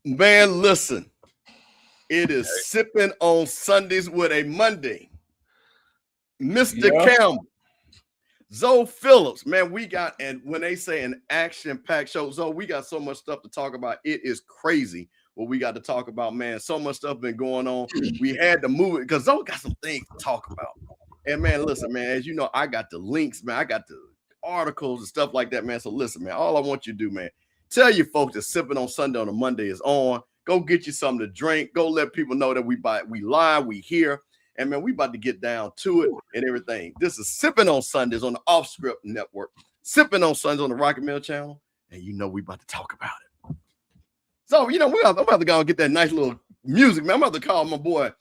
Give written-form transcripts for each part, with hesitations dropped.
Man, listen. It is Sippin On Sundays with a Monday. Mr. Campbell, Zoe Phillips, man, we got, and when they say an action-packed show, Zoe, we got so much stuff to talk about. It is crazy what we got to talk about, man. So much stuff been going on. We had to move it because Zoe got some things to talk about. And man, listen, man, as you know, I got the links, man. I got the articles and stuff like that, man. So listen, man, all I want you to do, man, tell your folks that Sipping on Sunday on a Monday is on. Go get you something to drink. Go let people know that we live, we here. And man, we about to get down to it and everything. This is Sipping on Sundays on the Off Script Network. Sipping on Sundays on the Rocket Mill channel. And you know we about to talk about it. So, you know, I'm about to go and get that nice little music, man. I'm about to call my boy,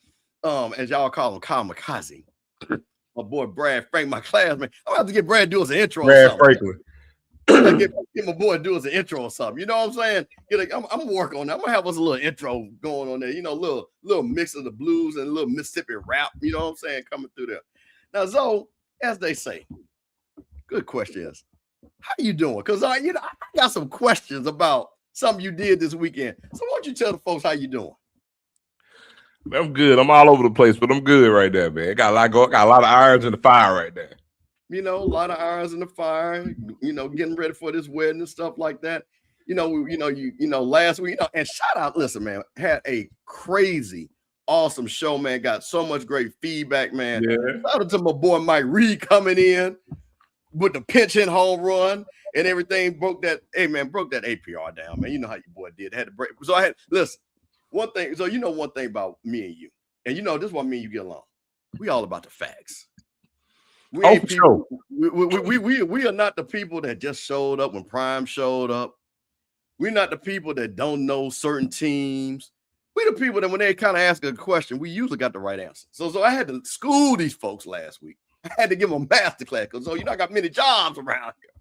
as y'all call him, Kamikaze. My boy Brad Frank, my classmate. I'm about to get Brad do us an intro. Brad Franklin. Get my boy do us an intro or something. You know what I'm saying? I'm working on that. I'm gonna have us a little intro going on there. You know, little mix of the blues and a little Mississippi rap. You know what I'm saying? Coming through there. Now, Zoe, as they say, good question is, how you doing? Because I got some questions about something you did this weekend. So why don't you tell the folks how you doing? I'm good. I'm all over the place, but I'm good right there, man. Got a lot of irons in the fire right there. You know, a lot of irons in the fire, you know, getting ready for this wedding and stuff like that. Last week, and shout out, listen, man, had a crazy, awesome show, man. Got so much great feedback, man. Yeah. Shout out to my boy Mike Reed coming in with the pinch hit home run and everything. Broke that APR down, man. You know how your boy did. Had to break. So I had, listen, one thing. So you know one thing about me and you, and you know this is why me and you get along. We all about the facts. We are not the people that just showed up when Prime showed up. We're not the people that don't know certain teams. We're the people that when they kind of ask a question, we usually got the right answer. So I had to school these folks last week. I had to give them a master class because I got many jobs around here.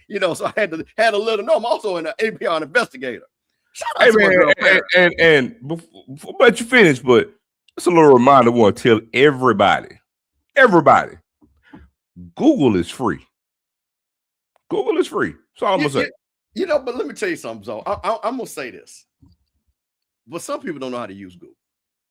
You know, so I had to let them know I'm also an APR investigator. Shout out to my girl, and before let you finish, but it's a little reminder I want to tell everybody. Google is free. Google is free. That's all I'm going to say. You know, but let me tell you something, Zoe. I'm going to say this. But some people don't know how to use Google.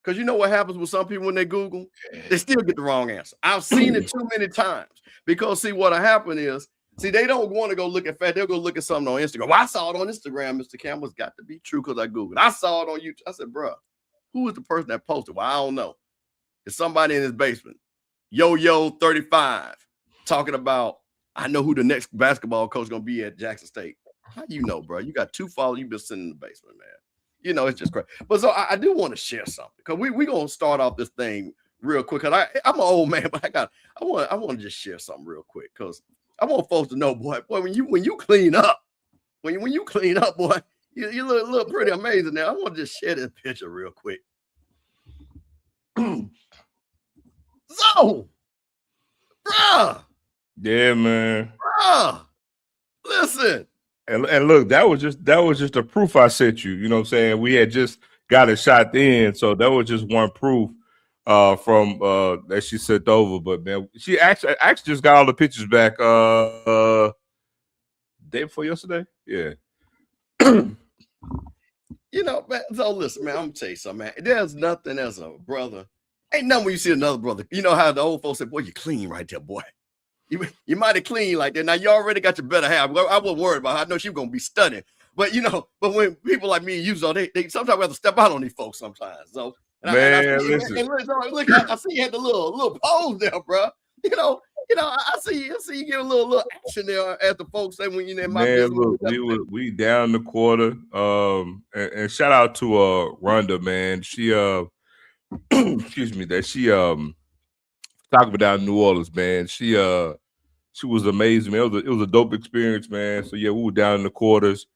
Because you know what happens with some people when they Google? They still get the wrong answer. I've seen it too many times. Because, see, what happened is, they don't want to go look at fact. They'll go look at something on Instagram. Well, I saw it on Instagram, Mr. Campbell's got to be true because I Googled. I saw it on YouTube. I said, bro, who is the person that posted? Well, I don't know. It's somebody in his basement. Yo 35. Talking about, I know who the next basketball coach is going to be at Jackson State. How you know, bro? You got 2 followers. You've been sitting in the basement, man. You know, it's just crazy. But so I do want to share something because we're going to start off this thing real quick. Because I'm an old man, but I want to just share something real quick because I want folks to know, boy, when you clean up, when you clean up, boy, you look pretty amazing now. I want to just share this picture real quick. So, bruh. Yeah, man. Bruh, listen. And look, that was just the proof I sent you. You know what I'm saying? We had just got it shot in, so that was just one proof from that she sent over. But man, she actually just got all the pictures back day before yesterday. Yeah. You know, man, so listen, man, I'm gonna tell you something, man. There's nothing as a brother. Ain't nothing when you see another brother. You know how the old folks say, boy, you clean right there, boy. You might have clean like that. Now you already got your better half. I wasn't worried about her. I know she was gonna be stunning. But you know, when people like me and you, so they sometimes we have to step out on these folks sometimes. So listen. Look, I see you had the little pose there, bro. You know, I see you give a little action there at the folks say when you're in my business. Look, we down the quarter. And shout out to Rhonda, man. She excuse me, that she talking about down in New Orleans, man. She was amazing, man. It was a dope experience, man. So yeah, we were down in the quarters.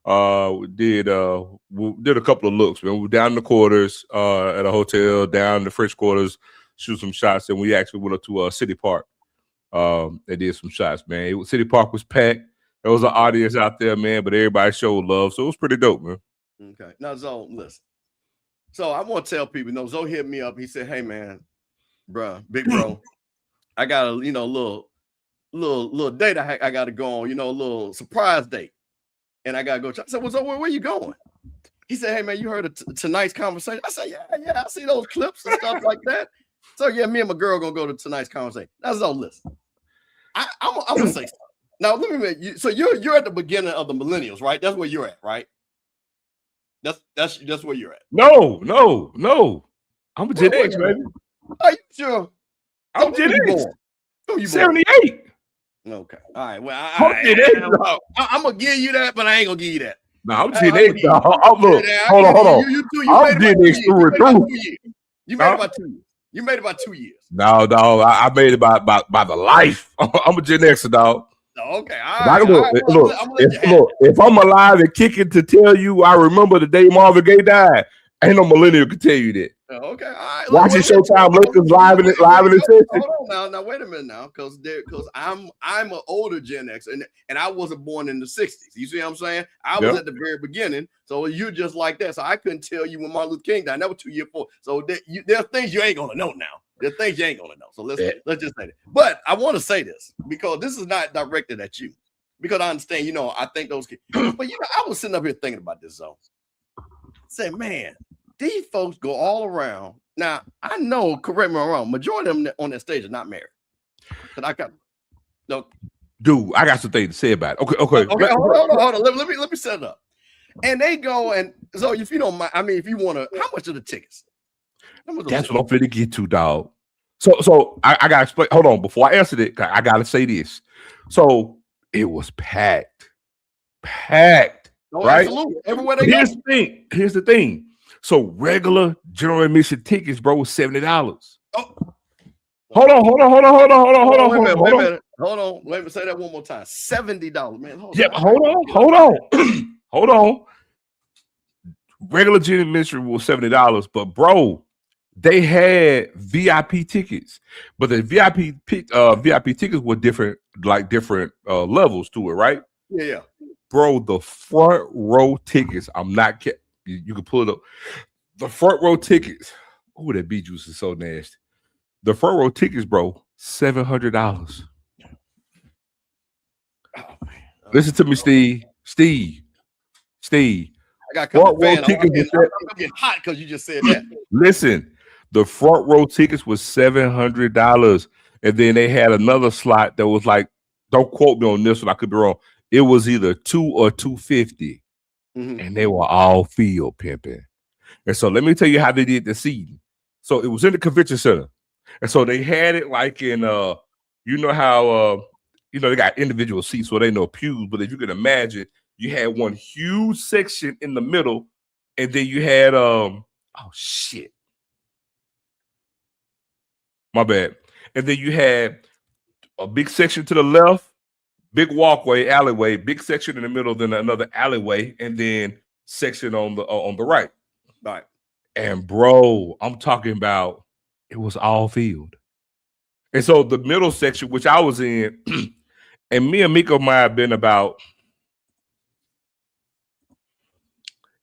We did a couple of looks, man. We were down in the quarters at a hotel, down in the French quarters, shoot some shots, and we actually went up to City Park. They did some shots, man. City Park was packed. There was an audience out there, man, but everybody showed love, so it was pretty dope, man. Okay, now Zoe, listen. So I want to tell people, Zoe hit me up. He said, "Hey, man, big bro, I got a little date I got to go on, a little surprise date, and I got to go." I said, "Well, Zoe, where you going?" He said, "Hey man, you heard of tonight's conversation?" I said, "Yeah, I see those clips and stuff like that." So yeah, me and my girl gonna go to tonight's conversation. That's all. Listen, I'm gonna say something. Now let me make you. So you're at the beginning of the millennials, right? That's where you're at, right? That's where you're at. No. I'm a Gen X, baby. Are you sure? I'm Gen X. Who you 78. Okay. All right. Well, I'm gonna give you that, but I ain't gonna give you that. No, I'm Gen X. Hold on. I'm Gen X through and through. You made about 2 years. You made about 2 years. No, dog. I made it by the life. I'm a Gen Xer, dog. Okay. All right. Look, if I'm alive and kicking to tell you I remember the day Marvin Gaye died, ain't no millennial can tell you that. Okay, all right. Watching Showtime Lakers live in the Hold on now. Wait a minute now, because I'm an older Gen X, and I wasn't born in the 60s. You see what I'm saying? I was at the very beginning, so you're just like that. So I couldn't tell you when Martin Luther King died. That was 2 years before. So there's things you ain't gonna know now. There's things you ain't gonna know. So let's just say that. But I want to say this because this is not directed at you, because I understand. I think those kids. But I was sitting up here thinking about this zone. Say, man. These folks go all around. Now, I know, correct me if I'm wrong, majority of them on that stage are not married. But I got no. Dude, I got some things to say about it. Okay. Hold on. Let me set it up. And they go, and so if you don't mind, I mean, if you want to, how much are the tickets? That's what I'm finna get to, dog. So I gotta explain. Hold on, before I answer it, I gotta say this. So it was packed. Oh, right? Absolutely. Everywhere they go. Here's the thing. So regular general admission tickets, bro, was $70. Oh. Hold on. Wait a minute. Hold on. Let me say that one more time. $70, man. Hold on. Regular general admission was $70, but bro, they had VIP tickets. But the VIP tickets were different levels to it, right? Yeah. Bro, the front row tickets, I'm not kidding. You can pull it up. The front row tickets. Oh, that beet juice is so nasty. The front row tickets, bro, $700. Oh, listen to me, Steve. I got front row tickets. I'm getting hot because you just said that. Listen, the front row tickets was $700, and then they had another slot that was like, don't quote me on this one, I could be wrong. It was either $200 or $250. And they were all field pimping. And so let me tell you how they did the seating. So it was in the convention center. And so they had it like in how they got individual seats, so they know pews, but if you can imagine, you had one huge section in the middle, and then you had my bad. And then you had a big section to the left, big walkway, alleyway, big section in the middle, then another alleyway, and then section on the right. Right. And bro, I'm talking about it was all field. And so the middle section, which I was in, and me and Miko might have been about,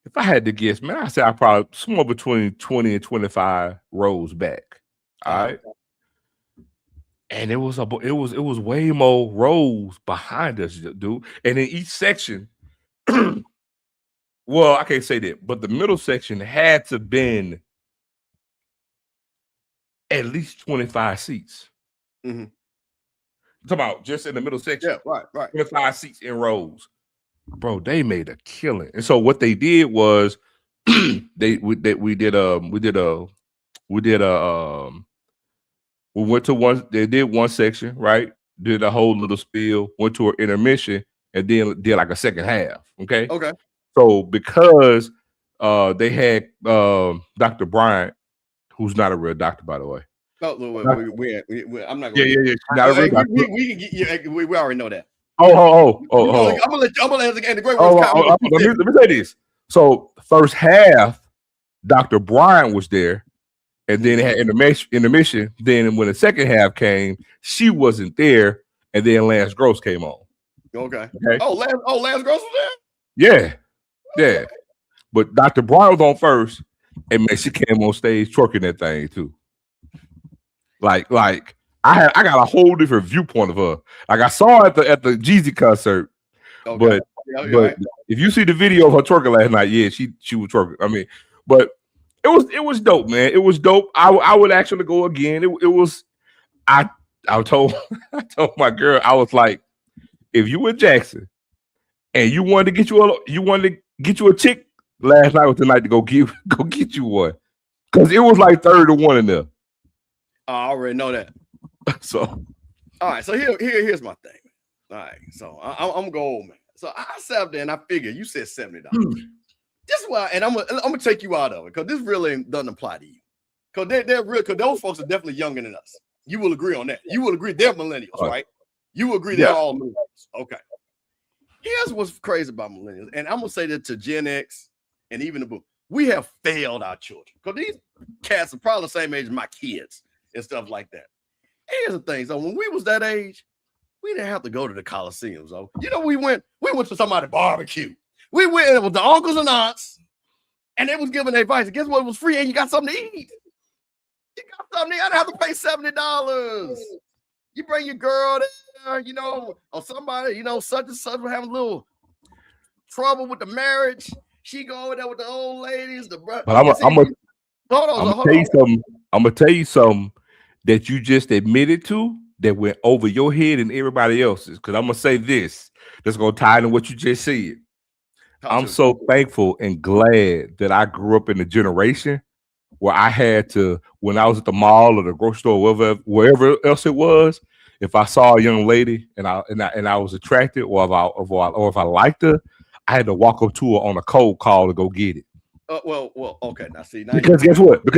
if I had to guess, man, I say I probably somewhere between 20 and 25 rows back. All right. And it was way more rows behind us, dude. And in each section, well, I can't say that, but the middle section had to been at least 25 seats. Mm-hmm. I'm talking about just in the middle section. Yeah, right. 25 seats in rows. Bro, they made a killing. And so what they did was we went to they did one section, right? Did a whole little spiel, went to an intermission, and then did like a second half. Okay. So because they had Dr. Bryant, who's not a real doctor, by the way. I'm not gonna we already know that. I'm gonna let the great let me say this. So first half, Dr. Bryant was there, and then it had intermission. Then when the second half came, she wasn't there, and then Lance Gross came on. Okay. Lance Gross was there? Yeah. But Dr. Bryant was on first, and man, she came on stage twerking that thing too. Like I got a whole different viewpoint of her. Like I saw her at the Jeezy concert, but But if you see the video of her twerking last night, yeah, she was twerking. I mean, but it was dope, man. It was dope. I would actually go again. It was I told I told my girl, I was like, if you were Jackson and you wanted to get you a chick, last night was the night to go get you one. Because it was like 30-1 in there. I already know that. So all right, so here's my thing. All right, so I'm gonna go old, man. So I sat up there and I figured you said $70. This is why, and I'm gonna take you out of it because this really doesn't apply to you. Because they're real, because those folks are definitely younger than us. You will agree on that. You will agree they're millennials, right? You will agree they're all millennials. Okay. Here's what's crazy about millennials, and I'm gonna say that to Gen X and even the book. We have failed our children because these cats are probably the same age as my kids and stuff like that. Here's the thing. So when we was that age, we didn't have to go to the Coliseum. So we went to somebody's barbecue. We went with the uncles and aunts, and they was giving advice. And guess what? It was free, and you got something to eat. You got something to eat. I didn't have to pay $70. You bring your girl there, or somebody, such and such will have a little trouble with the marriage. She go over there with the old ladies, the brother. I'm gonna tell you something that you just admitted to that went over your head and everybody else's. Because I'm gonna say this that's gonna tie into what you just said. I'm so thankful and glad that I grew up in a generation where I had to, when I was at the mall or the grocery store, wherever else it was, if I saw a young lady and I was attracted, or if I liked her, I had to walk up to her on a cold call to go get it. Well, okay. Now because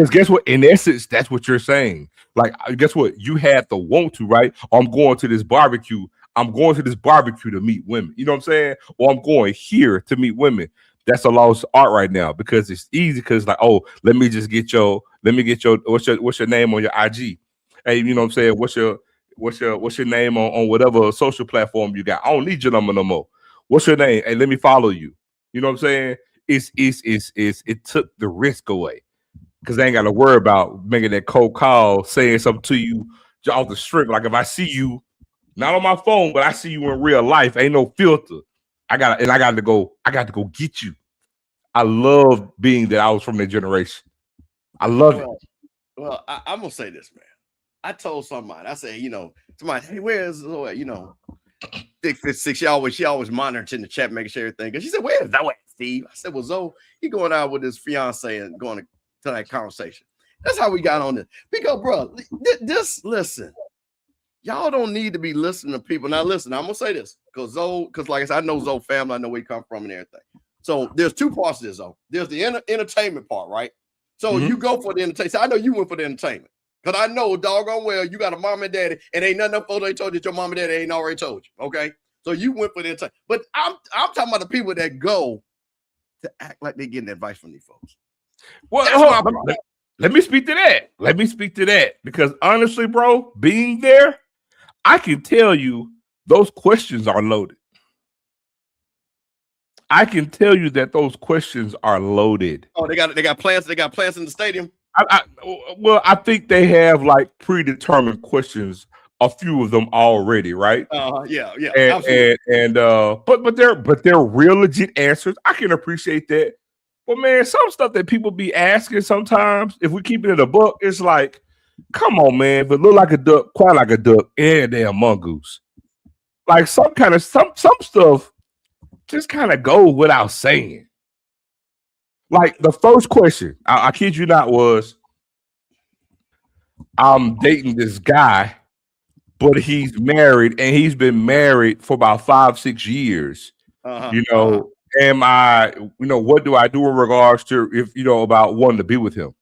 guess what? In essence, that's what you're saying. Like, guess what? You had to want to, right? Or I'm going to this barbecue. I'm going to this barbecue to meet women. You know what I'm saying? Or I'm going here to meet women. That's a lost art right now because it's easy. Because like, oh, let me get your what's your name on your IG? Hey, you know what I'm saying? What's your name on whatever social platform you got? I don't need your number no more. What's your name? Hey, let me follow you. You know what I'm saying? It took the risk away because they ain't got to worry about making that cold call, saying something to you off the strip. Like if I see you, not on my phone, but I see you in real life, ain't no filter. I got to go get you. I love being that I was from that generation. I love it. Well, I'm gonna say this, man. I told somebody, I said, somebody, hey, where's Zoe? 656. She always monitoring the chat, making sure everything. Because she said, where's Zoe, Steve? I said, well, Zoe, he going out with his fiance and going to that conversation. That's how we got on this. Because, bro, listen, y'all don't need to be listening to people. Now, listen, I'm gonna say this because like I said, I know Zoe family, I know where he come from and everything. So there's two parts to this, Zoe. There's the entertainment part, right? So you go for the entertainment. So I know you went for the entertainment. Because I know doggone well you got a mom and daddy, and ain't nothing else they told you that your mom and daddy ain't already told you. Okay. So you went for the entertainment. But I'm talking about the people that go to act like they're getting advice from these folks. Well, let me speak to that. Because honestly, bro, being there, I can tell you those questions are loaded. I can tell you that those questions are loaded. Oh, they got plans. They got plans in the stadium. I think they have like predetermined questions, a few of them already, right? Yeah, but they're real legit answers. I can appreciate that. But man, some stuff that people be asking sometimes, if we keep it in a book, it's like, come on, man, but look like a duck, quite like a duck, and damn mongoose. Like some stuff just kind of go without saying. Like the first question, I kid you not, was I'm dating this guy, but he's married and he's been married for about 5-6 years. Am I, what do I do in regards to if about wanting to be with him?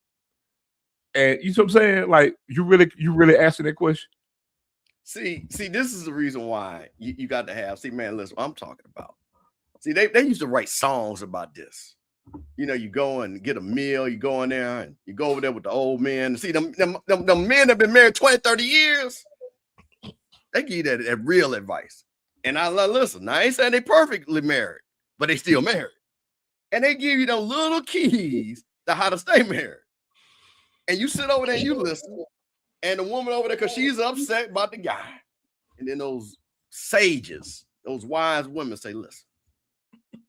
And you know what I'm saying? Like you really asking that question? See, this is the reason why you got to have. See, man, listen, what I'm talking about. See, they used to write songs about this. You go and get a meal, you go in there and you go over there with the old men. See, them men have been married 20, 30 years. They give you that real advice. And I listen, now I ain't saying they perfectly married, but they still married. And they give you them little keys to how to stay married. And you sit over there and you listen. And the woman over there, because she's upset about the guy. And then those sages, those wise women say, listen,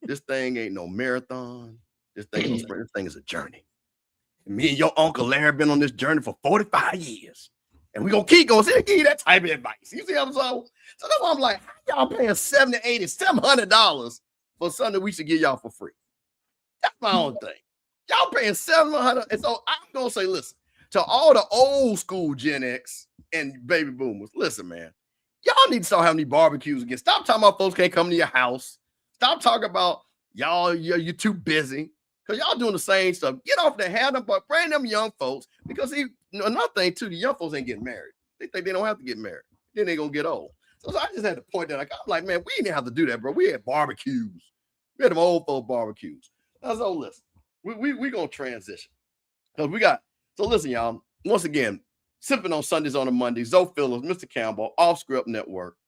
This thing ain't no marathon. This thing ain't no sprint. This thing is a journey. And me and your Uncle Larry been on this journey for 45 years. And we're going to keep going. See, give you that type of advice. You see what I'm saying? So that's why I'm like, how y'all paying $70, $80, $700 for something we should give y'all for free? That's my own thing. Y'all paying $700. And so I'm going to say, listen, to all the old school Gen X and baby boomers, listen, man, y'all need to start having these barbecues again. Stop talking about folks can't come to your house. Stop talking about y'all, you're too busy. Because y'all doing the same stuff. Get off the hand, but bring them young folks. Because another thing, too, the young folks ain't getting married. They think they don't have to get married. Then they going to get old. So I just had to point that. I'm like, man, we didn't have to do that, bro. We had barbecues. We had them old folk barbecues. So listen, we going to transition. Because we got, so listen, y'all. Once again, Sippin On Sundays on a Monday. Zoe Phillips, Mr. Campbell, Off Script Network,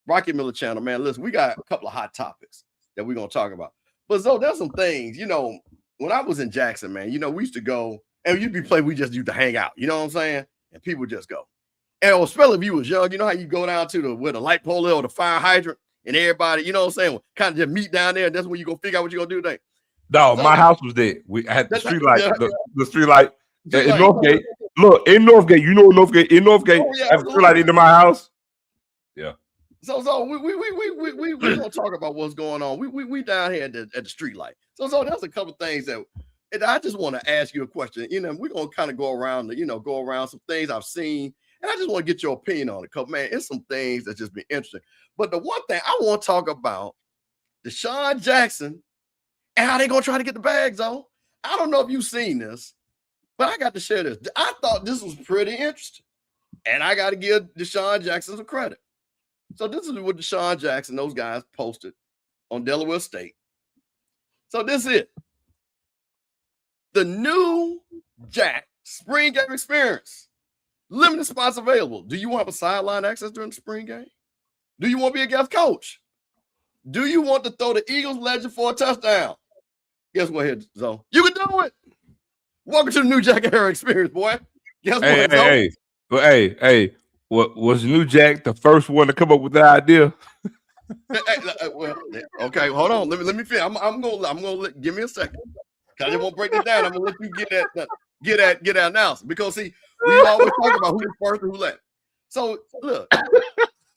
Rocky Miller Channel. Man, listen, we got a couple of hot topics that we're going to talk about. But Zoe, there's some things, when I was in Jackson, man, we used to go and you'd be playing, we just used to hang out, you know what I'm saying? And people just go. And especially if you was young, you know how you go down to where the light pole is or the fire hydrant and everybody, you know what I'm saying, kind of just meet down there. And that's when you go figure out what you're going to do today. No, my house was there. I had the street light, the street light in Northgate. Look, in Northgate, in Northgate, I have a street light into my house. Yeah. So we gonna talk about what's going on. We down here at the street light. So there's a couple things that I just want to ask you a question. We're gonna kind of go around some things I've seen, and I just want to get your opinion on it. Cause man, it's some things that just been interesting. But the one thing I want to talk about, Deshaun Jackson, and how they gonna try to get the bags on. I don't know if you've seen this, but I got to share this. I thought this was pretty interesting, and I got to give Deshaun Jackson some credit. So this is what Deion Jackson, those guys posted on Delaware State. So this is it. The new Jack spring game experience. Limited spots available. Do you want to have a sideline access during the spring game? Do you want to be a guest coach? Do you want to throw the Eagles legend for a touchdown? Guess what here, Zoe? You can do it. Welcome to the new Jack era experience, boy. Guess what, Zoe? Hey. What was New Jack the first one to come up with the idea? Well, okay, hold on. Let me finish. I'm gonna give me a second. Cause I just won't break this down. I'm gonna let you get that announcement. Because see, we always talk about who's first and who left. So look,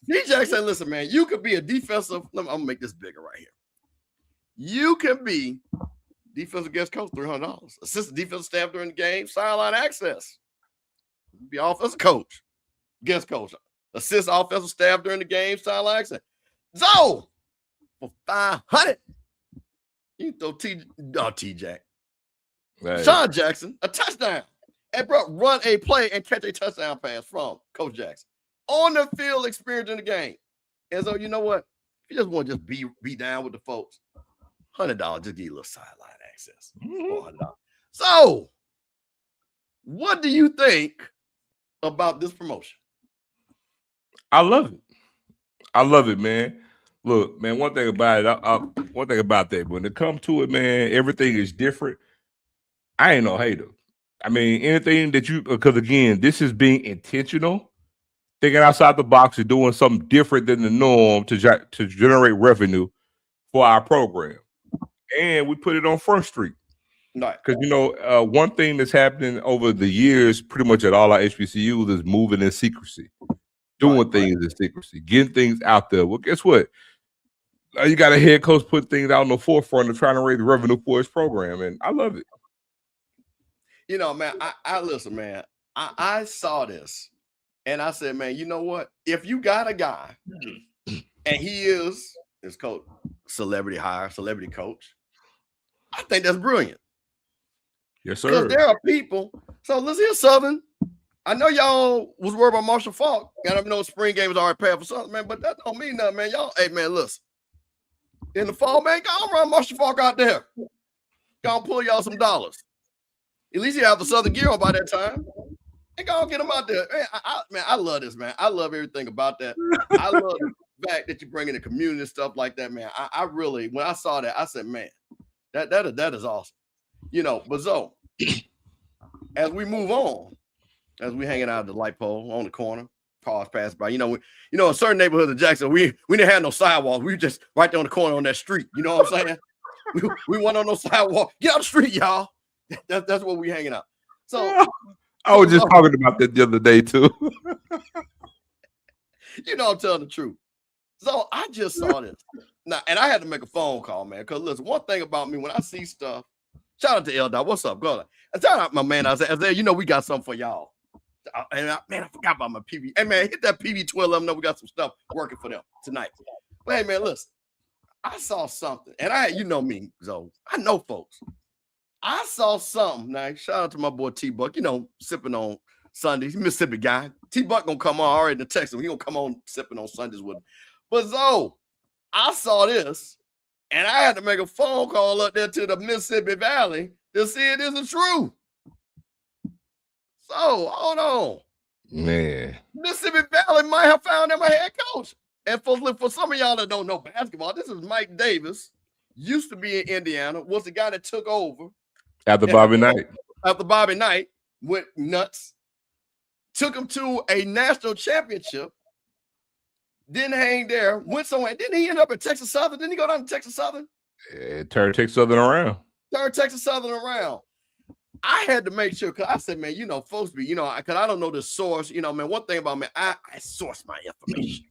D-Jack said, listen, man, you could be a defensive. I'm gonna make this bigger right here. You can be defensive guest coach, $300. Assistant defensive staff during the game, sideline access. Be offensive coach. Guest coach, assist offensive staff during the game, sideline access. So for $500, you throw T-Jack, Sean Jackson, a touchdown, and bro, run a play and catch a touchdown pass from Coach Jackson on the field experience in the game. And so you know what? If you just want to just be down with the folks, $100, just give you a little sideline access. $400. So, what do you think about this promotion? I love it, man. Look, man, one thing about it, one thing about that, when it comes to it, man, everything is different. I ain't no hater. I mean, anything that because again, this is being intentional, thinking outside the box and doing something different than the norm to generate revenue for our program. And we put it on Front Street. Right. Because, one thing that's happening over the years, pretty much at all our HBCUs, is moving in secrecy. Doing things in secrecy, getting things out there. Well, guess what? You got a head coach put things out on the forefront of trying to raise revenue for his program, and I love it. Man, I listen, man. I saw this, and I said, man, you know what? If you got a guy, and he is his coach, celebrity coach, I think that's brilliant. Yes, sir. Because there are people. So let's hear Southern. I know y'all was worried about Marshall Faulk, and I know spring game is already paid for something, man, but that don't mean nothing, man. Y'all, hey, man, listen. In the fall, man, go run Marshall Faulk out there. Go pull y'all some dollars. At least you have the Southern gear on by that time. And go get them out there. Man, I love this, man. I love everything about that. I love the fact that you bring in the community and stuff like that, man. I really, when I saw that, I said, man, that is awesome. But Zoe, as we move on, as we hanging out at the light pole on the corner, cars pass by. You know, in certain neighborhoods of Jackson, we didn't have no sidewalks. We were just right there on the corner on that street. You know what I'm saying? we went on no sidewalk. Get out the street, y'all. That's where we hanging out. So I was just talking about that the other day too. You know, I'm telling the truth. So I just saw this. Now, and I had to make a phone call, man. Because listen, one thing about me, when I see stuff, shout out to L Dot. What's up? Go ahead. And shout out my man. I said, you know, we got something for y'all. And I forgot about my PV. Hey man, hit that PV12. Let them know we got some stuff working for them tonight. But hey man, listen, I saw something, and you know me, so I know folks. I saw something. Now, shout out to my boy T Buck. You know, sipping on Sundays, Mississippi guy. T Buck gonna come on already in the text him. He gonna come on sipping on Sundays with him. But so I saw this, and I had to make a phone call up there to the Mississippi Valley to see if this is true. So hold on, man. Mississippi Valley might have found him a head coach. And for some of y'all that don't know basketball, this is Mike Davis. Used to be in Indiana. Was the guy that took over after Bobby Knight. After Bobby Knight went nuts, took him to a national championship. Didn't hang there. Went somewhere. Didn't he end up at Texas Southern? Didn't he go down to Texas Southern? Turned Texas Southern around. Turned Texas Southern around. I had to make sure, because I said, man, you know, folks be, you know, because I don't know the source. You know, man, one thing about me, I source my information.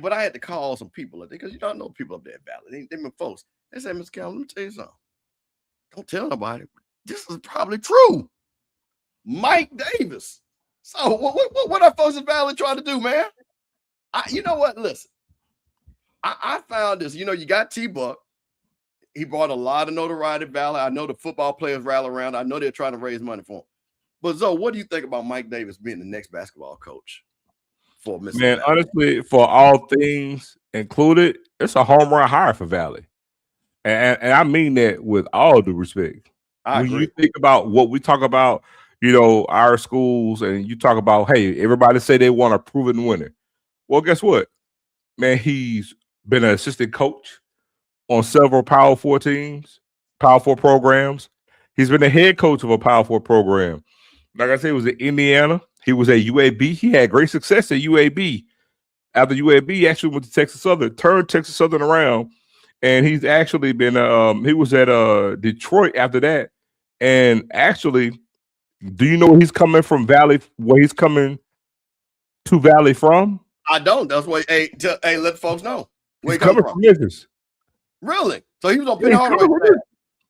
But I had to call some people up there, because you don't know people up there at Valley. They been folks. They said, Mr. Campbell, let me tell you something. Don't tell nobody. This is probably true. Mike Davis. So what are folks at Valley trying to do, man? You know what? Listen, I found this. You know, you got T-Buck. He brought a lot of notoriety to Valley. I know the football players rally around. I know they're trying to raise money for him. But Zoe, what do you think about Mike Davis being the next basketball coach for Mississippi Man, Valley? honestly, for all things included, it's a home run hire for Valley. And I mean that with all due respect. When you think about what we talk about, you know, our schools, and you talk about, hey, everybody say they want a proven winner. Well, guess what? Man, he's been an assistant coach on several Power 4 teams, Power 4 programs. He's been the head coach of a Power 4 program. Like I said, he was in Indiana. He was at UAB. He had great success at UAB. After UAB, he actually went to Texas Southern, turned Texas Southern around, and he's actually been he was at Detroit after that. And actually, do you know where he's coming from Valley, where he's coming to Valley from? I don't. That's why, hey, let folks know. Where he's coming from Memphis. Really? So he was on Penn Hardaway.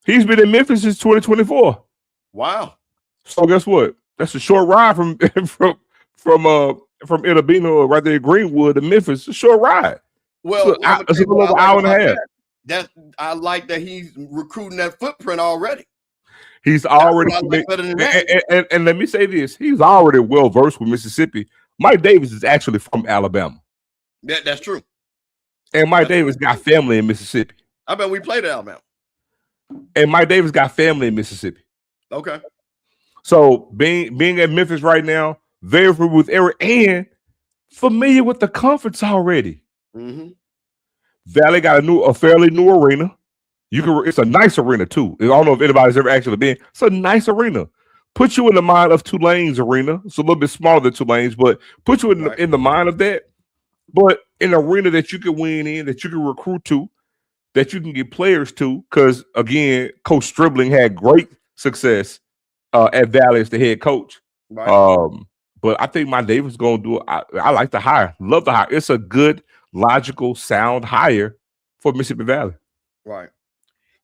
He's been in Memphis since 2024. Wow. So guess what? That's a short ride from Itabino right there in Greenwood to Memphis. It's a short ride. Well, it's a little hour and a half. I like that he's recruiting that footprint already. He's already and let me say this: he's already well versed with Mississippi. Mike Davis is actually from Alabama. That's true. And Mike Davis got family in Mississippi. I bet we played at Alabama. And Mike Davis got family in Mississippi. Okay. So being at Memphis right now, very familiar with Eric and familiar with the conference already. Mm-hmm. Valley got a fairly new arena. It's a nice arena too. I don't know if anybody's ever actually been. It's a nice arena. Put you in the mind of Tulane's arena. It's a little bit smaller than Tulane's, but put you in the mind of that. But an arena that you can win in, that you can recruit to, that you can get players to. Because again, Coach Stribling had great success at Valley as the head coach. Right. But I think Mike Davis is going to do it. I like the hire. Love the hire. It's a good, logical, sound hire for Mississippi Valley. Right.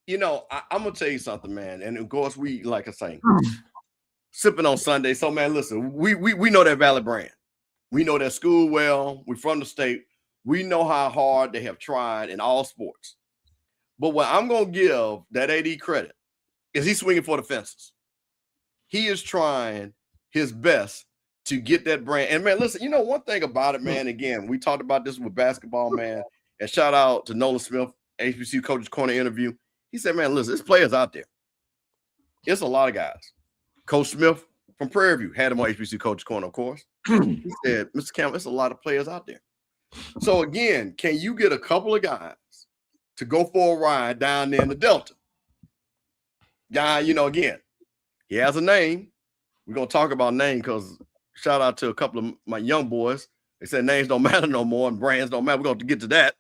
You know, I'm going to tell you something, man. And of course, we, like I say, sipping on Sunday. So, man, listen, we know that Valley brand. We know that school well. We're from the state. We know how hard they have tried in all sports. But what I'm going to give that AD credit is he's swinging for the fences. He is trying his best to get that brand. And, man, listen, you know, one thing about it, man, again, we talked about this with basketball, man, and shout out to Nolan Smith, HBCU Coach's Corner interview. He said, man, listen, there's players out there. It's a lot of guys. Coach Smith from Prairie View had him on HBCU Coach's Corner, of course. He said, Mr. Campbell, it's a lot of players out there. So, again, can you get a couple of guys to go for a ride down there in the Delta? Guy, you know, again, he has a name. We're going to talk about name because shout out to a couple of my young boys. They said names don't matter no more and brands don't matter. We're going to get to that.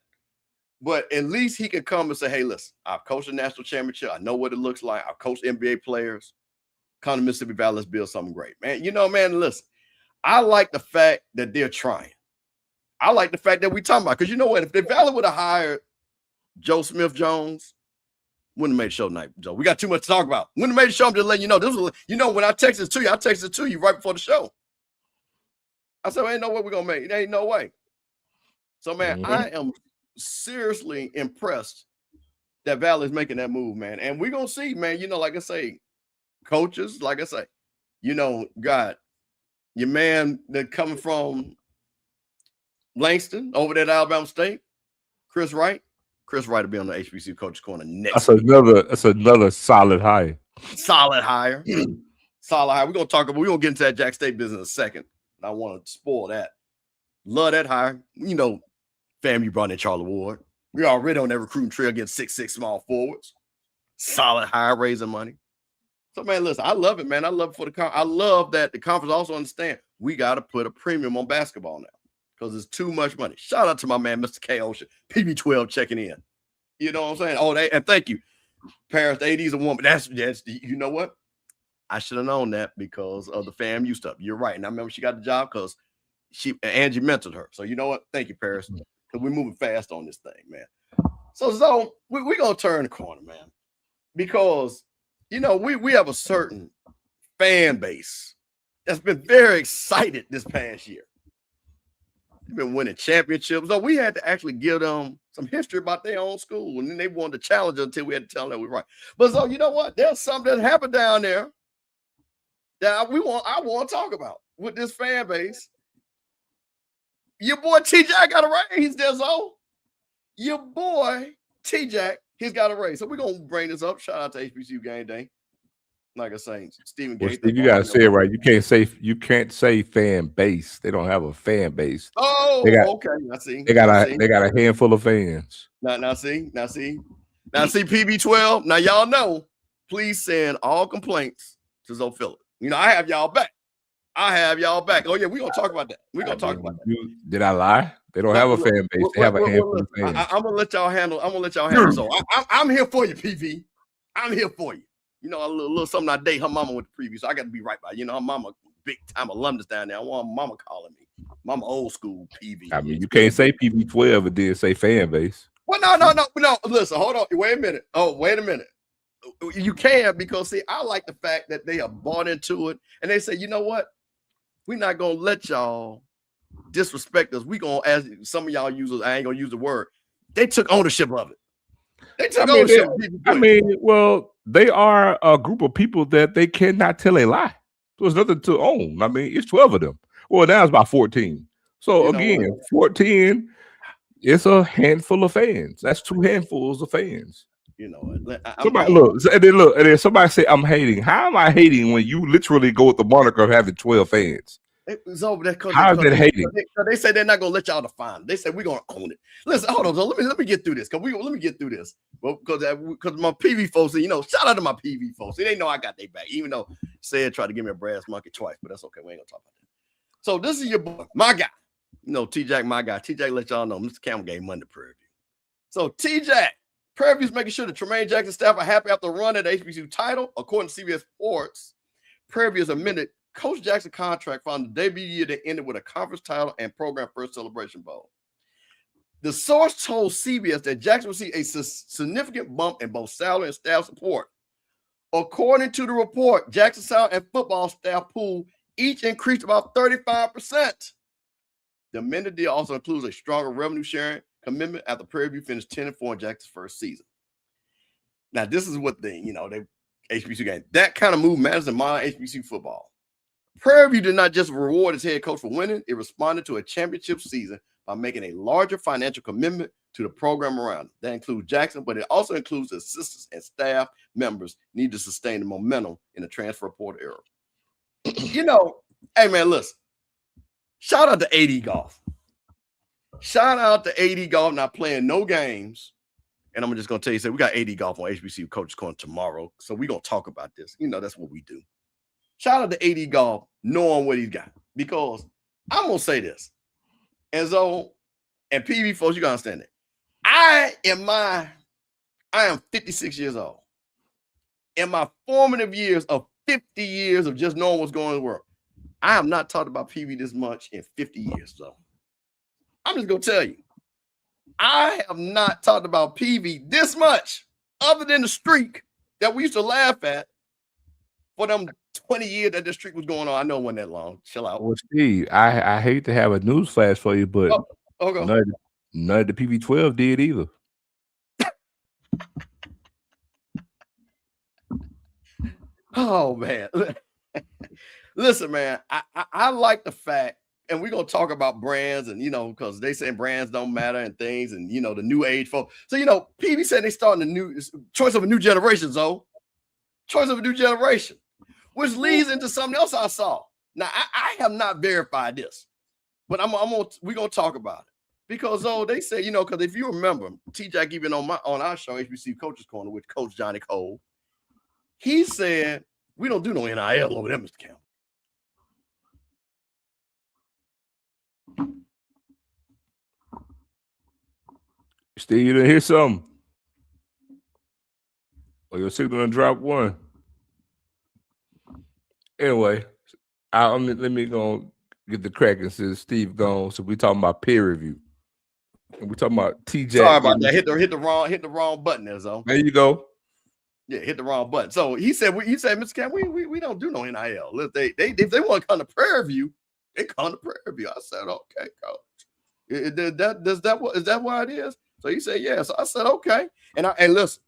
But at least he can come and say, hey, listen, I've coached a national championship. I know what it looks like. I've coached NBA players. Come to Mississippi Valley, let's build something great, man. Man, listen, I like the fact that they're trying. I like the fact that we talking about, because you know what? If the Valley would have hired Joe Smith-Jones, wouldn't have made the show tonight, Joe. We got too much to talk about. Wouldn't have made the show. I'm just letting you know. This was, when I texted it to you, I texted it to you right before the show. I said, ain't no way we're going to make it. Ain't no way. So, man, I am seriously impressed that Valley is making that move, man. And we're going to see, man, like I say, coaches, like I say, got your man that coming from Langston over there at Alabama State, Chris Wright. Chris Wright will be on the HBCU Coaches Corner next week. That's another solid hire. Solid hire. Solid hire. We're going to get into that Jack State business in a second. I want to spoil that. Love that hire. Fam, you brought in Charlie Ward. We're already on that recruiting trail getting 6'6" small forwards. Solid hire, raising money. So, man, listen, I love it, man. I love it for the I love that the conference also understand we got to put a premium on basketball now because it's too much money. Shout out to my man, Mr. K. Ocean, PB12 checking in. You know what I'm saying? Oh, and thank you. Paris, the AD's a woman. That's you know what? I should have known that because of the FAMU stuff. You're right. And I remember she got the job because Angie mentored her. So you know what? Thank you, Paris. Because we're moving fast on this thing, man. So we're going to turn the corner, man. Because, we have a certain fan base that's been very excited this past year. They've been winning championships. So we had to actually give them some history about their own school. And then they wanted to challenge us until we had to tell them that we're right. But so you know what? There's something that happened down there that I want to talk about with this fan base. Your boy T-Jack got a raise, so your boy T-Jack, he's got a raise. So we're going to bring this up. Shout out to HBCU Game Day. Like I say, Stephen Gates. Steve, you gotta say it right. You can't say fan base. They don't have a fan base. Oh, okay. I see. They got a handful of fans. Now see, PB12. Now y'all know. Please send all complaints to Zoe Phillips. I have y'all back. Oh yeah, we're gonna talk about that. Did I lie? They don't have a fan base. They have a handful of fans. I'm gonna let y'all handle. So I'm here for you, PV. I'm here for you. A little something I date her mama with the preview, so I got to be right by. Her mama big time alumnus down there. I want mama calling me. Mama old school PV. I mean, you can't say PV12 and then say fan base. Well, no. Listen, hold on. Wait a minute. You can because see, I like the fact that they are bought into it and they say, you know what? We're not gonna let y'all disrespect us. We gonna, as some of y'all users, I ain't gonna use the word. They took ownership of it. Well, they are a group of people that they cannot tell a lie. There's nothing to own. I mean, it's 12 of them. Well, now it's about 14. So 14, it's a handful of fans. That's 2 handfuls of fans. And then somebody say I'm hating. How am I hating when you literally go with the moniker of having 12 fans? It's over there. How is that hating? They say they're not gonna let y'all define. They say we're gonna own it. Listen, hold on. So let me get through this. Let me get through this. Well, because my PV folks, shout out to my PV folks. They know I got their back, even though Said tried to give me a brass monkey twice, but that's okay. We ain't gonna talk about that. So this is your boy, my guy. T-Jack, my guy. T-Jack let y'all know Mr. Campbell gave money to Prairie View. So T-Jack, Prairie View's making sure the Tremaine Jackson staff are happy after the run at the HBCU title. According to CBS Sports, Prairie View has admitted Coach Jackson contract found the debut year that ended with a conference title and program first celebration bowl. The source told CBS that Jackson received a significant bump in both salary and staff support. According to the report, Jackson salary and football staff pool each increased about 35%. The amended deal also includes a stronger revenue sharing commitment after Prairie View finished 10-4 in Jackson's first season. Now, this is what they HBCU game. That kind of move matters in modern HBCU football. Prairie View did not just reward its head coach for winning, it responded to a championship season by making a larger financial commitment to the program around it. That includes Jackson, but it also includes the assistants and staff members need to sustain the momentum in the transfer portal era. Hey man, listen. Shout out to AD Golf. Shout out to AD Golf not playing no games. And I'm just going to tell you, we got AD Golf on HBCU Coaches Corner tomorrow. So we're going to talk about this. That's what we do. Shout out to AD Golf, knowing what he's got. because I'm gonna say this, and PV folks, you gotta understand it. I am 56 years old. In my formative years of 50 years of just knowing what's going on in the world, I have not talked about PV this much in 50 years. So I'm just gonna tell you, I have not talked about PV this much, other than the streak that we used to laugh at for them 20 years that the streak was going on. I know it wasn't that long. Chill out. Well, Steve, I hate to have a news flash for you, but okay. none of the PV12 did either. Oh man. Listen, man, I like the fact, and we're gonna talk about brands, and because they say brands don't matter and things, and the new age folks. So PV said they starting a new choice of a new generation, choice of a new generation, which leads into something else I saw. Now I have not verified this, but we're gonna talk about it because they say because if you remember, T-Jack even on our show HBCU Coaches Corner with Coach Johnny Cole, he said we don't do no NIL over there, Mr. Campbell. Steve, you didn't hear something? Or your signal done drop one? Anyway, let me go get the cracking since Steve gone. So we talking about peer review, and we talking about TJ. Sorry about that. Hit the wrong button there, so. There you go. Yeah, hit the wrong button. So he said, Mr. Camp, we don't do no NIL. If they want to come to Prairie View, they come to Prairie View. I said, okay, coach. Is that why it is? So he said, yeah. So I said, okay. And listen,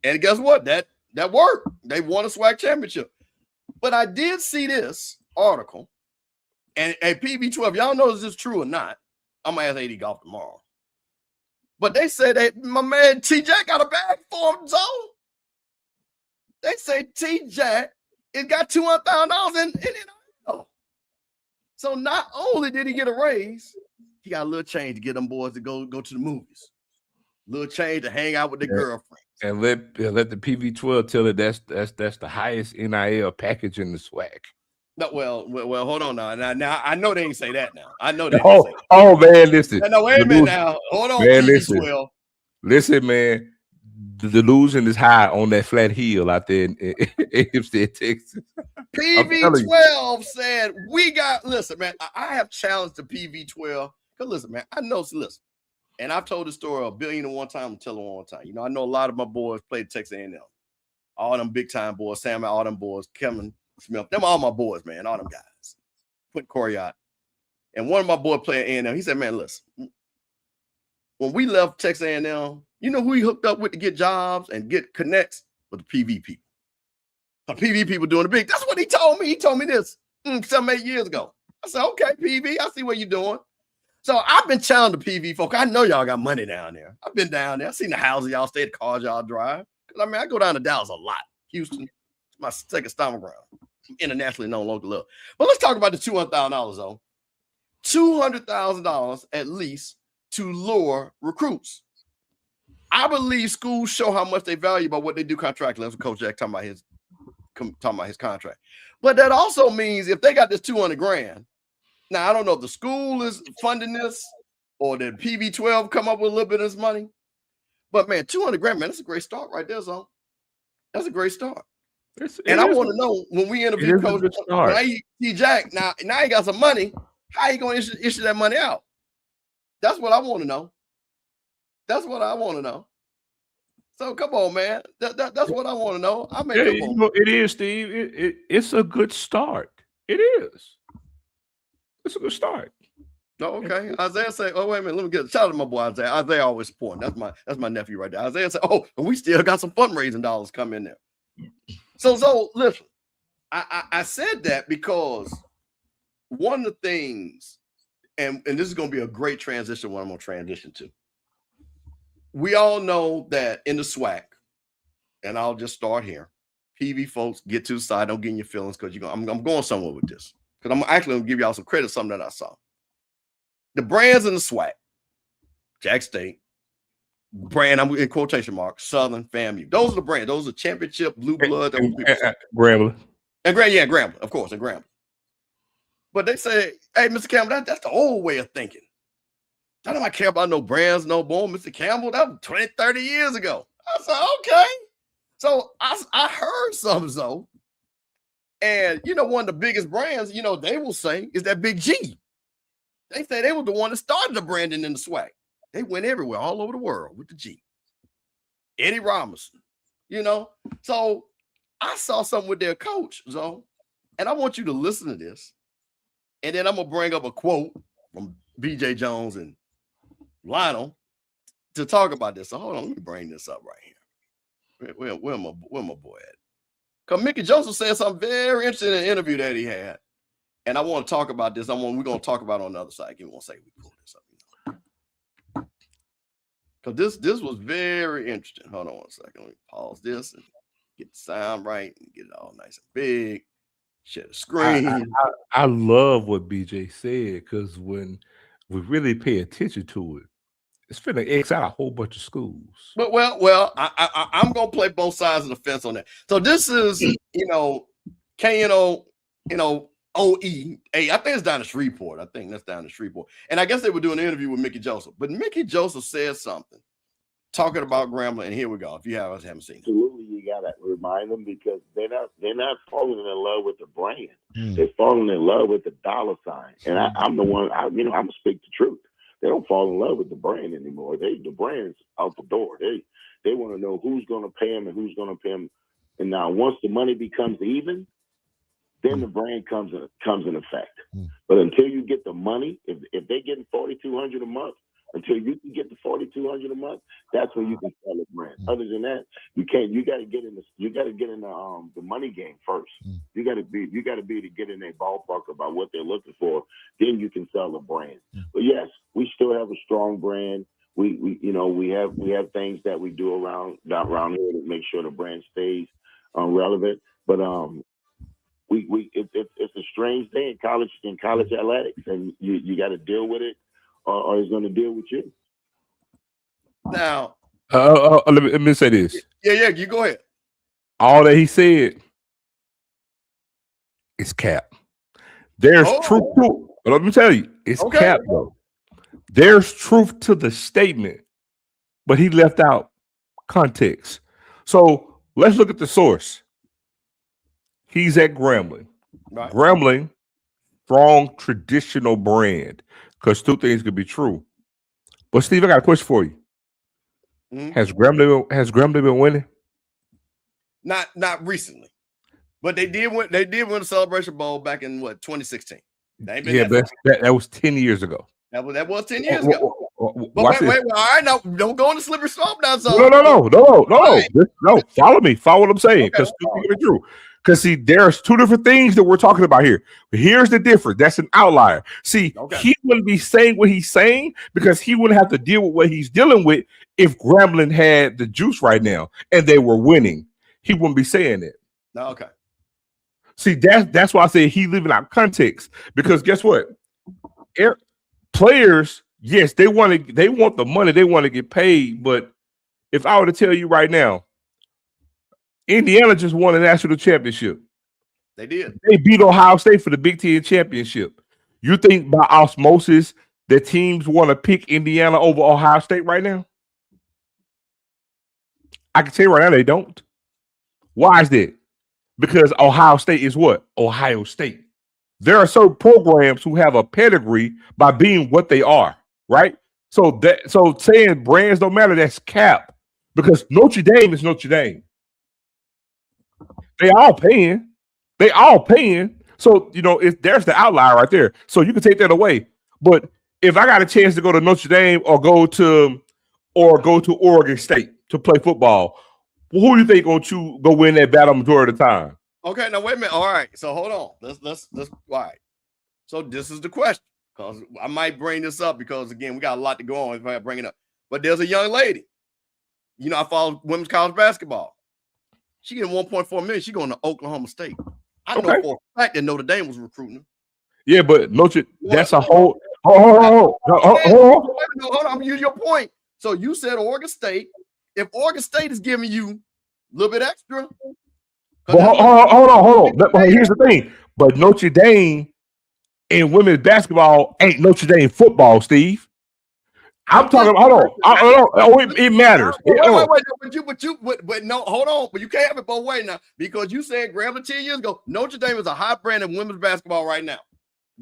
and guess what? That worked. They won a SWAC championship. But I did see this article, and PV12, y'all know if this is true or not. I'm gonna ask AD Golf tomorrow. But they said that my man T-Jack got a bag for him, Zone. They say T-Jack it got $200,000 in NIL. So not only did he get a raise, he got a little change to get them boys to go to the movies. A little change to hang out with their girlfriend. And let the PV12 tell it that's the highest NIL package in the SWAC. No, well, hold on now. Now I know they ain't say that now. I know they didn't say that. Oh man, listen. No, wait a minute now. Hold on, man, PV12. Listen, man. The delusion is high on that flat hill out there in Hempstead, Texas. PV12 said listen, man, I have challenged the PV12. Because listen, man, listen. And I've told the story 1,000,000,001 time and tell it one time. I know a lot of my boys played Texas A&M. All them big time boys, Sam, all them boys, Kevin Smith, them all my boys, man, all them guys. Put Corey out. And one of my boys played A&M. He said, man, listen, when we left Texas A&M, you know who he hooked up with to get jobs and get connects? With the PV people. The PV people doing the big. That's what he told me. He told me this 7-8 years ago. I said, okay, PV, I see what you're doing. So I've been challenging the PV folk. I know y'all got money down there. I've been down there. I've seen the houses y'all stay, the cars y'all drive. Because I go down to Dallas a lot. Houston, it's my second stomping ground. Internationally known local love. But let's talk about the $200,000 though. $200,000 at least to lure recruits. I believe schools show how much they value about what they do contractually. That's what Coach Jack talking about his contract. But that also means if they got this $200,000, now I don't know if the school is funding this or the PV12 come up with a little bit of this money. But man, $200,000, man, that's a great start right there, son. That's a great start. And I want to know when we interview Coach Jack, now he got some money. How you going to issue that money out? That's what I want to know. That's what I want to know. So come on, man. That's what I want to know. It is, Steve. It's a good start. It is. It's a good start. Oh, okay. Isaiah say, oh, wait a minute. Let me get a shout out to my boy Isaiah. Isaiah always supporting. That's my nephew right there. Isaiah said, oh, and we still got some fundraising dollars come in there. So listen, I said that because one of the things, and this is going to be a great transition, what I'm going to transition to. We all know that in the SWAC, and I'll just start here. PV folks, get to the side. Don't get in your feelings because I'm going somewhere with this. Because I'm actually going to give y'all some credit, something that I saw. The brands in the SWAC, Jack State, brand, I'm in quotation marks, Southern, FAMU. Those are the brands. Those are championship, blue blood. Grambling. And Grambling, of course, and Grambling. But they say, hey, Mr. Campbell, that's the old way of thinking. I don't care about no brands no more, Mr. Campbell. That was 20, 30 years ago. I said, okay. So I heard something, so. And, one of the biggest brands, they will say is that Big G. They say they were the one that started the branding in the SWAC. They went everywhere, all over the world with the G. Eddie Robinson, So I saw something with their coach, so, and I want you to listen to this. And then I'm going to bring up a quote from BJ Jones and Lionel to talk about this. So hold on, let me bring this up right here. Where my boy at? Because Mickey Joseph said something very interesting in an interview that he had. And I want to talk about this. We're going to talk about it on the other side. Give me 1 second. We pull this up. Because this was very interesting. Hold on 1 second. Let me pause this and get the sound right and get it all nice and big. Share the screen. I love what BJ said, because when we really pay attention to it, it's finna X out a whole bunch of schools. But well, I'm gonna play both sides of the fence on that. So this is, KNO, OE. Hey, I think it's down in Shreveport. I think that's down in Shreveport. And I guess they were doing an interview with Mickey Joseph. But Mickey Joseph said something talking about Grambling, and here we go. If you haven't seen it. Absolutely, you gotta remind them, because they're not falling in love with the brand. They're falling in love with the dollar sign. And I'm the one. I'm gonna speak the truth. They don't fall in love with the brand anymore. The brand's out the door. They want to know who's going to pay them and who's going to pay them. And now, once the money becomes even, then the brand comes in effect. But until you get the money, if they're getting $4,200 a month, until you can get the $4,200 a month, that's when you can sell a brand. Other than that, you can't. You got to get in the money game first. You got to be to get in their ballpark about what they're looking for. Then you can sell a brand. But yes, we still have a strong brand. We have things that we do around here to make sure the brand stays relevant. But it's a strange thing in college athletics, and you got to deal with it, or it's going to deal with you. Now, let me say this. Yeah, you go ahead. All that he said is cap. There's truth to it. Let me tell you, it's cap, though. There's truth to the statement, but he left out context. So let's look at the source. He's at Grambling. Right. Grambling, strong traditional brand, because two things could be true. But Steve, I got a question for you. Has Grambling been winning? Not recently, but they did win. They did win the Celebration Bowl back in 2016. That was 10 years ago. That was 10 years ago. But wait. All right, now don't go on the slippery slope now. So no. Right. Follow me. Follow what I'm saying, because it's true. Because see, there's two different things that we're talking about here. Here's the difference. That's an outlier. See, he wouldn't be saying what he's saying because he wouldn't have to deal with what he's dealing with if Grambling had the juice right now and they were winning. He wouldn't be saying it. Okay. See, that's why I say he leaving out context, because guess what? Players, yes, they want the money, they want to get paid. But if I were to tell you right now, Indiana just won a national championship. They did. They beat Ohio State for the Big Ten championship. You think by osmosis that teams want to pick Indiana over Ohio State right now? I can tell you right now they don't. Why is that? Because Ohio State is what? Ohio State. There are certain programs who have a pedigree by being what they are, right? So saying brands don't matter, that's cap. Because Notre Dame is Notre Dame. They all paying. So, there's the outlier right there. So you can take that away. But if I got a chance to go to Notre Dame or go to Oregon State to play football, who do you think going go win that battle majority of the time? Okay, now wait a minute. All right, so hold on. Let's all right. So this is the question, because I might bring this up because again we got a lot to go on if I bring it up. But there's a young lady. I follow women's college basketball. She getting 1.4 million. She going to Oklahoma State. I know for a fact that Notre Dame was recruiting her. Yeah, but that's a whole. Hold on. I'm use your point. So you said Oregon State. If Oregon State is giving you a little bit extra. Hold on. Here's the thing. But Notre Dame and women's basketball ain't Notre Dame football, Steve. I'm talking. Hold on. It matters. Wait. But no, hold on. But you can't have it both ways now because you said Grambling 10 years ago, Notre Dame is a hot brand in women's basketball right now.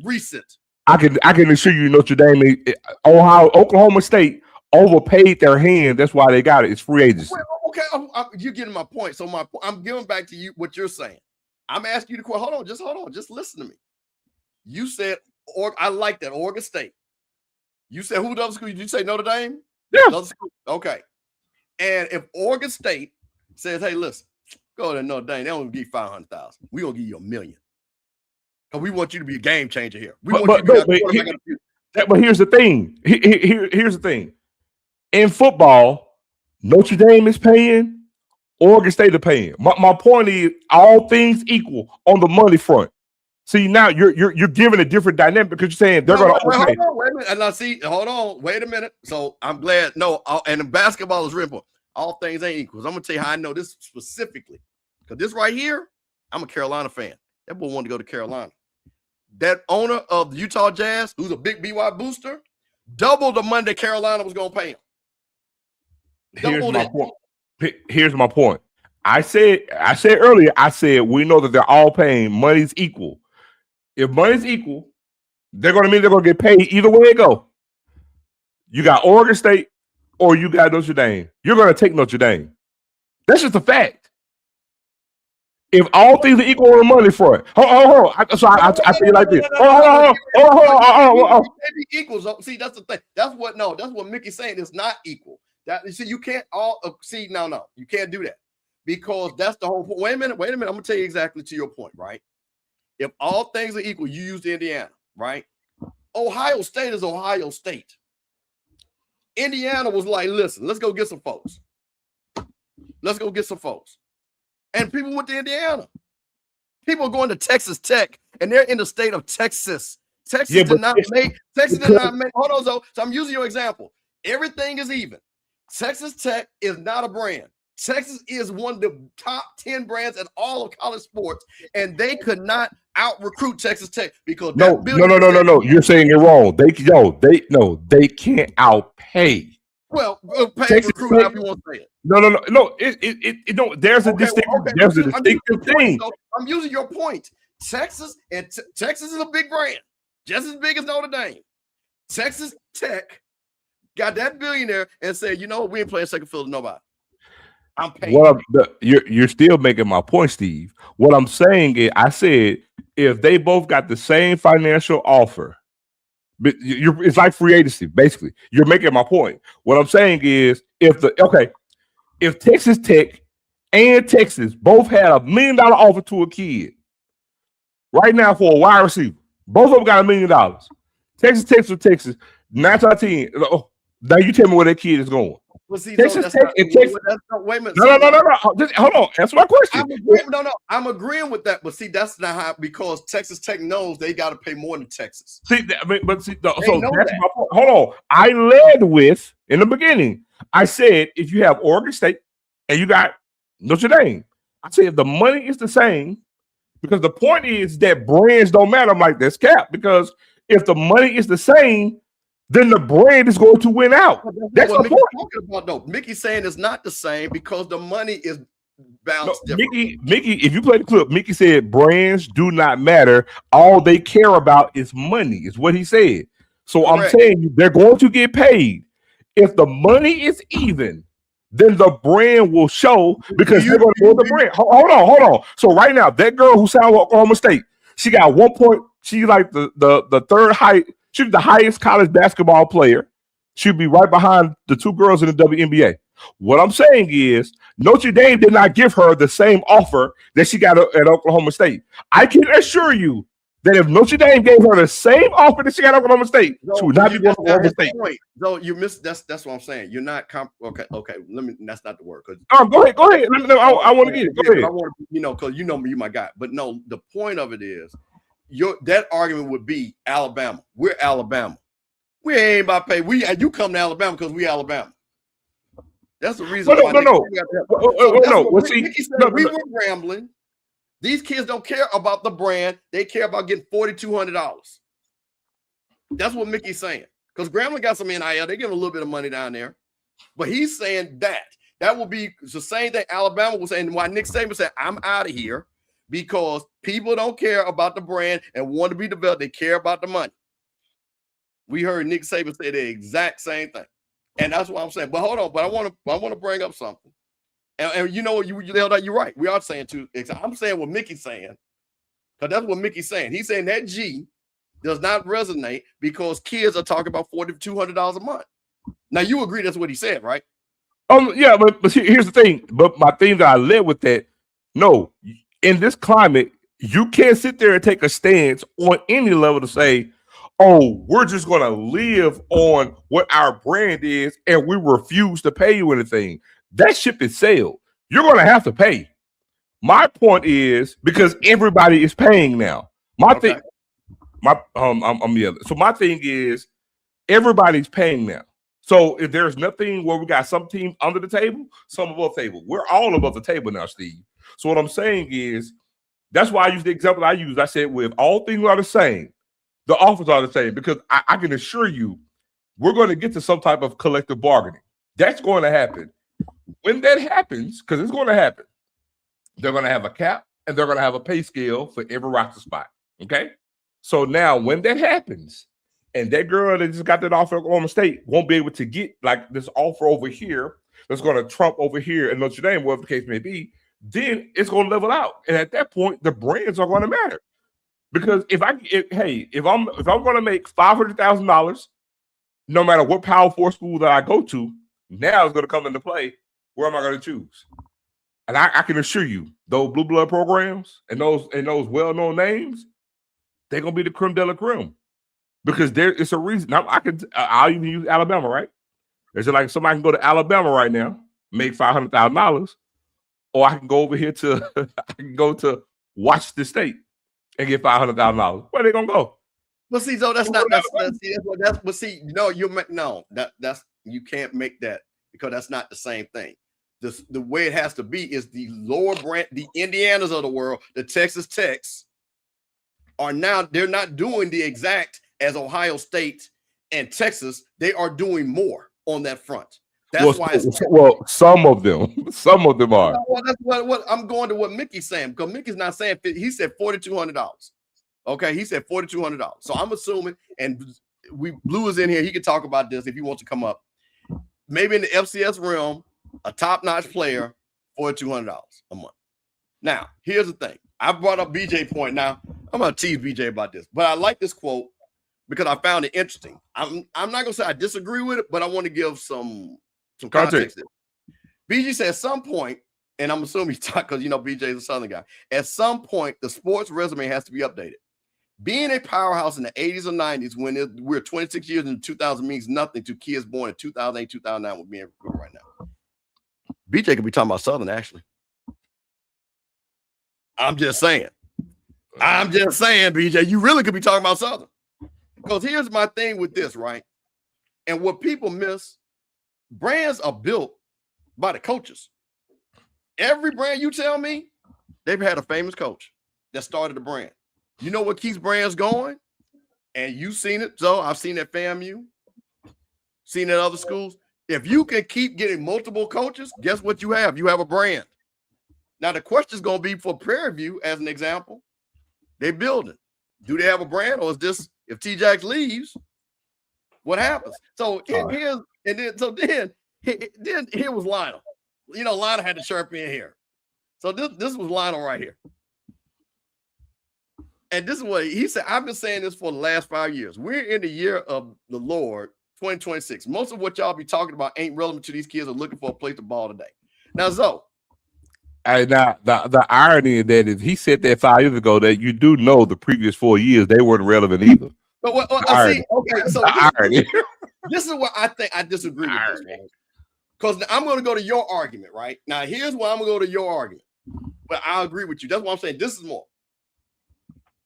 Recent. I can assure you, Notre Dame, Ohio, Oklahoma State overpaid their hand. That's why they got it. It's free agency. Well, okay, you're getting my point. So I'm giving back to you what you're saying. I'm asking you the question. Hold on. Just listen to me. You said, I like that, Oregon State. You said who the other school? Did you say Notre Dame? Yeah. Okay. And if Oregon State says, hey, listen, go to Notre Dame, they only give you $500,000. We're going to give you $1 million. Because we want you to be a game changer here. But here's the thing. Here's the thing. In football, Notre Dame is paying, Oregon State is paying. My point is, all things equal on the money front. See, now you're giving a different dynamic because you're saying they're going to overpay. Wait a minute. And now hold on. Wait a minute. So I'm glad. No, and the basketball is written. All things ain't equal. I'm going to tell you how I know this specifically. Because this right here, I'm a Carolina fan. That boy wanted to go to Carolina. That owner of the Utah Jazz, who's a big BY booster, doubled the money that Carolina was going to pay him. Here's my point. I said earlier, we know that they're all paying. Money's equal. If money's equal, they're going to get paid either way it go. You got Oregon State or you got Notre Dame. You're going to take Notre Dame. That's just a fact. If all things are equal on the money front, hold on. So I feel you like this. Hold on. Equals. See, that's the thing. That's what Mickey's saying. It's not equal. You can't no. You can't do that because that's the whole point. Wait a minute. I'm gonna tell you exactly to your point, right? If all things are equal, you use Indiana, right? Ohio State is Ohio State. Indiana was like, listen, let's go get some folks. And people went to Indiana. People are going to Texas Tech, and they're in the state of Texas. Texas did not make. Hold on, so I'm using your example. Everything is even. Texas Tech is not a brand. Texas is one of the top 10 brands in all of college sports, and they could not out-recruit Texas Tech because no. You're saying it wrong. They can't outpay. Well, pay recruit however you want to say it. No. There's a distinctive thing. So I'm using your point. Texas is a big brand, just as big as Notre Dame. Texas Tech got that billionaire and said, you know what, we ain't playing second field to nobody. I'm paying. You're still making my point, Steve. What I'm saying is, I said if they both got the same financial offer, but it's like free agency, basically. You're making my point. What I'm saying is, if Texas Tech and Texas both had $1 million offer to a kid right now for a wide receiver, both of them got $1 million. Texas, 9 out of 10. Now you tell me where that kid is going. Well, see, Texas Tech and Texas. Wait a minute. No. Hold on. Answer my question. I'm agreeing with that, but see, that's not how, because Texas Tech knows they got to pay more than Texas. So that's my point. Hold on. I led with, in the beginning, I said if you have Oregon State and you got Notre Dame, I said if the money is the same, because the point is that brands don't matter. I'm like, that's cap, because if the money is the same, then the brand is going to win out. That's what Mickey's talking about, though. Mickey's saying it's not the same because the money is balanced differently. Mickey, if you play the clip, Mickey said brands do not matter. All they care about is money, is what he said. So correct. I'm saying they're going to get paid. If the money is even, then the brand will show, because they're going to build the brand. Hold on. So right now, that girl who signed with Oklahoma State, she got 1 point. She's like the third height. She's the highest college basketball player. She'll be right behind the two girls in the WNBA. What I'm saying is Notre Dame did not give her the same offer that she got at Oklahoma State. I can assure you that if Notre Dame gave her the same offer that she got at Oklahoma State, she would not be going to Oklahoma State. So you missed. That's what I'm saying. You're not okay. Let me. That's not the word. Go ahead. I want to get it. Go ahead. I want to, because you know me, you my guy. But no, the point of it is, that argument would be Alabama. We're Alabama. We ain't about to pay. You come to Alabama because we Alabama. That's the reason. No. We were rambling. These kids don't care about the brand. They care about getting $4,200. That's what Mickey's saying. Because Grambling got some NIL. They give him a little bit of money down there. But he's saying that will be the same thing Alabama was saying. Why Nick Saban said, I'm out of here because people don't care about the brand and want to be developed. They care about the money. We heard Nick Saban say the exact same thing. And that's what I'm saying. But hold on. But I want to bring up something. And you know what? You're right. We are saying too. I'm saying what Mickey's saying. Because that's what Mickey's saying. He's saying that G does not resonate because kids are talking about $400 to $200 a month. Now, you agree that's what he said, right? Yeah, but here's the thing. But my thing that I led with that, no, in this climate, you can't sit there and take a stance on any level to say, oh, we're just going to live on what our brand is and we refuse to pay you anything. That ship is sailed. You're going to have to pay. My point is because everybody is paying now. My thing is everybody's paying now. So if there's nothing where we got some teams under the table, some above the table. We're all above the table now, Steve. So what I'm saying is that's why I use the example I used. I said, well, if all things are the same, the offers are the same, because I can assure you we're going to get to some type of collective bargaining. That's going to happen. When that happens, because it's going to happen, they're going to have a cap and they're going to have a pay scale for every roster spot. Okay? So now when that happens, and that girl that just got that offer at Oklahoma State won't be able to get like this offer over here that's going to trump over here in Notre Dame, whatever the case may be, then it's going to level out. And at that point, the brands are going to matter. Because if I'm going to make $500,000, no matter what Power 4 school that I go to, now it's going to come into play. Where am I going to choose? And I can assure you, those blue blood programs and those well-known names, they're going to be the creme de la creme. Because it's a reason. Now I'll even use Alabama, right? It's like somebody can go to Alabama right now, make $500,000, or I can go over here to Washington State and get $500,000. Where are they gonna go? Well, see, so you can't make that because that's not the same thing. The way it has to be is the lower brand, the Indianas of the world, the Texas Techs are now, they're not doing the exact as Ohio State and Texas. They are doing more on that front. That's why some of them are. Well, that's what I'm going to what Mickey's saying, because Mickey's not saying, he said $4,200. Okay, he said $4,200. So I'm assuming, and Blue is in here, he can talk about this if he wants to come up. Maybe in the FCS realm, a top-notch player, $4,200 a month. Now, here's the thing. I brought up BJ point. Now, I'm going to tease BJ about this, but I like this quote because I found it interesting. I'm not going to say I disagree with it, but I want to give some context. BJ said at some point, and I'm assuming he's talking because, BJ is a Southern guy. At some point, the sports resume has to be updated. Being a powerhouse in the 80s or 90s when we're 26 years in 2000 means nothing to kids born in 2008, 2009 with being recruited right now. BJ could be talking about Southern, actually. I'm just saying, BJ, you really could be talking about Southern. Because here's my thing with this, right? And what people miss, brands are built by the coaches. Every brand you tell me, they've had a famous coach that started the brand. You know what keeps brands going? And you've seen it. So I've seen it at FAMU, seen it at other schools. If you can keep getting multiple coaches, guess what you have? You have a brand. Now, the question is going to be for Prairie View, as an example. They're building. Do they have a brand, or is this, if T-Jax leaves, what happens? So here was Lionel. Lionel had to chirp in here. So this was Lionel right here. And this is what he said. I've been saying this for the last 5 years. We're in the year of the Lord, 2026. Most of what y'all be talking about ain't relevant to these kids who are looking for a place to ball today. Now, Zoe. Now, the irony of that is he said that 5 years ago that you do know the previous 4 years they weren't relevant either. But okay, so this is what I think I disagree with this, man. Because I'm going to go to your argument, right? Now, here's why I'm going to go to your argument. But I agree with you. That's what I'm saying. This is more.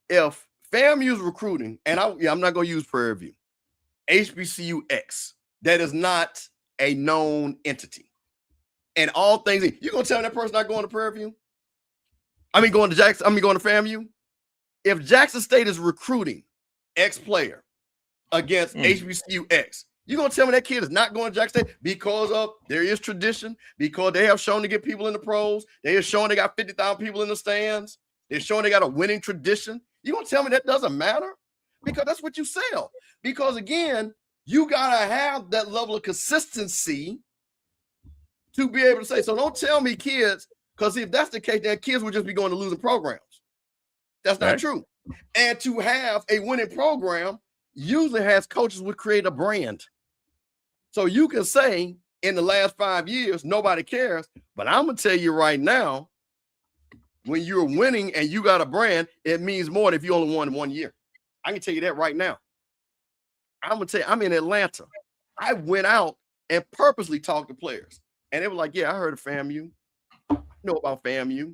If FAMU is recruiting, and I'm not going to use Prairie View, HBCU X, that is not a known entity. And all things, you're going to tell me that person not going to Prairie View? Going to FAMU? If Jackson State is recruiting X player, against HBCU X. You gonna tell me that kid is not going to Jackson State because of there is tradition, because they have shown to get people in the pros, they have shown they got 50,000 people in the stands, they're showing they got a winning tradition. You gonna tell me that doesn't matter? Because that's what you sell. Because again, you gotta have that level of consistency to be able to say. So don't tell me kids, because if that's the case, then kids would just be going to losing programs. That's not true. And to have a winning program usually has coaches would create a brand. So you can say in the last 5 years, nobody cares. But I'm going to tell you right now, when you're winning and you got a brand, it means more than if you only won 1 year. I can tell you that right now. I'm going to tell you, I'm in Atlanta. I went out and purposely talked to players. And they were like, yeah, I heard of FAMU. I know about FAMU.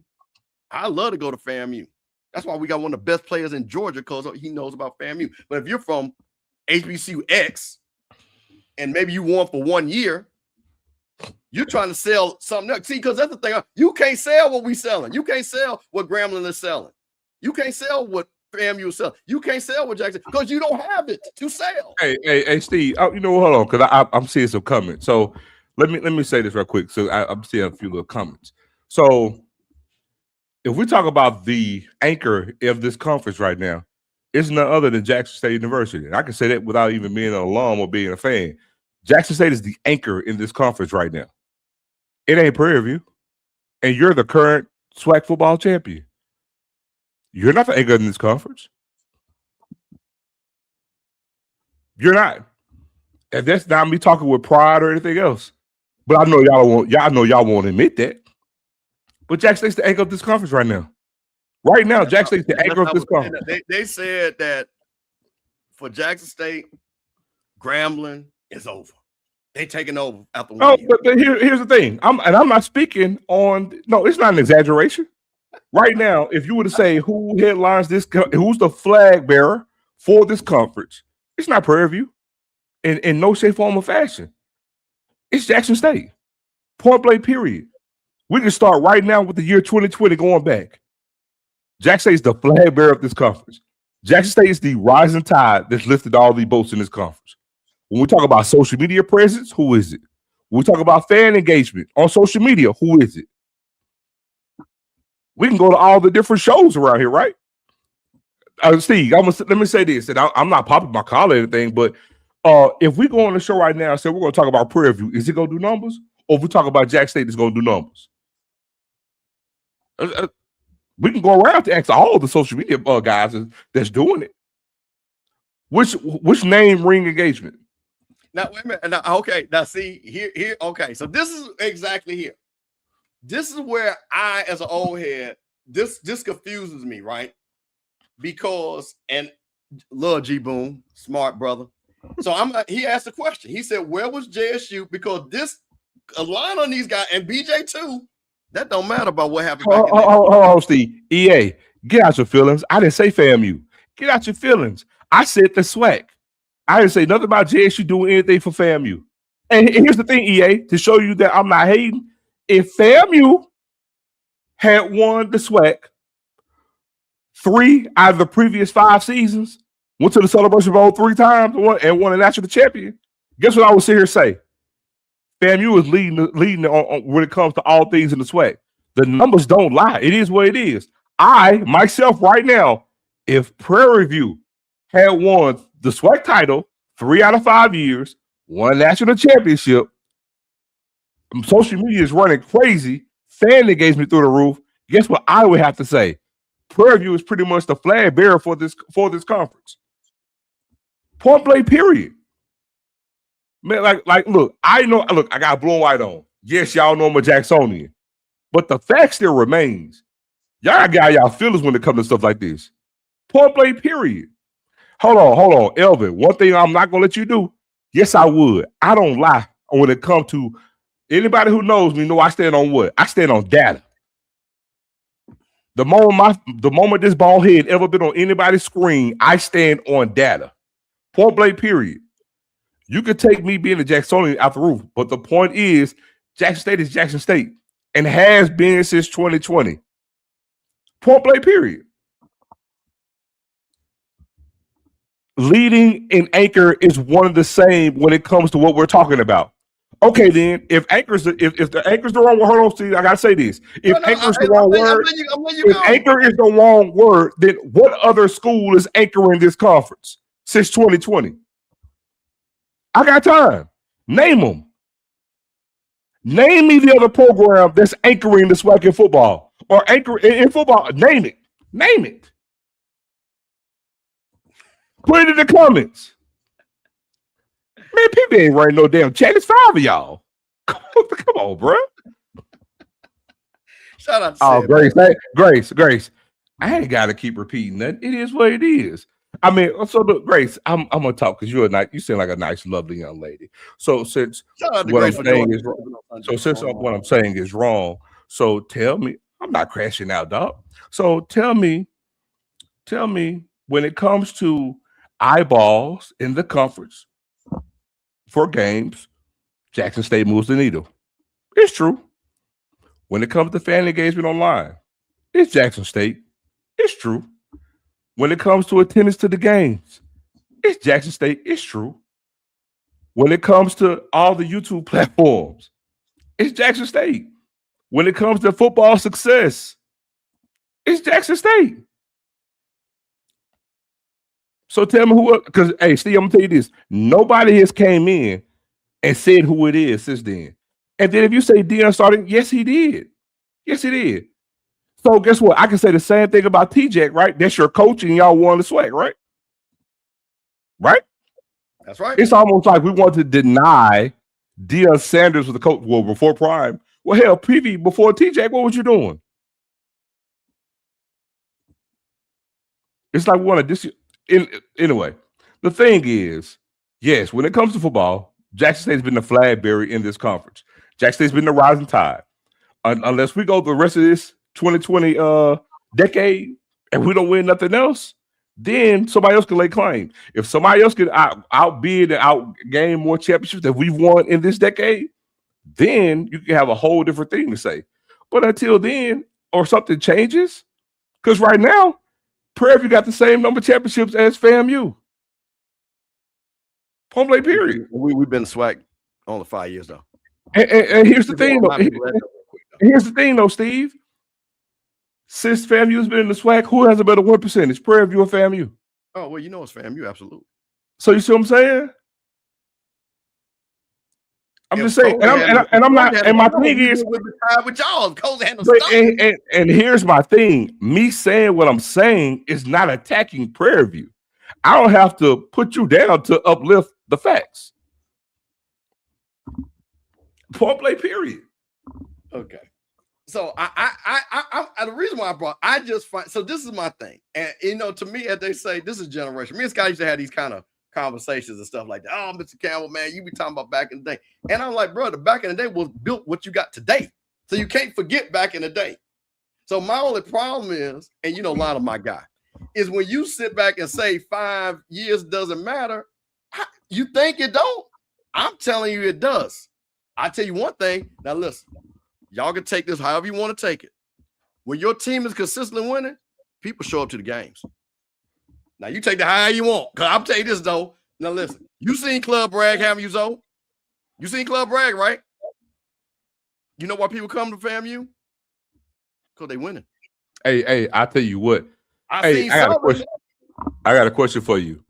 I love to go to FAMU. That's why we got one of the best players in Georgia, because he knows about FAMU. But if you're from HBCU X and maybe you won for 1 year, you're trying to sell something else. See, because that's the thing. You can't sell what we selling. You can't sell what Grambling is selling. You can't sell what FAMU is selling. You can't sell what Jackson, because you don't have it to sell. Hey, Steve. You know, hold on, because I'm seeing some comments. So let me say this real quick. So I'm seeing a few little comments. So if we talk about the anchor of this conference right now, it's none other than Jackson State University. And I can say that without even being an alum or being a fan. Jackson State is the anchor in this conference right now. It ain't Prairie View. And you're the current SWAC football champion. You're not the anchor in this conference. You're not. And that's not me talking with pride or anything else. But I know y'all won't admit that. But Jackson State's the anchor of this conference right now. Right now, Jackson State's the anchor of this conference. They said that for Jackson State, Grambling is over. They taking over after 1 year. But here's the thing. I'm not speaking on. No, it's not an exaggeration. Right now, if you were to say who headlines this, who's the flag bearer for this conference, it's not Prairie View, in no shape, form, or fashion. It's Jackson State. Point blank. Period. We can start right now with the year 2020 going back. Jackson State is the flag bearer of this conference. Jackson State is the rising tide that's lifted all the boats in this conference. When we talk about social media presence, who is it? When we talk about fan engagement on social media, who is it? We can go to all the different shows around here, right? Steve, let me say this, and I'm not popping my collar or anything, but if we go on the show right now and say we're going to talk about Prairie View, is it going to do numbers? Or if we talk about Jackson State, it's going to do numbers? We can go around to ask all the social media guys that's doing it. Which name ring engagement? Now, wait a minute. Now, okay. Now, see, here. Okay. So this is exactly here. This is where I, as an old head, this confuses me, right? Because, and love G Boom, smart brother. So he asked a question. He said, where was JSU? Because a line on these guys, and BJ too, that don't matter about what happened. Hold on, Steve. EA, get out your feelings. I didn't say FAMU. Get out your feelings. I said the SWAC. I didn't say nothing about JSU doing anything for FAMU. And here's the thing, EA, to show you that I'm not hating. If FAMU had won the SWAC 3 out of the previous 5 seasons, went to the Celebration Bowl 3 times and won a national champion, guess what I would sit here and say? FAMU is leading on when it comes to all things in the SWAC. The numbers don't lie. It is what it is. Myself, right now, if Prairie View had won the SWAC title 3 out of 5 years, won a national championship, social media is running crazy, fan engagement through the roof, guess what I would have to say? Prairie View is pretty much the flag bearer for this conference. Point blank, period. Man, look, I got blue and white on. Yes, y'all know I'm a Jacksonian. But the fact still remains. Y'all got y'all feelings when it comes to stuff like this. Point blank, period. Hold on, Elvin. One thing I'm not going to let you do. Yes, I would. I don't lie when it comes to anybody who knows me know I stand on what? I stand on data. The moment this ball head ever been on anybody's screen, I stand on data. Point blank, period. You could take me being a Jacksonian out the roof, but the point is Jackson State is Jackson State and has been since 2020. Point blank, period. leading and anchor is one of the same when it comes to what we're talking about. Okay, then if the anchor's the wrong word, hold on, Steve, I gotta say this. If anchor's the wrong word, if anchor is the wrong word, then what other school is anchoring this conference since 2020? I got time. Name them. Name me the other program that's anchoring the SWAC in football or anchor in football. Name it. Name it. Put it in the comments. Man, people ain't writing no damn chat. It's 5 of y'all. Come on, bro. Shout out to Grace. I ain't got to keep repeating that. It is what it is. I mean, so look, Grace, I'm gonna talk because you seem like a nice, lovely young lady. So since what I'm saying is wrong, what I'm saying is wrong, so tell me, I'm not crashing out, dog. So tell me, when it comes to eyeballs in the conference for games, Jackson State moves the needle. It's true. When it comes to fan engagement online, it's Jackson State. It's true. When it comes to attendance to the games, it's Jackson State. It's true. When it comes to all the YouTube platforms, it's Jackson State. When it comes to football success, it's Jackson State. So tell me who, because, hey, Steve, I'm going to tell you this. Nobody has came in and said who it is since then. And then if you say Deion starting, yes, he did. Yes, he did. So guess what? I can say the same thing about TJ, right? That's your coach and y'all won the SWAC, right? Right? That's right. It's almost like we want to deny Deion Sanders was the coach. Well, before Prime. Well, hell, PV, before TJ, what was you doing? It's like we want to anyway, the thing is, yes, when it comes to football, Jackson State's been the flag bearer in this conference. Jackson State's been the rising tide. Unless we go the rest of this 2020 decade and we don't win nothing else, then somebody else can lay claim. If somebody else can outbid and outgain more championships that we've won in this decade, then you can have a whole different thing to say. But until then, or something changes, because right now, Prairie View got the same number of championships as FAMU. Point blank, period. We've been SWAC only 5 years though. And here's the thing, though. Here's the thing, though, Steve. Since FAMU's been in the SWAC, who has a better win percentage, Prairie View or FAMU? Oh, well, you know it's FAMU, absolutely. So you see what I'm saying? I'm just saying, and I'm not. And my thing is, with y'all, and here's my thing: me saying what I'm saying is not attacking Prairie View. I don't have to put you down to uplift the facts. Point play, period. Okay. So I the reason why I just find, so this is my thing. And to me, as they say, this is generation. Me and Scott used to have these kind of conversations and stuff like that. Oh, Mr. Campbell, man, you be talking about back in the day. And I'm like, brother, back in the day was built what you got today. So you can't forget back in the day. So my only problem is, and a lot of my guy, is when you sit back and say 5 years doesn't matter, you think it don't. I'm telling you it does. I tell you one thing. Now listen, y'all can take this however you want to take it. When your team is consistently winning, people show up to the games. Now you take the high you want. Cause I'll tell you this though. Now listen, you seen Club Bragg, haven't you, Zoe? You seen Club Bragg, right? You know why people come to FAMU? Because they winning. Hey, I tell you what. I got a question for you.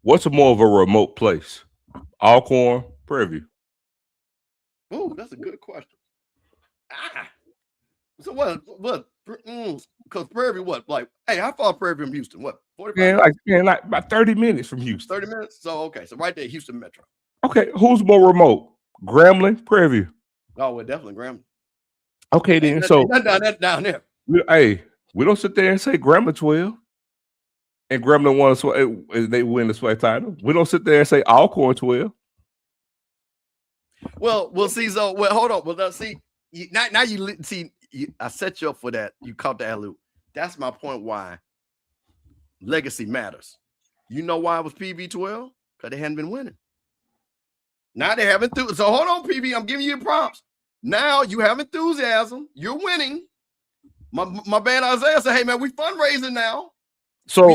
What's more of a remote place? Alcorn, Prairie View? Oh, that's a good question. So what? Because Prairie View, what? Like, hey, how far Prairie View from Houston? What? 45? Like about 30 minutes from Houston. 30 minutes? So, okay. So right there, Houston Metro. Okay. Who's more remote? Grambling, Prairie View? Oh, well, definitely Grambling. Okay, then. That's down there. We don't sit there and say Grambling 12 and Grambling won they win the SWAC title. We don't sit there and say Alcorn 12. Well, we'll see. So, hold on. Well, see, now you see. I set you up for that. You caught the alley-oop. That's my point. Why legacy matters. You know why it was PV 12? Because they hadn't been winning. Now they have enthusiasm. So hold on, PV. I'm giving you prompts. Now you have enthusiasm. You're winning. My man Isaiah said, "Hey man, we fundraising now. So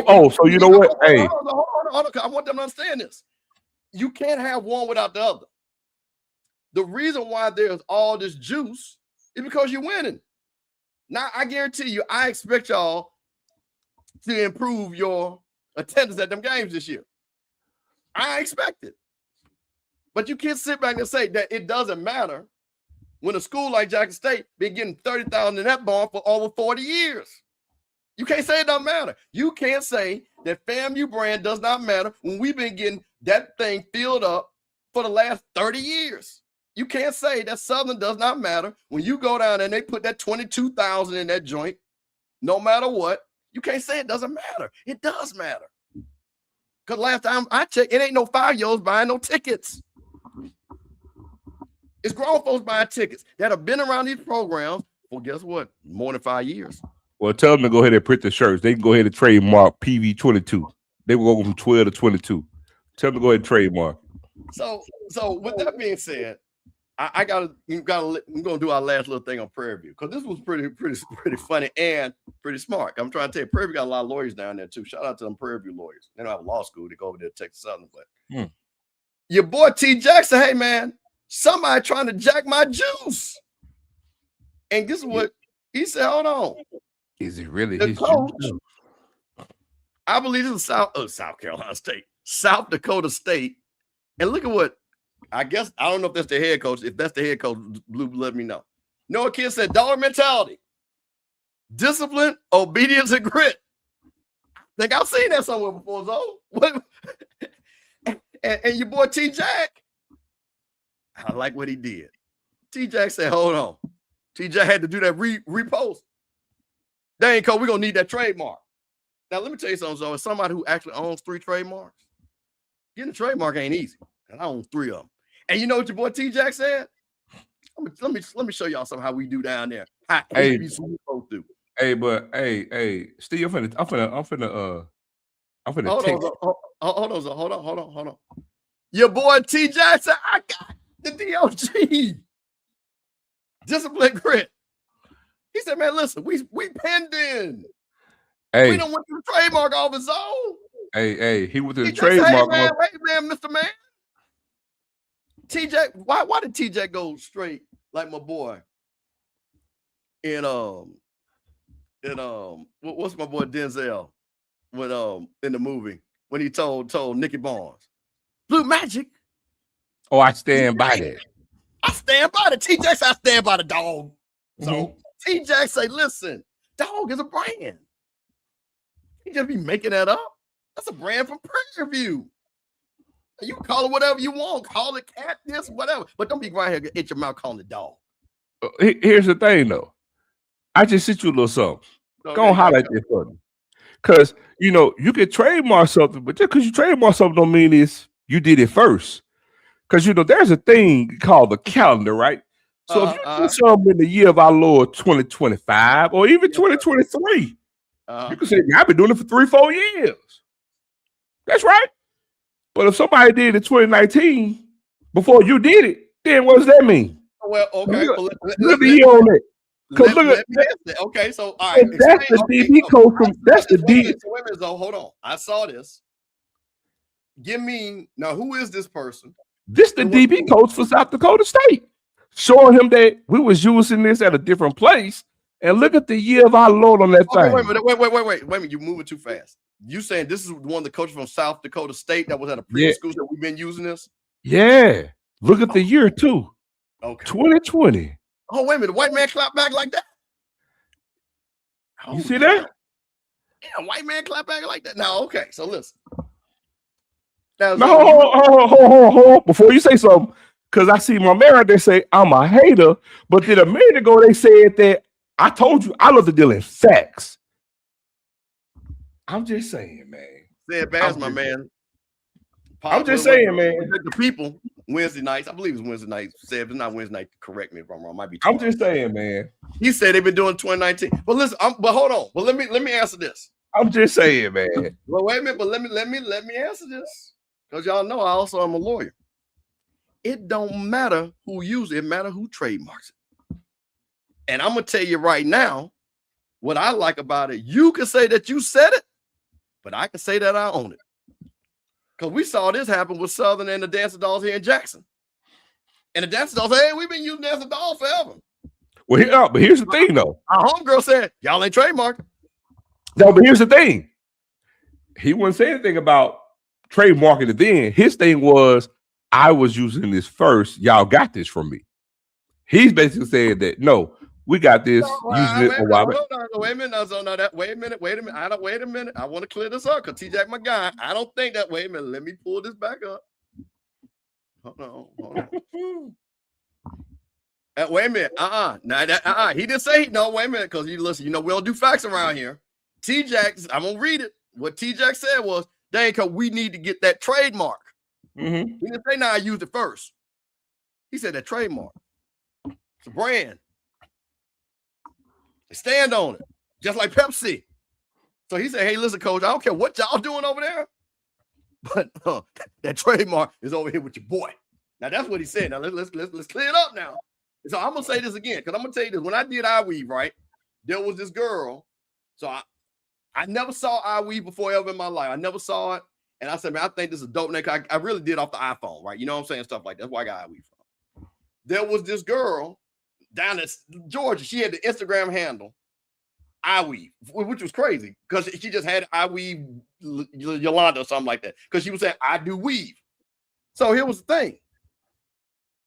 you know what? Hey, hold on. I want them to understand this. You can't have one without the other. The reason why there's all this juice is because you're winning. Now, I guarantee you, I expect y'all to improve your attendance at them games this year. I expect it. But you can't sit back and say that it doesn't matter when a school like Jackson State been getting $30,000 in that barn for over 40 years. You can't say it doesn't matter. You can't say that FAMU brand does not matter when we've been getting that thing filled up for the last 30 years. You can't say that Southern does not matter when you go down and they put that 22,000 in that joint, no matter what. You can't say it doesn't matter. It does matter. Because last time I checked, it ain't no 5-year-olds buying no tickets. It's grown folks buying tickets that have been around these programs for, guess what, more than 5 years. Well, tell them to go ahead and print the shirts. They can go ahead and trademark PV22. They will go from 12 to 22. Tell them to go ahead and trademark. So with that being said, I'm gonna do our last little thing on Prairie View because this was pretty funny and pretty smart. I'm trying to tell you, Prairie View got a lot of lawyers down there too. Shout out to them Prairie View lawyers. They don't have a law school. They go over there to Texas Southern. But your boy T. Jackson, hey man, somebody trying to jack my juice. And guess what? He said, hold on. Is it really the his coach? juice? I believe it's South Carolina State, South Dakota State. And look at what, I guess, I don't know if that's the head coach. If that's the head coach, Blue, let me know. Noah Kid said, dollar mentality, discipline, obedience, and grit. I think I've seen that somewhere before, Zoe. and your boy T. Jack, I like what he did. T. Jack said, hold on. T. Jack had to do that repost. Dang, coach, we're going to need that trademark. Now, let me tell you something, Zoe. As somebody who actually owns 3 trademarks, getting a trademark ain't easy. And I own 3 of them. And you know what your boy T. Jack said? Let me show y'all something how we do down there. How HBCU folks do. Hey, Steve, I'm finna Hold on. Your boy T. Jack said, I got the DOG. Discipline grit. He said, man, listen, we pending. Hey, we don't want the trademark office on. Hey, he went to the trademark. Hey, man, wait, man, Mr. Man. TJ, why did TJ go straight like my boy? In what's my boy Denzel when in the movie when he told Nicky Barnes, Blue Magic. Oh, I stand by that. I stand by the TJ said I stand by the dog. So TJ say, listen, dog is a brand. He just be making that up. That's a brand from Prairie View. You call it whatever you want. Call it cat, this, whatever. But don't be right here itch your mouth calling it dog. Here's the thing, though. I just sent you a little something. Okay, go on, highlight this for me. Because, you know, you can trademark something, but just because you trademark something don't mean you did it first. Because, you know, there's a thing called the calendar, right? So if you do something in the year of our Lord 2025 or even 2023, you can say, I've been doing it for 3-4 years. That's right. But if somebody did it in 2019 before you did it, then what does that mean? Well, okay. Let me hear on that. Okay, so all right. That's the DB coach from that's the DB. Hold on. I saw this. Give me now, who is this person? This the DB coach for South Dakota State. Showing him that we was using this at a different place. And look at the year of our Lord on that thing. Wait a minute. You're moving too fast. You saying this is one of the coaches from South Dakota State that was at a previous school that we've been using this? Yeah. Look at the year too. Okay. 2020. Oh, wait a minute. The white man clap back like that. You see that? Yeah, white man clap back like that. Now, okay. So listen. Now, hold on. Before you say something, because I see my man right there say I'm a hater, but then a minute ago they said that I told you I love to deal in facts. I'm just saying, man. Say it fast, my man. I'm just saying, man. The people Wednesday nights, I believe it's Wednesday nights. Say if it's not Wednesday night, correct me if I'm wrong. Might be. I'm just saying, man. He said they've been doing 2019. But listen, but hold on. But let me answer this. I'm just saying, man. Well, wait a minute, but let me answer this because y'all know I also am a lawyer. It don't matter who uses it; it matter who trademarks it. And I'm gonna tell you right now, what I like about it. You can say that you said it, but I can say that I own it. Because we saw this happen with Southern and the Dancing Dolls here in Jackson. And the Dancing Dolls said, hey, we've been using Dancing Dolls forever. Well, but here's the thing, though. Our homegirl said, y'all ain't trademarked. No, but here's the thing. He wouldn't say anything about trademarking it then. His thing was, I was using this first. Y'all got this from me. He's basically saying that, no, we got this. Using it a while back. Wait a minute. Wait a minute. Wait a minute. I want to clear this up because T-Jack, my guy, I don't think that. Wait a minute. Let me pull this back up. Hold on. Wait a minute. He didn't say no. Wait a minute, because you listen. You know we don't do facts around here. T-Jack, I'm gonna read it. What T-Jack said was, dang, because we need to get that trademark. Mm-hmm. He didn't say, I used it first. He said that trademark. It's a brand. They stand on it, just like Pepsi. So he said, hey, listen, coach, I don't care what y'all doing over there, but that trademark is over here with your boy. Now, that's what he said. Now, let's clear it up now. So I'm going to say this again, because I'm going to tell you this. When I did iWeave, right, there was this girl. So I never saw iWeave before ever in my life. I never saw it. And I said, man, I think this is a dope name. I really did off the iPhone, right? You know what I'm saying? Stuff like that. That's why I got iWeave from. There was this girl down in Georgia. She had the Instagram handle, iWeave, which was crazy because she just had iWeave Yolanda or something like that. Because she was saying, I do weave. So here was the thing.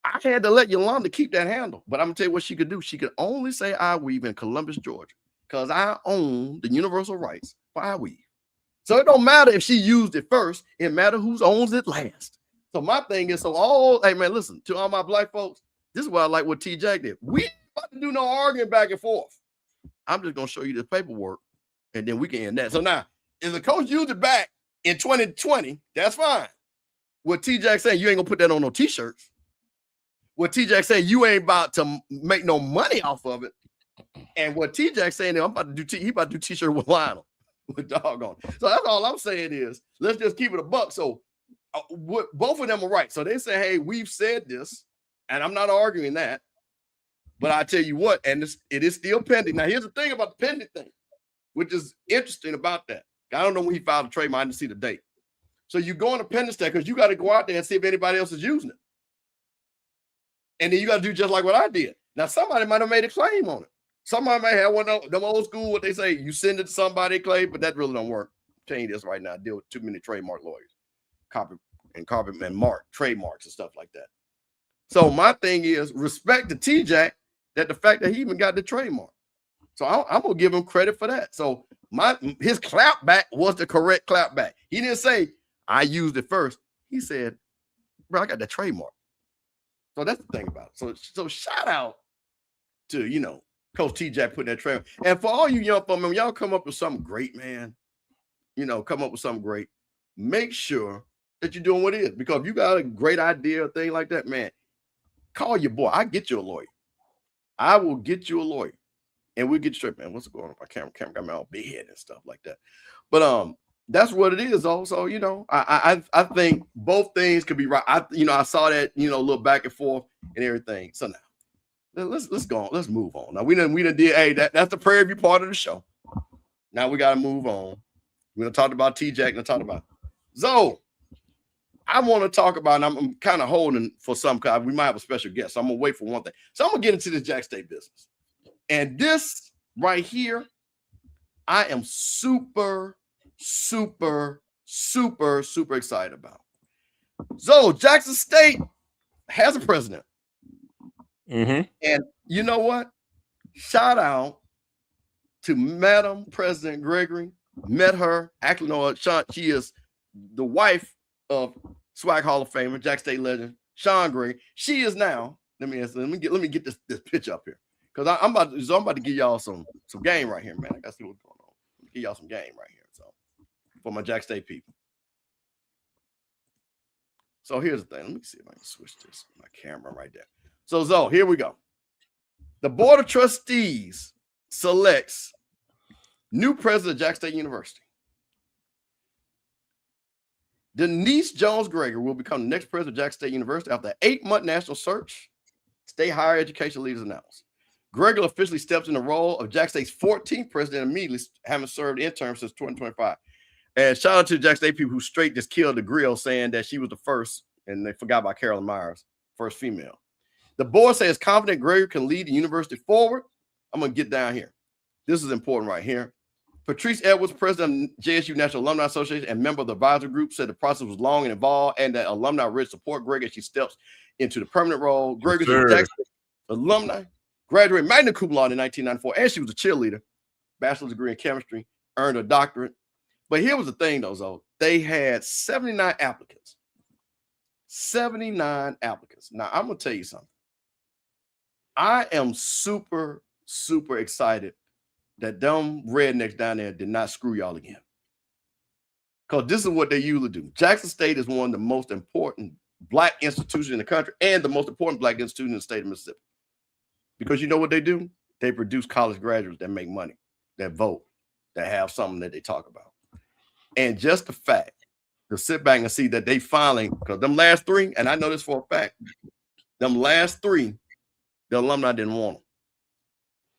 I had to let Yolanda keep that handle. But I'm going to tell you what she could do. She could only say iWeave in Columbus, Georgia, because I own the universal rights for iWeave. So it don't matter if she used it first. It matters who owns it last. So my thing is, hey, man, listen, to all my black folks, this is what I like what T-Jack did. We ain't about to do no arguing back and forth. I'm just going to show you this paperwork, and then we can end that. So now, if the coach used it back in 2020, that's fine. What T-Jack saying, you ain't going to put that on no T-shirts. What T-Jack saying, you ain't about to make no money off of it. And what T-Jack saying, I'm about to do, he about to do T-shirt with Lionel. With dog on. So that's all I'm saying is, let's just keep it a buck. So both of them are right. So they say, hey, we've said this, and I'm not arguing that. But I tell you what, and it is still pending. Now, here's the thing about the pending thing, which is interesting about that. I don't know when he filed a trademark. I didn't see the date. So you go on a pending state because you got to go out there and see if anybody else is using it. And then you got to do just like what I did. Now, somebody might have made a claim on it. Somebody may have one of them old school, what they say, you send it to somebody, claim, but that really don't work. Change this right now. I deal with too many trademark lawyers. Copy and mark trademarks and stuff like that. So my thing is respect to T-Jack that the fact that he even got the trademark. So I'm gonna give him credit for that. So his clap back was the correct clap back. He didn't say I used it first. He said, bro, I got that trademark. So that's the thing about it. So shout out to Coach T-Jack putting that trademark. And for all you young folks, when y'all come up with something great, man, come up with something great, make sure that you're doing what it is. Because if you got a great idea or thing like that, man, call your boy. I get you a lawyer. I will get you a lawyer. And we'll get you straight, man. What's going on? My camera got me all big head and stuff like that. But that's what it is also, I think both things could be right. I saw that, a little back and forth and everything. So now let's go on. Let's move on. Now we done did, hey, that's the Prairie View part of the show. Now we got to move on. We're going to talk about T-Jack and talk about Zoe. I want to talk about, and I'm kind of holding for some, because we might have a special guest. So I'm going to wait for one thing. So I'm going to get into this Jack State business. And this right here, I am super, super, super, super excited about. So Jackson State has a president. Mm-hmm. And you know what? Shout out to Madam President Gregory. Met her. Actually, no, she is the wife of SWAC Hall of Famer, Jack State legend, Sean Gray. She is now, let me get this pitch up here. Because I'm about to give y'all some game right here, man. I got to see what's going on. Give y'all some game right here. So for my Jack State people. So here's the thing. Let me see if I can switch this. My camera right there. So Zoe, here we go. The Board of Trustees selects new president of Jack State University. Denise Jones-Gregory will become the next president of Jack State University after an 8-month national search. State higher education leaders announced. Gregory officially steps in the role of Jack State's 14th president immediately, having served interim since 2025. And shout out to the Jackson State people who straight just killed the grill, saying that she was the first, and they forgot about Carolyn Myers, first female. The board says confident Gregory can lead the university forward. I'm going to get down here. This is important right here. Patrice Edwards, president of JSU National Alumni Association and member of the advisory group, said the process was long and involved and that alumni ready support Greg as she steps into the permanent role. Greg is a Jackson alumni, graduated magna cum laude in 1994, and she was a cheerleader, bachelor's degree in chemistry, earned a doctorate. But here was the thing, though, Zoe. They had 79 applicants. 79 applicants. Now, I'm going to tell you something. I am super, super excited that them rednecks down there did not screw y'all again. Because this is what they usually do. Jackson State is one of the most important Black institutions in the country and the most important Black institution in the state of Mississippi. Because you know what they do? They produce college graduates that make money, that vote, that have something that they talk about. And just the fact to sit back and see that they finally, because them last three, and I know this for a fact, them last three, the alumni didn't want them.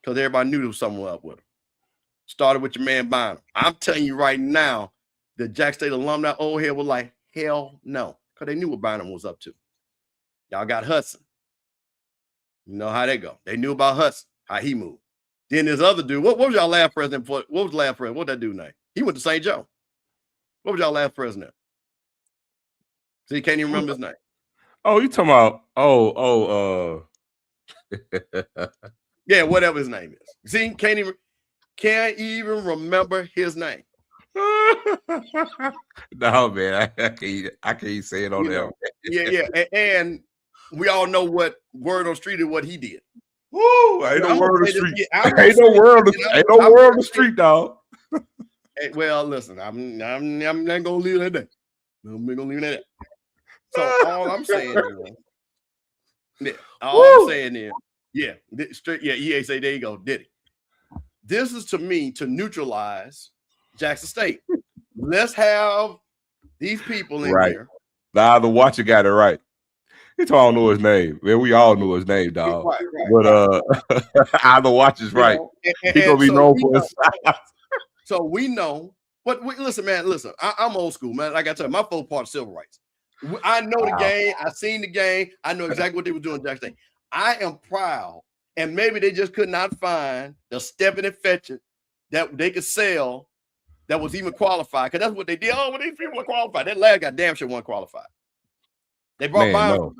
Because everybody knew there was something up with them. Started with your man Bynum. I'm telling you right now, the Jackson State alumni old head was like, hell no. Because they knew what Bynum was up to. Y'all got Hudson. You know how they go. They knew about Hudson, how he moved. Then this other dude, what was y'all last president for? What was the last president? What that dude name? He went to St. Joe. What was y'all last president? See, you can't even remember his name. Oh, you talking about, yeah, whatever his name is. See, can't even remember his name. No, man, I can't say it on there. Yeah. And we all know what word on the street is what he did. Woo! Ain't no word on the street. Ain't no word on the street, dog. Hey, well, listen, I'm not gonna leave it at that. I'm gonna leave it at that. So all I'm saying is, EA say there you go, did it. This is to me to neutralize Jackson State. Let's have these people in here. Now the watcher got it right. He don't know his name. Man, we all know his name, dog. Right. But either watch is right. He's gonna be known for his size. So we know, but listen, I'm old school, man. Like I tell you, my full part of civil rights. I know the game. I seen the game. I know exactly what they were doing in Jackson State. I am proud, and maybe they just could not find the stepping and fetching that they could sell that was even qualified. Because that's what they did. Oh, when these people were qualified, that last guy damn sure wasn't qualified. They brought Byron.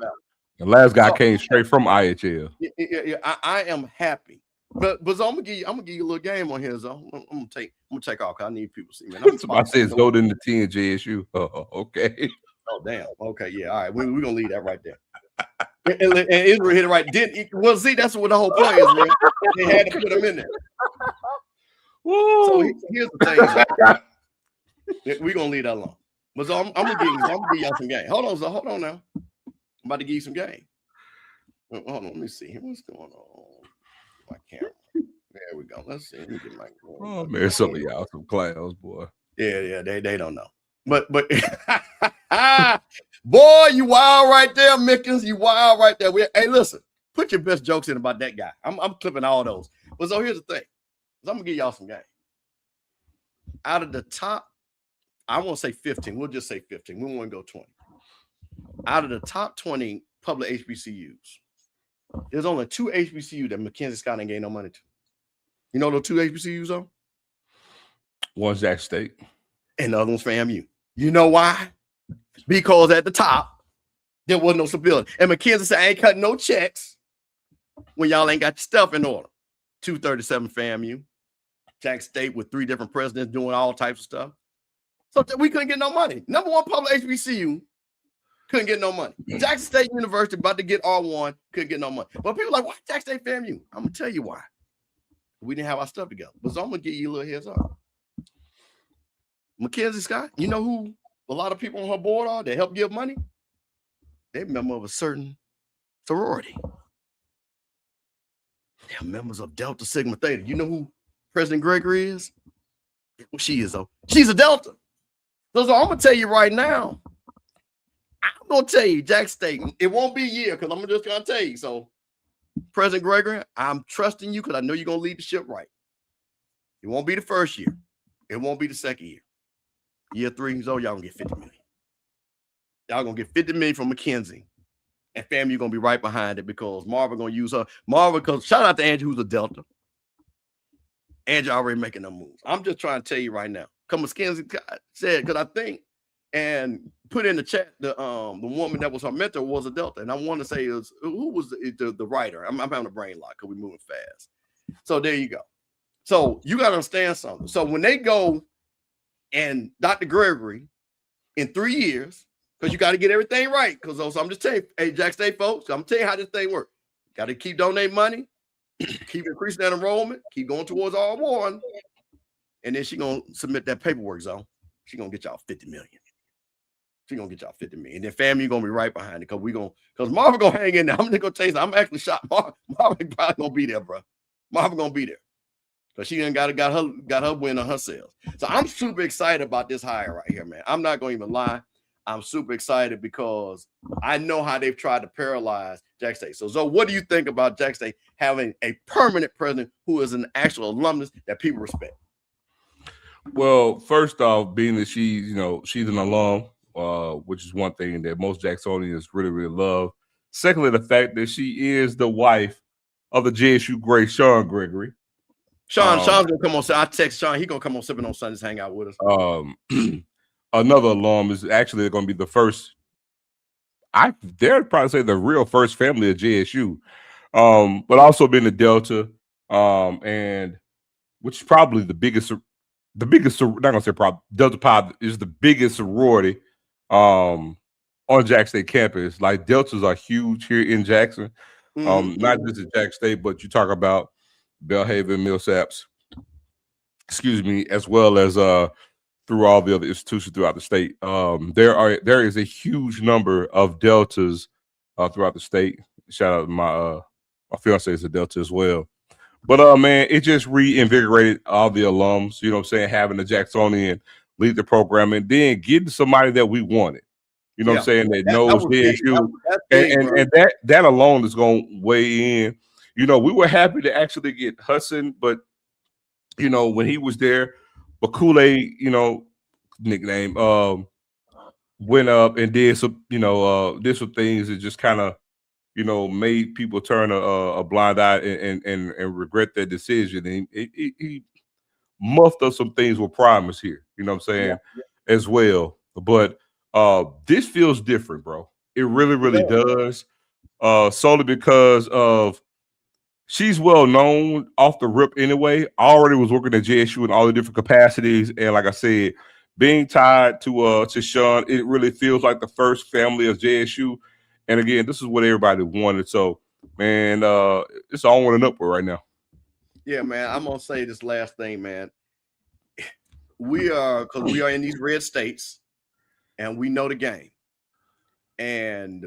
The last guy came straight from IHL. Yeah. I am happy. But so I'm gonna give you a little game on here, so I'm gonna take off because I need people to see me. I said it's go to the T and JSU. Oh, okay. Oh, damn. Okay, yeah. All right. We're gonna leave that right there. and Israel hit it right. Well, see, that's what the whole point is, man. They had to put them in there. Woo. So here's the thing. We're gonna leave that alone. But so I'm gonna give y'all some game. Hold on now. I'm about to give you some game. Hold on, let me see. What's going on? My camera. There we go. Let's see. Let me get my. Oh man, some of y'all some clowns, boy. Yeah. They don't know. But boy, you wild right there, Mickens. You wild right there. Hey, listen. Put your best jokes in about that guy. I'm clipping all those. But so here's the thing. I'm gonna give y'all some game. Out of the top, I won't say 15. We'll just say 15. We won't go 20. Out of the top 20 public HBCUs, there's only 2 HBCU that Mackenzie Scott ain't gave no money to. You know those 2 HBCUs are? One's Jackson State. And the other one's FAMU. You know why? Because at the top, there was no stability. And Mackenzie said, I ain't cutting no checks when y'all ain't got your stuff in order. 237 FAMU. Jackson State with 3 different presidents doing all types of stuff. So we couldn't get no money. Number 1 public HBCU couldn't get no money. Jackson State University about to get R1, couldn't get no money. But people are like, why Jackson State FAMU? I'm going to tell you why. We didn't have our stuff together. But so I'm going to give you a little heads up. Mackenzie Scott, you know who a lot of people on her board are that help give money? They're members of a certain sorority. They're members of Delta Sigma Theta. You know who President Gregory is? Well, she is, though. She's a Delta. So I'm going to tell you right now, I'm going to tell you, Jackson State, it won't be a year because I'm just going to tell you. So, President Gregory, I'm trusting you because I know you're going to lead the ship right. It won't be the first year. It won't be the second year. Year 3, so y'all gonna get 50 million. Y'all gonna get 50 million from McKenzie. And FAMU gonna be right behind it because Marvin gonna use her. Marvin, because shout out to Angie, who's a Delta. Angie already making them moves. I'm just trying to tell you right now. Come McKenzie said, because I think, and put in the chat, the woman that was her mentor was a Delta. And I want to say who was the writer? I'm having a brain lock because we're moving fast. So there you go. So you gotta understand something. So when they go and Dr. Gregory in 3 years, because you got to get everything right. Because I'm just telling you, hey, Jack State folks, I'm telling you how this thing works. Got to keep donating money, keep increasing that enrollment, keep going towards R1, and then she gonna submit that paperwork zone. She gonna get y'all 50 million. She gonna get y'all 50 million. And then FAMU gonna be right behind it because Marvin gonna hang in there. I'm just gonna tell you something. I'm actually shocked. Marvin probably gonna be there, bro. Marvin gonna be there. Because she done got her win on her sales. So I'm super excited about this hire right here, man. I'm not gonna even lie. I'm super excited because I know how they've tried to paralyze Jack State. So, Zoe, what do you think about Jack State having a permanent president who is an actual alumnus that people respect? Well, first off, being that she's an alum, which is one thing that most Jacksonians really, really love. Secondly, the fact that she is the wife of the JSU great Sean Gregory. Sean's gonna come on. So I text Sean. He gonna come on Sippin On Sundays, hang out with us. Another alum is actually going to be the first. I dare probably say the real first family of JSU, but also been a Delta, and which is probably the biggest. Not gonna say probably Delta Pi is the biggest sorority on Jack State campus. Like Deltas are huge here in Jackson, not just at Jack State, but you talk about Belhaven, Millsaps, as well as through all the other institutions throughout the state. There is a huge number of Deltas throughout the state. Shout out to my fiance is a Delta as well. But man, it just reinvigorated all the alums, you know what I'm saying, having a Jacksonian lead the program and then getting somebody that we wanted. You know what I'm saying, that knows JSU. And that alone is going to weigh in. You know, we were happy to actually get Hudson, but when he was there, Bakule, nickname, went up and did some, did some things that just kind of, made people turn a blind eye and regret that decision. And he muffed up some things with promise here, you know what I'm saying, as well. But this feels different, bro. It really, really does. Solely because of she's well known off the rip anyway. Already was working at JSU in all the different capacities, and like I said, being tied to Sean, it really feels like the first family of JSU. And again, this is what everybody wanted. So, man, it's onward and upward right now. Yeah, man. I'm gonna say this last thing, man. We are in these red states, and we know the game. And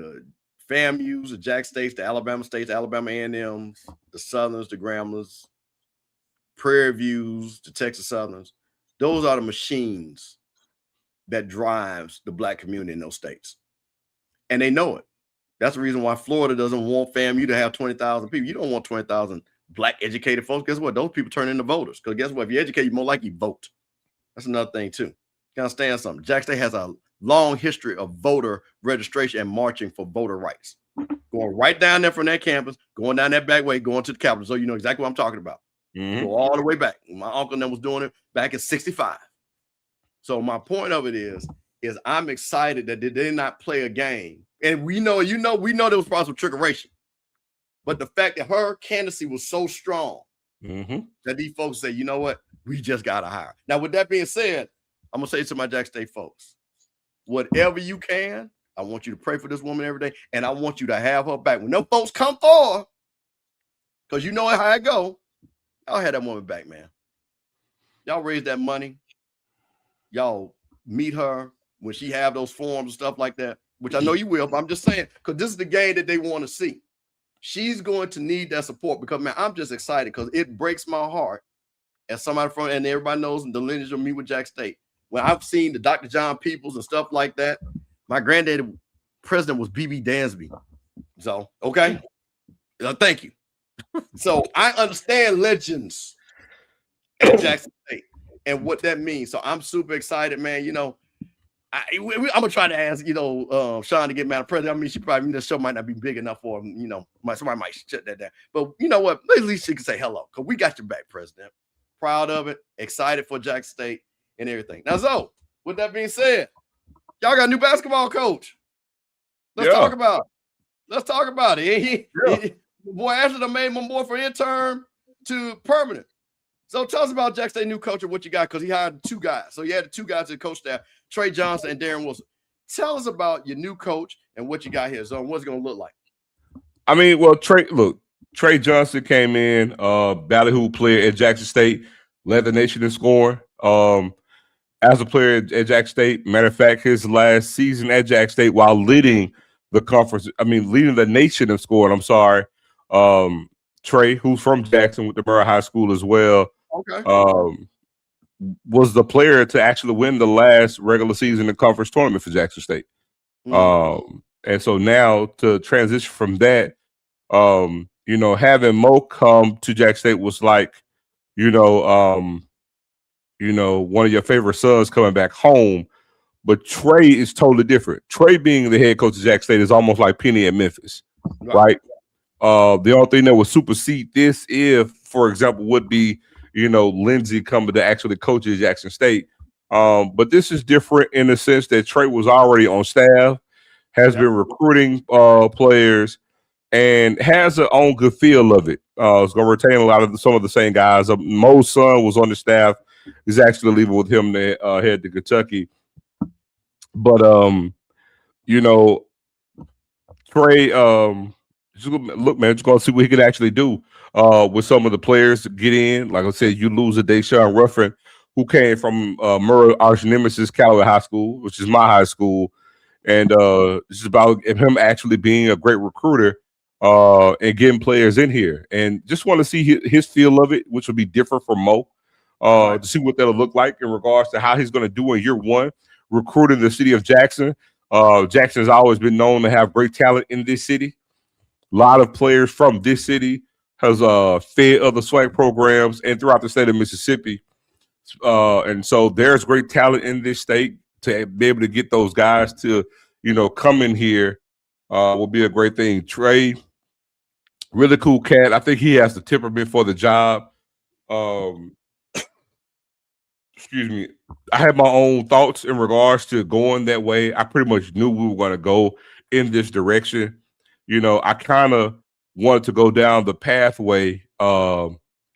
FAMUs, the Jack States, the Alabama States, Alabama A&Ms, the Southerns, the Grambling, Prairie Views, the Texas Southerns. Those are the machines that drives the black community in those states. And they know it. That's the reason why Florida doesn't want FAMU to have 20,000 people. You don't want 20,000 black educated folks. Guess what? Those people turn into voters. Because guess what? If you educate, you more likely vote. That's another thing, too. You gotta understand something. Jack State has a long history of voter registration and marching for voter rights. Going right down there from that campus, going down that back way, going to the Capitol. So you know exactly what I'm talking about. Go all the way back. My uncle that was doing it back in 65. So my point of it is I'm excited that they did not play a game. And we know there was probably some trickeration. But the fact that her candidacy was so strong that these folks say, you know what, we just got to hire. Now, with that being said, I'm going to say to my Jack State folks, whatever you can, I want you to pray for this woman every day, and I want you to have her back. When them folks come forward, because you know how I go, y'all have that woman back, man. Y'all raise that money. Y'all meet her when she have those forms and stuff like that, which I know you will, but I'm just saying, because this is the game that they want to see. She's going to need that support because, man, I'm just excited because it breaks my heart as somebody from, and everybody knows the lineage of me with Jack State. When I've seen the Dr. John Peoples and stuff like that, my granddaddy president was B.B. Dansby. So, okay. Thank you. So I understand legends at Jackson State. and what that means. So I'm super excited, man. I'm gonna try to ask, Sean to get Madam President. I mean, the show might not be big enough for him. Somebody might shut that down. But you know what? At least she can say hello, because we got your back, President. Proud of it, excited for Jackson State and everything. Now, Zoe, with that being said, y'all got a new basketball coach. Let's talk about it. Boy, Ashley made my boy from intern to permanent. So tell us about Jackson State new coach and what you got, because he hired 2 guys. So you had the 2 guys to the coach staff, Trey Johnson and Darren Wilson. Tell us about your new coach and what you got here, Zone. What's it going to look like? I mean, well, Trey Johnson came in, ballyhoo player at Jackson State, led the nation in scoring. As a player at Jackson State, matter of fact, his last season at Jackson State while leading the nation in scoring, I'm sorry. Trey, who's from Jackson with the Murrah High School as well, was the player to actually win the last regular season in conference tournament for Jackson State. And so now to transition from that, having Mo come to Jackson State was like, one of your favorite sons coming back home. But Trey is totally different. Trey being the head coach of Jackson State is almost like Penny at Memphis, right? The only thing that would supersede this, if, for example, would be, Lindsey coming to actually coach at Jackson State. But this is different in the sense that Trey was already on staff, has been recruiting players, and has an own good feel of it. It's going to retain some of the same guys. Mo's son was on the staff. He's actually leaving with him to head to Kentucky. But, Trey, look, man, just going to see what he can actually do with some of the players to get in. Like I said, you lose a Deshaun Ruffin, who came from Murrah arch nemesis Callaway High School, which is my high school. And it's about him actually being a great recruiter and getting players in here. And just want to see his feel of it, which will be different from Mo, to see what that'll look like in regards to how he's going to do in year 1, recruiting the city of Jackson. Jackson has always been known to have great talent in this city. A lot of players from this city has fed other SWAC programs and throughout the state of Mississippi. And so there's great talent in this state. To be able to get those guys to, come in here will be a great thing. Trey, really cool cat. I think he has the temperament for the job. Excuse me. I had my own thoughts in regards to going that way. I pretty much knew we were going to go in this direction. I kind of wanted to go down the pathway,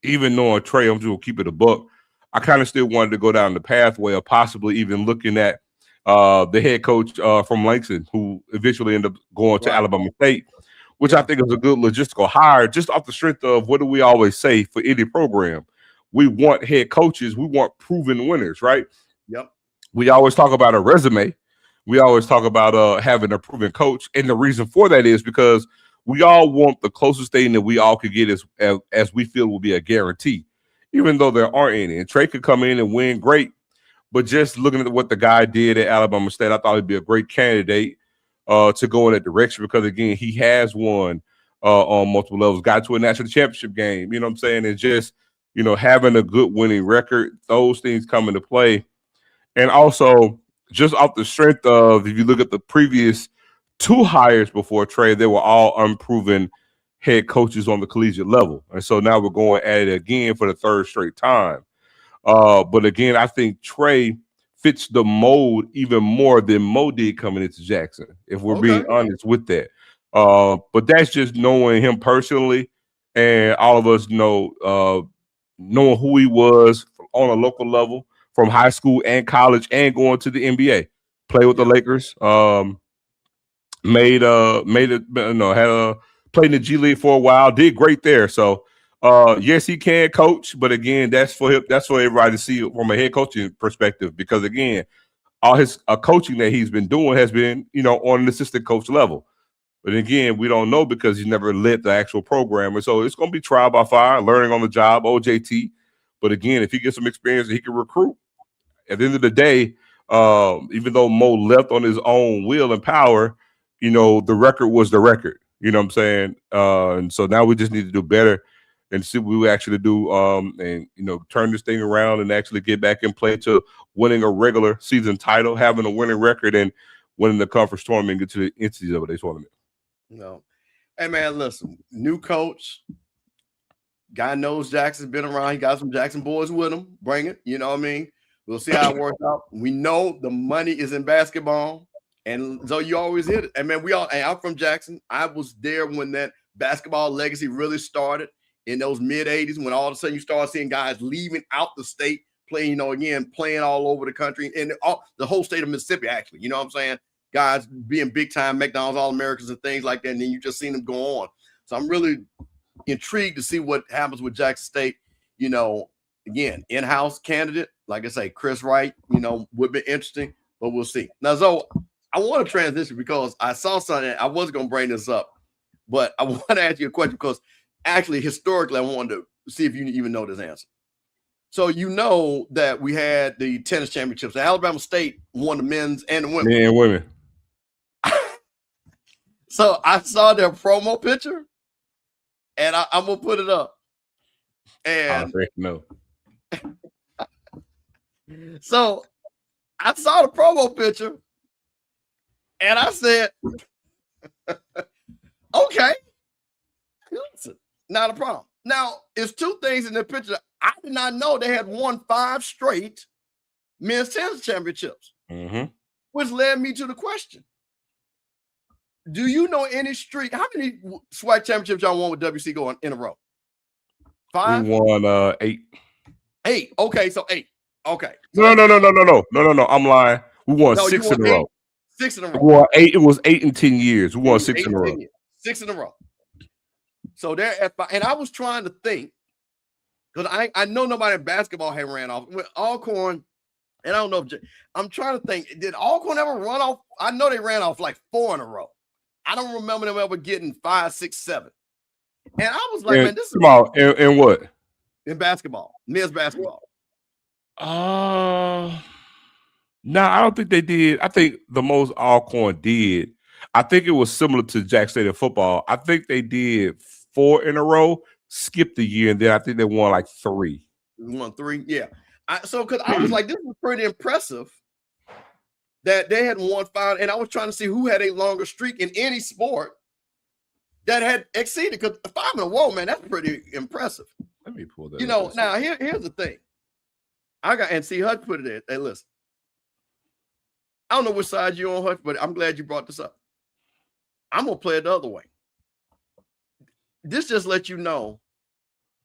even knowing Trey, I'm just going to keep it a buck. I kind of still wanted to go down the pathway of possibly even looking at the head coach from Langston, who eventually ended up going to Alabama State, which I think is a good logistical hire, just off the strength of what do we always say for any program? We want head coaches. We want proven winners, right? Yep. We always talk about a resume. We always talk about having a proven coach. And the reason for that is because we all want the closest thing that we all could get as we feel will be a guarantee, even though there aren't any. And Trey could come in and win, great. But just looking at what the guy did at Alabama State, I thought he'd be a great candidate to go in that direction because, again, he has won on multiple levels, got to a national championship game, you know what I'm saying? And just, having a good winning record, those things come into play. And also, just off the strength of, if you look at the previous 2 hires before Trey, they were all unproven head coaches on the collegiate level. And so now we're going at it again for the 3rd straight time. But again, I think Trey fits the mold even more than Mo did coming into Jackson, if we're being honest with that. But that's just knowing him personally, and all of us know knowing who he was on a local level from high school and college and going to the NBA. Played with the Lakers. Played in the G League for a while. Did great there. So yes, he can coach, but again, that's for him. That's for everybody to see from a head coaching perspective. Because again, all his coaching that he's been doing has been, on an assistant coach level. But again, we don't know because he's never led the actual program. And so it's going to be trial by fire, learning on the job, OJT. But again, if he gets some experience and he can recruit, at the end of the day, even though Mo left on his own will and power, the record was the record. You know what I'm saying? And so now we just need to do better and see what we actually do, and turn this thing around and actually get back in play to winning a regular season title, having a winning record, and winning the conference tournament, get to the NCAA tournament. No, hey man, listen, new coach, guy knows Jackson's been around. He got some Jackson boys with him. Bring it, you know what I mean? We'll see how it works out. We know the money is in basketball, and so you always hit it. And man, I'm from Jackson. I was there when that basketball legacy really started in those mid 80s, when all of a sudden you start seeing guys leaving out the state, playing, playing all over the country, and the whole state of Mississippi, actually, you know what I'm saying? Guys being big time McDonald's All-Americans and things like that, and then you just seen them go on. So I'm really intrigued to see what happens with Jackson State. Again, in-house candidate, like I say, Chris Wright, would be interesting, but we'll see. Now, Zoe, I want to transition because I saw something. I was going to bring this up, but I want to ask you a question because actually, historically, I wanted to see if you even know this answer. So you know that we had the tennis championships. Alabama State won the men's and the women. Men and women. So I saw their promo picture, and I'm gonna put it up. And no. So I saw the promo picture, and I said, "Okay, listen, not a problem." Now, it's two things in the picture. I did not know they had won 5 straight men's tennis championships, which led me to the question. Do you know any streak? How many SWAC championships y'all won with WC going in a row? 5? We won 8. 8. Okay, so 8. Okay. No. I'm lying. We won 6 in a row. 6 in a row. We won 8. It was 8 in 10 years. We won 6 in a row. 6 in a row. So they're at 5. And I was trying to think, because I know nobody in basketball had ran off. With Alcorn, and I don't know if I'm trying to think, did Alcorn ever run off? I know they ran off like 4 in a row. I don't remember them ever getting 5, 6, 7. And I was like, man, this is in what? In basketball, men's basketball. No, I don't think they did. I think the most Alcorn did, I think it was similar to Jack State in football. I think they did 4 in a row, skipped a year, and then I think they won like 3. Won 3, yeah. Because I was like, this was pretty impressive that they had won 5, and I was trying to see who had a longer streak in any sport that had exceeded. Because 5 in a row, man, that's pretty impressive. Let me pull that. Now here's the thing. And see, Hutch put it there. Hey, listen. I don't know which side you're on, Hutch, but I'm glad you brought this up. I'm gonna play it the other way. This just lets you know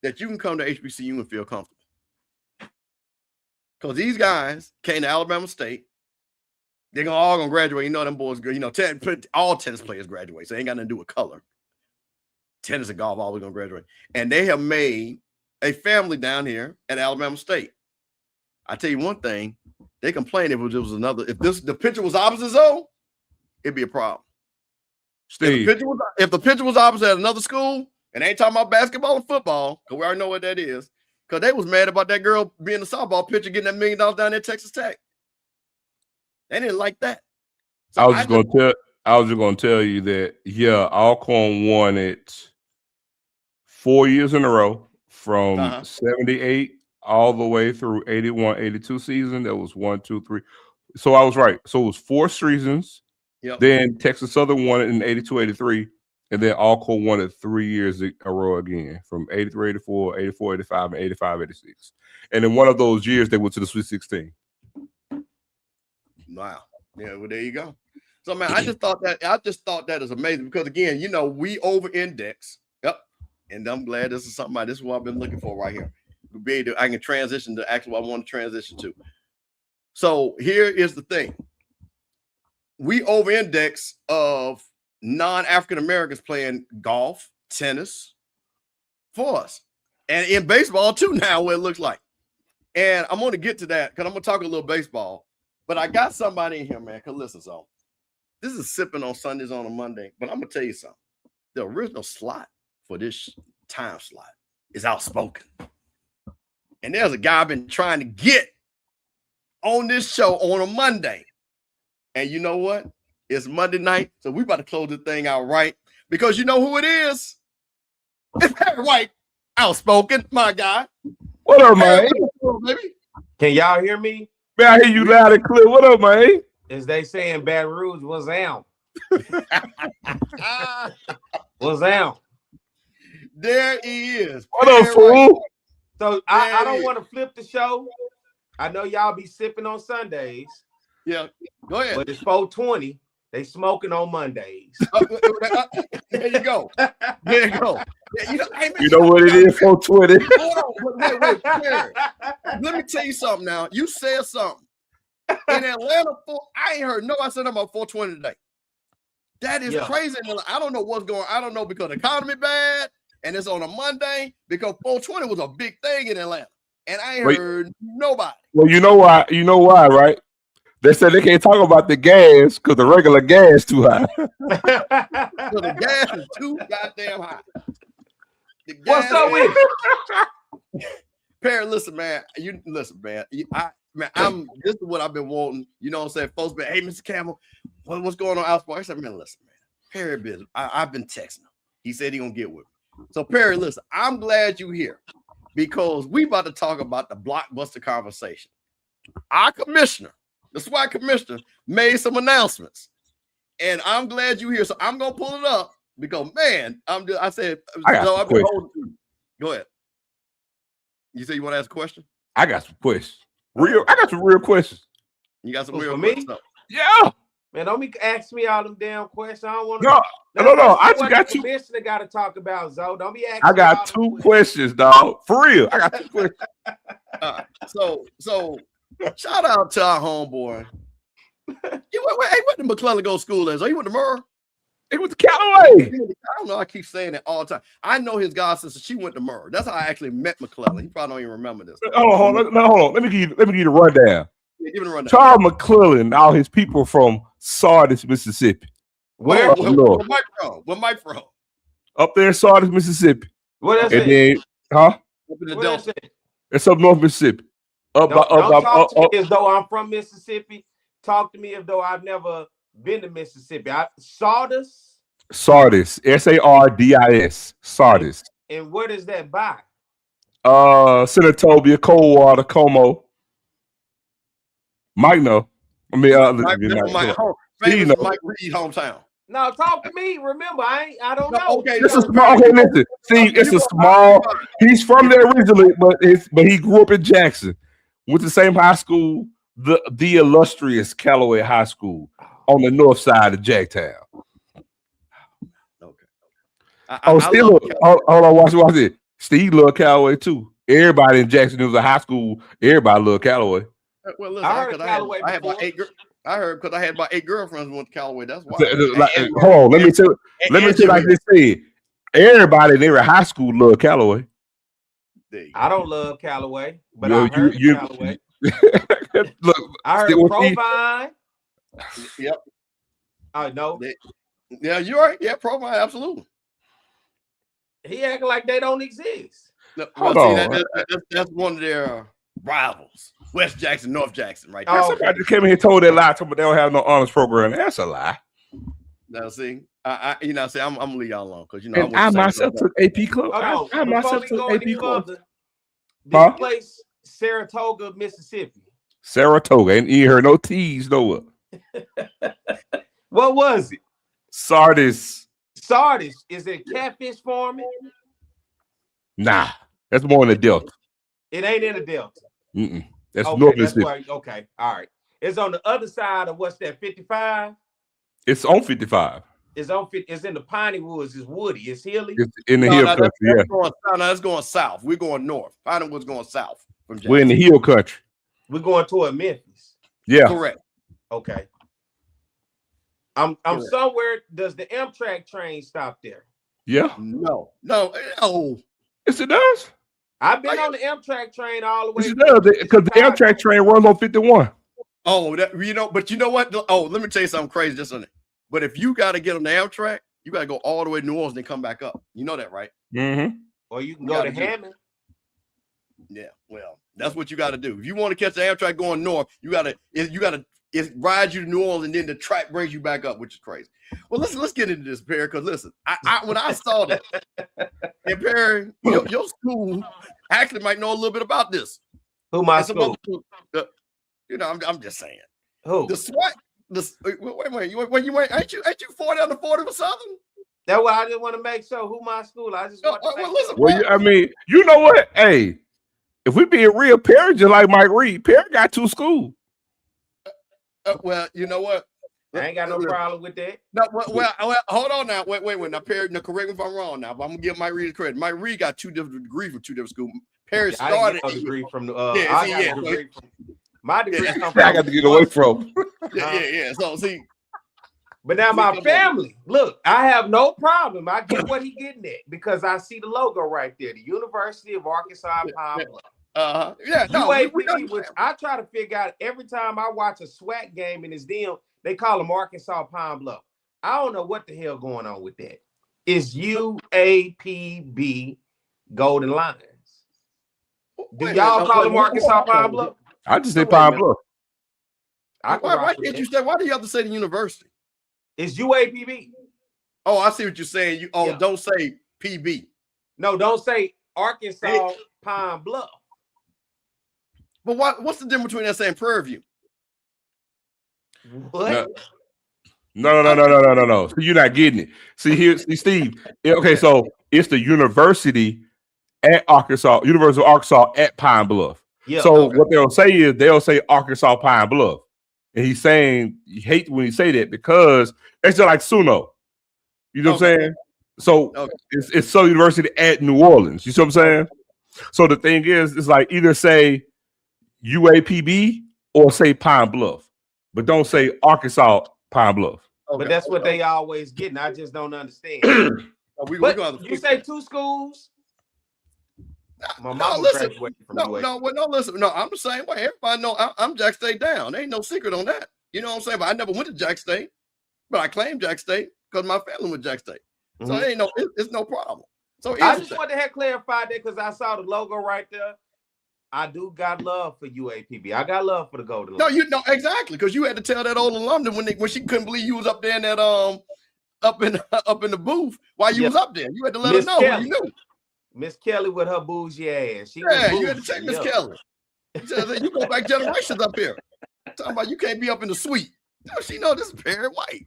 that you can come to HBCU and feel comfortable. Because these guys came to Alabama State. They're all gonna graduate. Them boys, all tennis players graduate, so it ain't got nothing to do with color. Tennis and golf always gonna graduate. And they have made a family down here at Alabama State. I tell you one thing, they complain if the picture was opposite zone, it'd be a problem. Steve. If the picture was opposite at another school, and they ain't talking about basketball and football, because we already know what that is, because they was mad about that girl being a softball pitcher getting that $1 million down there at Texas Tech. They didn't like that. So I was just gonna tell you that, yeah, Alcorn won it 4 years in a row from 78 all the way through 81, 82 season. That was 1, 2, 3. So I was right. So it was 4 seasons. Yep. Then Texas Southern won it in 82, 83. And then Alcorn won it 3 years in a row again from 83, 84, 84, 85, and 85, 86. And in one of those years, they went to the Sweet 16. Wow. Yeah, well, there you go. So, man, I just thought that is amazing because, again, we over-index. Yep. And I'm glad this is what I've been looking for right here. I can transition to actually what I want to transition to. So here is the thing. We over-index of non-African Americans playing golf, tennis for us. And in baseball too now, what it looks like. And I'm going to get to that because I'm going to talk a little baseball. But I got somebody in here, man, because listen, so this is Sippin On Sundays on a Monday. But I'm going to tell you something. The original slot for this time slot is Outspoken. And there's a guy I've been trying to get on this show on a Monday. And you know what? It's Monday night, so we about to close this thing out right. Because you know who it is? It's Perry White. Outspoken, my guy. What up, man? Baby. Can y'all hear me? Man, I hear you loud and clear. What up, man? As they say in Baton Rouge, what's out? What's out? There he is. What up, fool? So I don't want to flip the show. I know y'all be sipping on Sundays. Yeah, go ahead. But it's 420. They smoking on Mondays. There you go. There you go. Yeah, you know what it is, 420. Hold on, wait. Let me tell you something now. You said something. In Atlanta, I ain't heard nobody say about 420 today. That is crazy. I don't know what's going on. I don't know because the economy bad and it's on a Monday because 420 was a big thing in Atlanta. And I ain't heard nobody. Well, you know why? You know why, right? They said they can't talk about the gas because the regular gas too high. So the gas is too goddamn high. What's up with it? Perry, listen, man. This is what I've been wanting. You know what I'm saying? Folks been, hey, Mr. Campbell, what's going on outside? I said, man, listen, man. Perry business. I've been texting him. He said he gonna get with me. So Perry, listen, I'm glad you're here because we about to talk about the blockbuster conversation. Our commissioner, the SWAC commissioner, made some announcements, and I'm glad you're here. So I'm gonna pull it up because, man, I've been holding you. Go ahead. You say you want to ask a question? I got some questions. I got some real questions. You got some real questions? Yeah. Man, don't be ask me all them damn questions. I don't want to. No. I just got two. Commissioner got to talk about Zoe. Don't be asking. I got two questions, dog. For real, I got two questions. So shout out to our homeboy. Hey, where did McClellan go to school as? Are you went to Murrah? He went to Callaway. I don't know. I keep saying it all the time. I know his god sister. She went to Murrah. That's how I actually met McClellan. He probably don't even remember this. Hold on. Let me give you the rundown. Yeah, give me the rundown. Charles McClellan, all his people from Sardis, Mississippi. Where Mike from? Up there in Sardis, Mississippi. What is it? Then, up in the Delta. It's up north Mississippi. Don't talk to me as though I'm from Mississippi. Talk to me as though I've never been to Mississippi. Sardis, Sardis, Sardis. And what is that by? Senatobia, Coldwater, Como. Mike know. I mean, Mike Reed hometown. No, talk to me. Remember, I don't know. Okay, this is small. Okay, listen. See, it's a small. He's from there originally, but he grew up in Jackson. Went to the same high school, the illustrious Callaway High School on the north side of Jacktown. Okay. Hold on, watch it. Steve loved Callaway too. Everybody in Jackson, it was a high school. Everybody loved Callaway. Well, listen, I had about 8 I heard because I had about 8 girlfriends who went to Callaway. That's why. Hold on, let me tell you like this said. Everybody in their high school loved Callaway. I don't love Callaway, but I heard Callaway. Look, I heard Provine. Yep. I know. Yeah, you're right. Yeah, Provine, absolutely. He acting like they don't exist. That's one of their rivals. West Jackson, North Jackson, right there. Somebody just came in here and told that lie. Told me they don't have no honors program. That's a lie. Now, see, I'm gonna leave y'all alone because I myself took AP club. I myself took AP club. This place, Saratoga, Mississippi. Saratoga, and you heard no T's, no what? What was it? Sardis. Sardis. Is it catfish farming? Nah, that's more in the Delta. It ain't in the Delta. That's North Mississippi. Okay, all right. It's on the other side of what's that? 55. It's on 55. It's in the Piney Woods. It's woody. It's hilly. It's in the hill country. That's going south. We're going north. Piney Woods going south from Jackson. We're in the hill country. We're going toward Memphis. Yeah, correct. Okay. I'm somewhere. Does the Amtrak train stop there? Yeah. No. Yes, it does. I've been on the Amtrak train all the way. Yes, it does because the Amtrak train runs on 51. Oh, but you know what? Oh, let me tell you something crazy just on it. But if you got to get on the Amtrak, you got to go all the way to New Orleans and come back up. You know that, right? Mm-hmm. Or you can go to Hammond. Yeah, well, that's what you got to do. If you want to catch the Amtrak going north, you got to it rides you to New Orleans, and then the track brings you back up, which is crazy. Well, let's get into this, Perry, because listen, when I saw that, and Perry, your school actually might know a little bit about this. Who my school? I'm just saying. Who? The SWAC. Wait, ain't you 40 under 40 for Southern? That's why I just want to make sure who my school. I just want to make listen, well, I mean, you know what? Hey, if we being real, Perry just like Mike Reed. Perry got 2 schools. Well, you know what? I ain't got no problem with that. No, well, hold on now. Wait. Now, Perry, correct me if I'm wrong now, but I'm gonna give Mike Reed credit. Mike Reed got 2 different degrees from 2 different schools. Perry started a degree from the my degree I got to get away from. Yeah. So see, but now my family, look, I have no problem. I get what he getting at because I see the logo right there, the University of Arkansas Pine Bluff. UAPB, which I try to figure out every time I watch a SWAC game in this deal, they call them Arkansas Pine Bluff. I don't know what the hell going on with that. It's UAPB Golden Lions. Do y'all call them Arkansas Pine Bluff? I just say Pine Bluff. Why can't you say? Why do you have to say the university? It's UAPB. Oh, I see what you're saying. Don't say PB. No, don't say Arkansas Pine Bluff. But what's the difference between that saying Prairie View? What? No. So you're not getting it. See, Steve. Okay, so it's the university at Arkansas, University of Arkansas at Pine Bluff. Yeah. So what they'll say Arkansas Pine Bluff. And he's saying he hates when he say that because it's just like Suno. You know what I'm saying? So it's Southern University at New Orleans. You see what I'm saying? So the thing is, it's like either say UAPB or say Pine Bluff, but don't say Arkansas Pine Bluff. But that's what they always getting. I just don't understand. You say 2 schools. My mom graduated from listen. No, I'm the same way. Everybody know I'm Jack State down. There ain't no secret on that. You know what I'm saying? But I never went to Jack State, but I claim Jack State because my family went to Jack State. So it ain't it's no problem. So I just want to have clarified that because I saw the logo right there. I do got love for UAPB. I got love for the Golden Lions. No, you know exactly because you had to tell that old alumna when she couldn't believe you was up there in that up in the booth while you was up there. You had to let her know who you knew. Miss Kelly with her bougie ass. You had to check Miss Kelly. You go back generations up here. Talking about you can't be up in the suite. She know this is Perry White.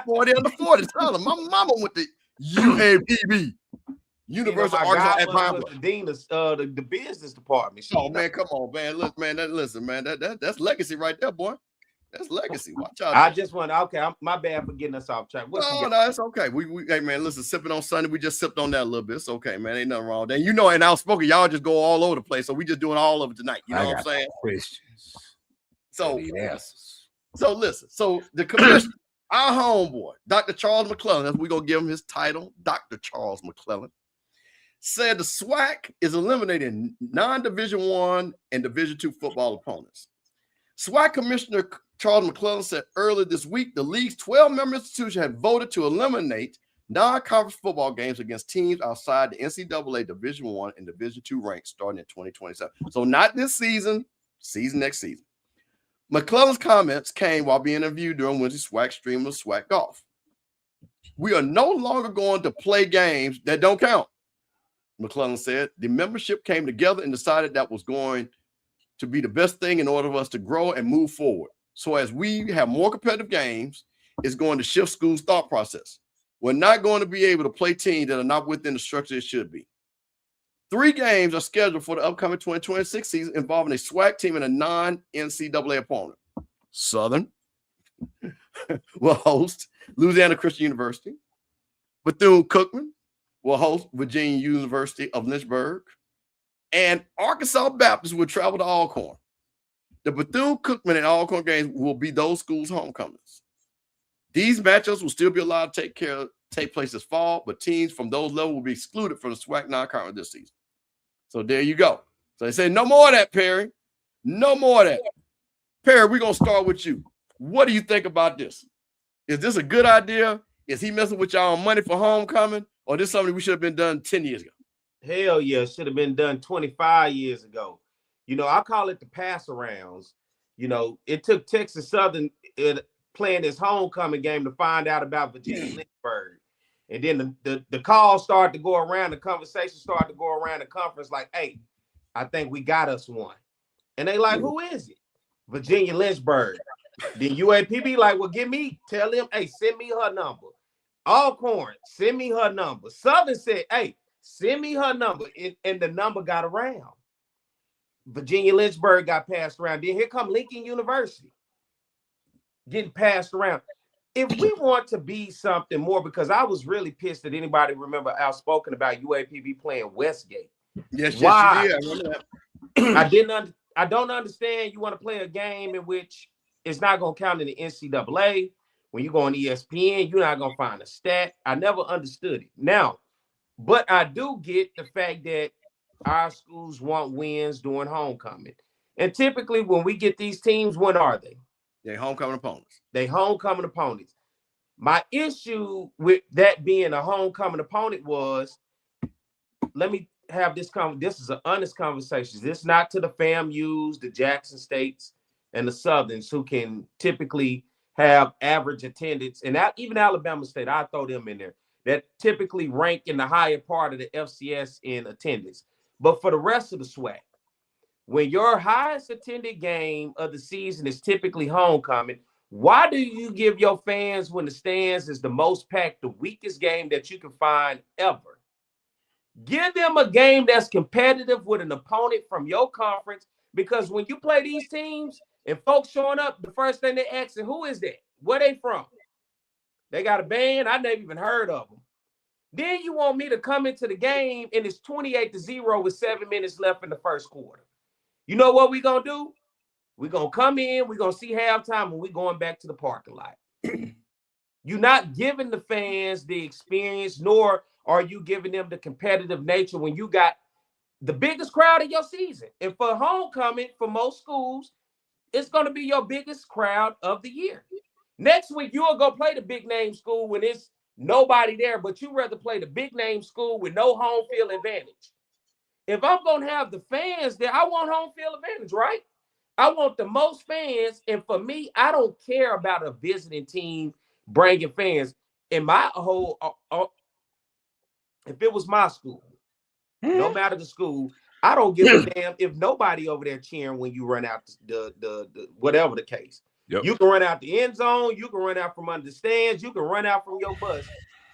40 under 40. Tell her my mama went to UAPB. University of Arkansas at Pine Bluff. The dean of the business department. Man, come on, man. Listen, man. That's legacy right there, boy. That's legacy. Watch out. I just want my bad for getting us off track. No, it's okay. Hey man, listen, sipping on Sunday. We just sipped on that a little bit. It's okay, man. Ain't nothing wrong with that. You know, and outspoken, y'all just go all over the place. So we just doing all of it tonight. You know what I'm saying? Questions. So listen. So the commissioner, our homeboy, Dr. Charles McClellan, that's we're gonna give him his title, Dr. Charles McClellan, said the SWAC is eliminating non-Division I and Division II football opponents. SWAC Commissioner Charles McClellan said earlier this week the league's 12-member institution had voted to eliminate non-conference football games against teams outside the NCAA Division I and Division II ranks starting in 2027. So not this season next season. McClellan's comments came while being interviewed during Wednesday's SWAC stream of SWAC Golf. We are no longer going to play games that don't count, McClellan said. The membership came together and decided that was going to be the best thing in order for us to grow and move forward. So as we have more competitive games, it's going to shift school's thought process. We're not going to be able to play teams that are not within the structure it should be. 3 games are scheduled for the upcoming 2026 season involving a SWAC team and a non-NCAA opponent. Southern will host Louisiana Christian University. Bethune-Cookman will host Virginia University of Lynchburg. And Arkansas Baptist will travel to Alcorn. The Bethune-Cookman and Alcorn games will be those schools' homecomings. These matchups will still be allowed to take place this fall, but teams from those levels will be excluded from the SWAC non-conference this season. So there you go. So they say no more of that, Perry. No more of that. Perry, we're going to start with you. What do you think about this? Is this a good idea? Is he messing with y'all on money for homecoming? Or is this something we should have been done 10 years ago? Hell yeah, should have been done 25 years ago. You know, I call it the pass arounds. You know, it took Texas Southern playing this homecoming game to find out about Virginia Lynchburg. And then the call started to go around, the conversation started to go around the conference like, hey, I think we got us one. And they like, who is it? Virginia Lynchburg. Then UAPB like, well, tell them, hey, send me her number. Alcorn, send me her number. Southern said, hey, send me her number. And the number got around. Virginia Lynchburg got passed around. Then here come Lincoln University getting passed around. If we want to be something more, because I was really pissed that anybody remember outspoken about UAPB playing Westgate. Yes, why? Yes, you did. I remember that. I don't understand you want to play a game in which it's not going to count in the NCAA. When you go on ESPN, you're not going to find a stat. I never understood it. Now, but I do get the fact that our schools want wins during homecoming. And typically when we get these teams, when are they? They're homecoming opponents. My issue with that being a homecoming opponent was, let me have this this is an honest conversation. This is not to the FAMUs, the Jackson States, and the Southerns who can typically have average attendance, and even Alabama State, I throw them in there, that typically rank in the higher part of the FCS in attendance. But for the rest of the SWAC, when your highest attended game of the season is typically homecoming, why do you give your fans, when the stands is the most packed, the weakest game that you can find ever? Give them a game that's competitive with an opponent from your conference, because when you play these teams and folks showing up, the first thing they ask, who is that? Where they from? They got a band? I never even heard of them. Then you want me to come into the game and it's 28-0 with 7 minutes left in the first quarter. You know what we're going to do? We're going to come in, we're going to see halftime, and we're going back to the parking lot. You're not giving the fans the experience, nor are you giving them the competitive nature when you got the biggest crowd of your season. And for homecoming, for most schools, it's going to be your biggest crowd of the year. Next week, you'll go play the big name school when it's nobody there, but you rather play the big name school with no home field advantage. If I'm going to have the fans there, I want home field advantage, right? I want the most fans. And for me, I don't care about a visiting team bringing fans. In my whole, if it was my school, no matter the school, I don't give a damn if nobody over there cheering when you run out the whatever the case. Yep. You can run out the end zone. You can run out from under the stands. You can run out from your bus.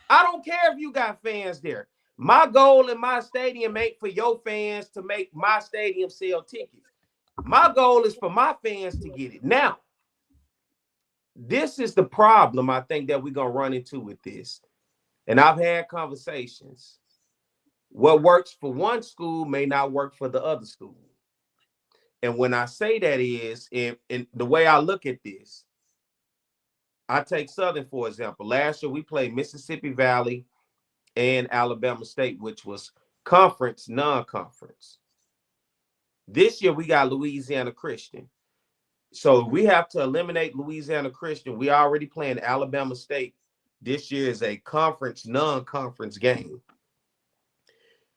I don't care if you got fans there. My goal in my stadium ain't for your fans to make my stadium sell tickets. My goal is for my fans to get it. Now, this is the problem I think that we're going to run into with this. And I've had conversations. What works for one school may not work for the other school. And when I say that is, in the way I look at this, I take Southern, for example. Last year, we played Mississippi Valley and Alabama State, which was conference, non-conference. This year, we got Louisiana Christian. So we have to eliminate Louisiana Christian. We already playing Alabama State. This year is a conference, non-conference game.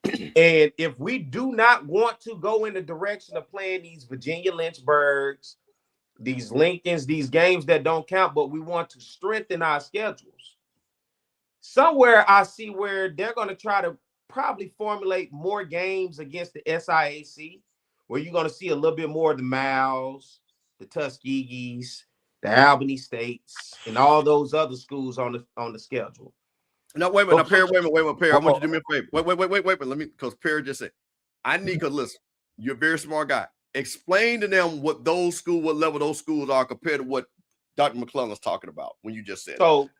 And if we do not want to go in the direction of playing these Virginia Lynchburgs, these Lincolns, these games that don't count, but we want to strengthen our schedules, somewhere I see where they're going to try to probably formulate more games against the SIAC, where you're going to see a little bit more of the Miles, the Tuskegees, the Albany States, and all those other schools on the schedule. No, wait a minute, Perry, wait a minute, Perry. I want you to do me a favor. Wait, let me, because Perry just said, I need to listen. You're a very smart guy. Explain to them what level those schools are compared to what Dr. McClellan's talking about when you just said. So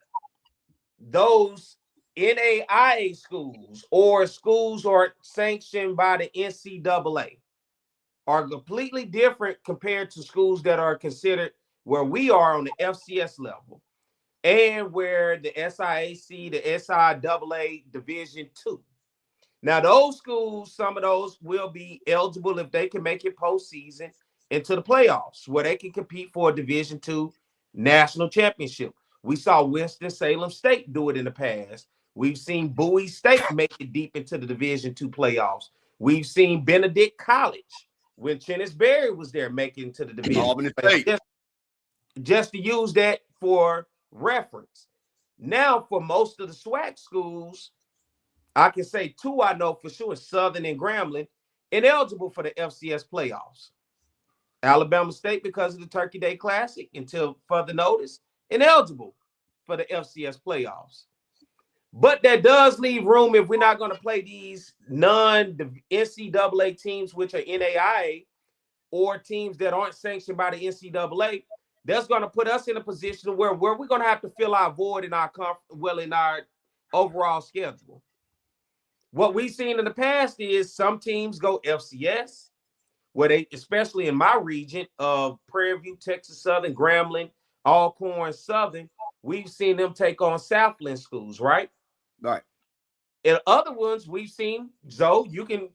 those NAIA schools or schools are sanctioned by the NCAA are completely different compared to schools that are considered where we are on the FCS level. And where the SIAC, the SIAA Division II. Now, those schools, some of those will be eligible if they can make it postseason into the playoffs, where they can compete for a Division II national championship. We saw Winston-Salem State do it in the past. We've seen Bowie State make it deep into the Division II playoffs. We've seen Benedict College when Chennis Berry was there making to the division. Albany State. Just to use that for reference. Now, for most of the SWAC schools, I can say 2 I know for sure, Southern and Grambling, ineligible for the FCS playoffs. Alabama State, because of the Turkey Day Classic, until further notice, ineligible for the FCS playoffs. But that does leave room if we're not going to play these non-NCAA teams, which are NAIA, or teams that aren't sanctioned by the NCAA. That's going to put us in a position where we're going to have to fill our void in our overall schedule. What we've seen in the past is some teams go FCS, where they, especially in my region of Prairie View, Texas Southern, Grambling, Alcorn, Southern, we've seen them take on Southland schools, right? Right. In other ones, we've seen, Zoe, you can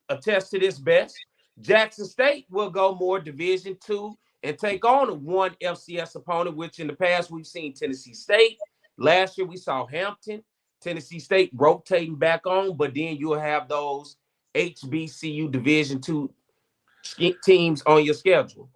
attest to this best, Jackson State will go more Division II and take on one FCS opponent, which in the past we've seen Tennessee State. Last year we saw Hampton, Tennessee State rotating back on, but then you'll have those HBCU Division II teams on your schedule.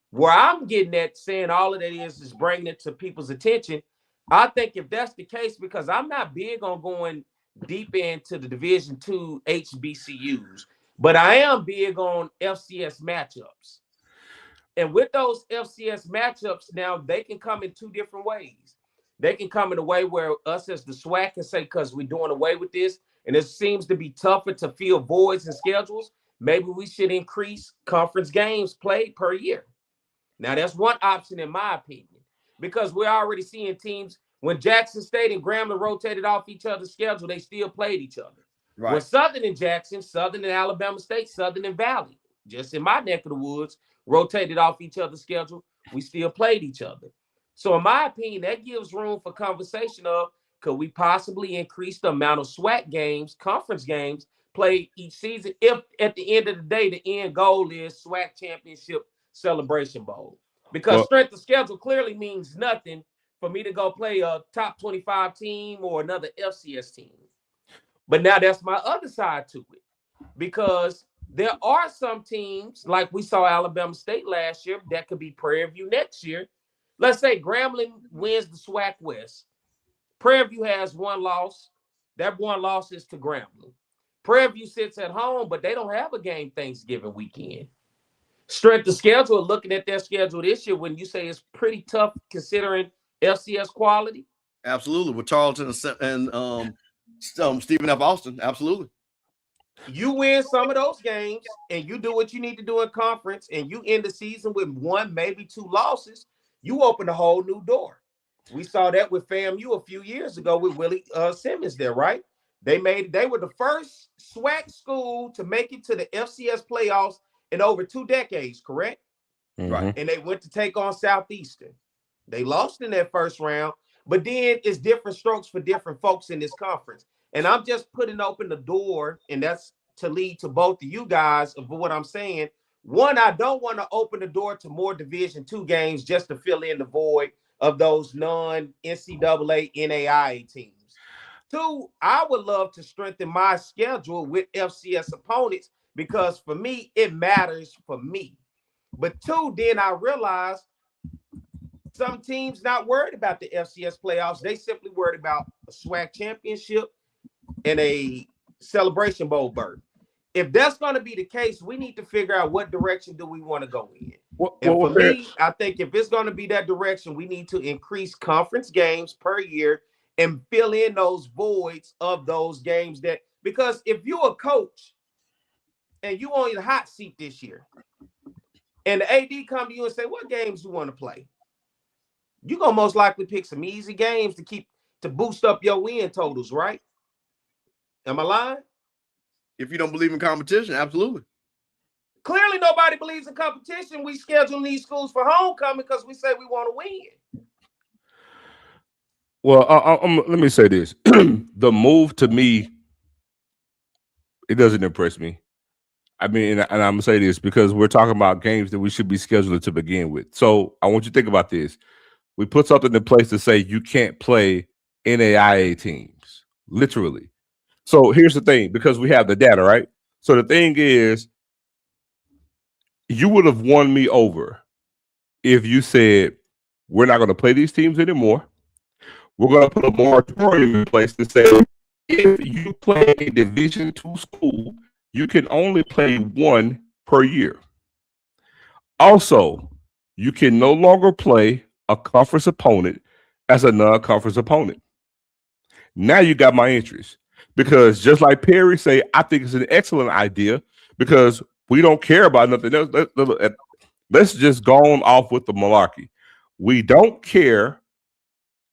Where I'm getting at, saying all of that is bringing it to people's attention. I think if that's the case, because I'm not big on going deep into the Division II HBCUs, but I am big on FCS matchups. And with those FCS matchups, now they can come in 2 different ways. They can come in a way where us as the SWAC can say, because we're doing away with this, and it seems to be tougher to fill voids and schedules, maybe we should increase conference games played per year. Now, that's one option in my opinion, because we're already seeing teams, when Jackson State and Grambling rotated off each other's schedule, they still played each other. Right. When Southern and Jackson, Southern and Alabama State, Southern and Valley, just in my neck of the woods, rotated off each other's schedule, we still played each other. So in my opinion, that gives room for conversation of, could we possibly increase the amount of SWAC games, conference games played each season, if at the end of the day, the end goal is SWAC Championship Celebration Bowl? Because strength of schedule clearly means nothing for me to go play a top 25 team or another FCS team. But now that's my other side to it, because there are some teams, like we saw Alabama State last year, that could be Prairie View next year. Let's say Grambling wins the SWAC West. Prairie View has 1 loss. That 1 loss is to Grambling. Prairie View sits at home, but they don't have a game Thanksgiving weekend. Strength of schedule, looking at their schedule this year, when you say it's pretty tough considering FCS quality. Absolutely. With Tarleton and Stephen F. Austin. Absolutely. You win some of those games and you do what you need to do in conference, and you end the season with 1, maybe 2 losses, you open a whole new door. We saw that with FAMU a few years ago with Willie Simmons there, right? They were the first SWAC school to make it to the FCS playoffs in over 2 decades, correct? Right. And they went to take on Southeastern. They lost in that first round, but then it's different strokes for different folks in this conference. And I'm just putting open the door, and that's to lead to both of you guys of what I'm saying. 1, I don't want to open the door to more Division II games just to fill in the void of those non-NCAA NAIA teams. 2, I would love to strengthen my schedule with FCS opponents, because for me, it matters for me. But 2, then I realized some teams not worried about the FCS playoffs. They simply worried about a SWAC championship and a Celebration Bowl berth. If that's going to be the case, we need to figure out what direction do we want to go in. For me, I think if it's going to be that direction, we need to increase conference games per year and fill in those voids of those games. Because if you're a coach and you on your hot seat this year, and the AD come to you and say, what games you want to play? You're going to most likely pick some easy games to boost up your win totals, right? Am I lying? If you don't believe in competition, absolutely. Clearly, nobody believes in competition. We schedule these schools for homecoming because we say we want to win. Well, let me say this. The move, to me, it doesn't impress me. I mean, and I'm going to say this because we're talking about games that we should be scheduling to begin with. So I want you to think about this. We put something in place to say you can't play NAIA teams, literally. So here's the thing, because we have the data, right? So the thing is, you would have won me over if you said, we're not going to play these teams anymore. We're going to put a moratorium in place to say, if you play a Division II school, you can only play one per year. Also, you can no longer play a conference opponent as a non-conference opponent. Now you got my interest, because just like Perry say, I think it's an excellent idea, because we don't care about nothing else. Let's just go on off with the malarkey. We don't care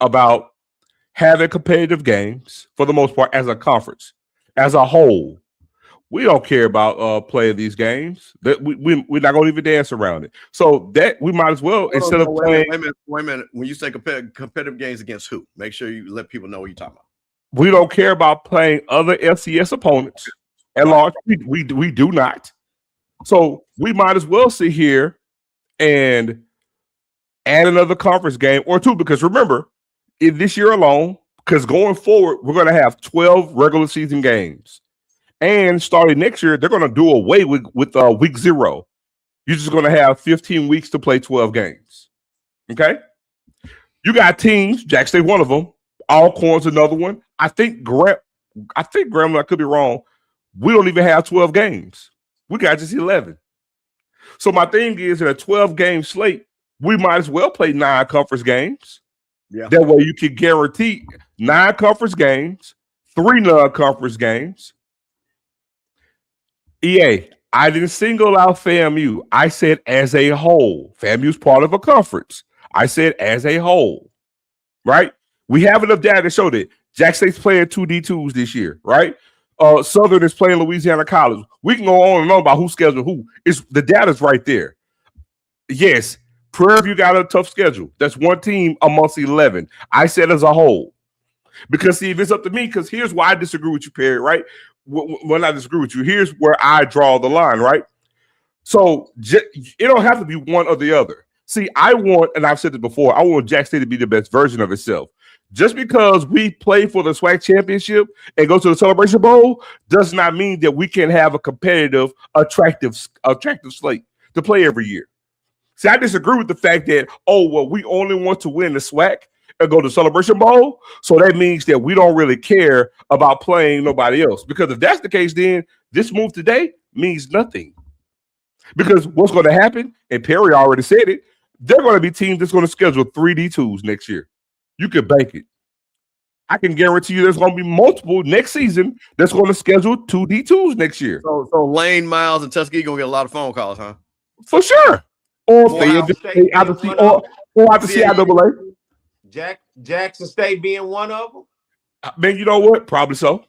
about having competitive games for the most part as a conference, as a whole. We don't care about playing these games. That we're not going to even dance around it. So that we might as well, instead of playing. Wait a minute. When you say competitive games against who? Make sure you let people know what you're talking about. We don't care about playing other FCS opponents at large. We do not. So we might as well sit here and add another conference game or two, because remember, in this year alone, because going forward, we're going to have 12 regular season games. And starting next year, they're going to do away with week 0. You're just going to have 15 weeks to play 12 games. Okay? You got teams, Jack State one of them, Alcorn's another one. I think Grambling, I could be wrong, we don't even have 12 games. We got just 11. So my thing is, in a 12-game slate, we might as well play 9 conference games. Yeah. That way you can guarantee 9 conference games, 3 non-conference games. EA, I didn't single out FAMU. I said as a whole. FAMU's part of a conference. I said as a whole. Right? We have enough data to show that Jack State's playing 2 D2s this year, right? Southern is playing Louisiana College. We can go on and on about who scheduled who. The data's right there. Yes, Prairie View got a tough schedule. That's one team amongst 11. I said as a whole. Because, see, if it's up to me, because here's why I disagree with you, Perry, right? When I disagree with you, here's where I draw the line, right? So it don't have to be one or the other. See, I want, and I've said this before, I want Jack State to be the best version of itself. Just because we play for the SWAC championship and go to the Celebration Bowl does not mean that we can have a competitive, attractive slate to play every year. See, I disagree with the fact that, we only want to win the SWAC and go to Celebration Bowl, so that means that we don't really care about playing nobody else. Because if that's the case, then this move today means nothing. Because what's going to happen, and Perry already said it, they're going to be teams that's going to schedule 3 D2s next year. You can bank it. I can guarantee you there's going to be multiple next season that's going to schedule 2 D2s next year. So Lane, Miles, and Tuskegee going to get a lot of phone calls, huh? For sure. Or CIAA. Jackson State being one of them? Man, you know what? Probably so.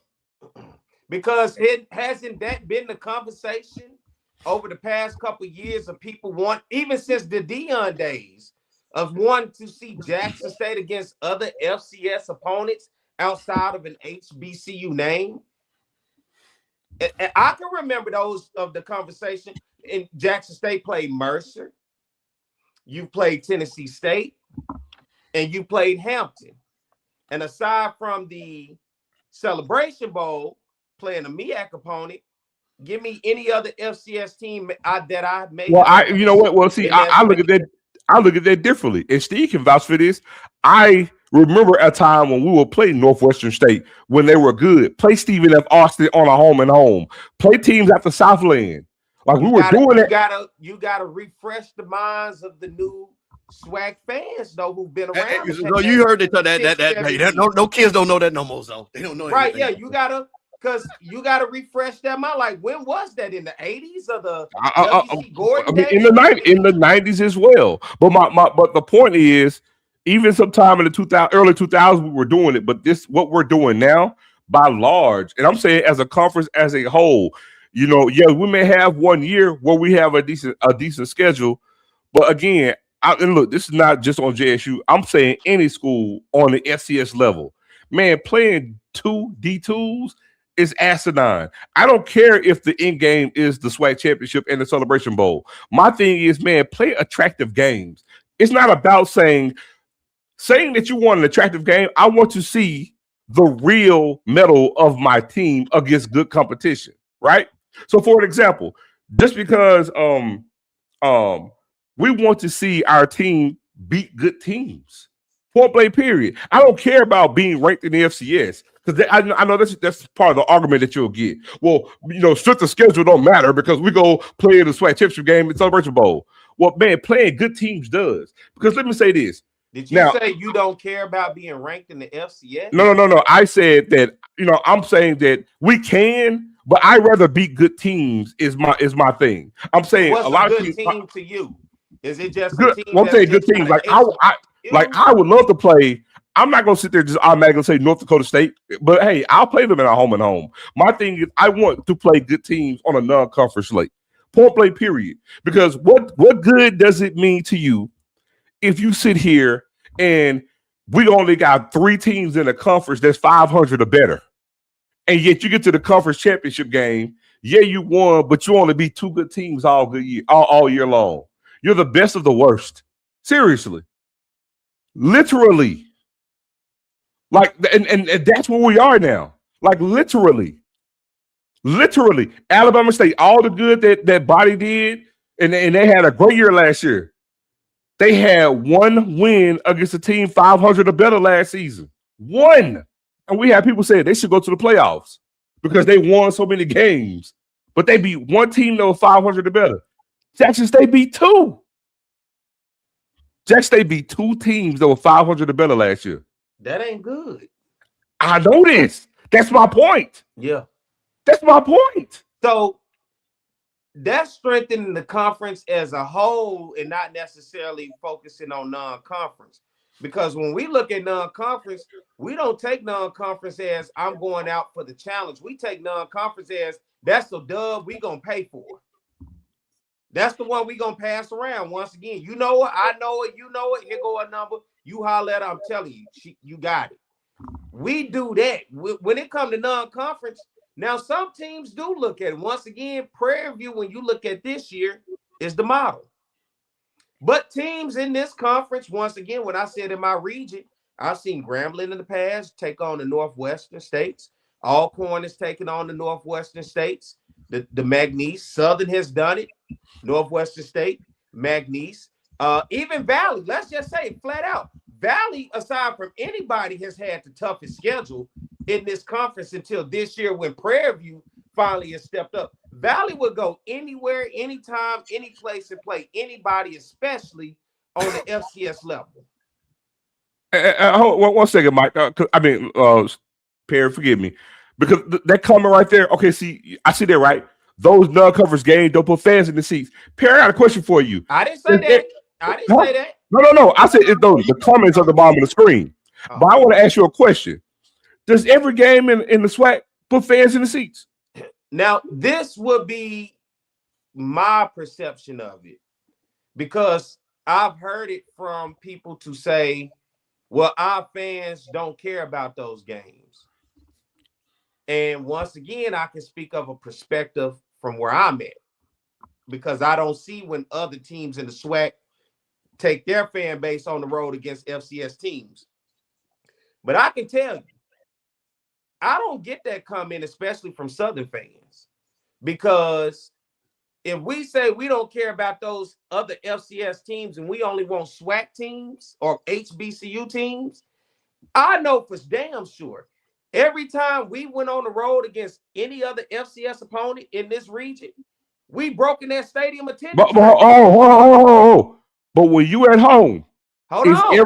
Because it hasn't that been the conversation over the past couple of years of people even since the Deion days, of wanting to see Jackson State against other FCS opponents outside of an HBCU name. And I can remember those of the conversation. In Jackson State played Mercer. You played Tennessee State. And you played Hampton. And aside from the Celebration Bowl, playing a MEAC opponent, give me any other FCS team that I made. Well, you know what? Well, see, I look at that. I look at that differently. And Steve can vouch for this. I remember a time when we would play Northwestern State when they were good. Play Stephen F. Austin on a home and home. Play teams at the Southland. Like we were doing it. You gotta refresh the minds of the new SWAC fans though who've been around. So you heard that no kids don't know that no more. So they don't know. Right? Yeah, you gotta refresh that mind. Like when was that, in the 80s or the Gordon days? in the 90s as well. But the point is, even sometime in the early 2000s we were doing it. But what we're doing now by large, and I'm saying as a conference as a whole. We may have 1 year where we have a decent schedule, but again, and look, this is not just on JSU. I'm saying any school on the FCS level, man, playing 2 D2s is asinine. I don't care if the end game is the SWAC championship and the Celebration Bowl. My thing is, man, play attractive games. It's not about saying that you want an attractive game. I want to see the real mettle of my team against good competition, right? So, for an example, just because we want to see our team beat good teams. Point blank, period. I don't care about being ranked in the FCS because I know that's part of the argument that you'll get. Well, strength of schedule don't matter because we go play in the SWAC championship game in Celebration Bowl. Well, man, playing good teams does. Because let me say this. Did you say you don't care about being ranked in the FCS? No. I said that, I'm saying that we can, but I'd rather beat good teams is my thing. I'm saying what's a lot a of good team to you? Is it just good? A team I'm saying good teams. Like I would love to play. I'm not gonna sit there just automatically say North Dakota State, but hey, I'll play them in our home and home. My thing is I want to play good teams on a non-conference slate. Point blank, period. Because what good does it mean to you if you sit here and we only got 3 teams in a conference that's 500 or better, and yet you get to the conference championship game? Yeah, you won, but you only beat 2 good teams all year long. You're the best of the worst. Seriously, literally. Like, and that's where we are now. Like, literally. Alabama State, all the good that Body did, and they had a great year last year. They had 1 win against a team 500 or better last season. 1. And we had people say they should go to the playoffs because they won so many games. But they beat 1 team that was 500 or better. Jackson State beat 2. Jackson State beat 2 teams that were 500 or better last year. That ain't good. I know this. That's my point. Yeah. That's my point. So that's strengthening the conference as a whole and not necessarily focusing on non-conference. Because when we look at non-conference, we don't take non-conference as I'm going out for the challenge. We take non-conference as that's the dub we going to pay for. That's the one we going to pass around once again. You know it, I know it, you know it. Here go a number. You holler at it, I'm telling you, you got it. We do that. When it comes to non-conference, now some teams do look at it. Once again, Prairie View, when you look at this year, is the model. But teams in this conference, once again, when I said in my region, I've seen Grambling in the past take on the Northwestern states. Alcorn is taking on the Northwestern states. The McNeese. Southern has done it. Northwestern State, McNeese. Even Valley, let's just say flat out, Valley, aside from anybody, has had the toughest schedule in this conference until this year when Prairie View finally has stepped up. Valley would go anywhere, anytime, any place and play anybody, especially on the FCS level. Hold on 1 second, Mike. Perry, forgive me. Because that comment right there, okay, see, I see that, right? Those non-conference games don't put fans in the seats. Perry, I got a question for you. I didn't say that. I didn't say that. No. I said the comments on the bottom of the screen. Oh. But I want to ask you a question. Does every game in the SWAC put fans in the seats? Now, this would be my perception of it, because I've heard it from people to say, well, our fans don't care about those games. And once again, I can speak of a perspective from where I'm at, because I don't see when other teams in the SWAC take their fan base on the road against FCS teams. But I can tell you, I don't get that comment, especially from Southern fans, because if we say we don't care about those other FCS teams and we only want SWAC teams or HBCU teams, I know for damn sure every time we went on the road against any other FCS opponent in this region, we broke in that stadium attendance. But when you at home, hold on,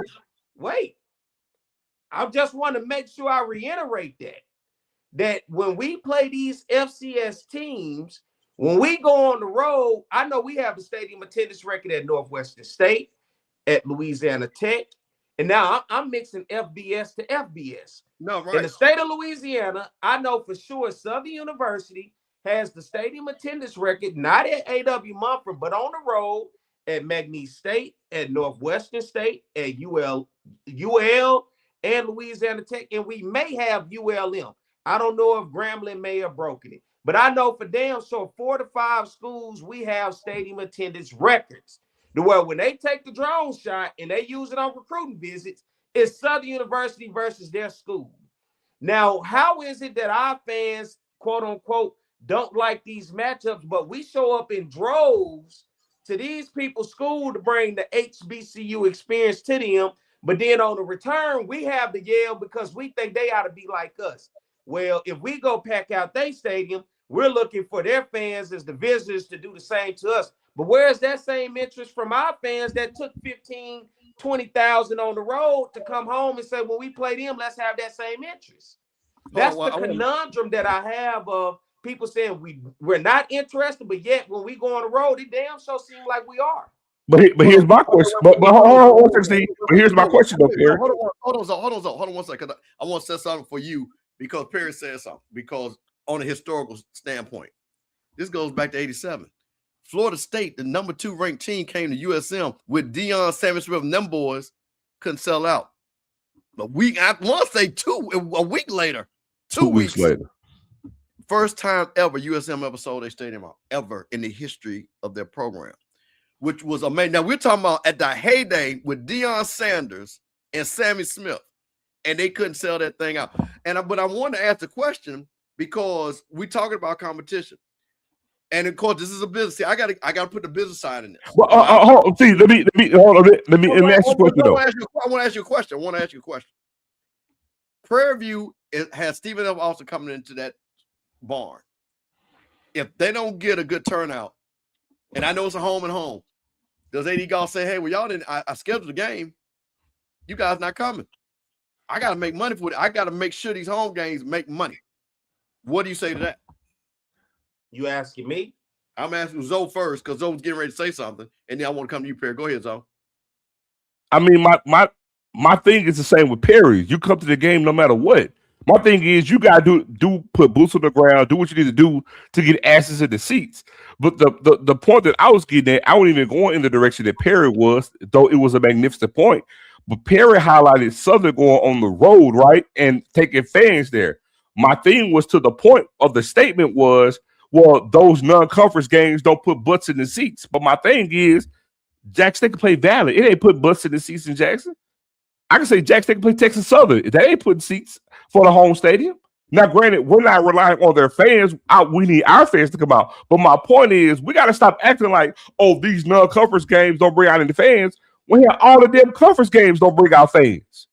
wait. I just want to make sure I reiterate that when we play these FCS teams, when we go on the road, I know we have a stadium attendance record at Northwestern State, at Louisiana Tech, and now I'm mixing FBS to FBS. No, right. In the state of Louisiana, I know for sure Southern University has the stadium attendance record, not at A.W. Mumford, but on the road at McNeese State, at Northwestern State, at UL, and Louisiana Tech, and we may have ULM. I don't know if Grambling may have broken it, but I know for damn sure 4 to 5 schools we have stadium attendance records. To where when they take the drone shot and they use it on recruiting visits, it's Southern University versus their school. Now, how is it that our fans, quote unquote, don't like these matchups, but we show up in droves to these people's school to bring the HBCU experience to them. But then on the return, we have the Yale because we think they ought to be like us. Well, if we go pack out their stadium, we're looking for their fans as the visitors to do the same to us. But where's that same interest from our fans that took 15, 20,000 on the road to come home and say, when we play them, let's have that same interest? That's the conundrum that I have of people saying we're not interested, but yet when we go on the road, it damn sure seems like we are. But here's my question. But hold on, Steve. But here's my question, though, Perry. Hold on 1 second. I want to say something for you because Perry said something. Because on a historical standpoint, this goes back to '87. Florida State, the number 2 ranked team, came to USM with Deion Sanders and them boys, couldn't sell out. A week, I want to say a week later. 2 weeks later. First time ever USM ever sold their stadium out, ever in the history of their program, which was amazing. Now, we're talking about at the heyday with Deion Sanders and Sammy Smith, and they couldn't sell that thing out. But I want to ask the question because we're talking about competition. And of course, this is a business. See, I gotta put the business side in there. Well, see, let me ask you a question though. I want to ask you a question. Prairie View has Stephen F. Austin coming into that barn. If they don't get a good turnout, and I know it's a home and home, does AD Golf say, "Hey, well, y'all didn't? I scheduled the game. You guys not coming. I got to make money for it. I got to make sure these home games make money." What do you say to that? You asking me? I'm asking Zoe first because Zoe's getting ready to say something, and then I want to come to you, Perry. Go ahead, Zoe. I mean, my thing is the same with Perry. You come to the game no matter what. My thing is you gotta do put boots on the ground, do what you need to do to get asses in the seats. But the point that I was getting at, I wasn't even going in the direction that Perry was, though it was a magnificent point. But Perry highlighted Southern going on the road, right, and taking fans there. My thing was to the point of the statement was, well, those non-conference games don't put butts in the seats. But my thing is, Jackson can play Valley. It ain't put butts in the seats in Jackson. I can say Jackson can play Texas Southern. That ain't putting seats for the home stadium. Now, granted, we're not relying on their fans. We need our fans to come out. But my point is, we got to stop acting like, oh, these non-conference games don't bring out any fans. When all of them conference games don't bring out fans.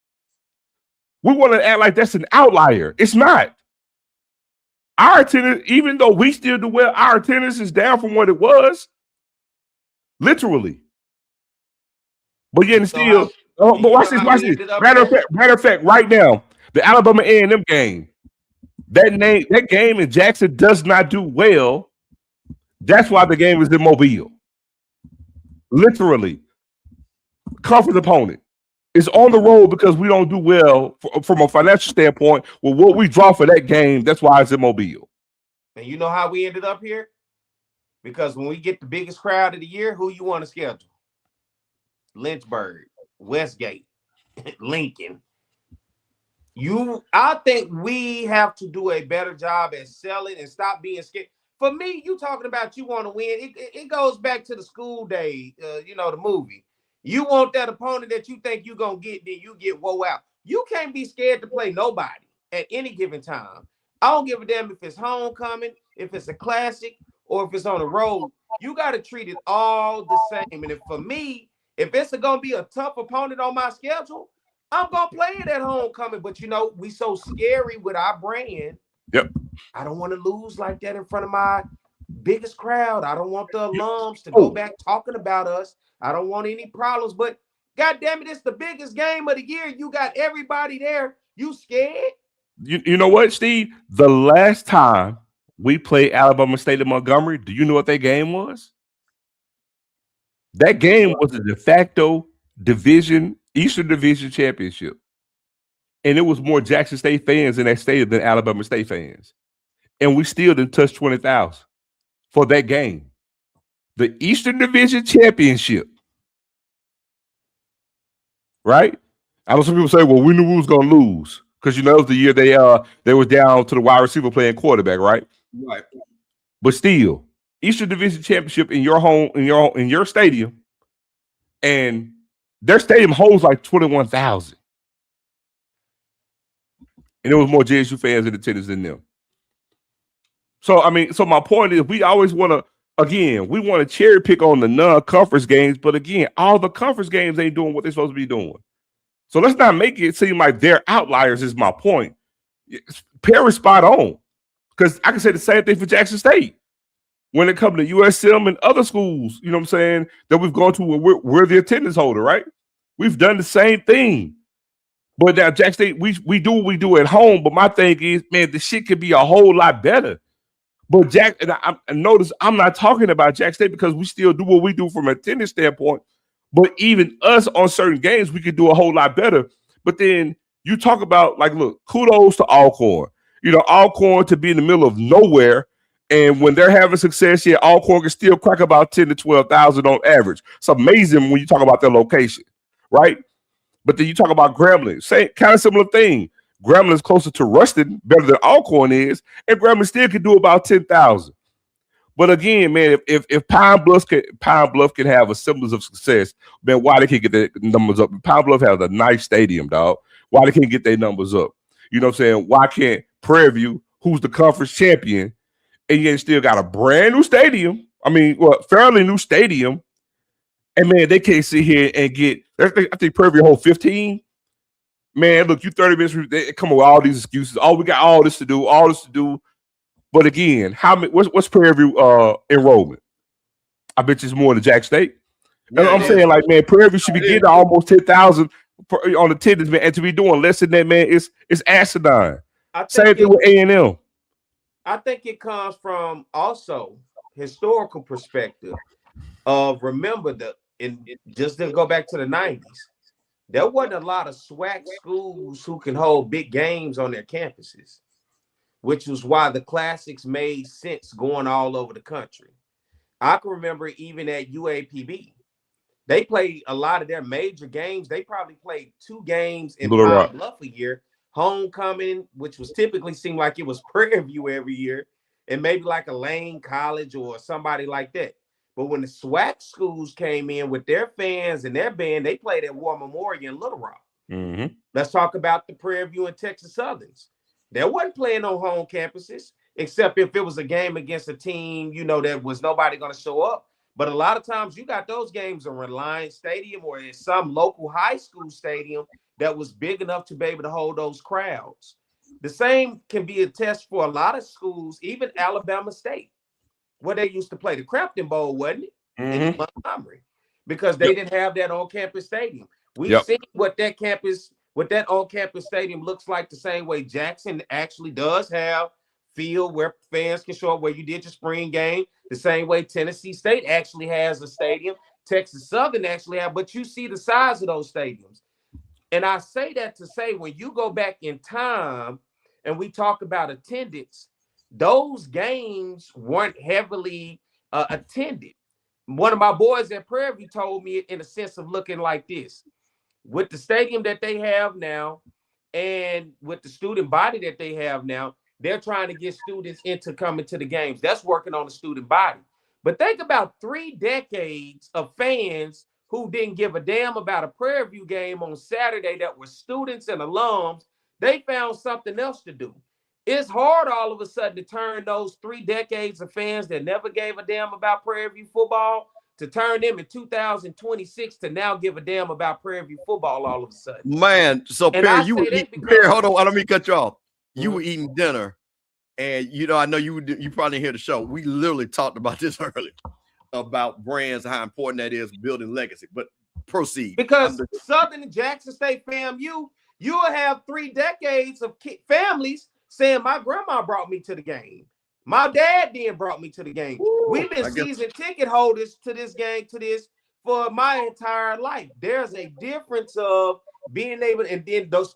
We want to act like that's an outlier. It's not. Our attendance, even though we still do well, our attendance is down from what it was. Literally. But yet still, but watch this. Matter of fact, right now, the Alabama A&M game, that game in Jackson does not do well. That's why the game is in Mobile. Literally. Conference opponent. It's on the road because we don't do well from a financial standpoint with what we draw for that game. That's why it's in Mobile. And you know how we ended up here? Because when we get the biggest crowd of the year, who you want to schedule? Lynchburg, Westgate, Lincoln. I think we have to do a better job at selling and stop being scared. For me, you talking about you want to win. It goes back to the school day, the movie. You want that opponent that you think you're going to get, then you get woe out. You can't be scared to play nobody at any given time. I don't give a damn if it's homecoming, if it's a classic, or if it's on the road. You got to treat it all the same. And for me, if it's going to be a tough opponent on my schedule, I'm going to play it at homecoming. But, we so scary with our brand. Yep. I don't want to lose like that in front of my biggest crowd. I don't want the alums to go back talking about us. I don't want any problems, but God damn it, it's the biggest game of the year. You got everybody there. You scared? You know what, Steve? The last time we played Alabama State in Montgomery, do you know what that game was? That game was a de facto Eastern Division championship. And it was more Jackson State fans in that stadium than Alabama State fans. And we still didn't touch 20,000 for that game. The Eastern Division championship. Right? I know some people say, well, we knew we was going to lose. Because, it was the year they were down to the wide receiver playing quarterback, right? Right. But still, Eastern Division championship in your home, in your stadium, and their stadium holds like 21,000. And there was more JSU fans in attendance than them. So, so my point is, we always want to again, we want to cherry pick on the non-conference games, but again, all the conference games ain't doing what they're supposed to be doing. So let's not make it seem like they're outliers, is my point. Perry's spot on. Because I can say the same thing for Jackson State. When it comes to USM and other schools, you know what I'm saying, that we've gone to where we're the attendance holder, right? We've done the same thing. But now Jackson State, we do what we do at home. But my thing is, man, the shit could be a whole lot better. But I notice I'm not talking about Jackson State because we still do what we do from an attendance standpoint. But even us on certain games, we could do a whole lot better. But then you talk about, like, look, kudos to Alcorn. You know, Alcorn to be in the middle of nowhere. And when they're having success, yeah, Alcorn can still crack about 10 to 12,000 on average. It's amazing when you talk about their location, right? But then you talk about Grambling, same kind of similar thing. Grambling is closer to Ruston, better than Alcorn is, and Grambling still can do about 10,000. But again, man, if Pine Bluff can have a semblance of success, man, why they can't get their numbers up? Pine Bluff has a nice stadium, dog. Why they can't get their numbers up? You know what I'm saying? Why can't Prairie View, who's the conference champion, and yet still got a brand new stadium? I mean, well, fairly new stadium. And man, they can't sit here and get, I think Prairie View hold 15. Man, look, you 30 minutes, they come up with all these excuses. Oh, we got all this to do. But again, what's Prairie View enrollment? I bet you it's more than Jack State. Yeah, I'm saying, like, man, Prairie View should be getting almost 10,000 on attendance, man, and to be doing less than that, man, it's asinine. Same thing with A&M. I think it comes from also historical perspective of, remember, just to go back to the 90s, there wasn't a lot of SWAC schools who can hold big games on their campuses, which was why the classics made sense going all over the country. I can remember even at UAPB, they played a lot of their major games. They probably played 2 games in Pine Bluff a year. Homecoming, which was typically seemed like it was Prairie View every year, and maybe like a Lane College or somebody like that. But when the SWAC schools came in with their fans and their band, they played at War Memorial in Little Rock. Mm-hmm. Let's talk about the Prairie View and Texas Southerns. They wasn't playing on home campuses, except if it was a game against a team, you know, that was nobody going to show up. But a lot of times you got those games in Reliance Stadium or in some local high school stadium that was big enough to be able to hold those crowds. The same can be a test for a lot of schools, even Alabama State, where they used to play the Crampton Bowl, wasn't it? Mm-hmm. In Montgomery, because they didn't have that on-campus stadium. We've seen what that on-campus stadium looks like, the same way Jackson actually does have field where fans can show up, where you did your spring game, the same way Tennessee State actually has a stadium. Texas Southern actually have, but you see the size of those stadiums. And I say that to say, when you go back in time and we talk about attendance, those games weren't heavily attended. One of my boys at Prairie View told me, in a sense of looking like this: with the stadium that they have now and with the student body that they have now, they're trying to get students into coming to the games. That's working on the student body. But think about 3 decades of fans who didn't give a damn about a Prairie View game on Saturday that were students and alums. They found something else to do. It's hard all of a sudden to turn those 3 decades of fans that never gave a damn about Prairie View football, to turn them in 2026 to now give a damn about Prairie View football all of a sudden. Man, so Perry, you were eating, Perry, hold on, let me cut you off. You were eating dinner, and you know, I know you probably didn't hear the show. We literally talked about this earlier, about brands, how important that is, building legacy. But proceed. Because Southern and Jackson State FAMU, you'll have 3 decades of families saying, my grandma brought me to the game. My dad then brought me to the game. Ooh, we've been season ticket holders to this game, for my entire life. There's a difference of being able, and then those,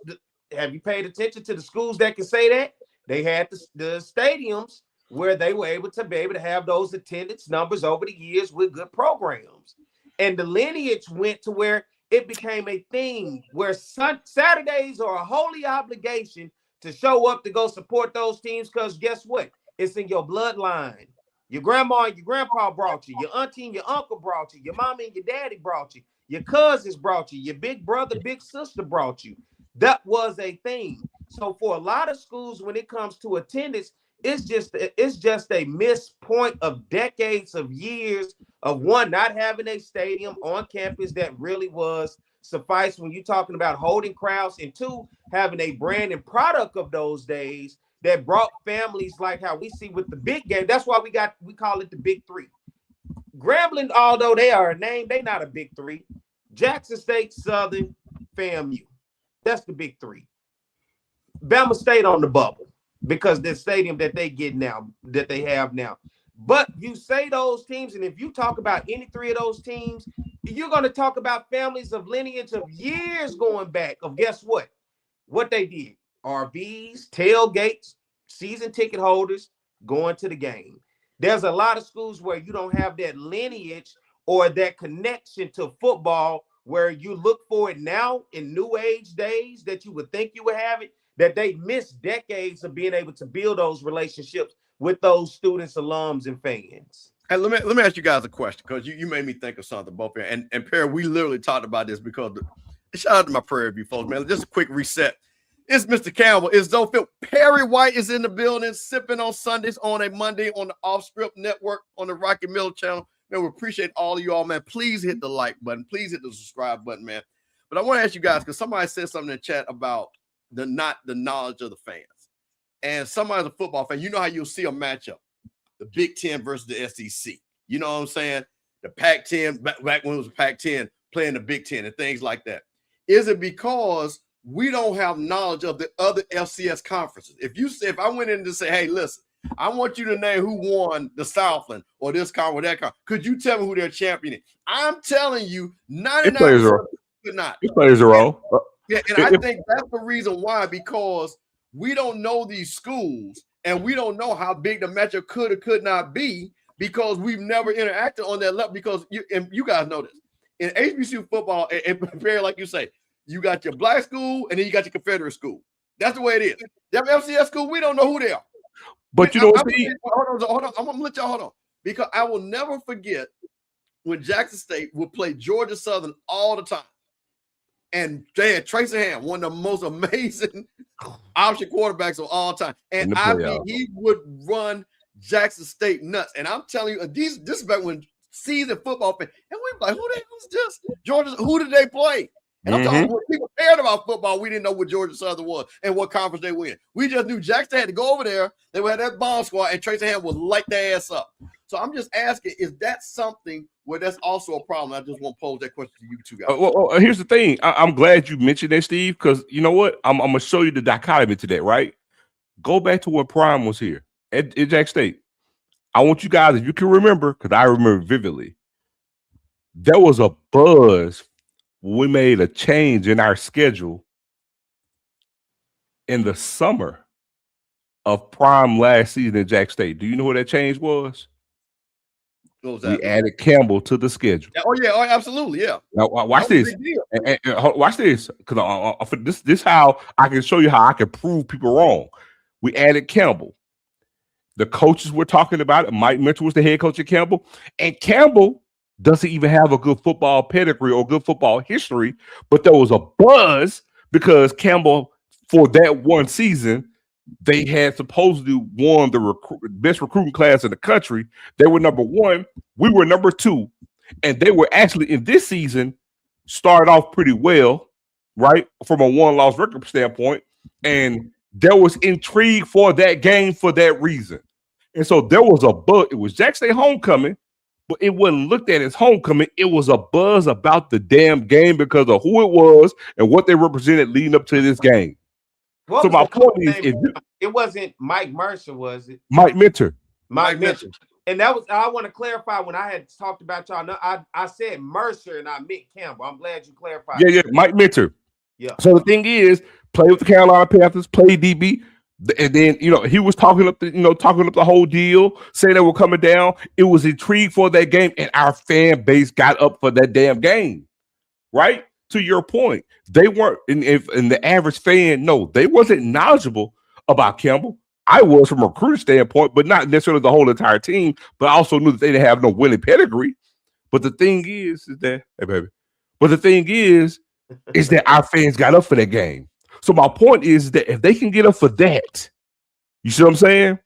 have you paid attention to the schools that can say that? They had the stadiums where they were able to have those attendance numbers over the years with good programs. And the lineage went to where it became a thing where Saturdays are a holy obligation to show up to go support those teams, because guess what? It's in your bloodline. Your grandma and your grandpa brought you. Your auntie and your uncle brought you. Your mama and your daddy brought you. Your cousins brought you. Your big brother, big sister brought you. That was a thing. So for a lot of schools, when it comes to attendance, It's just a missed point of decades of years of one, not having a stadium on campus that really was suffice when you're talking about holding crowds, and two, having a brand and product of those days that brought families like how we see with the big game. That's why we call it the Big Three. Grambling, although they are a name, they not a Big Three. Jackson State, Southern, FAMU. That's the Big Three. Bama State on the bubble because the stadium that they get now, that they have now. But you say those teams, and if you talk about any three of those teams, you're going to talk about families of lineage of years going back of guess what? What they did. RVs, tailgates, season ticket holders going to the game. There's a lot of schools where you don't have that lineage or that connection to football where you look for it now in new age days that you would think you would have it, that they missed decades of being able to build those relationships with those students, alums, and fans. And let me ask you guys a question, because you made me think of something, both here. And Perry, we literally talked about this because shout out to my Prairie View folks, man. Just a quick reset. It's Mr. Campbell. It's Zoe Phil. Perry White is in the building, sipping on Sundays on a Monday on the Off Script Network on the Rocky Miller channel. Man, we appreciate all of you all, man. Please hit the like button. Please hit the subscribe button, man. But I want to ask you guys, because somebody said something in the chat about the knowledge of the fans. And somebody's a football fan. You know how you'll see a matchup, the Big Ten versus the SEC. You know what I'm saying? The Pac-10, back when it was Pac-10, playing the Big Ten and things like that. Is it because we don't have knowledge of the other FCS conferences? If I went in to say, hey, listen, I want you to name who won the Southland or this conference or that conference. Could you tell me who their champion is? I'm telling you, 99% could not. It plays a role. Yeah, and I think that's the reason why, because we don't know these schools and we don't know how big the matchup could or could not be because we've never interacted on that level. Because you guys know this. In HBCU football, and Perry, like you say, you got your black school and then you got your Confederate school. That's the way it is. Them FCS school, we don't know who they are. But you know what? Hold on. I'm gonna let y'all hold on, because I will never forget when Jackson State would play Georgia Southern all the time, and they had Tracy Ham, one of the most amazing option quarterbacks of all time, and I mean he would run Jackson State nuts. And I'm telling you, this is back when seasoned football fans, and we were like, who the hell is this? Georgia? Who did they play? And I'm talking when people cared about football, we didn't know what Georgia Southern was and what conference they were in. We just knew Jackson had to go over there. They had that bomb squad, and Tracy Ham would light their ass up. So I'm just asking, is that something where that's also a problem? I just want to pose that question to you two guys. Well, here's the thing. I'm glad you mentioned that, Steve, because you know what? I'm going to show you the dichotomy to that, right? Go back to when Prime was here at Jack State. I want you guys, if you can remember, because I remember vividly, there was a buzz. We made a change in our schedule in the summer of Prime last season at Jack State. Do you know what that change was? What was that? We added Campbell to the schedule. Oh, yeah. Oh, absolutely. Yeah. Now, watch this. And watch this. Because this how I can show you how I can prove people wrong. We added Campbell. The coaches we're talking about, Mike Mitchell was the head coach at Campbell. And Campbell doesn't even have a good football pedigree or good football history, but there was a buzz because Campbell, for that one season, they had supposedly won the best recruiting class in the country. They were number one. We were number two. And they were actually, in this season, started off pretty well, right, from a one-loss record standpoint. And there was intrigue for that game for that reason. And so there was a buzz. It was Jack State homecoming, but it wasn't looked at as homecoming. It was a buzz about the damn game because of who it was and what they represented leading up to this game. So my point is, it wasn't Mike Mercer, was it? Mike Minter. Mike Minter. And that was, I want to clarify, when I had talked about y'all, I said Mercer and I meant Campbell. I'm glad you clarified. Yeah, Mike Minter. Yeah. So the thing is, play with the Carolina Panthers, play DB. And then, he was talking up the whole deal, saying they were coming down. It was intrigue for that game, and our fan base got up for that damn game, right? To your point, they weren't, in the average fan, no, they wasn't knowledgeable about Campbell. I was from a recruiter standpoint, but not necessarily the whole entire team, but I also knew that they didn't have no winning pedigree. But the thing is that, is that our fans got up for that game. So my point is that if they can get up for that, you see what I'm saying?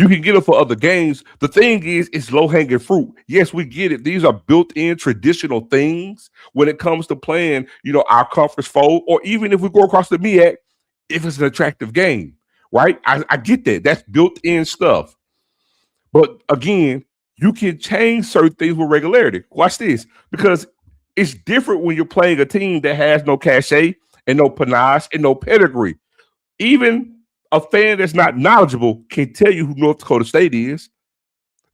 You can get it for other games. The thing is, it's low-hanging fruit. Yes, we get it. These are built-in traditional things when it comes to playing, our conference foe, or even if we go across the MEAC, if it's an attractive game, right? I get that. That's built-in stuff. But again, you can change certain things with regularity. Watch this, because it's different when you're playing a team that has no cachet and no panache and no pedigree. Even a fan that's not knowledgeable can tell you who North Dakota State is.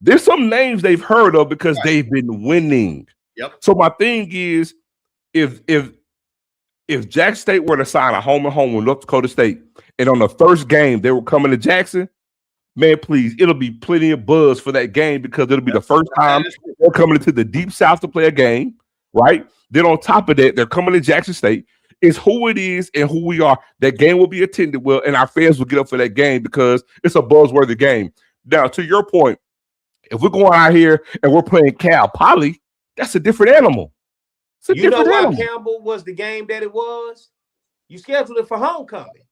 There's some names they've heard of because they've been winning. Yep. So my thing is, if Jackson State were to sign a home and home with North Dakota State, and on the first game they were coming to Jackson, man, please, it'll be plenty of buzz for that game because it'll be the first time they're coming into the Deep South to play a game, right? Then on top of that, they're coming to Jackson State. It's who it is and who we are. That game will be attended well, and our fans will get up for that game because it's a buzzworthy game. Now, to your point, if we're going out here and we're playing Cal Poly, that's a different animal. You know why Campbell was the game that it was? You scheduled it for homecoming.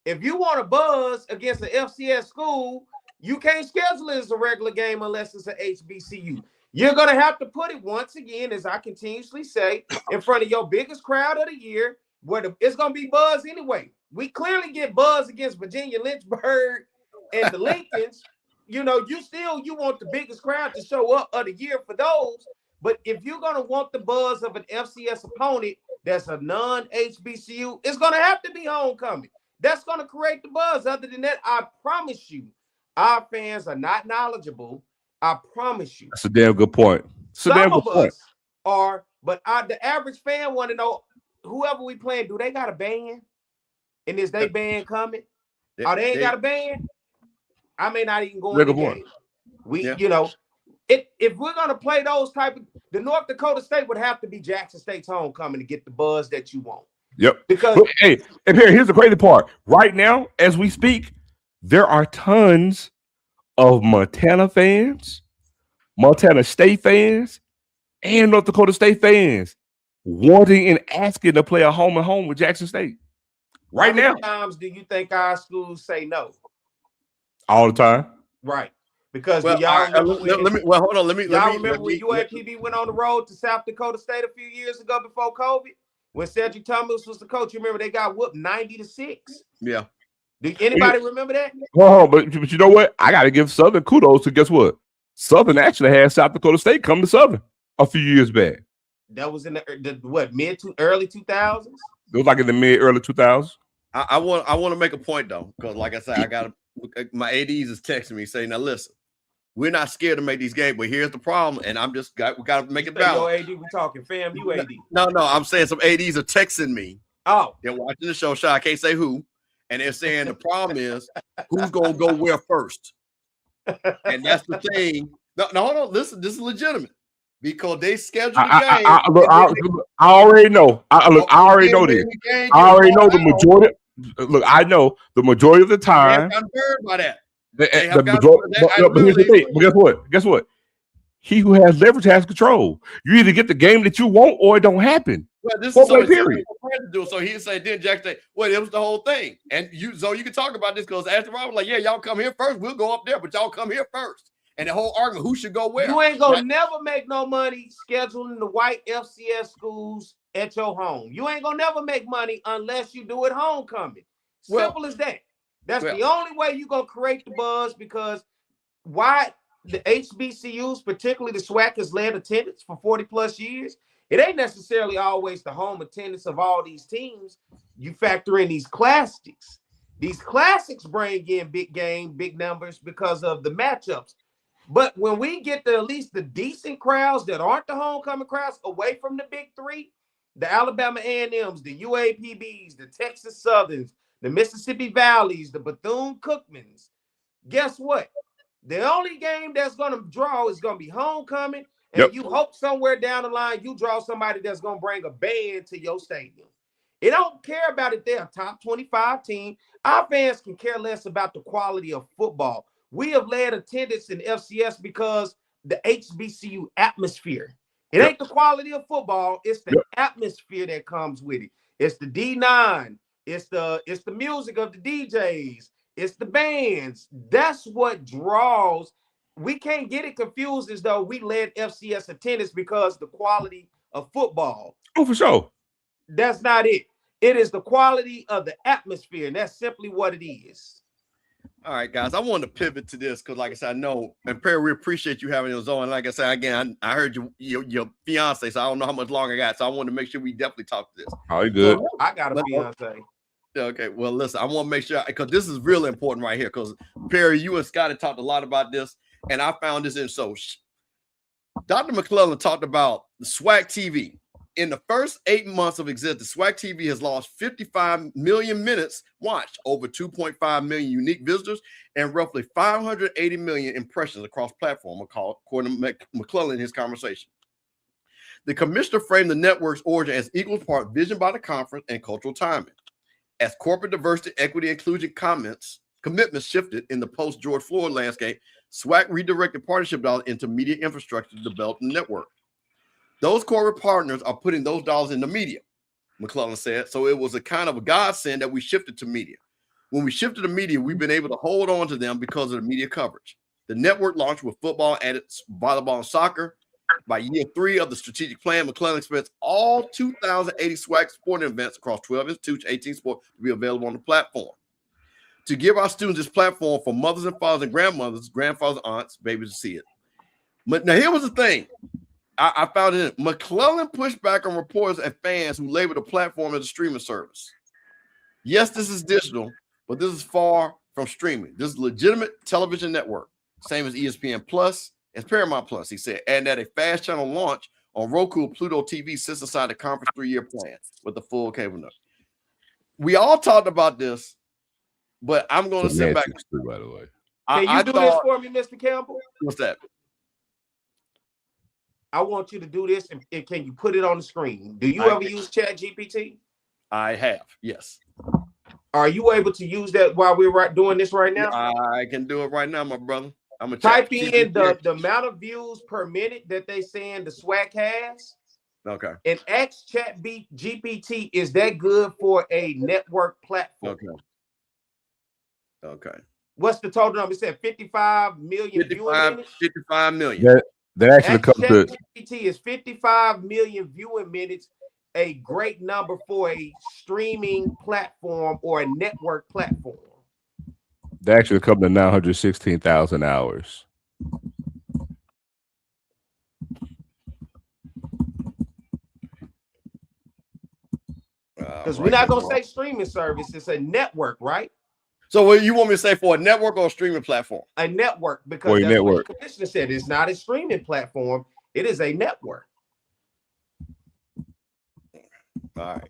If you want to buzz against an FCS school, you can't schedule it as a regular game unless it's an HBCU. You're going to have to put it, once again, as I continuously say, in front of your biggest crowd of the year, where it's going to be buzz anyway. We clearly get buzz against Virginia Lynchburg and the Lincolns. You want the biggest crowd to show up of the year for those. But if you're going to want the buzz of an FCS opponent that's a non-HBCU, it's going to have to be homecoming. That's going to create the buzz. Other than that, I promise you, our fans are not knowledgeable. I promise you. That's a damn good point. Some of us are, but the average fan want to know, whoever we playing, do they got a band? And is they band coming? Oh, they ain't got a band? I may not even go in the game. If we're going to play those the North Dakota State would have to be Jackson State's homecoming to get the buzz that you want. Yep. Because hey, and here's the crazy part. Right now, as we speak, there are tons of Montana fans, Montana State fans, and North Dakota State fans wanting and asking to play a home and home with Jackson State. Right now. How many times do you think our schools say no? All the time. Right. Because hold on. Let me remember when UAPB went on the road to South Dakota State a few years ago before COVID? When Cedric Thomas was the coach, you remember they got whooped 90-6. Yeah. Do anybody remember that? Oh, but you know what? I got to give Southern kudos to guess what? Southern actually had South Dakota State come to Southern a few years back. That was in the early 2000s? It was like in the early 2000s. I want to make a point though, because like I said, my ADs is texting me saying, now listen, we're not scared to make these games, but here's the problem, and we got to make it balance. AD, we talking fam, you AD. No, I'm saying some ADs are texting me. Oh. They're watching the show, I can't say who, and they're saying the problem is who's going to go where first. And that's the thing. No, hold on, listen, this is legitimate. Because they scheduled the game. I already know. I already know this. I already know the majority. Look, I know the majority of the time. They have gotten burned by that. But here's the thing. But guess what? He who has leverage has control. You either get the game that you want or it don't happen. Well, this is so period. So he said, then Jack said, well, it was the whole thing. And you can talk about this because after I was like, yeah, y'all come here first. We'll go up there, but y'all come here first. And the whole argument, who should go where? You ain't gonna never make no money scheduling the white FCS schools at your home. You ain't gonna never make money unless you do it homecoming. Simple as that. That's the only way you're gonna create the buzz, because why the HBCUs, particularly the SWAC, has led attendance for 40 plus years. It ain't necessarily always the home attendance of all these teams. You factor in these classics. These classics bring in big numbers because of the matchups. But when we get to at least the decent crowds that aren't the homecoming crowds away from the big three, the Alabama A&Ms, the UAPBs, the Texas Southerns, the Mississippi Valleys, the Bethune-Cookmans, guess what? The only game that's going to draw is going to be homecoming, and you hope somewhere down the line you draw somebody that's going to bring a band to your stadium. It don't care about if they're a top 25 team. Our fans can care less about the quality of football. We have led attendance in FCS because the HBCU atmosphere. It ain't the quality of football. It's the atmosphere that comes with it. It's the D9. It's the music of the DJs. It's the bands. That's what draws. We can't get it confused as though we led FCS attendance because the quality of football. Oh, for sure. That's not it. It is the quality of the atmosphere, and that's simply what it is. All right, guys, I want to pivot to this because, like I said, I know, and Prairie, we appreciate you having us on. And like I said, again, I heard your fiance, so I don't know how much longer I got, so I want to make sure we definitely talk to this. Oh, you good? I got a fiance. Okay, well, listen, I want to make sure, because this is really important right here, because Perry, you and Scott have talked a lot about this, and I found this in so. Dr. McClellan talked about the SWAC TV. In the first 8 months of existence, SWAC TV has lost 55 million minutes watched, over 2.5 million unique visitors, and roughly 580 million impressions across platform, according to McClellan in his conversation. The commissioner framed the network's origin as equal part vision by the conference and cultural timing. As corporate diversity, equity, inclusion commitments shifted in the post-George Floyd landscape, SWAC redirected partnership dollars into media infrastructure to develop the network. Those corporate partners are putting those dollars in the media, McClellan said. So it was a kind of a godsend that we shifted to media. When we shifted to media, we've been able to hold on to them because of the media coverage. The network launched with football, added volleyball and soccer. By year 3 of the strategic plan, McClellan expects all 2,080 SWAC sporting events across 12 institutes, 18 sports to be available on the platform. To give our students this platform for mothers and fathers and grandmothers, grandfathers, aunts, babies to see it. But now here was the thing. I found it. McClellan pushed back on reporters and fans who labeled the platform as a streaming service. Yes, this is digital, but this is far from streaming. This is a legitimate television network, same as ESPN Plus. It's Paramount Plus, he said, and that a fast channel launch on Roku Pluto TV sits aside the conference 3-year plan with the full cable network. We all talked about this, but I'm going to sit back. By the way, can you do this for me, Mr. Campbell? What's that? I want you to do this, and can you put it on the screen? Do you ever use ChatGPT? I have, yes. Are you able to use that while we're doing this right now? I can do it right now, my brother. I'm gonna type in the amount of views per minute that they saying the SWAC has. Okay. And ask ChatGPT, is that good for a network platform? Okay. What's the total number? It said 55 million viewing minutes. 55 million. That actually comes to ChatGPT is 55 million viewing minutes, a great number for a streaming platform or a network platform. They actually come to 916,000 hours. Because we're not going to say streaming service. It's a network, right? So what you want me to say for a network or a streaming platform? A network, because that's what the commissioner said. It's not a streaming platform. It is a network. All right.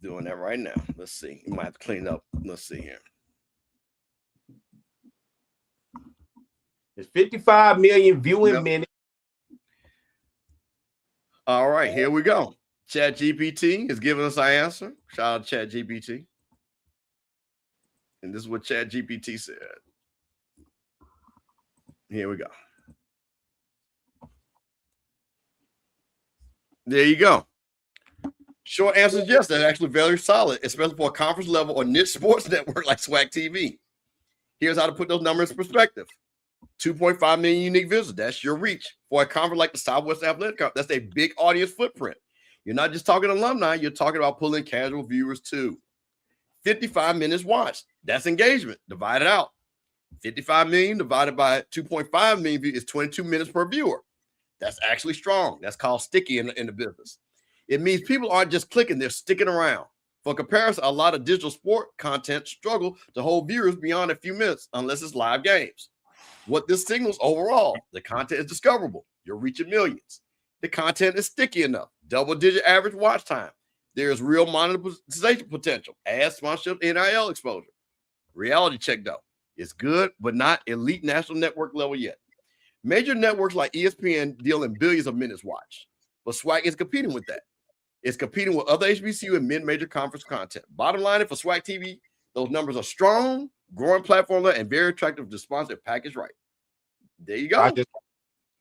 Doing that right now. Let's see. You might have to clean up. Let's see here. It's 55 million viewing minutes. All right, here we go. ChatGPT is giving us our answer. Shout out to ChatGPT. And this is what ChatGPT said. Here we go. There you go. Short answer is yes, that's actually very solid, especially for a conference level or niche sports network like SWAC TV. Here's how to put those numbers in perspective. 2.5 million unique visitors. That's your reach. For a conference like the Southwest Athletic Conference, that's a big audience footprint. You're not just talking alumni, you're talking about pulling casual viewers too. 55 minutes watched. That's engagement. Divide it out. 55 million divided by 2.5 million is 22 minutes per viewer. That's actually strong. That's called sticky in the business. It means people aren't just clicking, they're sticking around. For comparison, a lot of digital sport content struggle to hold viewers beyond a few minutes unless it's live games. What this signals overall, the content is discoverable. You're reaching millions. The content is sticky enough. Double-digit average watch time. There's real monetization potential. Ad sponsorship, NIL exposure. Reality check, though. It's good, but not elite national network level yet. Major networks like ESPN deal in billions of minutes watched. But SWAC is competing with that. It's competing with other HBCU and mid-major conference content. Bottom line, for SWAC TV, those numbers are strong, growing platform, and very attractive to sponsor package right. There you go.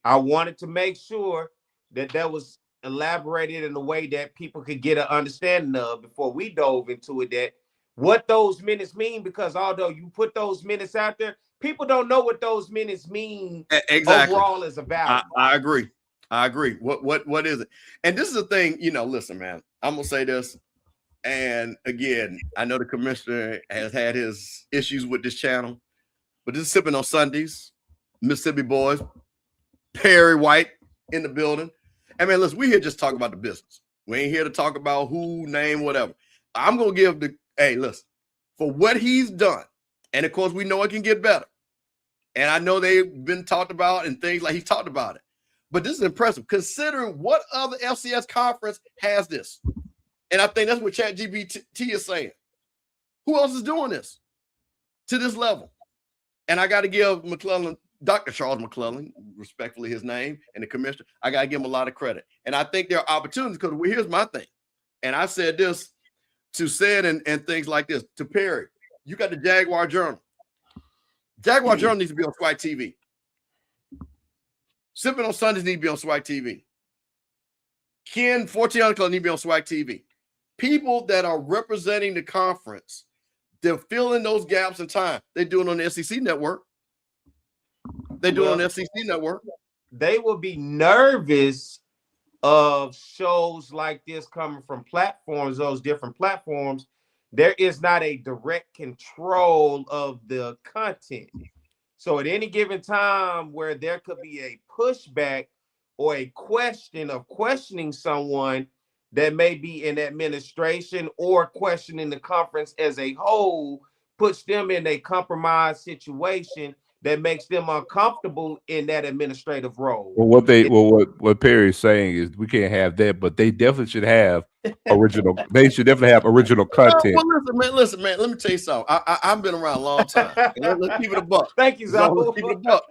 I wanted to make sure that was elaborated in a way that people could get an understanding of before we dove into it, that what those minutes mean, because although you put those minutes out there, people don't know what those minutes mean overall as a value. I agree. What is it? And this is the thing, listen, man, I'm gonna say this. And again, I know the commissioner has had his issues with this channel, but this is Sippin On Sundays, Mississippi boys, Perry White in the building. I mean, listen, we here just talk about the business. We ain't here to talk about who, name, whatever. I'm gonna give listen, for what he's done, and of course we know it can get better. And I know they've been talked about and things like he's talked about it. But this is impressive considering what other FCS conference has this. And I think that's what ChatGPT is saying. Who else is doing this to this level? And I got to give McClellan, Dr. Charles McClellan, respectfully his name, and the commissioner, I got to give him a lot of credit. And I think there are opportunities, because here's my thing. And I said this to Sid and things like this, to Perry. You got the Jaguar Journal. Jaguar Journal needs to be on SWAC TV. Sippin On Sundays need to be on SWAC TV. Ken 1400 Club need to be on SWAC TV. People that are representing the conference, they're filling those gaps in time. They do it on the SEC network. They do it on the SEC network. They will be nervous of shows like this coming from platforms, those different platforms. There is not a direct control of the content. So at any given time where there could be a pushback or a question of questioning someone that may be in administration or questioning the conference as a whole, puts them in a compromised situation that makes them uncomfortable in that administrative role. Well, what Perry's saying is we can't have that, but they definitely should have original. They should definitely have original content. Well, listen, man. Let me tell you something. I've been around a long time. Let's keep it a buck. Thank you, Zoe. Let's keep it a buck.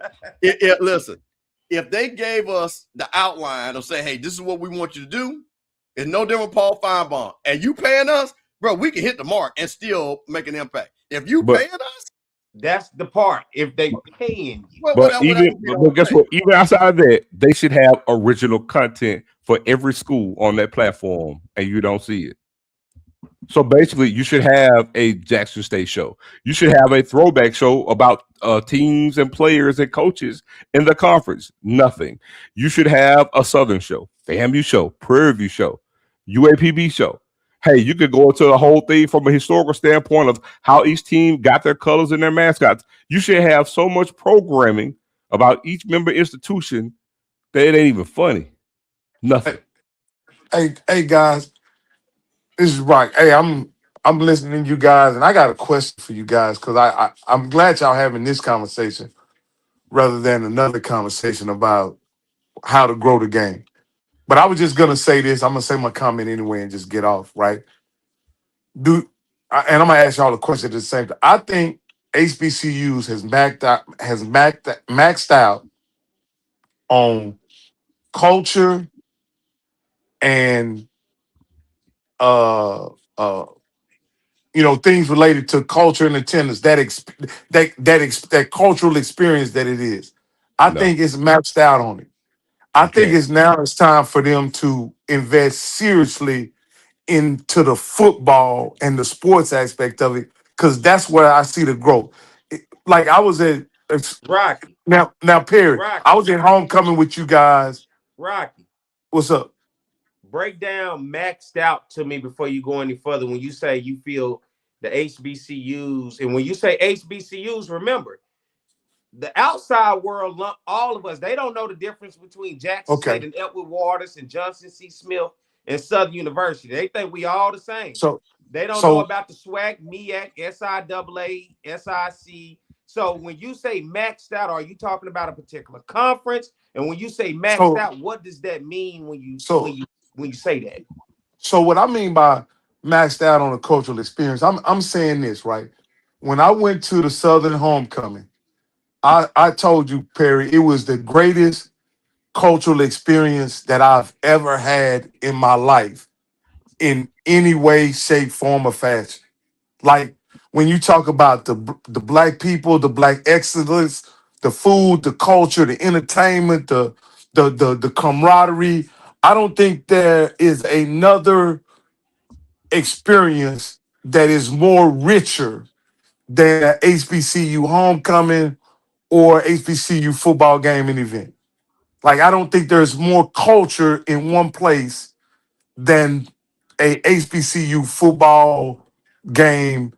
Listen, if they gave us the outline of say, hey, this is what we want you to do, it's no different Paul Feinbaum, and you paying us, bro, we can hit the mark and still make an impact. If you paying us, that's the part. If they paying you, but guess what? Even outside of that, they should have original content for every school on that platform, and you don't see it. So basically, you should have a Jackson State show. You should have a throwback show about teams and players and coaches in the conference. Nothing. You should have a Southern show, FAMU show, Prairie View show, UAPB show. Hey, you could go into the whole thing from a historical standpoint of how each team got their colors and their mascots. You should have so much programming about each member institution that it ain't even funny. Nothing. Hey guys, this is Rock. Hey, I'm listening to you guys, and I got a question for you guys, because I'm glad y'all having this conversation rather than another conversation about how to grow the game. But I was just gonna say this. I'm gonna say my comment anyway and just get off, right? And I'm gonna ask y'all a question at the same time. I think HBCUs has maxed out on culture and things related to culture and attendance, that cultural experience that it is. I think it's maxed out on it. I think it's time for them to invest seriously into the football and the sports aspect of it, because that's where I see the growth. Like I was at Rocky. Now Perry, Rocky. I was at homecoming with you guys. Rocky, what's up? Break down maxed out to me before you go any further. When you say you feel the HBCUs, and when you say HBCUs, remember, the outside world, all of us, they don't know the difference between Jackson State and Edward Waters and Johnson C. Smith and Southern University. They think we all the same. So they don't know about the SWAC, MEAC, SIAA, SIC. So when you say maxed out, are you talking about a particular conference? And when you say maxed out, what does that mean when you say that? So what I mean by maxed out on a cultural experience, I'm saying this, right? When I went to the Southern homecoming, I told you, Perry, it was the greatest cultural experience that I've ever had in my life in any way, shape, form, or fashion. Like when you talk about the black people, the black excellence, the food, the culture, the entertainment, the camaraderie, I don't think there is another experience that is more richer than a HBCU homecoming or HBCU football game and event. Like, I don't think there's more culture in one place than a HBCU football game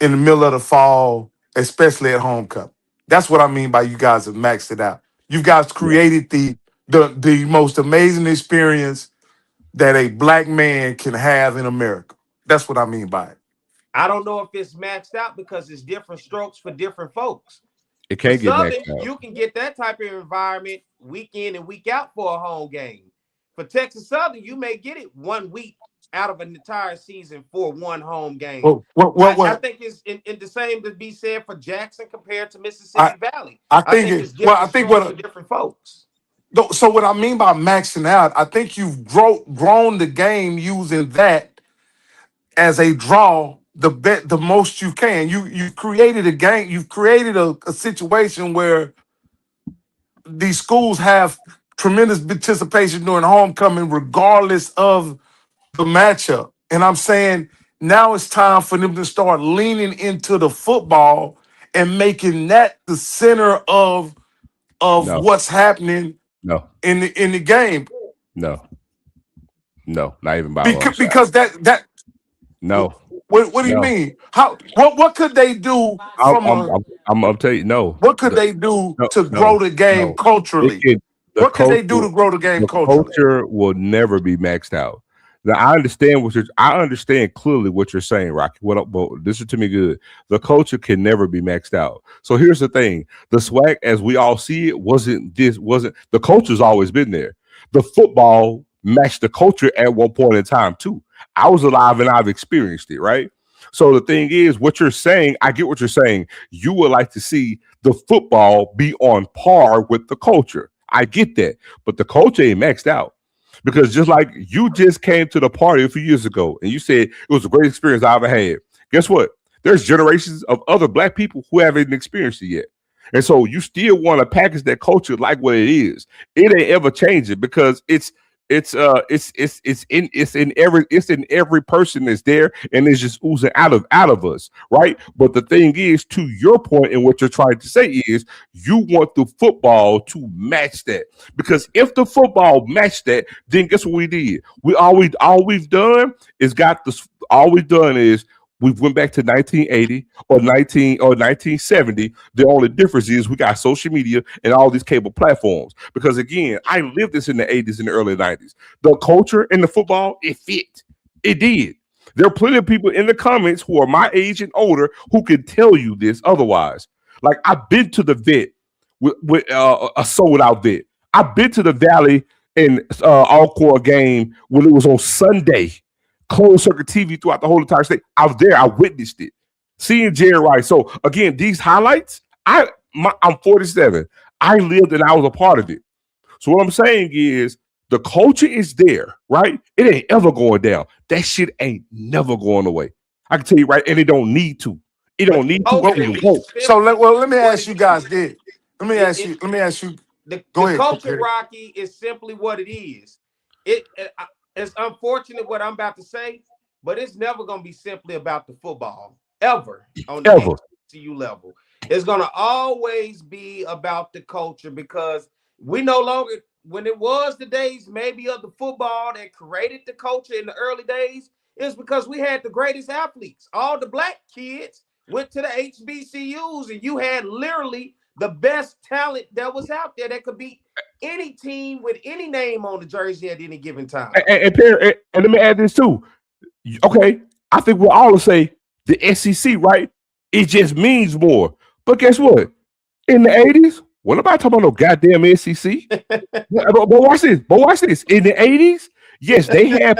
in the middle of the fall, especially at homecoming. That's what I mean by you guys have maxed it out. You guys created the most amazing experience that a black man can have in America. That's what I mean by it. I don't know if it's maxed out because it's different strokes for different folks. It can't get maxed out. You can get that type of environment week in and week out for a home game. For Texas Southern, you may get it 1 week out of an entire season for one home game. I think it's in the same to be said for Jackson compared to Mississippi Valley. I think it's different for different folks. So what I mean by maxing out, I think you've grown the game using that as a draw the most you can. You've created a game. You've created a situation where these schools have tremendous participation during homecoming, regardless of the matchup. And I'm saying now it's time for them to start leaning into the football and making that the center of what's happening. No. In the game. No, not even by because that. No. What do you mean? What could they do? I'm tell you, no. What could they do to grow the game culturally? What could they do to grow the game culturally? Culture will never be maxed out. Now I understand clearly what you're saying, Rocky. Listen to me good. The culture can never be maxed out. So here's the thing: the SWAC, as we all see it, wasn't the culture's always been there. The football matched the culture at one point in time too. I was alive and I've experienced it, right? So the thing is, what you're saying, I get what you're saying. You would like to see the football be on par with the culture. I get that, but the culture ain't maxed out. Because just like you just came to the party a few years ago and you said it was a great experience I ever had. Guess what? There's generations of other black people who haven't experienced it yet. And so you still want to package that culture like what it is. It ain't ever changing because it's in every person that's there, and it's just oozing out of us, right? But the thing is, to your point and what you're trying to say is, you want the football to match that, because if the football matched that, then guess what we did? All we've done is we went back to 1980 or 1970. The only difference is we got social media and all these cable platforms. Because again, I lived this in the 80s and the early 90s. The culture in the football, it fit. It did. There are plenty of people in the comments who are my age and older who can tell you this otherwise. Like, I've been to the vet with a sold out vet. I've been to the Valley in all-core game when it was on Sunday. Closed circuit TV throughout the whole entire state. I was there. I witnessed it. Seeing Jerry Rice. So again, these highlights, I'm 47. I lived and I was a part of it. So what I'm saying is the culture is there, right? It ain't ever going down. That shit ain't never going away. I can tell you right, and it don't need to. It don't need to. So let me ask you guys this. Let me ask you. The culture, Rocky, is simply what it is. It's unfortunate what I'm about to say, but it's never going to be simply about the football, ever, on the HBCU level. It's going to always be about the culture, because we no longer, when it was the days maybe of the football that created the culture in the early days, it's because we had the greatest athletes. All the black kids went to the HBCUs, and you had literally the best talent that was out there that could beat any team with any name on the jersey at any given time. And let me add this too. Okay, I think we'll all say the SEC, right? It just means more. But guess what? In the 80s, what about talking about no goddamn SEC? but watch this. In the 80s, yes, they had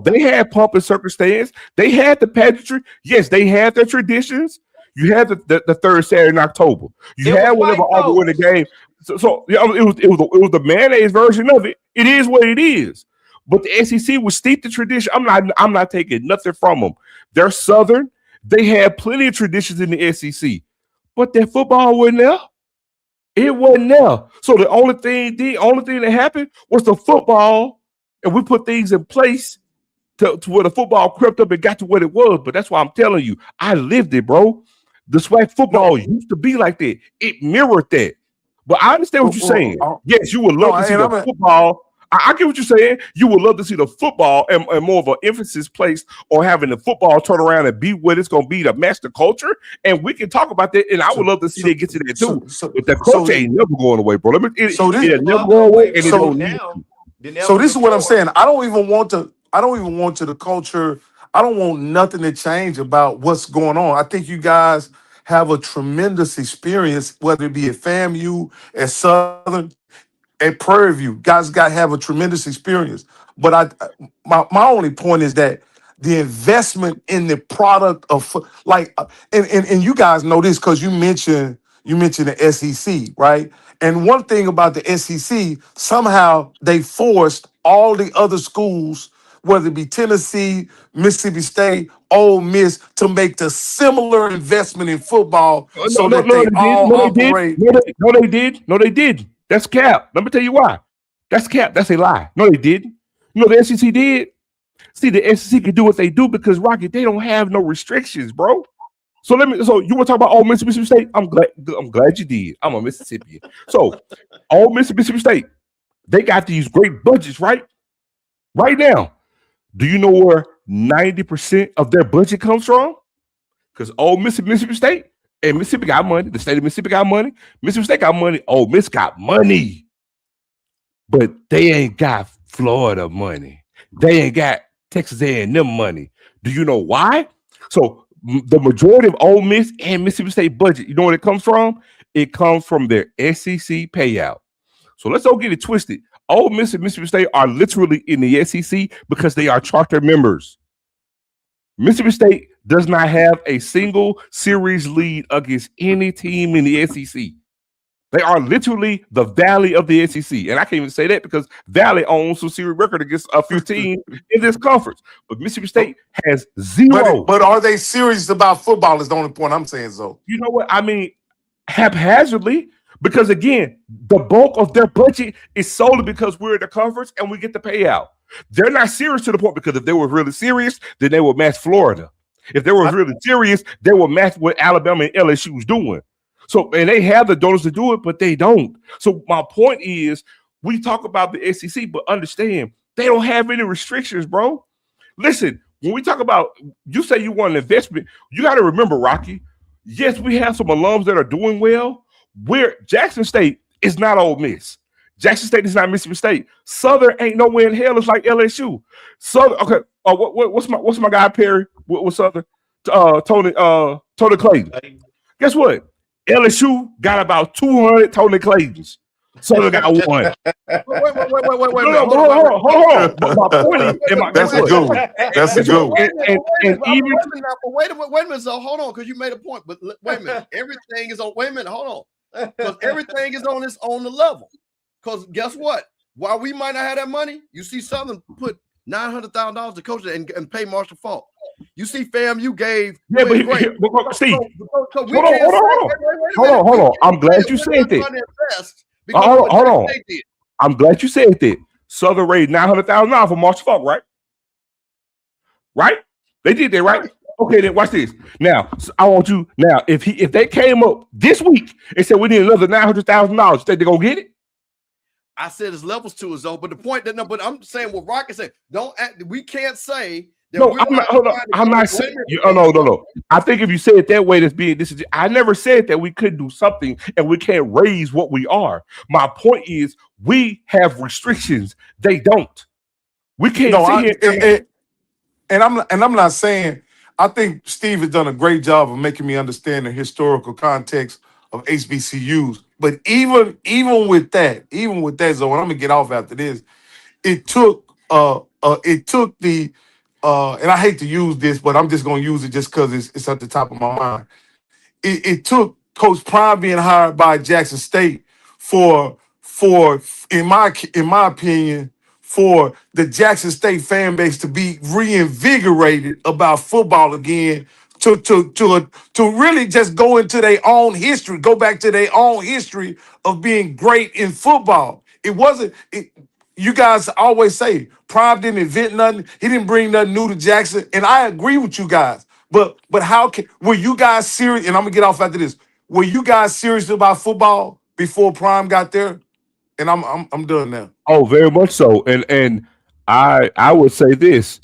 they had pomp and circumstance. They had the pageantry. Yes, they had their traditions. You had the third Saturday in October. You had whatever other win the game. So it was the mayonnaise version of it. It is what it is. But the SEC was steeped in tradition. I'm not taking nothing from them. They're Southern. They had plenty of traditions in the SEC, but their football wasn't there. It wasn't there. So the only thing that happened was the football, and we put things in place to where the football crept up and got to what it was. But that's why I'm telling you, I lived it, bro. The SWAC football used to be like that. It mirrored that. But I understand what you're saying. Yes, you would love to see the football. I get what you're saying. You would love to see the football and more of an emphasis placed on having the football turn around and be what it's going to be to match the culture. And we can talk about that. And I would love to see they get to that too. But the culture ain't never going away, bro. It never go away. And so this is what I'm saying. I don't even want to the culture. I don't want nothing to change about what's going on. I think you guys have a tremendous experience, whether it be at FAMU, at Southern, at Prairie View. Guys got to have a tremendous experience. But my only point is that the investment in the product of and you guys know this because you mentioned the SEC, right? And one thing about the SEC, somehow they forced all the other schools, whether it be Tennessee, Mississippi State, Ole Miss, to make the similar investment in football so that they all operate. No, they didn't. That's cap. Let me tell you why. That's cap. That's a lie. No, they didn't. You know the SEC did? See, the SEC can do what they do because, Rocky, they don't have no restrictions, bro. So you want to talk about Ole Miss, Mississippi State? I'm glad you did. I'm a Mississippian. So Ole Miss, Mississippi State, they got these great budgets, right? Right now. Do you know where 90% of their budget comes from? Because Ole Miss, Mississippi State, and Mississippi got money. The state of Mississippi got money. Mississippi State got money. Ole Miss got money. But they ain't got Florida money. They ain't got Texas A&M money. Do you know why? So the majority of Ole Miss and Mississippi State budget, you know where it comes from? It comes from their SEC payout. So let's don't get it twisted. Ole Miss and Mississippi State are literally in the SEC because they are charter members. Mississippi State does not have a single series lead against any team in the SEC. They are literally the Valley of the SEC. And I can't even say that because Valley owns some series record against a few teams in this conference. But Mississippi State has zero. But are they serious about football is the only point I'm saying, so. You know what? I mean, haphazardly. Because, again, the bulk of their budget is solely because we're in the conference and we get the payout. They're not serious to the point because if they were really serious, then they would match Florida. If they were really serious, they would match what Alabama and LSU was doing. So, and they have the donors to do it, but they don't. So my point is, we talk about the SEC, but understand, they don't have any restrictions, bro. Listen, when we talk about, you say you want an investment, you got to remember, Rocky, yes, we have some alums that are doing well. Where Jackson State is not Ole Miss. Jackson State is not Mississippi State. Southern ain't nowhere in hell. It's like LSU. Southern, okay. What's my guy Perry? What's Southern? Tony Clayton. Guess what? LSU got about 200 Tony Claytons. Southern got one. Wait. Hold on. My point is, that's a good one. That's a good one. Wait a minute. So hold on, because you made a point. But wait a minute. Everything is on. Wait a minute. Hold on. Because everything is on the level. Because guess what? While we might not have that money, you see Southern put $900,000 to coach and pay Marshall Faulk. You see, FAMU gave. Yeah, but Steve, hold on. I'm glad you said that. Hold on. I'm glad you said that. Southern raised $900,000 for Marshall Faulk, right? Right? They did that, right? Okay, then watch this. Now, I want you. Now, if they came up this week and said we need another $900,000, you think they're gonna get it? I said it's levels to it, though. But the point that but I'm saying what Rocket said. We can't say. No, I'm not saying. No. I think if you say it that way, I never said that we couldn't do something and we can't raise what we are. My point is, we have restrictions. They don't. We can't. And I'm not saying. I think Steve has done a great job of making me understand the historical context of HBCUs. But even with that, so when I'm gonna get off after this, it took the. And I hate to use this, but I'm just going to use it just because it's at the top of my mind. It took Coach Prime being hired by Jackson State for in my opinion, for the Jackson State fan base to be reinvigorated about football again to really just go into their own history, go back to their own history of being great in football. It wasn't. You guys always say Prime didn't invent nothing. He didn't bring nothing new to Jackson, and I agree with you guys. But were you guys serious? And I'm gonna get off after this. Were you guys serious about football before Prime got there? And I'm done now. Oh, very much so. And I would say this.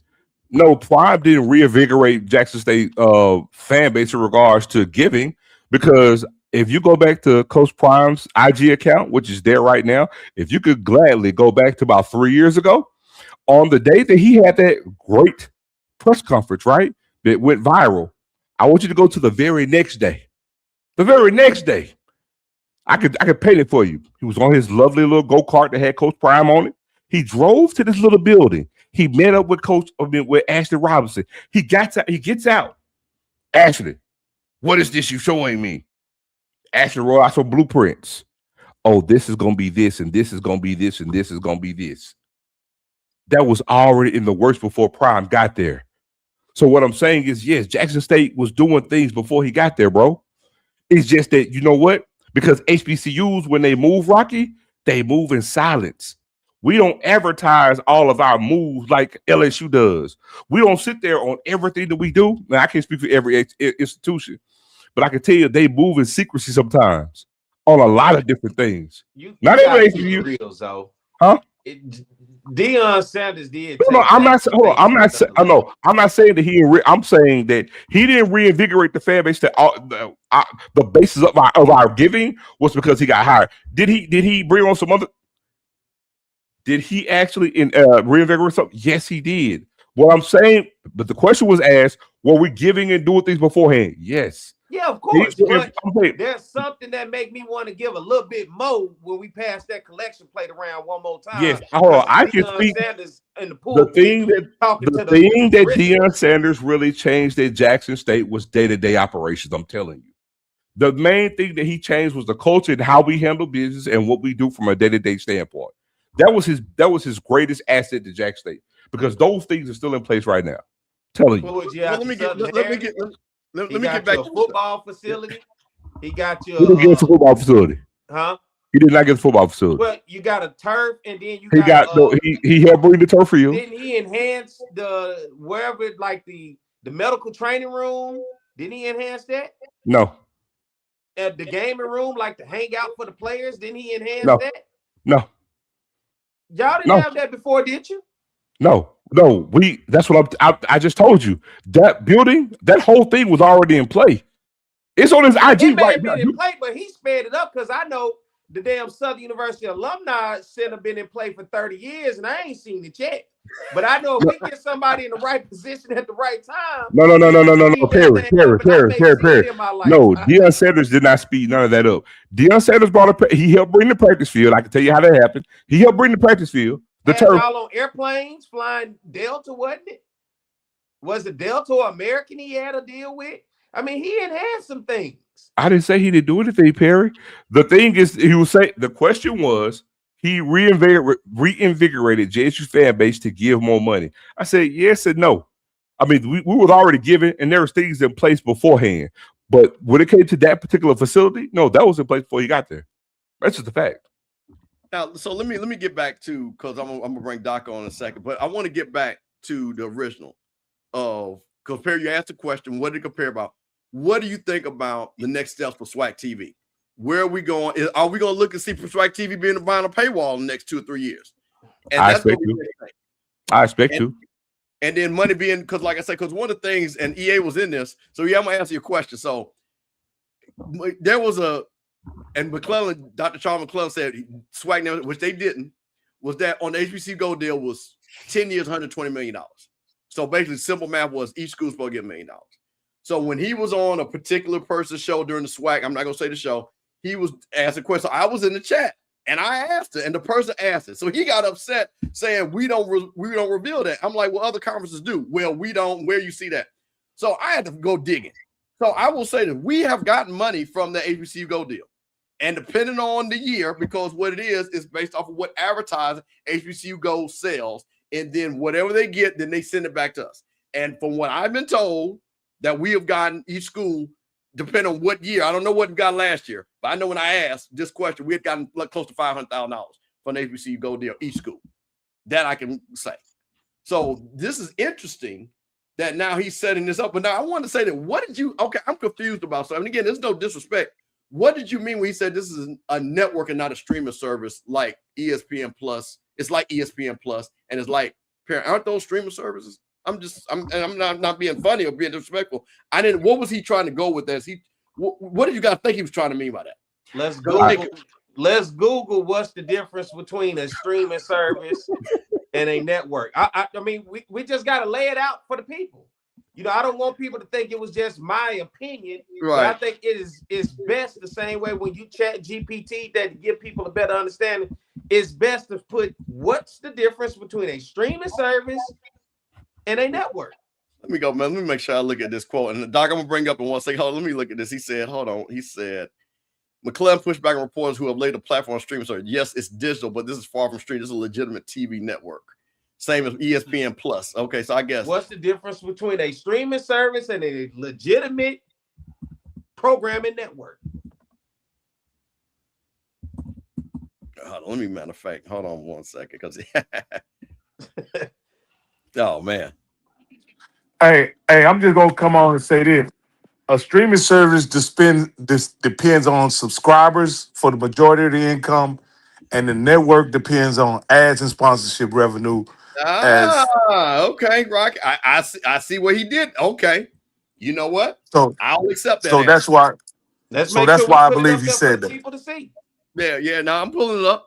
No, Prime didn't reinvigorate Jackson State fan base in regards to giving, because if you go back to Coach Prime's IG account, which is there right now, if you could gladly go back to about 3 years ago, on the day that he had that great press conference, right, that went viral, I want you to go to the very next day. The very next day. I could paint it for you. He was on his lovely little go-kart that had Coach Prime on it. He drove to this little building. He met up with with Ashley Robinson. He gets out. Ashley, what is this you showing me? Ashley wrote out some blueprints. Oh, this is gonna be this, and this is gonna be this, and this is gonna be this. That was already in the works before Prime got there. So what I'm saying is, yes, Jackson State was doing things before he got there, bro. It's just that, you know what? Because HBCUs, when they move, Rocky, they move in silence. We don't advertise all of our moves like LSU does. We don't sit there on everything that we do. Now, I can't speak for every institution, but I can tell you they move in secrecy sometimes on a lot of different things. Not even HBCU, though. Huh? Deion Sanders did. No, I'm not. Hold on. I'm not. I know. I'm not saying that he. I'm saying that he didn't reinvigorate the fan base. That the basis of our giving was because he got hired. Did he bring on some other? Did he actually reinvigorate something? Yes, he did. What I'm saying, but the question was asked: were we giving and doing things beforehand? Yes. Yeah, of course. But there's something that make me want to give a little bit more when we pass that collection plate around one more time. Yes, hold on. I can speak. Sanders in the The thing that Deion Sanders really changed at Jackson State was day-to-day operations. I'm telling you, the main thing that he changed was the culture and how we handle business and what we do from a day-to-day standpoint. That was his greatest asset to Jackson State, because those things are still in place right now. I'm telling you. Let me get back to the football facility. He got your. He didn't get a football facility. Huh? He did not get a football facility. Well, you got a turf, and then you he helped bring the turf field. Didn't he enhance the wherever, like the medical training room? Didn't he enhance that? No. At the gaming room, like the hangout for the players, didn't he enhance that? No. Y'all didn't have that before, did you? No. That's what I just told you. That building, that whole thing was already in play. It's on his IG right now. In play, but he sped it up, because I know the damn Southern University Alumni Center been in play for 30 years, and I ain't seen it yet. But I know if we get somebody in the right position at the right time. No, Perry. No, Deion Sanders did not speed none of that up. Deion Sanders he helped bring the practice field. I can tell you how that happened. He helped bring the practice field. The turf. Y'all on airplanes flying Delta, wasn't it? Was it Delta or American he had to deal with? I mean, he enhanced some things. I didn't say he didn't do anything, Perry. The thing is, the question was, he reinvigorated JSU fan base to give more money. I said yes and no. I mean, we were already giving, and there was things in place beforehand. But when it came to that particular facility, no, that was in place before he got there. That's just the fact. Now, so let me get back to, because I'm gonna bring Doc on in a second, but I want to get back to the original of, because Perry, you asked the question, what did it compare about? What do you think about the next steps for SWAC TV? Where are we going? Are we going to look and see for SWAC TV being behind a paywall in the next 2 or 3 years? And I expect to. And then money being, because like I said, because one of the things, and EA was in this, so yeah, I'm going to answer your question. So there was and McClellan, Dr. Charles McClellan said SWAC, which they didn't, was that on the HBCU Gold deal was 10 years, $120 million. So basically, simple math was each school's supposed to get $1 million. So when he was on a particular person's show during the SWAC, I'm not going to say the show, he was asked a question. So I was in the chat and I asked it, and the person asked it. So he got upset saying, we don't reveal that. I'm like, well, other conferences do. Well, we don't. Where you see that? So I had to go digging. So I will say that we have gotten money from the HBCU Gold deal. And depending on the year, because what it is based off of what advertising HBCU Gold sells. And then whatever they get, then they send it back to us. And from what I've been told, that we have gotten each school, depending on what year. I don't know what we got last year, but I know when I asked this question, we had gotten close to $500,000 from an HBCU gold deal each school. That I can say. So this is interesting that now he's setting this up. But now I want to say that okay, I'm confused about something. Again, there's no disrespect. What did you mean when he said this is a network and not a streaming service like ESPN Plus? It's like ESPN Plus, and it's like, aren't those streaming services? I'm not being funny or being disrespectful. What was he trying to go with this? What did you guys think he was trying to mean by that? Let's Google what's the difference between a streaming service and a network. I mean, we just got to lay it out for the people. You know, I don't want people to think it was just my opinion. Right. But I think it's best the same way when you chat GPT that to give people a better understanding. It's best to put what's the difference between a streaming service and a network. Let me go, man. Let me make sure I look at this quote. And the doc, I'm gonna bring up in 1 second. Hold on, let me look at this. He said, McClellan pushed back on reporters who have laid a platform streaming service. Yes, it's digital, but this is far from streaming. This is a legitimate TV network. Same as ESPN Plus. Okay, so I guess. What's the difference between a streaming service and a legitimate programming network? Let me, matter of fact, hold on 1 second. Because oh, man. Hey, I'm just going to come on and say this. A streaming service depends on subscribers for the majority of the income, and the network depends on ads and sponsorship revenue. Okay, Rocky. I see what he did. Okay, you know what? So I'll accept that. So answer. that's why. That's why I believe he said that. People to see. Yeah. Now I'm pulling it up.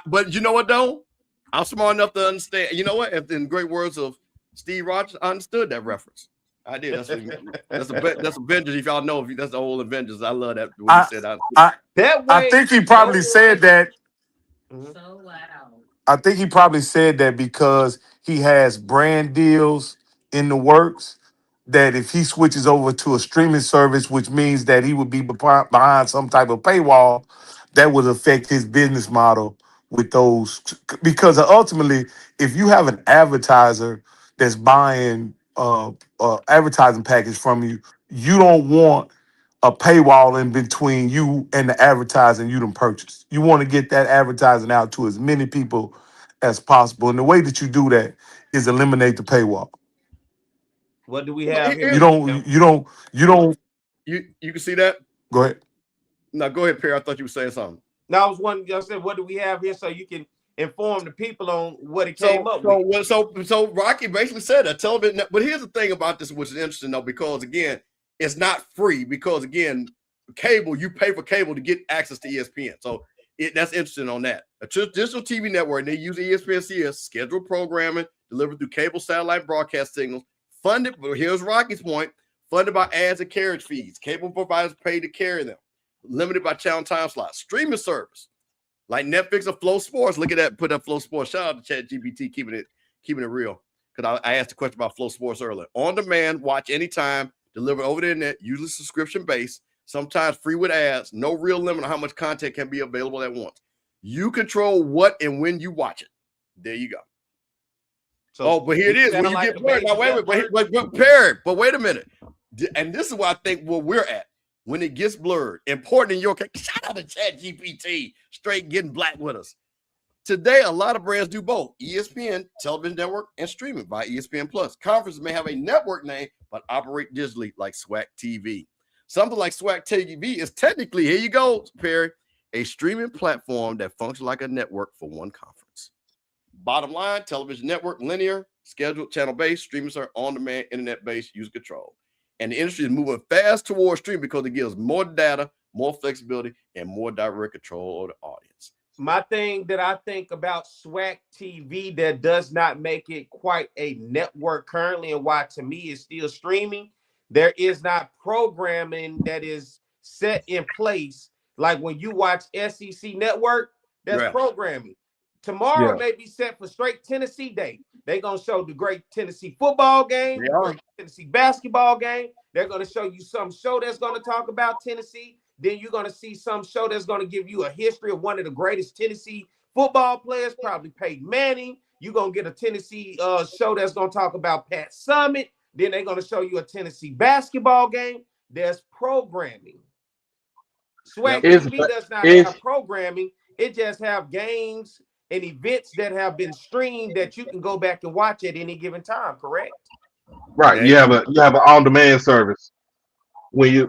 But you know what, though? I'm smart enough to understand. You know what? If in great words of Steve Rogers, I understood that reference. I did. That's Avengers. If y'all know, that's the old Avengers. I love that. I think he probably said that. So loud. I think he probably said that because he has brand deals in the works, that if he switches over to a streaming service, which means that he would be behind some type of paywall, that would affect his business model with those. Because ultimately, if you have an advertiser that's buying advertising package from you, you don't want a paywall in between you and the advertising you done purchased. You want to get that advertising out to as many people as possible. And the way that you do that is eliminate the paywall. What do we have here? You don't. You can see that? Go ahead. No, go ahead, Perry. I thought you were saying something. No, I was wondering, I said, what do we have here so you can inform the people on what it came up with? So Rocky basically said that television. But here's the thing about this, which is interesting though, because again, it's not free. Because again, cable, you pay for cable to get access to ESPN. So that's interesting on that. A traditional TV network, they use ESPN scheduled programming delivered through cable satellite broadcast signals, funded. But here's Rocky's point: funded by ads and carriage fees. Cable providers pay to carry them. Limited by channel time slots. Streaming service like Netflix or Flow Sports. Look at that. Put up Flow Sports. Shout out to ChatGPT keeping it real. Because I asked a question about Flow Sports earlier. On demand, watch anytime, delivered over the internet, usually subscription based, sometimes free with ads, no real limit on how much content can be available at once. You control what and when you watch it. There you go. So, but here it is. When you get blurred. Now, wait a minute. And this is where I think where we're at. When it gets blurred, important in your case, shout out to ChatGPT, straight getting black with us. Today, a lot of brands do both ESPN, television network, and streaming by ESPN Plus. Conferences may have a network name, but operate digitally like SWAC TV. Something like SWAC TV is technically, here you go, Perry, a streaming platform that functions like a network for one conference. Bottom line, television network, linear, scheduled, channel-based, streaming service, on-demand, internet-based, user control. And the industry is moving fast towards streaming because it gives more data, more flexibility, and more direct control of the audience. My thing that I think about SWAC TV that does not make it quite a network currently, and why to me is still streaming, there is not programming that is set in place. Like when you watch SEC Network, that's programming. Tomorrow may be set for straight Tennessee Day. They're going to show the great Tennessee football game, great Tennessee basketball game. They're going to show you some show that's going to talk about Tennessee. Then you're going to see some show that's going to give you a history of one of the greatest Tennessee football players, probably Peyton Manning. You're going to get a Tennessee show that's going to talk about Pat Summitt. Then they're going to show you a Tennessee basketball game. There's programming. SWAC TV does not have programming. It just have games and events that have been streamed that you can go back and watch at any given time. Correct? Right. You have an on-demand service. When you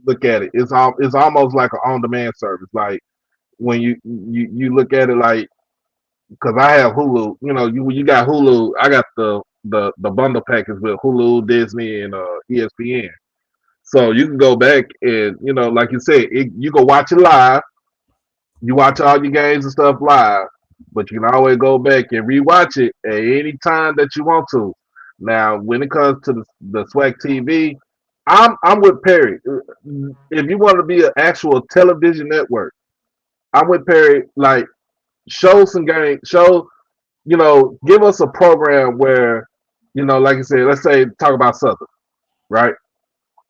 look at it, it's almost like an on-demand service. Like when you look at it, like, because I have Hulu. You know, you got Hulu. I got the bundle package with Hulu, Disney, and ESPN. So you can go back and, you know, like you said, you can watch it live. You watch all your games and stuff live, but you can always go back and rewatch it at any time that you want to. Now, when it comes to the SWAC TV, I'm with Perry. If you want to be an actual television network, I'm with Perry. Like, show some game, you know, give us a program where, you know, like you said, let's say talk about Southern, right?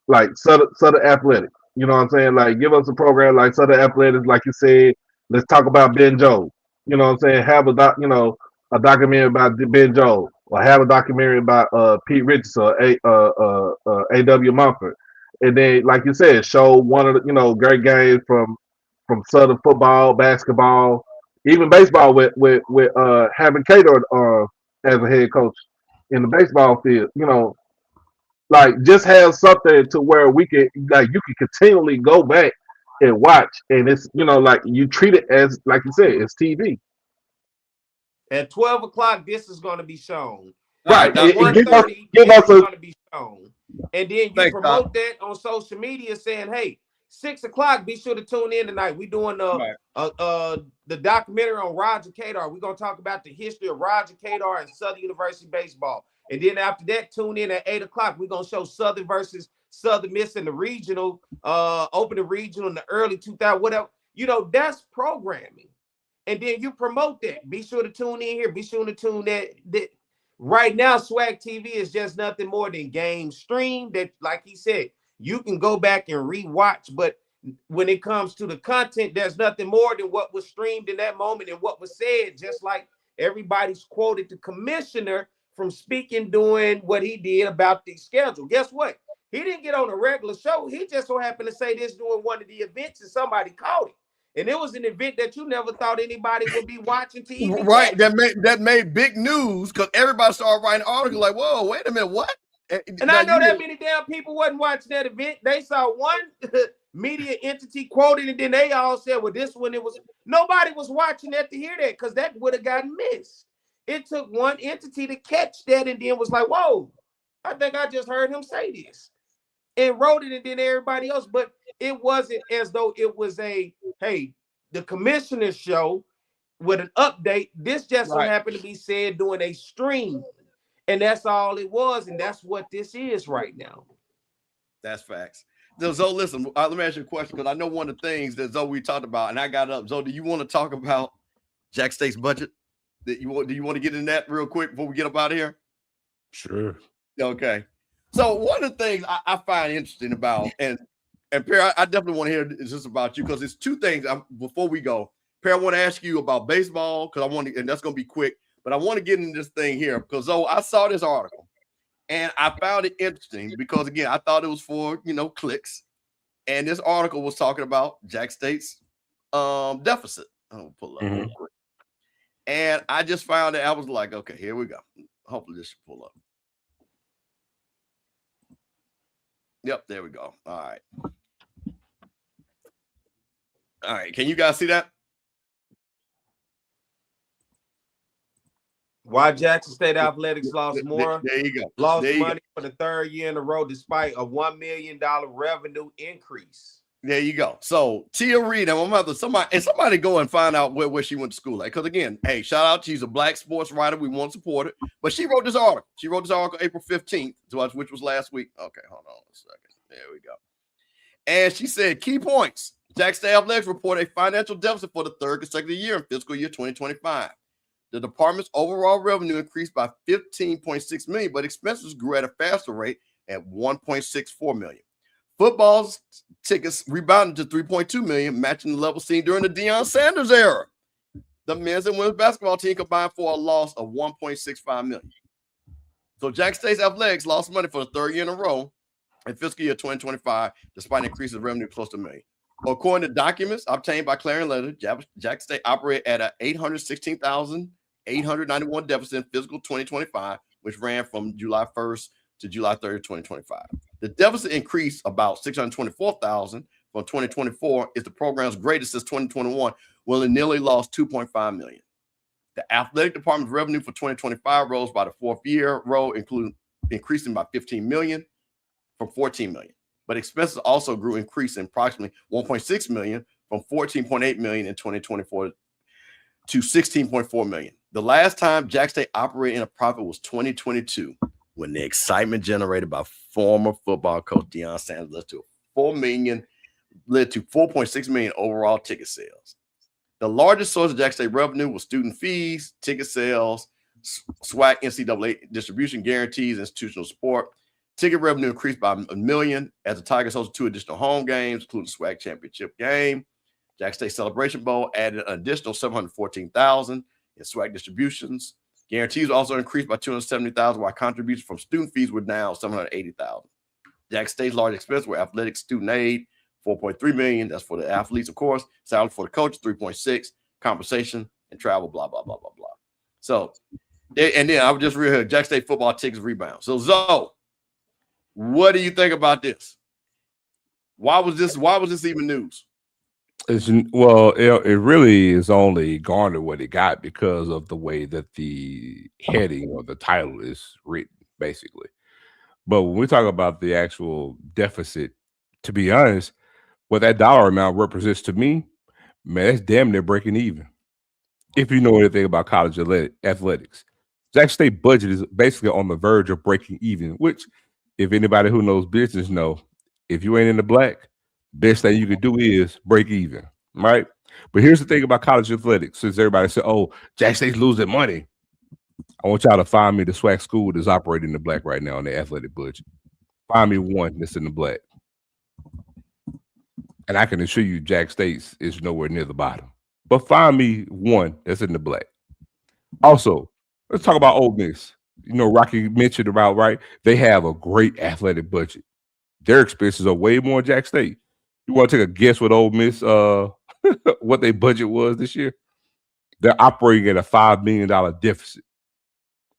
Like Southern Athletic. You know what I'm saying? Like, give us a program like Southern Athletics, like you said. Let's talk about Ben Jones. You know what I'm saying? Have a documentary about Ben Jones, or have a documentary about Pete Richardson, A.W. Mumford. And then, like you said, show one of the, you know, great games from Southern football, basketball, even baseball with having Cato as a head coach in the baseball field. You know, like, just have something to where we can, like, you can continually go back and watch, and it's, you know, like, you treat it as, like you said, it's TV. At 12 o'clock, this is going to be shown. Right. At 1:30, this is going to be shown. And then you promote that on social media saying, hey, 6 o'clock, be sure to tune in tonight. We're doing the documentary on Roger Kadar. We're going to talk about the history of Roger Kadar and Southern University baseball. And then after that, tune in at 8 o'clock. We're going to show Southern versus Southern Miss in the regional, opening regional in the early 2000s, whatever. You know, that's programming. And then you promote that. Be sure to tune in here. Be sure to tune that. Right now, SWAC TV is just nothing more than game stream that, like he said, you can go back and rewatch. But when it comes to the content, there's nothing more than what was streamed in that moment and what was said. Just like everybody's quoted the commissioner from speaking, doing what he did about the schedule. Guess what? He didn't get on a regular show. He just so happened to say this during one of the events, and somebody caught it. And it was an event that you never thought anybody would be watching TV. Right. That made big news because everybody started writing articles like, whoa, wait a minute, what? And I know that many damn people wasn't watching that event. They saw one media entity quoted, and then they all said, well, this one, nobody was watching that to hear that, because that would have gotten missed. It took one entity to catch that and then was like, whoa, I think I just heard him say this. And wrote it, and then everybody else. But it wasn't as though it was the commissioner's show with an update. This just so happened to be said during a stream. And that's all it was. And that's what this is right now. That's facts. So listen, let me ask you a question, because I know one of the things that Zoe we talked about, and I got up. Zoe, do you want to talk about Jack State's budget? Do you want to get in that real quick before we get up out of here? Sure. Okay. So one of the things I find interesting about, and Perry, I definitely want to hear this about you, because it's two things. Before we go, Perry, I want to ask you about baseball, because I want to, and that's going to be quick, but I want to get into this thing here, because I saw this article and I found it interesting because, again, I thought it was for, clicks. And this article was talking about Jack State's deficit. I'll pull up real quick. And I just found it. I was like, okay, here we go. Hopefully this should pull up. Yep, there we go. All right. All right. Can you guys see that? Why Jackson State Athletics lost more? There you go. Lost money for the third year in a row despite a $1 million revenue increase. There you go. So Tia Reed, and my mother, somebody go and find out where she went to school at. Because again, hey, shout out, she's a black sports writer. We want to support it. But she wrote this article. She wrote this article April 15th, which was last week. Okay, hold on a second. There we go. And she said, key points. Jack State Athletics report a financial deficit for the third consecutive year in fiscal year 2025. The department's overall revenue increased by $15.6 million, but expenses grew at a faster rate at $1.64 million. Football's tickets rebounded to $3.2 million, matching the level seen during the Deion Sanders era. The men's and women's basketball team combined for a loss of $1.65 million. So Jackson State's athletics lost money for the third year in a row in fiscal year 2025, despite an increase in revenue close to $1 million. According to documents obtained by Clarion Letter, Jackson State operated at an $816,891 deficit in fiscal 2025, which ran from July 1st to July 30th, 2025. The deficit increased about $624,000 from 2024 is the program's greatest since 2021, when it nearly lost $2.5 million. The athletic department's revenue for 2025 rose by the fourth year row, increasing by $15 million from $14 million. But expenses also grew, increasing approximately $1.6 million from $14.8 million in 2024 to $16.4 million. The last time Jackson State operated in a profit was 2022, when the excitement generated by former football coach Deion Sanders led to $4.6 million overall ticket sales. The largest source of Jackson State revenue was student fees, ticket sales, SWAC, NCAA distribution guarantees, institutional support. Ticket revenue increased by $1 million as the Tigers hosted 2 additional home games, including SWAC championship game. Jackson State Celebration Bowl added an additional $714,000 in SWAC distributions. Guarantees also increased by $270,000, while contributions from student fees were down $780,000. Jackson State's large expenses were athletic student aid, $4.3 million. That's for the athletes, of course. Salary for the coach, $3.6 million. Compensation and travel, blah, blah, blah, blah, blah. So, and then I would just read here, Jackson State football tickets rebound. So, Zoe, what do you think about this? Why was this even news? It really is only garnered what it got because of the way that the heading or the title is written, basically. But when we talk about the actual deficit, to be honest, what that dollar amount represents to me, man, that's damn near breaking even. If you know anything about college athletics, Jackson State budget is basically on the verge of breaking even, which, if anybody who knows business know, if you ain't in the black, best thing you can do is break even, right? But here's the thing about college athletics. Since everybody said, oh, Jackson State's losing money, I want y'all to find me the SWAC school that's operating in the black right now on the athletic budget. Find me one that's in the black. And I can assure you Jackson State is nowhere near the bottom. But find me one that's in the black. Also, let's talk about Ole Miss. You know, Rocky mentioned about, right? They have a great athletic budget. Their expenses are way more than Jackson State. You want to take a guess what Ole Miss, what their budget was this year? They're operating at a $5 million deficit.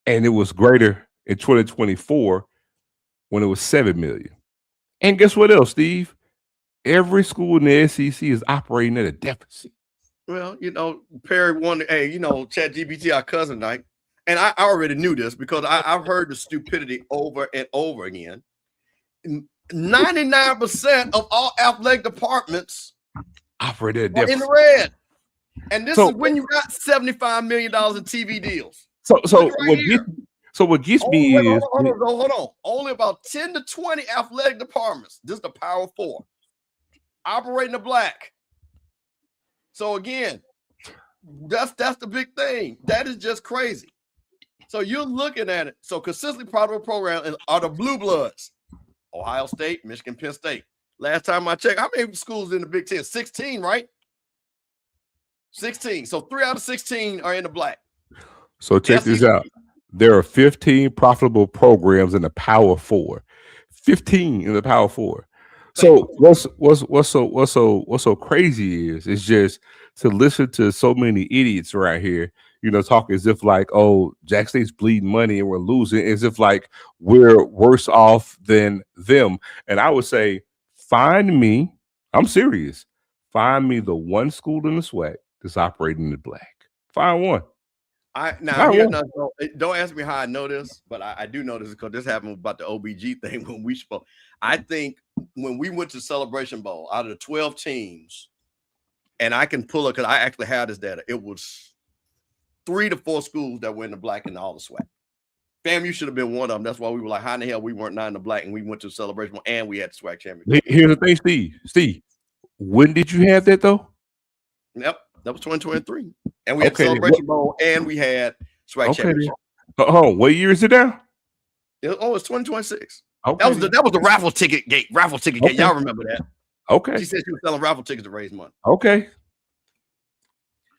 And it was greater in 2024 when it was $7 million. And guess what else, Steve? Every school in the SEC is operating at a deficit. Well, you know, Perry wanted, hey, you know, ChatGPT, our cousin, night. And I already knew this because I've heard the stupidity over and over again. 99% of all athletic departments operate at in the red. And this is when you got $75 million in TV deals. So what gets me is hold on. Only about 10 to 20 athletic departments. This is the Power 4. Operating the black. So again, that's the big thing. That is just crazy. So you're looking at it. So consistently profitable program are the blue bloods. Ohio State, Michigan, Penn State. Last time I checked, how many schools in the Big Ten? 16, right? 16. So 3 out of 16 are in the black. So check this out. There are 15 profitable programs in the Power 4. 15 in the Power 4. So what's so crazy is just to listen to so many idiots right here, you know, talk as if like, oh, Jackson State's bleeding money and we're losing, as if like we're worse off than them. And I would say, find me, I'm serious, find me the one school in the SWAC that's operating in the black. Find one. Don't ask me how I know this, but I do know this because this happened about the OBG thing when we spoke. I think when we went to Celebration Bowl, out of the 12 teams, and I can pull it because I actually had this data, it was 3 to 4 schools that were in the black and all the SWAC. FAMU should have been one of them. That's why we were like, how in the hell we weren't not in the black and we went to Celebration Bowl and we had the SWAC championship. Here's the thing, Steve. When did you have that though? Yep, that was 2023. And we had Celebration Bowl and we had SWAC championship. What year is it now? It's 2026. Okay. That was the raffle ticket gate. Y'all remember that? Okay. She said she was selling raffle tickets to raise money. Okay.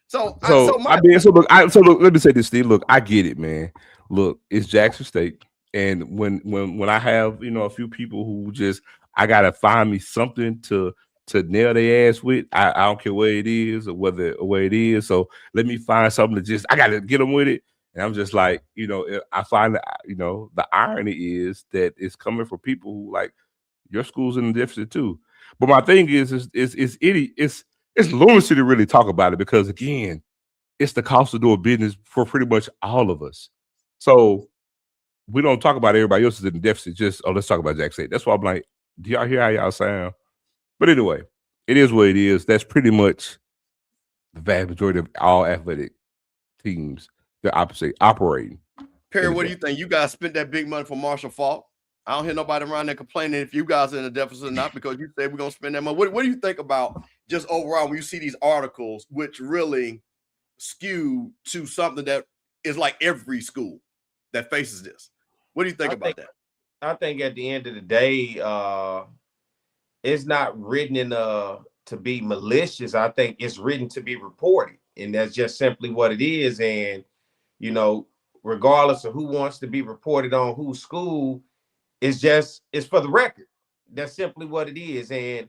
So look, let me say this, Steve. Look, I get it, man. Look, it's Jackson State, And when I have, a few people who just, I gotta find me something to nail their ass with. I don't care where it is or where it is. So let me find something to just, I gotta get them with it. And I'm just like, I find that, the irony is that it's coming from people who like, your school's in the deficit too. But my thing is it's lunacy to really talk about it, because again, it's the cost of doing business for pretty much all of us. So we don't talk about everybody else is in the deficit. Just, let's talk about Jack State. That's why I'm like, do y'all hear how y'all sound? But anyway, it is what it is. That's pretty much the vast majority of all athletic teams that operating. Perry, what do you think? You guys spent that big money for Marshall Faulk. I don't hear nobody around there complaining if you guys are in a deficit or not, because you said we're going to spend that money. What do you think about just overall when you see these articles, which really skew to something that is like every school that faces this? What do you think about that? I think at the end of the day, it's not written to be malicious. I think it's written to be reported, and that's just simply what it is. And regardless of who wants to be reported on whose school, it's for the record. That's simply what it is. And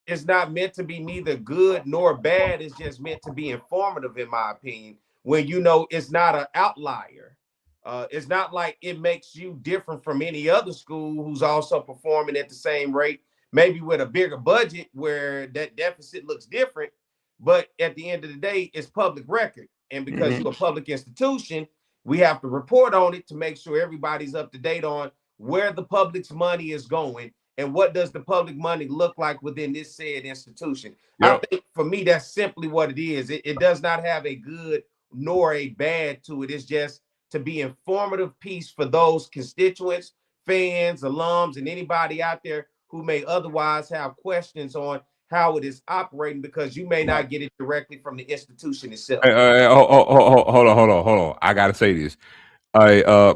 it's not meant to be neither good nor bad. It's just meant to be informative, in my opinion, when it's not an outlier. It's not like it makes you different from any other school who's also performing at the same rate, maybe with a bigger budget where that deficit looks different. But at the end of the day, it's public record. And because you're a public institution, we have to report on it to make sure everybody's up to date on where the public's money is going and what does the public money look like within this said institution. Yep. I think for me, that's simply what it is. It does not have a good nor a bad to it. It's just to be informative piece for those constituents, fans, alums, and anybody out there who may otherwise have questions on how it is operating, because you may not get it directly from the institution itself. Hold on. I gotta say this.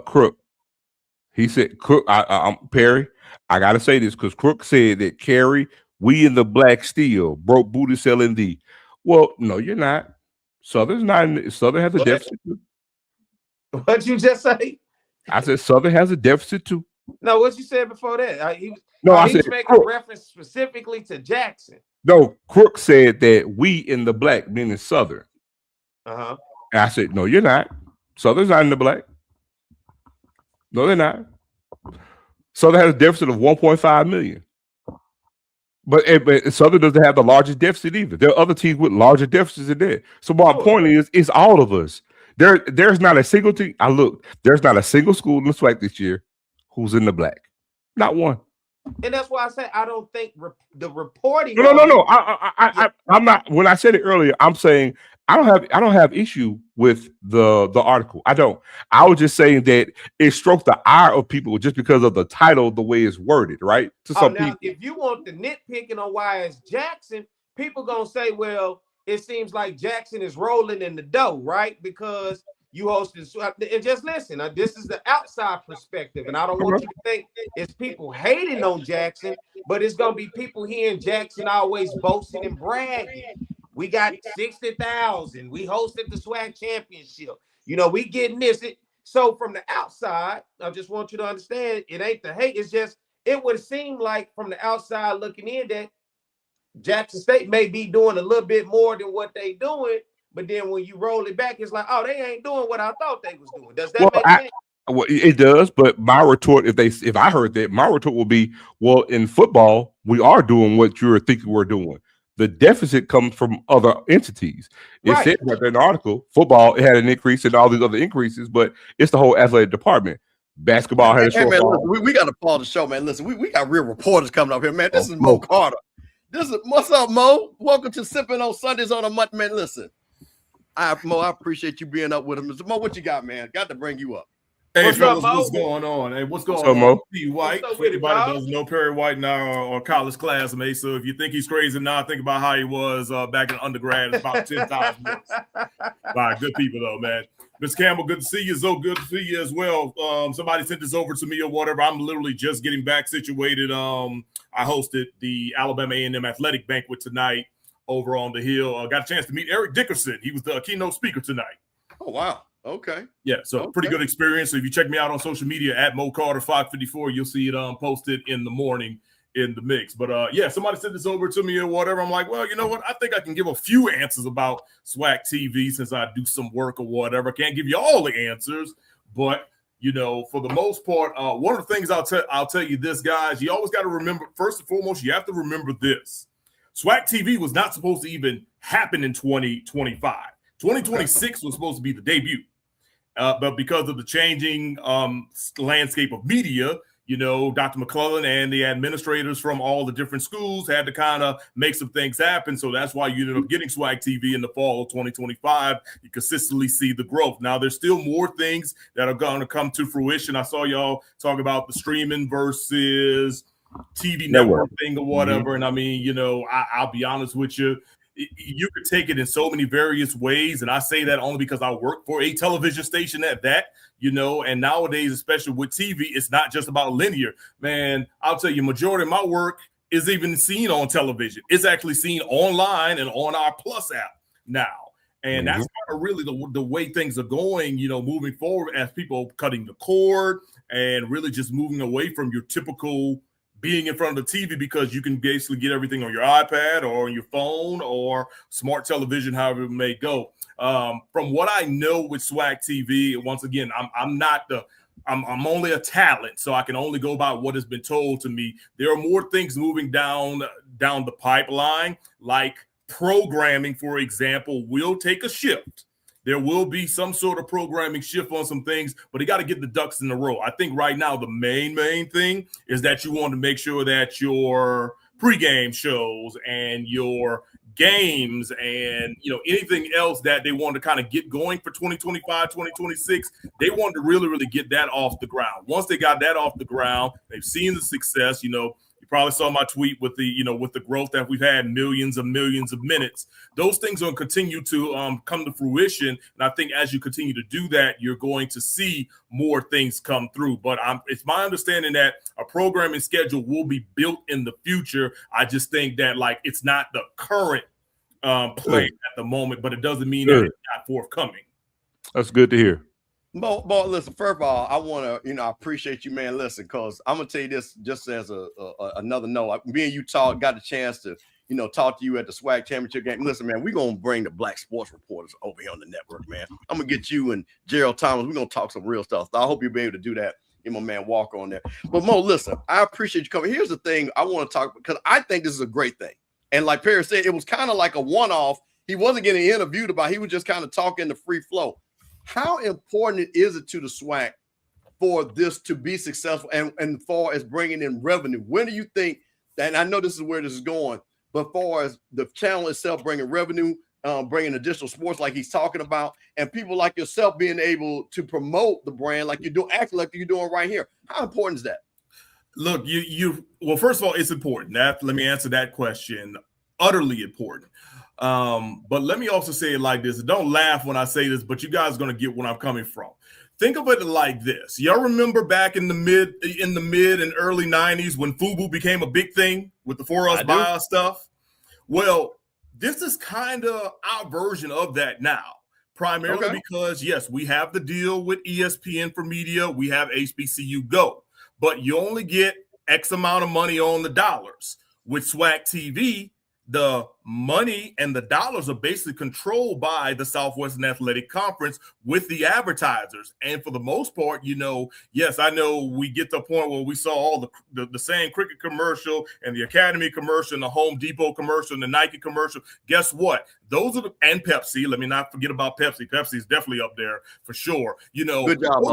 Crook. He said, Crook, I'm Perry. I gotta say this because Crook said that Carrie, we in the black steel broke booty selling D. Well, no, you're not. Southern has a deficit too. What'd you just say? I said Southern has a deficit too. No, what you said before that? He was making reference specifically to Jackson. No, Crook said that we in the black, meaning Southern. And I said, no, you're not. Southern's not in the black. No, they're not. Southern has a deficit of 1.5 million. But Southern doesn't have the largest deficit either. There are other teams with larger deficits than that. So my point is, it's all of us. There's not a single team. There's not a single school in the SWAC this year who's in the black. Not one. And that's why I say I don't think the reporting. No. I'm not. When I said it earlier, I'm saying I don't have issue with the article. I don't. I was just saying that it stroked the ire of people just because of the title, the way it's worded, right? To some people. If you want the nitpicking on why it's Jackson, people gonna say, well, it seems like Jackson is rolling in the dough, right? Because you hosted, and just listen. This is the outside perspective, and I don't want you to think it's people hating on Jackson, but it's gonna be people hearing Jackson always boasting and bragging. We got 60,000. We hosted the SWAC championship. We getting this. So from the outside, I just want you to understand, it ain't the hate. It's just it would seem like from the outside looking in that Jackson State may be doing a little bit more than what they doing. But then when you roll it back, it's like, oh, they ain't doing what I thought they was doing. Does that make sense? Well, it does. But my retort, if I heard that, my retort will be, well, in football, we are doing what you're thinking we're doing. The deficit comes from other entities. It said right there in the article, football, it had an increase and all these other increases, but it's the whole athletic department. Basketball had a shortfall. Man, we got to pause the show, man. Listen, we got real reporters coming up here, man. This is Mo Carter. What's up, Mo? Welcome to Sippin On Sundays on a month, man. Listen. Mo, I appreciate you being up with us. Mo, what you got, man? Got to bring you up. Hey, fellas, what's going on? Hey, what's going on? Mo? P. White. For anybody that doesn't know, Perry White now or college classmate. So if you think he's crazy now, think about how he was back in undergrad. It's about 10,000 books. By good people, though, man. Ms. Campbell, good to see you. Zoe, good to see you as well. Somebody sent this over to me or whatever. I'm literally just getting back situated. I hosted the Alabama A&M Athletic Banquet tonight over on the Hill. Got a chance to meet Eric Dickerson. He was the keynote speaker tonight. Oh, wow. Okay. Yeah, so pretty good experience. So if you check me out on social media at Mo Carter 554, you'll see it posted in the morning in the mix. But yeah, somebody sent this over to me or whatever. I'm like, well, you know what? I think I can give a few answers about SWAC TV since I do some work or whatever. I can't give you all the answers, but you know, for the most part, one of the things I'll tell you this, guys, you always got to remember, first and foremost, you have to remember this. SWAC TV was not supposed to even happen in 2025. 2026 was supposed to be the debut. But because of the changing landscape of media, you know, Dr. McClellan and the administrators from all the different schools had to kind of make some things happen. So that's why you ended up getting SWAC TV in the fall of 2025. You consistently see the growth. Now, there's still more things that are going to come to fruition. I saw y'all talk about the streaming versus TV network thing or whatever. And I mean, you know, I'll be honest with you. You could take it in so many various ways. And I say that only because I work for a television station at that, you know, and nowadays, especially with TV, it's not just about linear. Man, I'll tell you, majority of my work is even seen on television. It's actually seen online and on our Plus app now. And that's kind of really the way things are going, you know, moving forward as people cutting the cord and really just moving away from your typical being in front of the TV, because you can basically get everything on your iPad or on your phone or smart television, however it may go. From what I know with SWAC TV, once again, I'm only a talent, so I can only go by what has been told to me. There are more things moving down the pipeline, like programming, for example, will take a shift. There will be some sort of programming shift on some things, but you got to get the ducks in a row. I think right now the main thing is that you want to make sure that your pregame shows and your games and, you know, anything else that they want to kind of get going for 2025, 2026, they want to really get that off the ground. Once they got that off the ground, they've seen the success, you know. You probably saw my tweet with the, you know, with the growth that we've had, millions of minutes. Those things will continue to come to fruition. And I think as you continue to do that, you're going to see more things come through. But it's my understanding that a programming schedule will be built in the future. I just think that, like, it's not the current plan at the moment, but it doesn't mean that it's not forthcoming. That's good to hear. Bo, listen, first of all, I want to, you know, I appreciate you, man. Listen, because I'm going to tell you this just as another note. Me and you got the chance to, you know, talk to you at the SWAC championship game. Listen, man, we're going to bring the black sports reporters over here on the network, man. I'm going to get you and Gerald Thomas. We're going to talk some real stuff. So I hope you'll be able to do that. Get my man Walker on there. But Mo, listen, I appreciate you coming. Here's the thing I want to talk, because I think this is a great thing. And like Perry said, it was kind of like a one-off. He wasn't getting interviewed about, he was just kind of talking the free flow. How important is it to the SWAC for this to be successful and far as bringing in revenue? When do you think, and I know this is where this is going, but far as the channel itself bringing revenue, bringing additional sports like he's talking about, and people like yourself being able to promote the brand like you do, actually like you're doing right here, how important is that? Look, well, first of all, it's important. Let me answer that question. Utterly important. But let me also say it like this. Don't laugh when I say this, but you guys are going to get where I'm coming from. Think of it like this. Y'all remember back in the mid and early 90s when FUBU became a big thing with the For Us By Us stuff? Well, this is kind of our version of that now. Primarily because, yes, we have the deal with ESPN for media. We have HBCU Go. But you only get X amount of money on the dollars. With SWAC TV, the money and the dollars are basically controlled by the Southwestern Athletic Conference with the advertisers. And for the most part, you know, yes, I know we get to the point where we saw all the same cricket commercial and the Academy commercial and the Home Depot commercial and the Nike commercial. Guess what? Those are and Pepsi. Let me not forget about Pepsi. Pepsi is definitely up there for sure. You know, good job,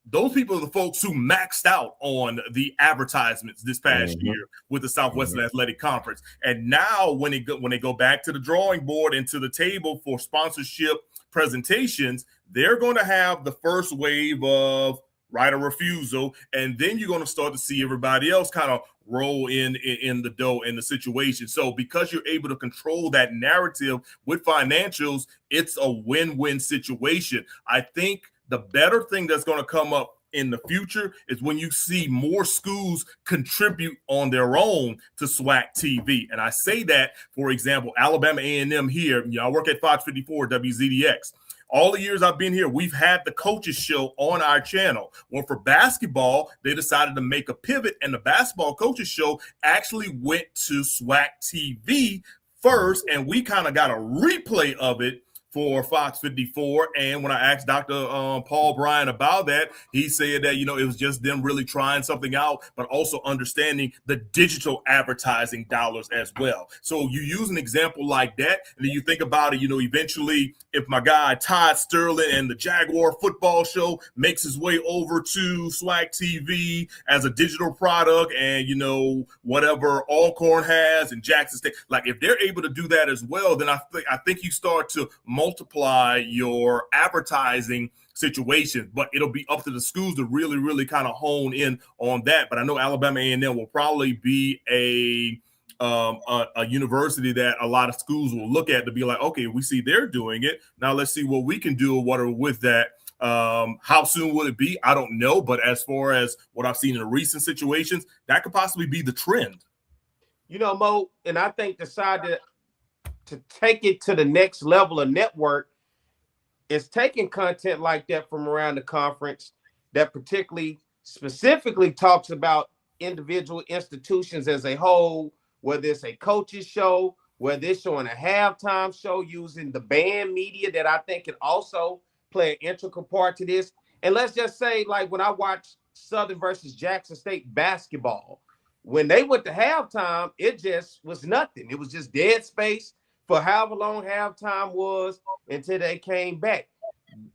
those people are the folks who maxed out on the advertisements this past year with the Southwestern Athletic Conference. And now when they go back to the drawing board and to the table for sponsorship presentations, they're going to have the first wave of right of refusal. And then you're going to start to see everybody else kind of roll in the dough in the situation. So because you're able to control that narrative with financials, it's a win-win situation. I think the better thing that's going to come up in the future is when you see more schools contribute on their own to SWAC TV. And I say that, for example, Alabama A&M here, you know, I work at Fox 54 WZDX. all the years I've been here, we've had the coaches show on our channel. Well, for basketball, they decided to make a pivot, and the basketball coaches show actually went to SWAC TV first, and we kind of got a replay of it for Fox 54. And when I asked Dr. Paul Bryan about that, he said that, it was just them really trying something out, but also understanding the digital advertising dollars as well. So you use an example like that, and then you think about it, eventually if my guy Todd Sterling and the Jaguar football show makes his way over to SWAC TV as a digital product, and, whatever Alcorn has and Jackson State, like if they're able to do that as well, then I think you start to multiply your advertising situation, but it'll be up to the schools to really, really kind of hone in on that. But I know Alabama A&M will probably be a university that a lot of schools will look at to be like, okay, we see they're doing it. Now let's see what we can do with that. How soon will it be? I don't know. But as far as what I've seen in recent situations, that could possibly be the trend. Mo, and I think the side that to take it to the next level of network is taking content like that from around the conference that specifically talks about individual institutions as a whole, whether it's a coach's show, whether it's showing a halftime show using the band media that I think can also play an integral part to this. And let's just say, like when I watched Southern versus Jackson State basketball, when they went to halftime, it just was nothing. It was just dead space for however long halftime was until they came back.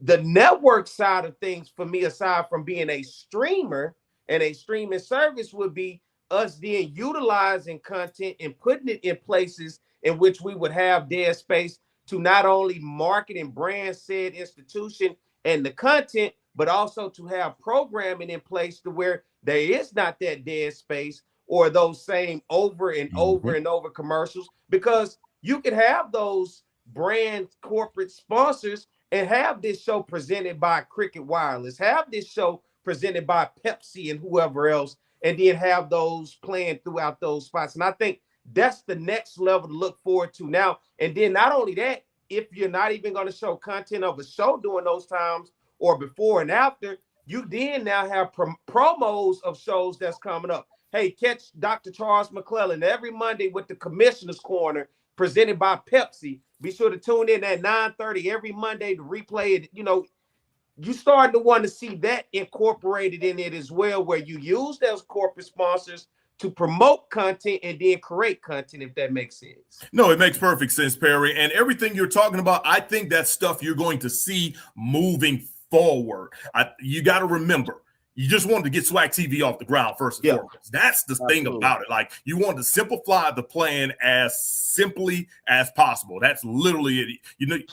The network side of things for me, aside from being a streamer and a streaming service, would be us then utilizing content and putting it in places in which we would have dead space to not only market and brand said institution and the content, but also to have programming in place to where there is not that dead space or those same over and over and over commercials, because you could have those brand corporate sponsors and have this show presented by Cricket Wireless, have this show presented by Pepsi and whoever else, and then have those playing throughout those spots. And I think that's the next level to look forward to now. And then not only that, if you're not even going to show content of a show during those times or before and after, you then now have promos of shows that's coming up. Hey, catch Dr. Charles McClellan every Monday with the Commissioner's Corner presented by Pepsi. Be sure to tune in at 9:30 every Monday to replay it. You starting to want to see that incorporated in it as well, where you use those corporate sponsors to promote content and then create content, if that makes sense. No, it makes perfect sense, Perry. And everything you're talking about, I think that's stuff you're going to see moving forward. You got to remember, you just wanted to get SWAC TV off the ground first and foremost. That's the thing about it. Like, you want to simplify the plan as simply as possible. That's literally it.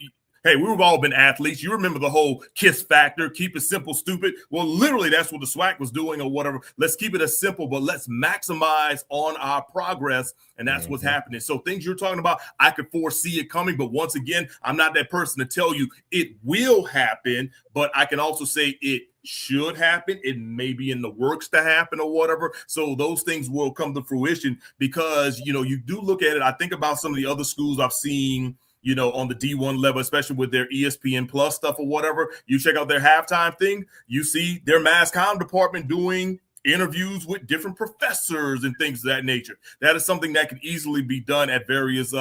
Hey, we've all been athletes. You remember the whole KISS factor, keep it simple, stupid. Well, literally, that's what the SWAC was doing or whatever. Let's keep it as simple, but let's maximize on our progress, and that's what's happening. So things you're talking about, I could foresee it coming, but once again, I'm not that person to tell you it will happen, but I can also say it should happen. It may be in the works to happen or whatever. So those things will come to fruition because, you do look at it. I think about some of the other schools I've seen, on the D1 level, especially with their ESPN Plus stuff or whatever. You check out their halftime thing, you see their mass comm department doing interviews with different professors and things of that nature. That is something that can easily be done at various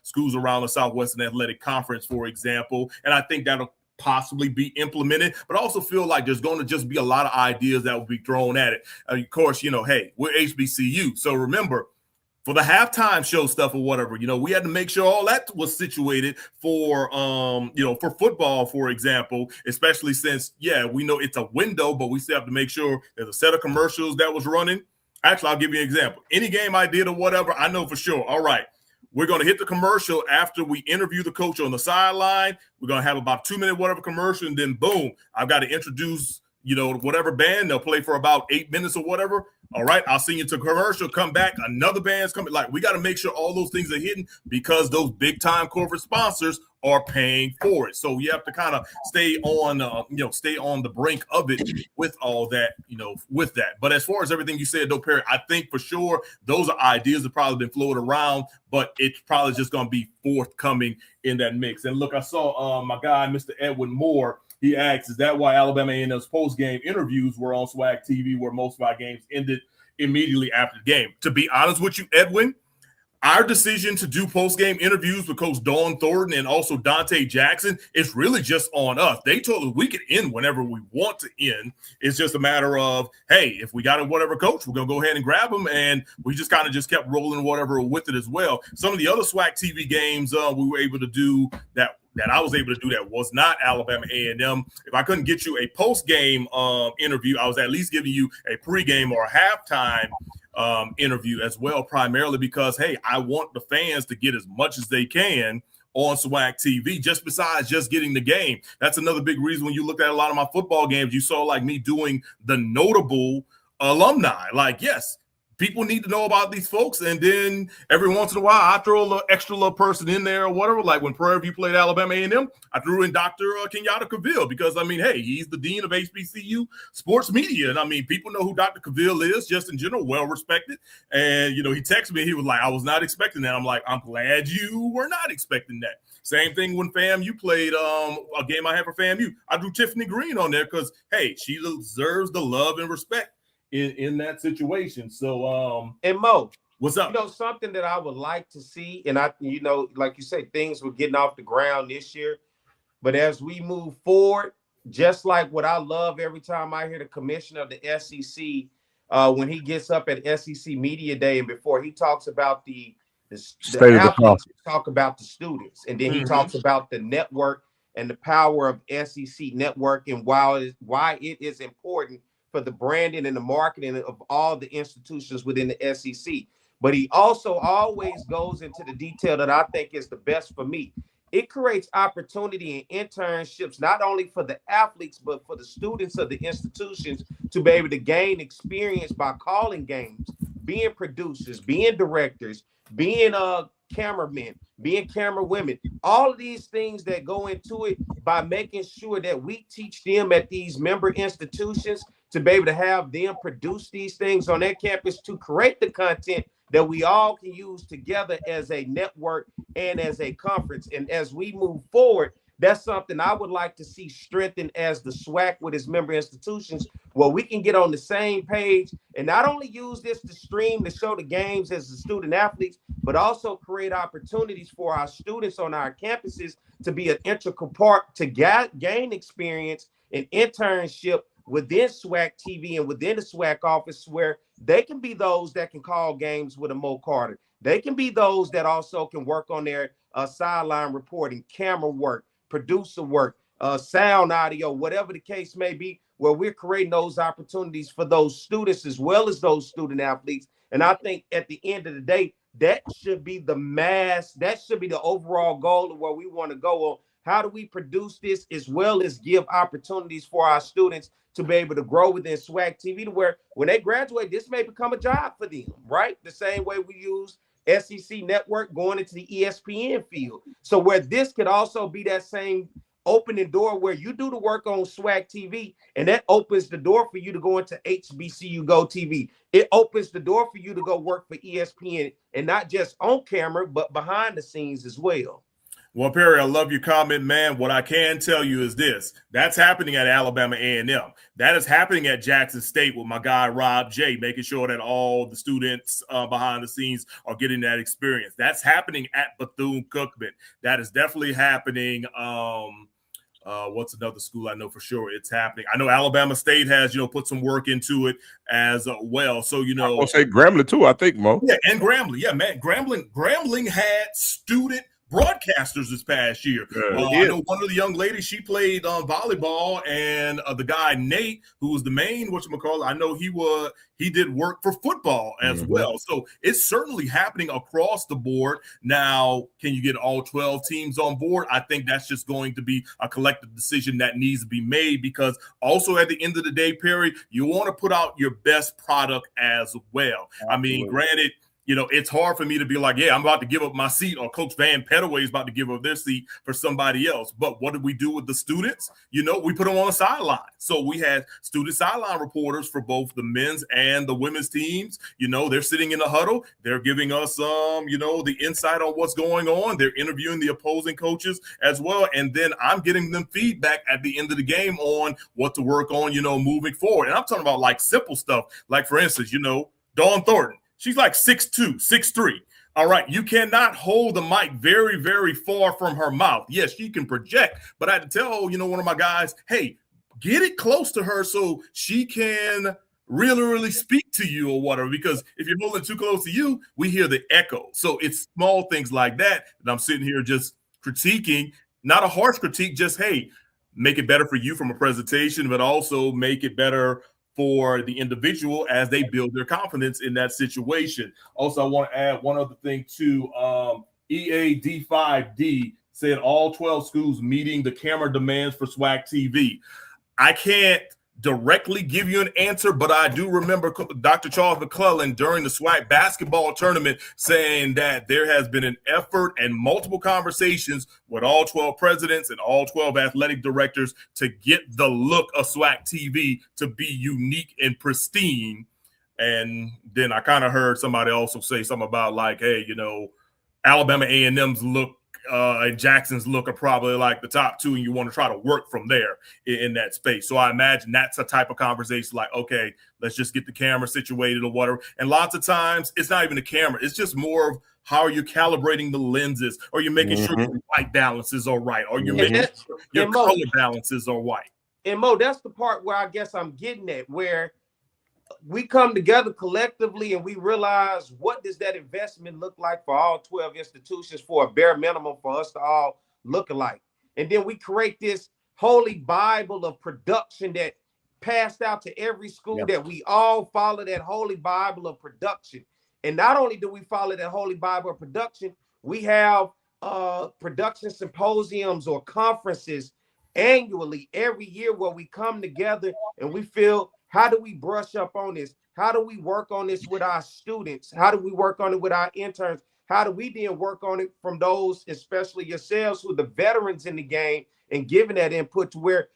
schools around the Southwestern Athletic Conference, for example. And I think that'll possibly be implemented, but I also feel like there's going to just be a lot of ideas that will be thrown at it. Of course, hey, we're HBCU. So remember, for the halftime show stuff or whatever, we had to make sure all that was situated for, for football, for example, especially since, we know it's a window, but we still have to make sure there's a set of commercials that was running. Actually, I'll give you an example. Any game I did or whatever, I know for sure, all right, we're going to hit the commercial after we interview the coach on the sideline. We're going to have about 2-minute whatever commercial, and then boom, I've got to introduce, whatever band. They'll play for about 8 minutes or whatever. All right, I'll send you to commercial, come back, another band's coming. Like, we got to make sure all those things are hidden because those big-time corporate sponsors are paying for it. So you have to kind of stay on the brink of it with all that, with that. But as far as everything you said, though, Perry, I think for sure those are ideas that probably been floated around, but it's probably just going to be forthcoming in that mix. And look, I saw my guy, Mr. Edwin Moore. He asks, is that why Alabama A&M's post-game interviews were on SWAC TV, where most of our games ended immediately after the game? To be honest with you, Edwin, our decision to do post-game interviews with Coach Dawn Thornton and also Dante Jackson is really just on us. They told us we could end whenever we want to end. It's just a matter of, hey, if we got a whatever coach, we're going to go ahead and grab them. And we just kind of just kept rolling whatever with it as well. Some of the other SWAC TV games we were able to do that I was able to do that was not Alabama A&M. If I couldn't get you a post-game interview, I was at least giving you a pregame or a halftime interview as well, primarily because, hey, I want the fans to get as much as they can on SWAC TV, just besides just getting the game. That's another big reason when you look at a lot of my football games, you saw like me doing the notable alumni. Like, yes, people need to know about these folks, and then every once in a while, I throw a little extra little person in there or whatever. Like when Prairie View played Alabama A&M, I threw in Dr. Kenyatta Cavill because, I mean, hey, he's the dean of HBCU sports media, and I mean, people know who Dr. Cavill is, just in general, well respected. And he texted me, he was like, "I was not expecting that." I'm like, "I'm glad you were not expecting that." Same thing when FAMU played a game I had for FAMU. I drew Tiffany Green on there because, hey, she deserves the love and respect in that situation. So and Mo, what's up? Something that I would like to see, and I like you say, things were getting off the ground this year, but as we move forward, just like what I love every time I hear the commissioner of the SEC when he gets up at SEC Media Day and before he talks about the athletes, talk about the students, and then he talks about the network and the power of SEC network and why it is important for the branding and the marketing of all the institutions within the SEC. But he also always goes into the detail that I think is the best for me. It creates opportunity and internships, not only for the athletes, but for the students of the institutions to be able to gain experience by calling games, being producers, being directors, being cameramen, being camera women, all of these things that go into it by making sure that we teach them at these member institutions to be able to have them produce these things on their campus to create the content that we all can use together as a network and as a conference. And as we move forward, that's something I would like to see strengthened as the SWAC with its member institutions, where we can get on the same page and not only use this to stream to show the games as the student athletes, but also create opportunities for our students on our campuses to be an integral part to gain experience and internship within SWAC TV and within the SWAC office, where they can be those that can call games with a Mo Carter. They can be those that also can work on their sideline reporting, camera work, producer work, sound, audio, whatever the case may be, where we're creating those opportunities for those students as well as those student athletes. And I think at the end of the day, that should be the overall goal of where we want to go on. How do we produce this as well as give opportunities for our students to be able to grow within SWAC TV, to where when they graduate, this may become a job for them, right? The same way we use SEC Network going into the ESPN field. So where this could also be that same opening door where you do the work on SWAC TV, and that opens the door for you to go into HBCU Go TV. It opens the door for you to go work for ESPN, and not just on camera, but behind the scenes as well. Well, Perry, I love your comment, man. What I can tell you is this. That's happening at Alabama A&M. That is happening at Jackson State with my guy, Rob J., making sure that all the students behind the scenes are getting that experience. That's happening at Bethune-Cookman. That is definitely happening. What's another school I know for sure it's happening? I know Alabama State has, put some work into it as well. So, I'm going to say Grambling too, I think, Mo. Yeah, and Grambling. Yeah, man. Grambling had student broadcasters this past year. I know one of the young ladies, she played volleyball, and the guy Nate, who was the main whatchamacallit, I know he did work for football as well. So it's certainly happening across the board. Now, can you get all 12 teams on board? I think that's just going to be a collective decision that needs to be made, because also at the end of the day, Perry, you want to put out your best product as well. Absolutely. I mean, granted, You know, it's hard for me to be like, yeah, I'm about to give up my seat, or Coach Van Pettaway is about to give up their seat for somebody else. But what did we do with the students? You know, we put them on the sideline. So we had student sideline reporters for both the men's and the women's teams. You know, they're sitting in the huddle. They're giving us, you know, the insight on what's going on. They're interviewing the opposing coaches as well. And then I'm getting them feedback at the end of the game on what to work on, you know, moving forward. And I'm talking about like simple stuff. Like, for instance, you know, Dawn Thornton. She's like 6'2", 6'3". All right, you cannot hold the mic very, very far from her mouth. Yes, she can project, but I had to tell, you know, one of my guys, hey, get it close to her so she can really, really speak to you or whatever, because if you're holding too close to you, we hear the echo. So it's small things like that I'm sitting here just critiquing, not a harsh critique, just, hey, make it better for you from a presentation, but also make it better for the individual as they build their confidence in that situation. Also, I want to add one other thing too. EAD5D said all 12 schools meeting the camera demands for SWAC TV. I can't directly give you an answer, but I do remember Dr. Charles McClellan during the SWAC basketball tournament saying that there has been an effort and multiple conversations with all 12 presidents and all 12 athletic directors to get the look of SWAC TV to be unique and pristine. And then I kind of heard somebody also say something about like, hey, you know, Alabama A&M's look and Jackson's look are probably like the top two, and you want to try to work from there in that space. So I imagine that's a type of conversation like, okay, let's just get the camera situated or whatever. And lots of times it's not even the camera. It's just more of how you're calibrating the lenses, or you're making sure your white balances are right, or you're making sure your color balances are white. And Mo, that's the part where I guess I'm getting at, where we come together collectively and we realize, what does that investment look like for all 12 institutions for a bare minimum for us to all look alike? And then we create this holy Bible of production that passed out to every school, that we all follow that holy Bible of production. And not only do we follow that holy Bible of production, we have production symposiums or conferences annually every year where we come together and we feel, how do we brush up on this? How do we work on this with our students? How do we work on it with our interns? How do we then work on it from those, especially yourselves, who are the veterans in the game, and giving that input to where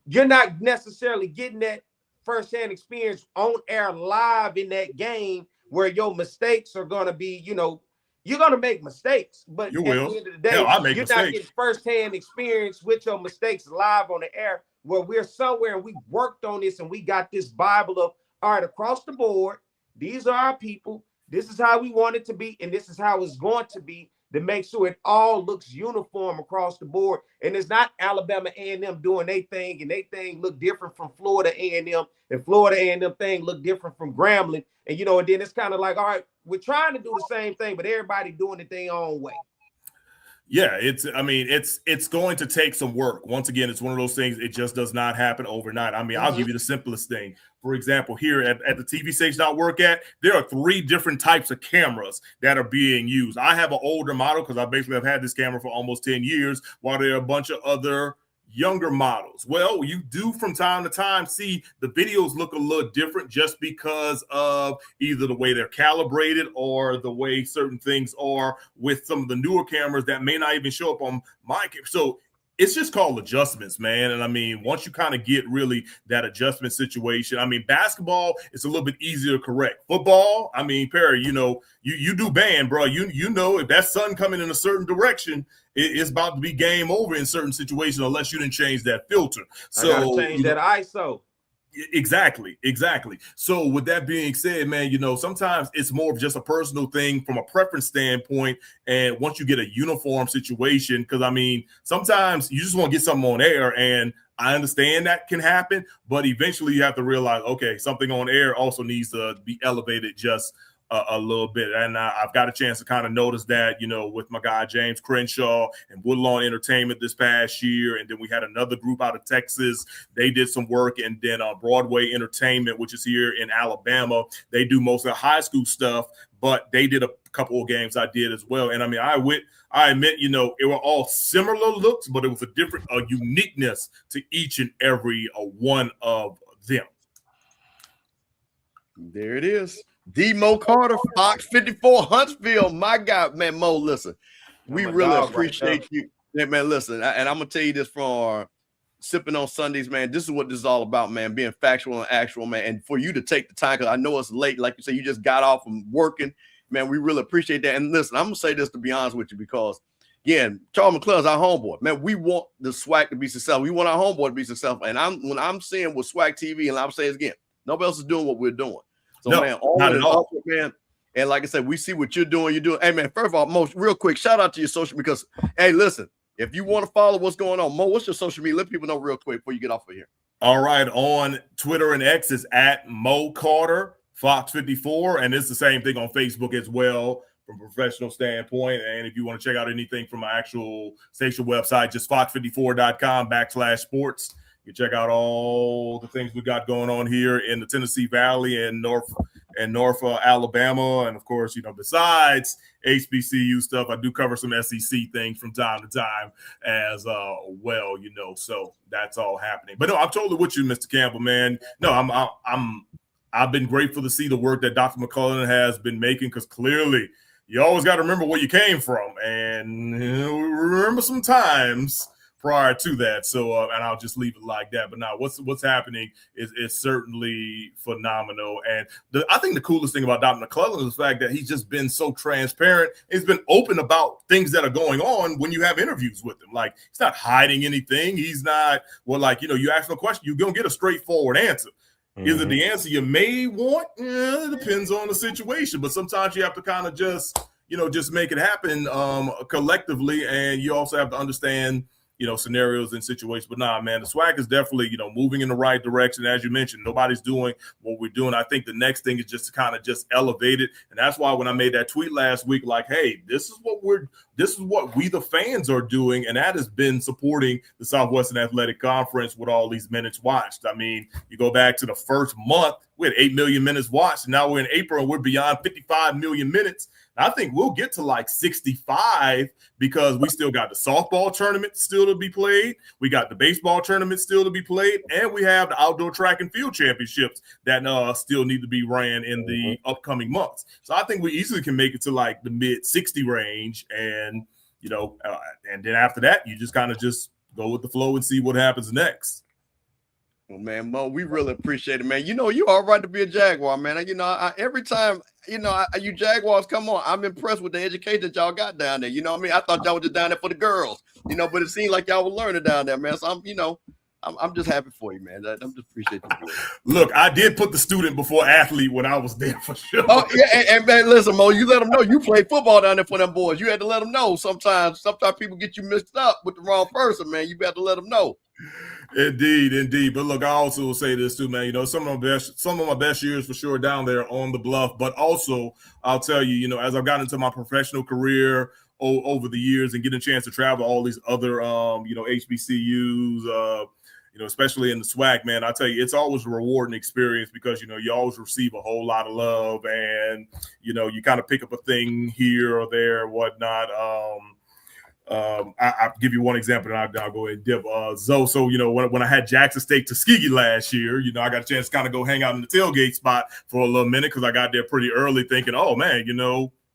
you're not necessarily getting that firsthand experience on air live in that game, where your mistakes are going to be, you know, you're going to make mistakes, but you at will. the end of the day, you're not getting firsthand experience with your mistakes live on the air, where we're somewhere and we worked on this and we got this Bible of, all right, across the board, these are our people, this is how we want it to be, and this is how it's going to be, to make sure it all looks uniform across the board. And it's not Alabama A&M doing their thing, and their thing look different from Florida A&M, and Florida A&M thing look different from Grambling. And, you know, and then it's kind of like, all right, we're trying to do the same thing, but everybody doing it their own way. Yeah, it's going to take some work. Once again, it's one of those things, it just does not happen overnight. I mean, I'll give you the simplest thing. For example, here at the TV station I work at, there are 3 different types of cameras that are being used. I have an older model because I basically have had this camera for almost 10 years, while there are a bunch of other younger models. Well, you do from time to time see the videos look a little different just because of either the way they're calibrated or the way certain things are with some of the newer cameras that may not even show up on my camera. So it's just called adjustments, man. And I mean, once you kind of get really that adjustment situation, I mean, basketball is a little bit easier to correct. Football, I mean, Perry, you know, you do band, bro. You know, if that sun coming in a certain direction, it's about to be game over in certain situations unless you didn't change that filter. So I gotta change that ISO. Exactly. So with that being said, man, you know, sometimes it's more of just a personal thing from a preference standpoint. And once you get a uniform situation, because I mean, sometimes you just want to get something on air, and I understand that can happen, but eventually you have to realize, okay, something on air also needs to be elevated just a little bit. And I've got a chance to kind of notice that, you know, with my guy James Crenshaw and Woodlawn Entertainment this past year. And then we had another group out of Texas. They did some work. And then Broadway Entertainment, which is here in Alabama, they do most of the high school stuff, but they did a couple of games I did as well. And I mean, I admit, you know, it were all similar looks, but it was a different uniqueness to each and every one of them. There it is. D. Mo Carter, Fox 54, Huntsville. My God, man, Mo, listen, we really appreciate you. Yeah, man, listen, and I'm going to tell you this from Sipping on Sundays, man. This is what this is all about, man, being factual and actual, man. And for you to take the time, because I know it's late, like you said, you just got off from working, man, we really appreciate that. And listen, I'm going to say this to be honest with you, because, again, Charles McClellan's our homeboy. Man, we want the SWAC to be successful. We want our homeboy to be successful. And when I'm seeing with SWAC TV, and I'm saying again, nobody else is doing what we're doing. So, no, man, all in all, man. And like I said, we see what you're doing. Hey, man, first of all, Mo, real quick, shout out to your social, because, hey, listen, if you want to follow what's going on, Mo, what's your social media? Let people know real quick before you get off of here. All right. On Twitter and X is at Mo Carter, Fox 54. And it's the same thing on Facebook as well from a professional standpoint. And if you want to check out anything from my actual station website, just fox54.com/sports. You check out all the things we got going on here in the Tennessee Valley and North Alabama. And of course, besides HBCU stuff, I do cover some SEC things from time to time as well, so that's all happening. But no, I'm totally with you, Mr. Campbell, man. No, I've been grateful to see the work that Dr. McClellan has been making, because clearly you always got to remember where you came from, and remember some times prior to that. So, and I'll just leave it like that. But now what's happening is certainly phenomenal. And I think the coolest thing about Dr. McClellan is the fact that he's just been so transparent. He's been open about things that are going on when you have interviews with him. Like, he's not hiding anything. He's not, you ask him a question, you're going to get a straightforward answer. Mm-hmm. Is it the answer you may want? It depends on the situation. But sometimes you have to kind of just make it happen collectively. And you also have to understand scenarios and situations. But nah, man, the SWAC is definitely, moving in the right direction. As you mentioned, nobody's doing what we're doing. I think the next thing is just to kind of just elevate it. And that's why when I made that tweet last week, like, hey, this is what we, the fans, are doing. And that has been supporting the Southwestern Athletic Conference with all these minutes watched. I mean, you go back to the first month, we had 8 million minutes watched. And now we're in April and we're beyond 55 million minutes. I think we'll get to like 65 because we still got the softball tournament still to be played. We got the baseball tournament still to be played. And we have the outdoor track and field championships that still need to be ran in the upcoming months. So I think we easily can make it to like the mid 60 range. And, and then after that, you just kind of just go with the flow and see what happens next. Well, man, Mo, we really appreciate it, man. You all right to be a Jaguar, man. Every time, you Jaguars come on, I'm impressed with the education that y'all got down there. You know what I mean? I thought y'all were just down there for the girls, but it seemed like y'all were learning down there, man. So I'm just happy for you, man. I'm just appreciate you. Look, I did put the student before athlete when I was there for sure. Oh, yeah, and man, listen, Mo, you let them know you played football down there for them boys. You had to let them know. Sometimes people get you mixed up with the wrong person, man. You got to let them know. Indeed. But look, I also will say this too, man. Some of my best years for sure down there on the Bluff. But also, I'll tell you, as I've gotten into my professional career over the years and getting a chance to travel all these other, HBCUs, especially in the SWAC, man, I tell you, it's always a rewarding experience because, you always receive a whole lot of love and, you kind of pick up a thing here or there and whatnot. I'll give you one example, and I'll go ahead and dip. So when I had Jackson State Tuskegee last year, I got a chance to kind of go hang out in the tailgate spot for a little minute because I got there pretty early thinking, oh, man,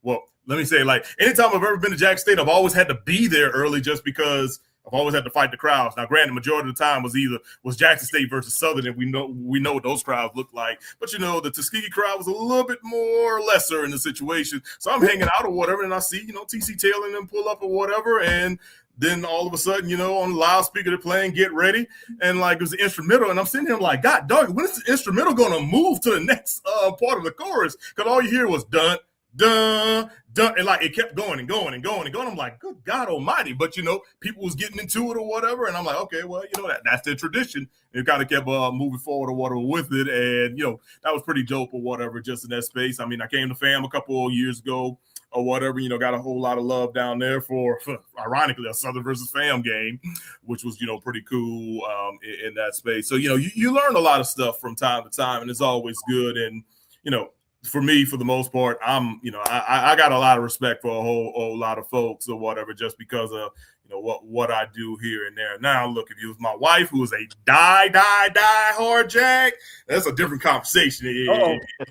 well, let me say, like, anytime I've ever been to Jackson State, I've always had to be there early just because I've always had to fight the crowds. Now, granted, the majority of the time was Jackson State versus Southern, and we know what those crowds look like. But the Tuskegee crowd was a little bit more lesser in the situation. So I'm hanging out or whatever, and I see TC Taylor and them pull up or whatever, and then all of a sudden, on the loudspeaker they're playing "Get Ready," and like it was the instrumental, and I'm sitting here like, God, dog, when is the instrumental going to move to the next part of the chorus? Because all you hear was dun. Dun, dun, and like it kept going and going and going and going. I'm like, good God Almighty! But people was getting into it or whatever, and I'm like, okay, well, that's their tradition. And it kind of kept moving forward or whatever with it, and that was pretty dope or whatever, just in that space. I mean, I came to FAM a couple of years ago or whatever, got a whole lot of love down there for ironically a Southern versus FAM game, which was pretty cool in that space. So you learn a lot of stuff from time to time, and it's always good. And for me, for the most part, I got a lot of respect for a whole lot of folks or whatever, just because of, what I do here and there. Now, look, if it was my wife who was a die hard Jag, that's a different conversation.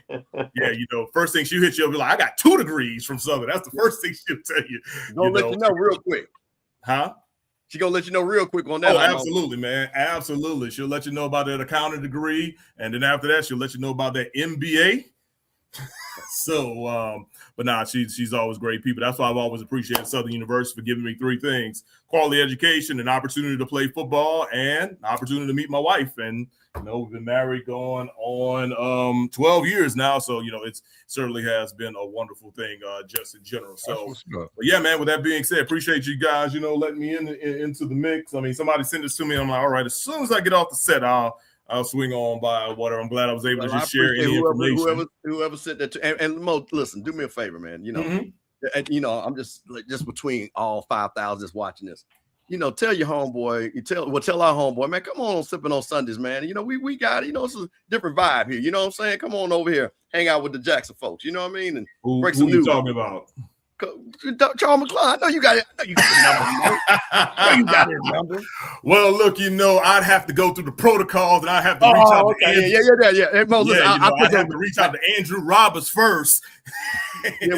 Yeah, first thing she'll hit you, will be like, I got 2 degrees from Southern. That's the first thing she'll tell you. Gonna let you know real quick. Huh? She gonna let you know real quick on that. Oh, absolutely, man. Absolutely. She'll let you know about that accounting degree. And then after that, she'll let you know about that MBA. So, but nah, she's always great people. That's why I've always appreciated Southern University for giving me 3 things: quality education, an opportunity to play football, and an opportunity to meet my wife. And we've been married going on 12 years now. So, it certainly has been a wonderful thing just in general. So, but yeah, man, with that being said, appreciate you guys, letting me into the mix. I mean, somebody sent this to me. I'm like, all right, as soon as I get off the set, I'll swing on by or whatever. I'm glad I was able to just share any information. Whoever said that to, and Mo, listen, do me a favor, man. And, I'm just between all 5,000 just watching this. Tell your homeboy, tell our homeboy, man, come on Sippin' On Sundays, man. We got, it's a different vibe here. You know what I'm saying? Come on over here, hang out with the Jackson folks. You know what I mean? And break some news. Who you talking about? Charles McClung, I know you got it. I know you got the number. I know you got his number. Well, look, I'd have to go through the protocols, and I'd have to reach out to Andrew. Yeah. Hey, Mo, listen, I'd have to reach out to Andrew Roberts first. We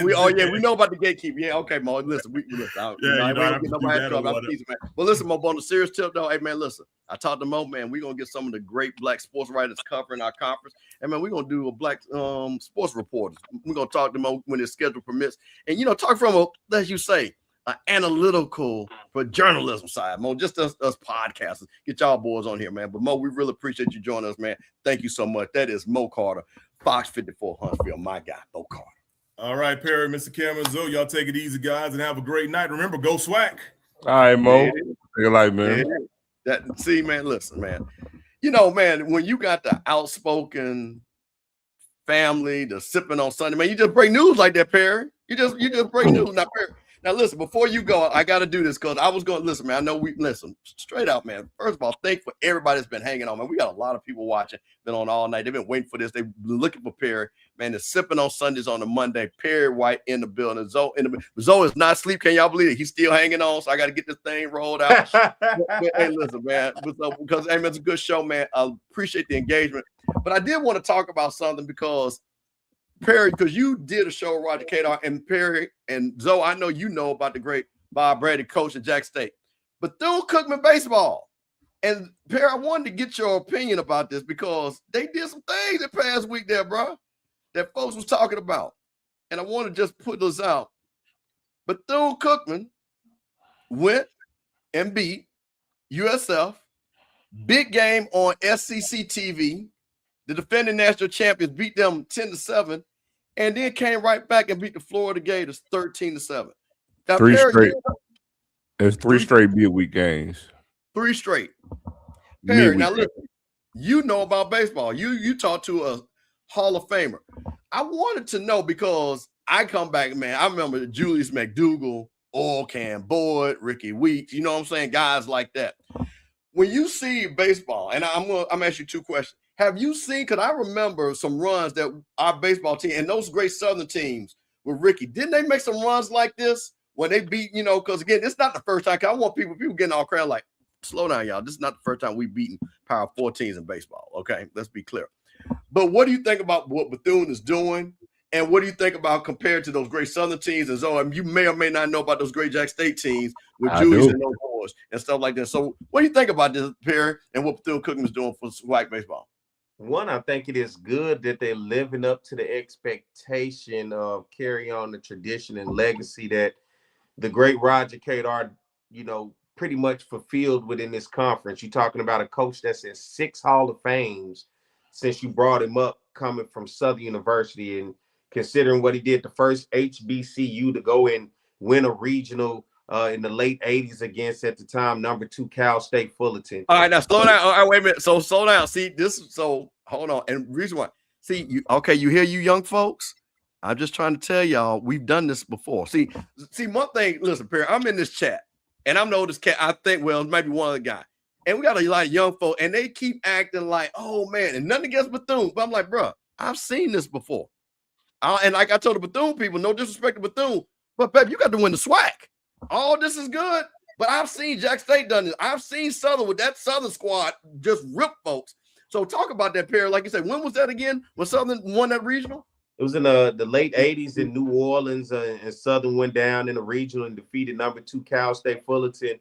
know about the gatekeeper. Yeah, okay, Mo. Listen, we get nobody trouble. I'm teasing, man. But listen, Mo, on the serious tip, though, hey, man, listen. I talked to Mo, man. We're gonna get some of the great Black sports writers covering our conference. And man, we're gonna do a Black sports reporters. We're gonna talk to Mo when his schedule permits. And talk from as you say, an analytical for journalism side, Mo. Just us podcasters. Get y'all boys on here, man. But Mo, we really appreciate you joining us, man. Thank you so much. That is Mo Carter, Fox 54 Huntsville. My guy, Mo Carter. All right, Perry, Mr. Cameron, Zoe, y'all take it easy, guys, and have a great night. Remember, go SWAC. All right, Mo. Good night, man. See, man, listen, man. Man, when you got the outspoken family, the Sippin' On Sunday, man, you just break news like that, Perry. You just break news. Now, Perry, now listen, before you go, I got to do this because I was going to listen, man. I know listen straight out, man. First of all, thank for everybody that's been hanging on, man. We got a lot of people watching, been on all night. They've been waiting for this. They've been looking for Perry. Man, the Sippin' On Sundays on the Monday. Perry White in the building. Zoe is not asleep. Can y'all believe it? He's still hanging on, so I got to get this thing rolled out. Hey, listen, man, because hey, man, it's a good show, man. I appreciate the engagement. But I did want to talk about something because Perry, because you did a show with Roger Kadar, and Perry and Zoe, I know you know about the great Bob Brady, coach at Jack State. Bethune-Cookman baseball. And Perry, I wanted to get your opinion about this because they did some things the past week there, bro, that folks was talking about. And I want to just put this out. Bethune-Cookman went and beat USF. Big game on SCC TV. The defending national champions beat them 10-7, and then came right back and beat the Florida Gators 13-7. Now, Three straight midweek games. 3 straight. Perry, now listen, you know about baseball. You talked to a Hall of Famer. I wanted to know because I come back, man. I remember Julius McDougal, Oil Can Boyd, Ricky Weeks. You know what I'm saying? Guys like that. When you see baseball, and I'm gonna ask you 2 questions. Have you seen, because I remember some runs that our baseball team and those great Southern teams with Ricky, didn't they make some runs like this when they beat, because again, it's not the first time. I want people getting all crowd like, slow down, y'all. This is not the first time we've beaten Power 4 teams in baseball. Okay, let's be clear. But what do you think about what Bethune is doing? And what do you think about compared to those great Southern teams? And so you may or may not know about those great Jack State teams with Julius and those boys and stuff like that. So what do you think about this, Perry, and what Bethune-Cookman is doing for SWAC baseball? One, I think it is good that they're living up to the expectation of carry on the tradition and legacy that the great Roger Kadar, pretty much fulfilled within this conference. You're talking about a coach that's in 6 Hall of Fames since you brought him up coming from Southern University, and considering what he did, the first HBCU to go and win a regional in the late 80s against, at the time, number 2 Cal State Fullerton. All right, now slow down. All right, wait a minute. So slow down. See this. So hold on. And reason why. See, you hear you young folks. I'm just trying to tell y'all we've done this before. See one thing. Listen, Perry, I'm in this chat, and I'm the oldest cat. I think maybe one other guy, and we got a lot of young folks, and they keep acting like, oh man, and nothing against Bethune, but I'm like, bro, I've seen this before. And like I told the Bethune people, no disrespect to Bethune, but babe, you got to win the SWAC. All this is good. But I've seen Jack State done this. I've seen Southern with that Southern squad just rip folks. So talk about that pair. Like you said, when was that again? When Southern won that regional? It was in the late 80s in New Orleans, and Southern went down in the regional and defeated number 2 Cal State Fullerton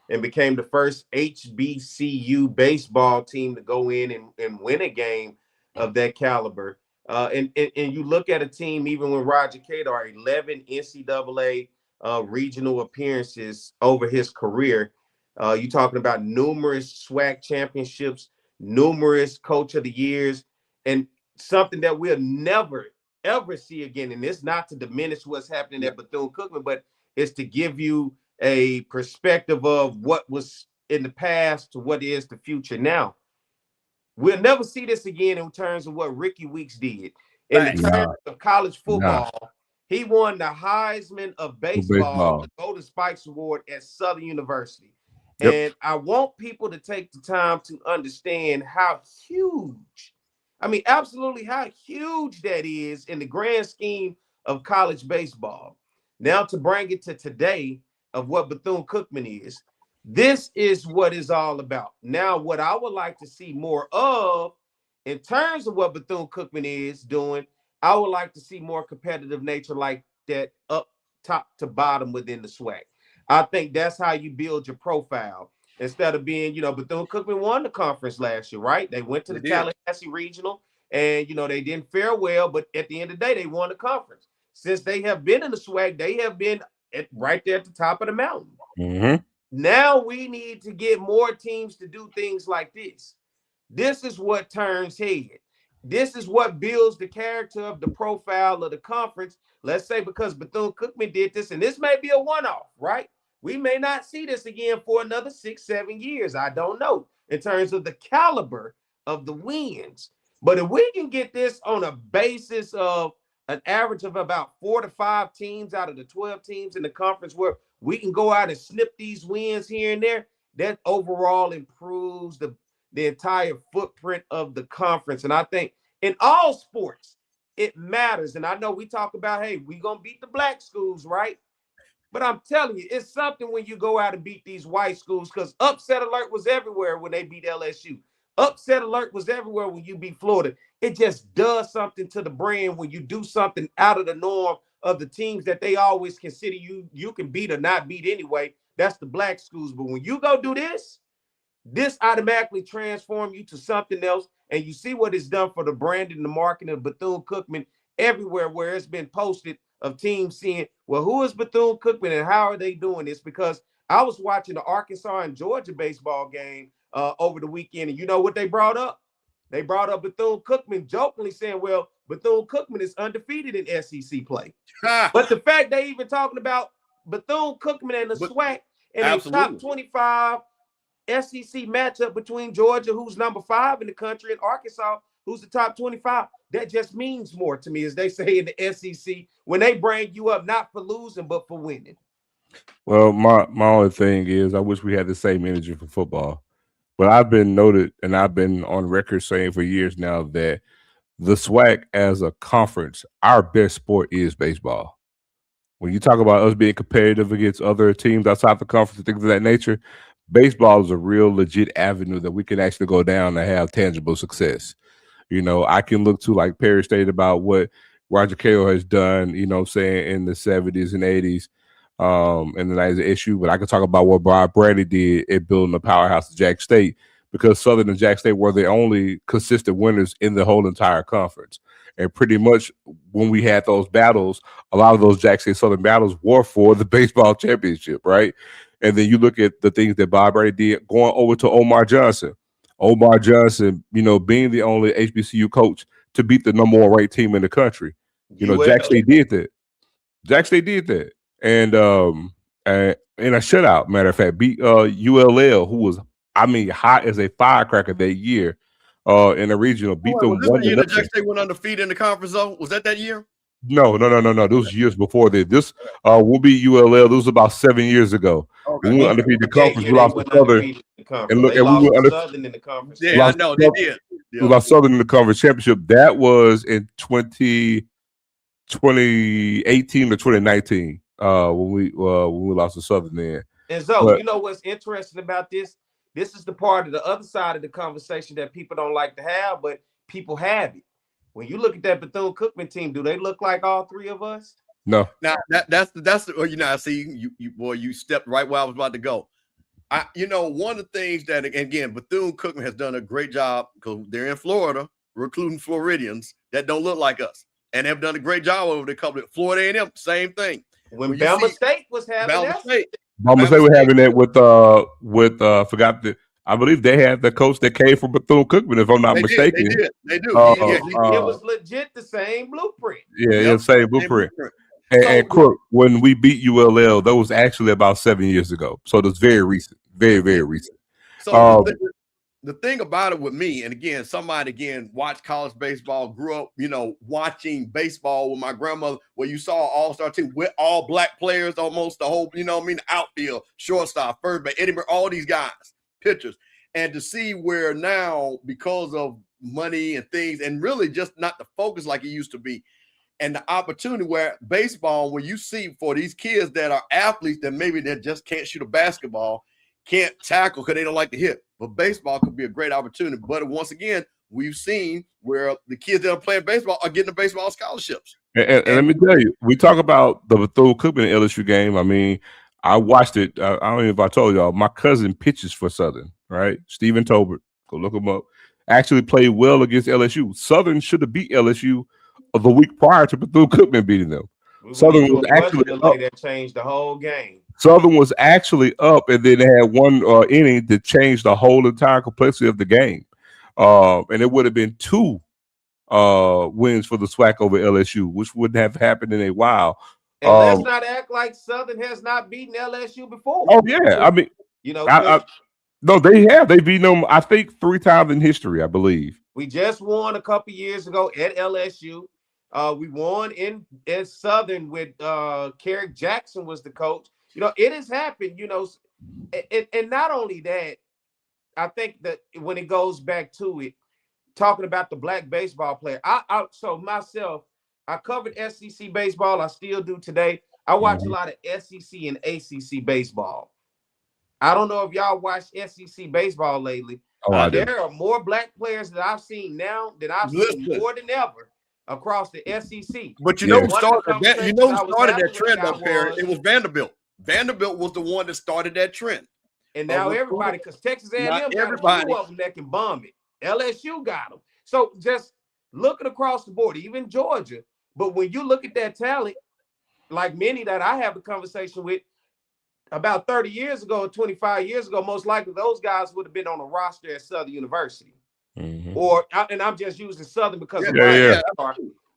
and became the first HBCU baseball team to go in and win a game of that caliber. And you look at a team, even when Roger Kadar, 11 NCAA regional appearances over his career. You're talking about numerous SWAC championships, numerous coach of the years, and something that we'll never, ever see again. And it's not to diminish what's happening at Bethune-Cookman, but it's to give you a perspective of what was in the past to what is the future now. We'll never see this again in terms of what Ricky Weeks did. In the terms of college football, he won the Heisman of baseball, the Golden Spikes Award at Southern University. Yep. And I want people to take the time to understand how huge, I mean, absolutely how huge that is in the grand scheme of college baseball. Now to bring it to today of what Bethune-Cookman is, this is what it's all about. Now, what I would like to see more of in terms of what Bethune-Cookman is doing, I would like to see more competitive nature like that up top to bottom within the SWAC. I think that's how you build your profile instead of being, Bethune-Cookman won the conference last year, right? They went to the Tallahassee Regional and, they didn't fare well, but at the end of the day, they won the conference. Since they have been in the SWAC, they have been right there at the top of the mountain. Mm-hmm. Now we need to get more teams to do things like this. This is what turns head. This is what builds the character of the profile of the conference. Let's say because Bethune-Cookman did this, and this may be a one-off, right? We may not see this again for another 6-7 years. I don't know in terms of the caliber of the wins. But if we can get this on a basis of an average of about 4 to 5 teams out of the 12 teams in the conference where we can go out and snip these wins here and there, that overall improves the entire footprint of the conference. And I think in all sports, it matters. And I know we talk about, hey, we're going to beat the black schools, right? But I'm telling you, it's something when you go out and beat these white schools, because upset alert was everywhere when they beat LSU. Upset alert was everywhere when you beat Florida. It just does something to the brand when you do something out of the norm of the teams that they always consider you can beat or not beat anyway. That's the black schools. But when you go do this automatically transforms you to something else. And you see what it's done for the brand and the marketing of Bethune-Cookman everywhere where it's been posted of teams seeing, well, who is Bethune-Cookman and how are they doing this? Because I was watching the Arkansas and Georgia baseball game over the weekend, and you know what they brought up? They brought up Bethune-Cookman jokingly saying, well, Bethune-Cookman is undefeated in SEC play. But the fact they even talking about Bethune-Cookman and the SWAC and a top 25 SEC matchup between Georgia, who's number 5 in the country, and Arkansas, who's the top 25, that just means more to me, as they say in the SEC, when they bring you up not for losing, but for winning. Well, my only thing is I wish we had the same energy for football. But I've been noted, and I've been on record saying for years now that the SWAC as a conference, our best sport is baseball. When you talk about us being competitive against other teams outside the conference, things of that nature, baseball is a real legit avenue that we can actually go down and have tangible success. I can look to, like Perry stated, about what Roger Cahill has done, in the 70s and 80s. And then that's an issue, but I can talk about what Bob Bradley did at building the powerhouse of Jack State, because Southern and Jack State were the only consistent winners in the whole entire conference. And pretty much when we had those battles, a lot of those Jack State Southern battles were for the baseball championship, right? And then you look at the things that Bob Bradley did going over to Omar Johnson. Omar Johnson, being the only HBCU coach to beat the number 1 ranked team in the country. Jack State did that. Jack State did that. And in a shutout, matter of fact, beat ULL, who was, hot as a firecracker that year in the regional. Beat them. Was this the year that Jack State went undefeated in the conference zone? Was that year? No. Those years before that. This will be ULL. This was about 7 years ago. Okay. We went undefeated in the conference. We lost to Southern. And look, and we went Southern in the conference. Yeah, I know they did. We lost Southern in the conference championship. That was in 2018 to 2019. When we lost to Southern then. And so, you know what's interesting about this? This is the part of the other side of the conversation that people don't like to have, but people have it. When you look at that Bethune-Cookman team, do they look like all three of us? No. Now that's you know, I see you stepped right where I was about to go. One of the things that, again, Bethune-Cookman has done a great job because they're in Florida recruiting Floridians that don't look like us, and have done a great job over the couple of Florida A&M. Same thing. When Bama State was having Bama State were having that with I believe they had the coach that came from Bethune-Cookman, if I'm not mistaken. They do. It was legit the same blueprint. Yeah, same blueprint. And Crook, when we beat ULL, that was actually about 7 years ago. So it was very recent, very, very recent. So the thing about it with me, and again, somebody watched college baseball, grew up, watching baseball with my grandmother, where you saw an all-star team with all black players, almost the whole, outfield, shortstop, first base, Eddie, all these guys, pitchers. And to see where now, because of money and things, and really just not the focus like it used to be, and the opportunity where baseball, where you see for these kids that are athletes that maybe they just can't shoot a basketball, can't tackle because they don't like to hit. But baseball could be a great opportunity. But once again, we've seen where the kids that are playing baseball are getting the baseball scholarships. And let me tell you, we talk about the Bethune-Cookman LSU game. I mean, I watched it. I don't know if I told y'all, my cousin pitches for Southern, right? Stephen Tolbert, go look him up. Actually played well against LSU. Southern should have beat LSU the week prior to Bethune-Cookman beating them. Southern was actually up. That changed the whole game. Southern was actually up, and then they had one inning that changed the whole entire complexity of the game. And it would have been 2 wins for the SWAC over LSU, which wouldn't have happened in a while. And let's not act like Southern has not beaten LSU before. Oh yeah, I mean, no, they have. They beat them, I think, 3 times in history, I believe. We just won a couple years ago at LSU. We won in Southern with Carrick Jackson was the coach. It has happened, and not only that, I think that when it goes back to it, talking about the black baseball player, so myself, I covered SEC baseball. I still do today. I watch a lot of SEC and ACC baseball. I don't know if y'all watch SEC baseball lately. There are more black players that I've seen now than I've seen more than ever across the SEC. But who started that trend up there? It was Vanderbilt. Vanderbilt was the one that started that trend. And now everybody, because Texas A&M got a few of them that can bomb it. LSU got them. So just looking across the board, even Georgia. But when you look at that talent, like many that I have a conversation with, about 30 years ago, 25 years ago, most likely those guys would have been on a roster at Southern University. And I'm just using Southern because of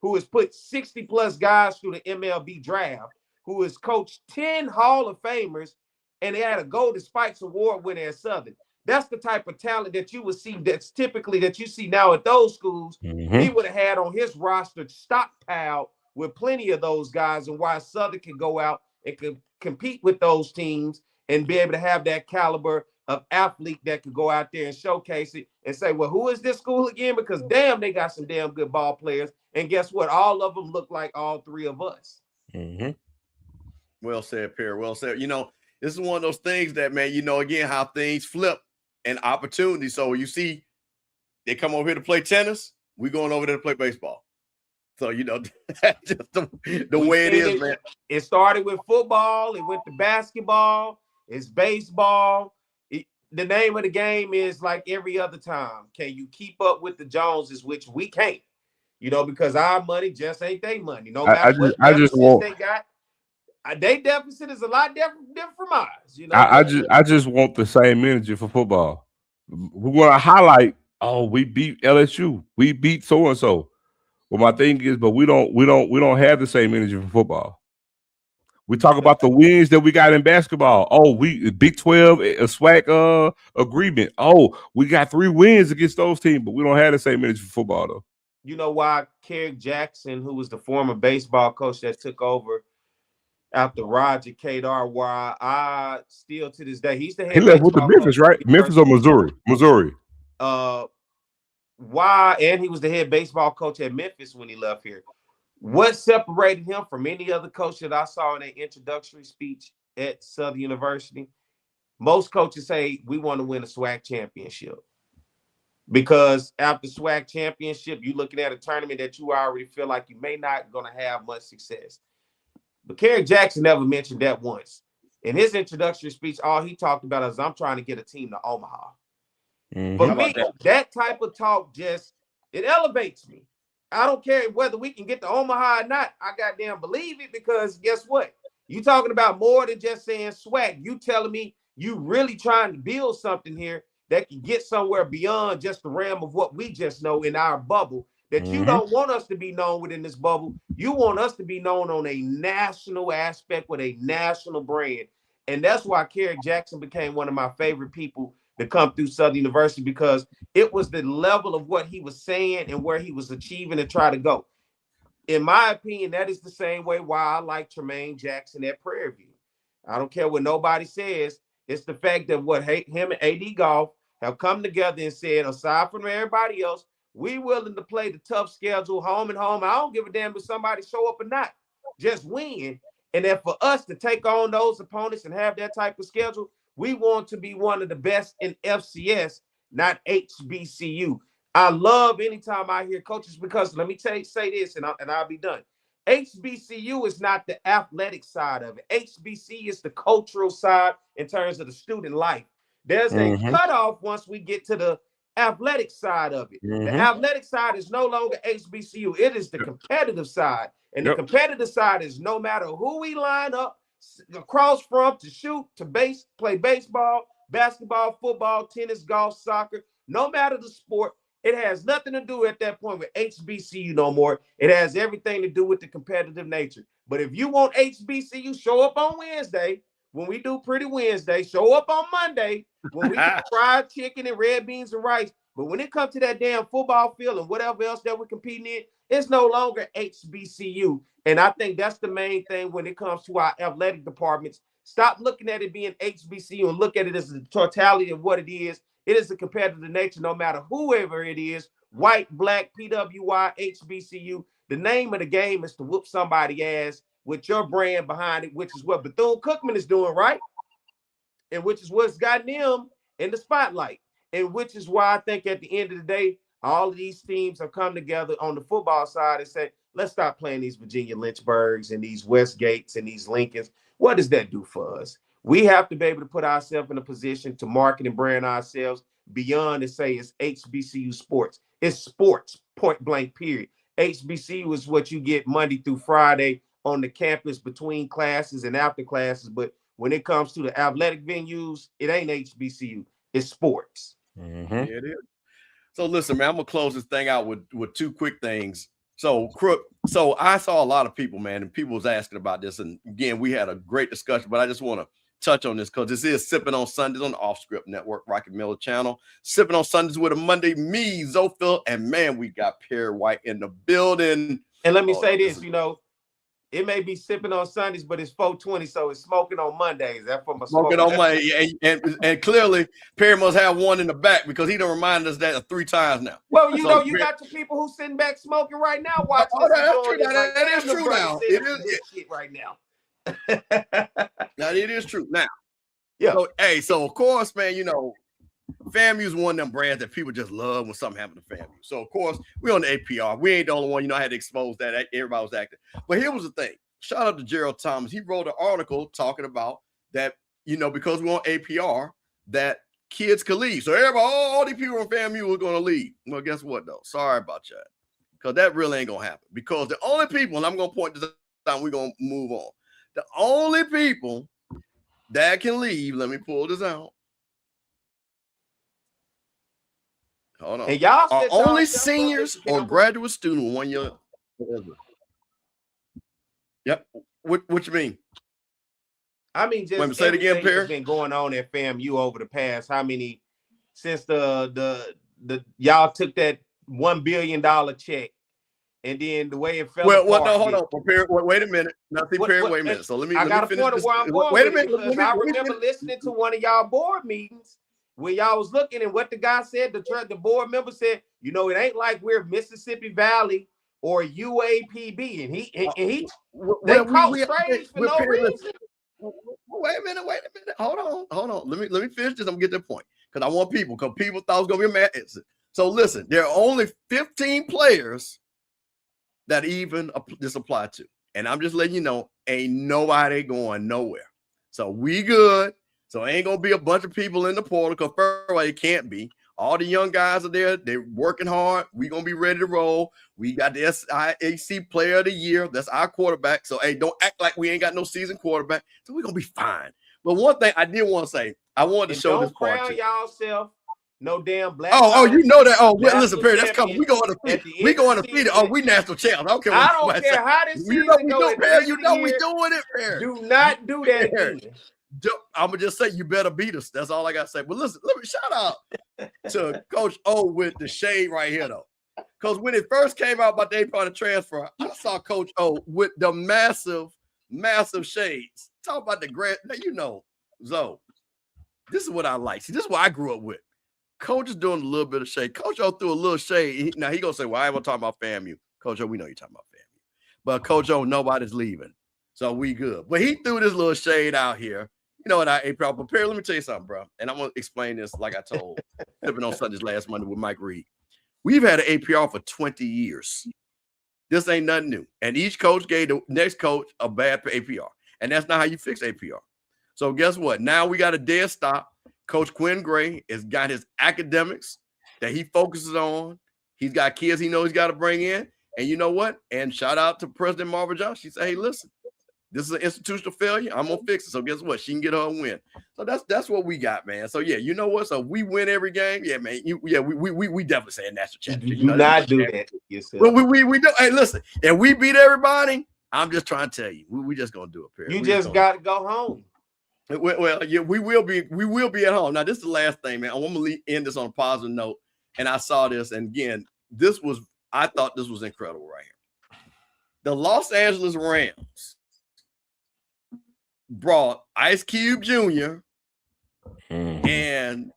who has put 60+ guys through the MLB draft, who has coached 10 Hall of Famers, and they had a Golden Spikes Award winner at Southern. That's the type of talent that you would see that's typically that you see now at those schools. He would have had on his roster stockpiled with plenty of those guys, and why Southern can go out and can compete with those teams and be able to have that caliber of athlete that could go out there and showcase it and say, well, who is this school again? Because damn, they got some damn good ball players. And guess what? All of them look like all 3 of us. Well said, Perry. Well said. This is one of those things that, man, again, how things flip and opportunity. So you see, they come over here to play tennis. We're going over there to play baseball. So, that's just the way it is, man. It started with football. It went to basketball. It's baseball. The name of the game is like every other time. Can you keep up with the Joneses, which we can't, because our money just ain't their money. No matter what deficits they got, their deficit is a lot different from ours. I just want the same energy for football. We want to highlight, we beat LSU. We beat so-and-so. Well, my thing is, but we don't have the same energy for football. We talk about the wins that we got in basketball. We Big 12 a SWAC agreement. We got 3 wins against those teams, but we don't have the same energy for football though. You know why Carrick Jackson, who was the former baseball coach that took over after Roger Kadar, why I still to this day, he's the head. He left with the Memphis, right? Memphis or Missouri? Missouri. Why? And he was the head baseball coach at Memphis when he left here. What separated him from any other coach that I saw in an introductory speech at Southern University? most coaches say we want to win a SWAC championship. Because after SWAC championship, you're looking at a tournament that you already feel like you may not going to have much success. But Kerry Jackson never mentioned that once. In his introductory speech, all he talked about is, I'm trying to get a team to Omaha. For me, that type of talk just, it elevates me. I don't care whether we can get to Omaha or not. I goddamn believe it, because guess what? You talking about more than just saying SWAC. You telling me you really trying to build something here that can get somewhere beyond just the realm of what we just know in our bubble, that you don't want us to be known within this bubble. You want us to be known on a national aspect with a national brand. And that's why Kerry Jackson became one of my favorite people to come through Southern University, because it was the level of what he was saying and where he was achieving to try to go. In my opinion, that is the same way why I like Tremaine Jackson at Prairie View. I don't care what nobody says. It's the fact that what him and AD Golf have come together and said, aside from everybody else, we willing to play the tough schedule, home and home. I don't give a damn if somebody show up or not. Just win. And then for us to take on those opponents and have that type of schedule, we want to be one of the best in FCS, not HBCU. I love anytime I hear coaches, because let me say this, and I'll be done. HBCU is not the athletic side of it. HBC is the cultural side in terms of the student life. There's a cutoff once we get to the athletic side of it. The athletic side is no longer HBCU. It is the competitive side. And the competitive side is no matter who we line up across from to shoot, to play baseball, basketball, football, tennis, golf, soccer, no matter the sport, it has nothing to do at that point with HBCU no more. It has everything to do with the competitive nature. But if you want HBCU, show up on Wednesday when we do Pretty Wednesday. Show up on Monday when we do fried chicken and red beans and rice. But when it comes to that damn football field and whatever else that we're competing in, it's no longer HBCU. And I think that's the main thing when it comes to our athletic departments. Stop looking at it being HBCU and look at it as the totality of what it is. It is a competitive nature, no matter whoever it is, white, black, PWI, HBCU. The name of the game is to whoop somebody's ass with your brand behind it, which is what Bethune-Cookman is doing, right? And which is what's gotten them in the spotlight. And which is why I think at the end of the day, all of these teams have come together on the football side and said, let's stop playing these Virginia Lynchburgs and these Westgates and these Lincolns. What does that do for us? We have to be able to put ourselves in a position to market and brand ourselves beyond to say it's HBCU sports. It's sports, point blank, period. HBCU is what you get Monday through Friday on the campus between classes and after classes. But when it comes to the athletic venues, it ain't HBCU. It's sports. Yeah, it is. So listen, man, I'm gonna close this thing out with two quick things. So I saw a lot of people, man, and people was asking about this. And again, we had a great discussion, but I just want to touch on this because this is Sippin On Sundays on the Off Script Network, Rocket Miller Channel. Sippin On Sundays with a Monday, me, Zophil, and man, we got Perry White in the building. And let me say this, you know, it may be Sippin On Sundays, but it's 420, so it's smoking on Mondays. That's for my smoking on Monday. And clearly, Perry must have one in the back because he done reminded us that 3 times now. Well, you know, you got the people who sitting back smoking right now. Watching that's true. That is true now. It is shit right now. Now it is true. Now, yeah. So of course, man, you know, FAMU is one of them brands that people just love when something happens to FAMU. So of course, we on the APR. We ain't the only one. You know, I had to expose that. Everybody was acting. But here was the thing. Shout out to Gerald Thomas. He wrote an article talking about that, you know, because we on APR, that kids could leave. So everybody, all these people on FAMU are going to leave. Well, guess what, though? Sorry about that. Because that really ain't going to happen. Because the only people, and I'm going to point this out, we're going to move on. The only people that can leave, let me pull this out. Hold on. And y'all are only seniors or graduate students 1 year. Yep. What you mean? I mean, just say it again, Perry. Has been going on at FAMU over the past how many since the y'all took that $1 billion check, and then the way it fell. Well, no, hold on, Perry. Wait a minute. Now, Perry, wait a minute. So let me. I got a point of where I'm going. Wait a minute. I remember listening to one of y'all board meetings where y'all was looking, and what the guy said, the board member said, you know, it ain't like we're Mississippi Valley or UAPB, and he they caught trades for no reason. Wait a minute. Hold on. Let me finish this. I'm gonna get to the point because I want people thought it was gonna be a mad incident. So listen, there are only 15 players that even this apply to, and I'm just letting you know, ain't nobody going nowhere. So we good. So ain't gonna be a bunch of people in the portal because first of all, it can't be. All the young guys are there. They're working hard. We're gonna be ready to roll. We got the SIAC Player of the Year. That's our quarterback. So hey, don't act like we ain't got no seasoned quarterback. So we're gonna be fine. But one thing I did want to say, I wanted to show this part. Don't crown y'allself. No damn black. Oh, you know that. Oh, well, listen, Perry, that's coming. We go undefeated. We go undefeated. Oh, we national champs. I don't care. I don't care how this season goes. You know we doing it, Perry. Do not do that again. I'm gonna just say you better beat us. That's all I gotta say. But listen, let me shout out to Coach O with the shade right here, though. Because when it first came out about the 8-point transfer, I saw Coach O with the massive shades. Talk about the grand. Now, you know, Zoe, this is what I like. See, this is what I grew up with. Coach is doing a little bit of shade. Coach O threw a little shade. Now he gonna say, "Well, I ain't gonna talk about FAMU." Coach O, we know you're talking about FAMU, but Coach O, nobody's leaving, so we good. But he threw this little shade out here. You know what? Prepare. Let me tell you something, bro. And I'm gonna explain this like I told Sippin On Sundays last Monday with Mike Reed. We've had an APR for 20 years. This ain't nothing new. And each coach gave the next coach a bad APR, and that's not how you fix APR. So guess what? Now we got a dead stop. Coach Quinn Gray has got his academics that he focuses on. He's got kids he knows he's got to bring in. And you know what? And shout out to President Marvin Johnson. She said, hey, listen, this is an institutional failure. I'm going to fix it. So guess what? She can get her a win. So that's what we got, man. So, yeah, you know what? So we win every game. Yeah, man. We definitely say a national championship. Do not do that yourself. Well, we do. Hey, listen, and we beat everybody. I'm just trying to tell you. We just going to do it, Perry. You just got to go home. Well, yeah, we will be at home. Now, this is the last thing, man. I want to end this on a positive note. And I saw this, and again, I thought this was incredible right here. The Los Angeles Rams brought Ice Cube Jr. and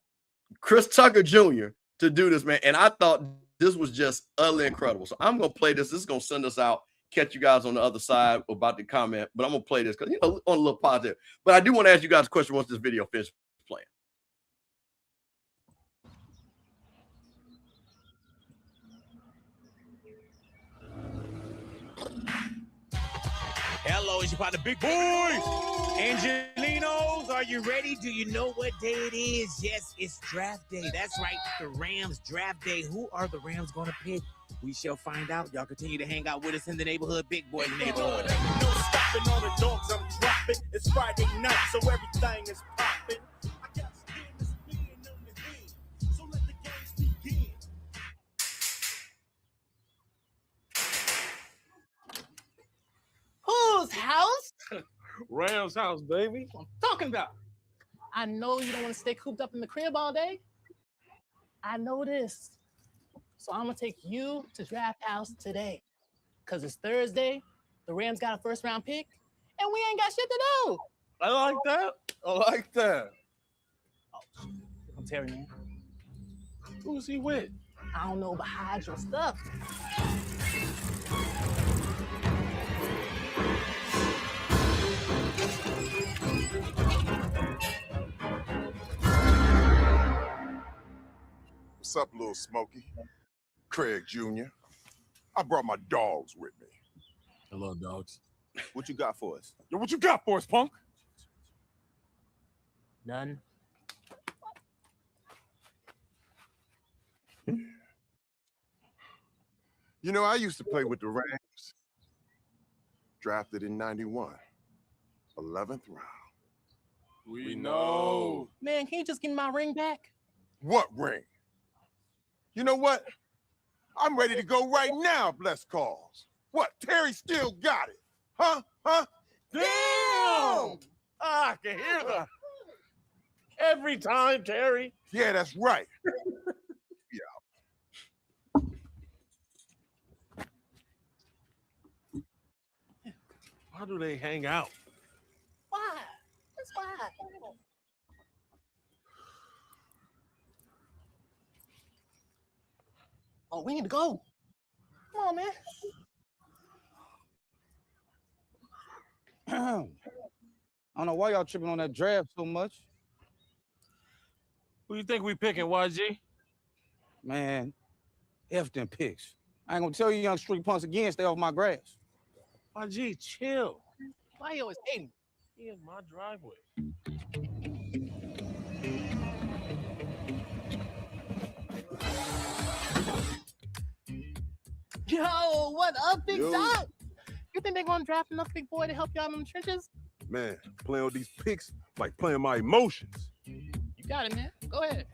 Chris Tucker Jr. to do this, man. And I thought this was just utterly incredible. So I'm gonna play this. This is gonna send us out. Catch you guys on the other side about the comment, but I'm gonna play this because on a little positive. But I do want to ask you guys a question once this video finishes playing. Hello, it's your partner, Big Boy. Angelinos, are you ready? Do you know what day it is? Yes, it's draft day. That's right, the Rams draft day. Who are the Rams gonna pick? We shall find out. Y'all continue to hang out with us in the neighborhood, Big Boy neighborhood. No stopping all the dogs I'm dropping. It's Friday night, so everything is popping. I got skin on the head, so let the games begin. Whose house? Rams house, baby. What I'm talking about. I know you don't want to stay cooped up in the crib all day. I know this. So I'm going to take you to Draft House today. Because it's Thursday, the Rams got a first-round pick, and we ain't got shit to do. I like that. I like that. Oh, I'm Terry, man. Who's he with? I don't know, but hide your stuff. What's up, little Smokey? Craig Jr. I brought my dogs with me. Hello, dogs. What you got for us? Yo, what you got for us, punk? None. You know, I used to play with the Rams. Drafted in 91. 11th round. We know. Man, can you just give me my ring back? What ring? You know what? I'm ready to go right now, bless cause. What, Terry still got it? Huh? Damn! I can hear that. Every time, Terry. Yeah, that's right. Why do they hang out? Why? That's why. Oh, we need to go. Come on, man. I don't know why y'all tripping on that draft so much. Who you think we picking, YG? Man, F them picks. I ain't gonna tell you young street punks again, stay off my grass. YG, chill. Why you always hating? He in my driveway. Yo, what up, Big Dog? You think they're gonna draft enough big boy to help y'all in them trenches? Man, playing with these picks like playing my emotions. You got it, man. Go ahead.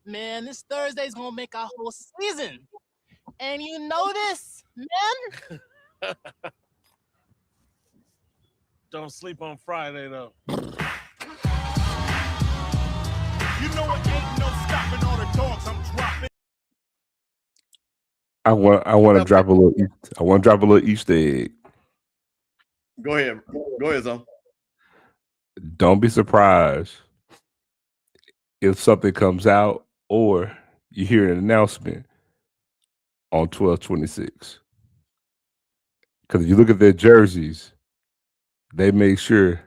Man, this Thursday's gonna make our whole season. And you know this, man. Don't sleep on Friday, though. You know it ain't no stopping all the dogs I'm dropping. I want to drop a little Easter egg. Go ahead. Go ahead, Zon. Don't be surprised if something comes out or you hear an announcement on 12/26. Because if you look at their jerseys, they make sure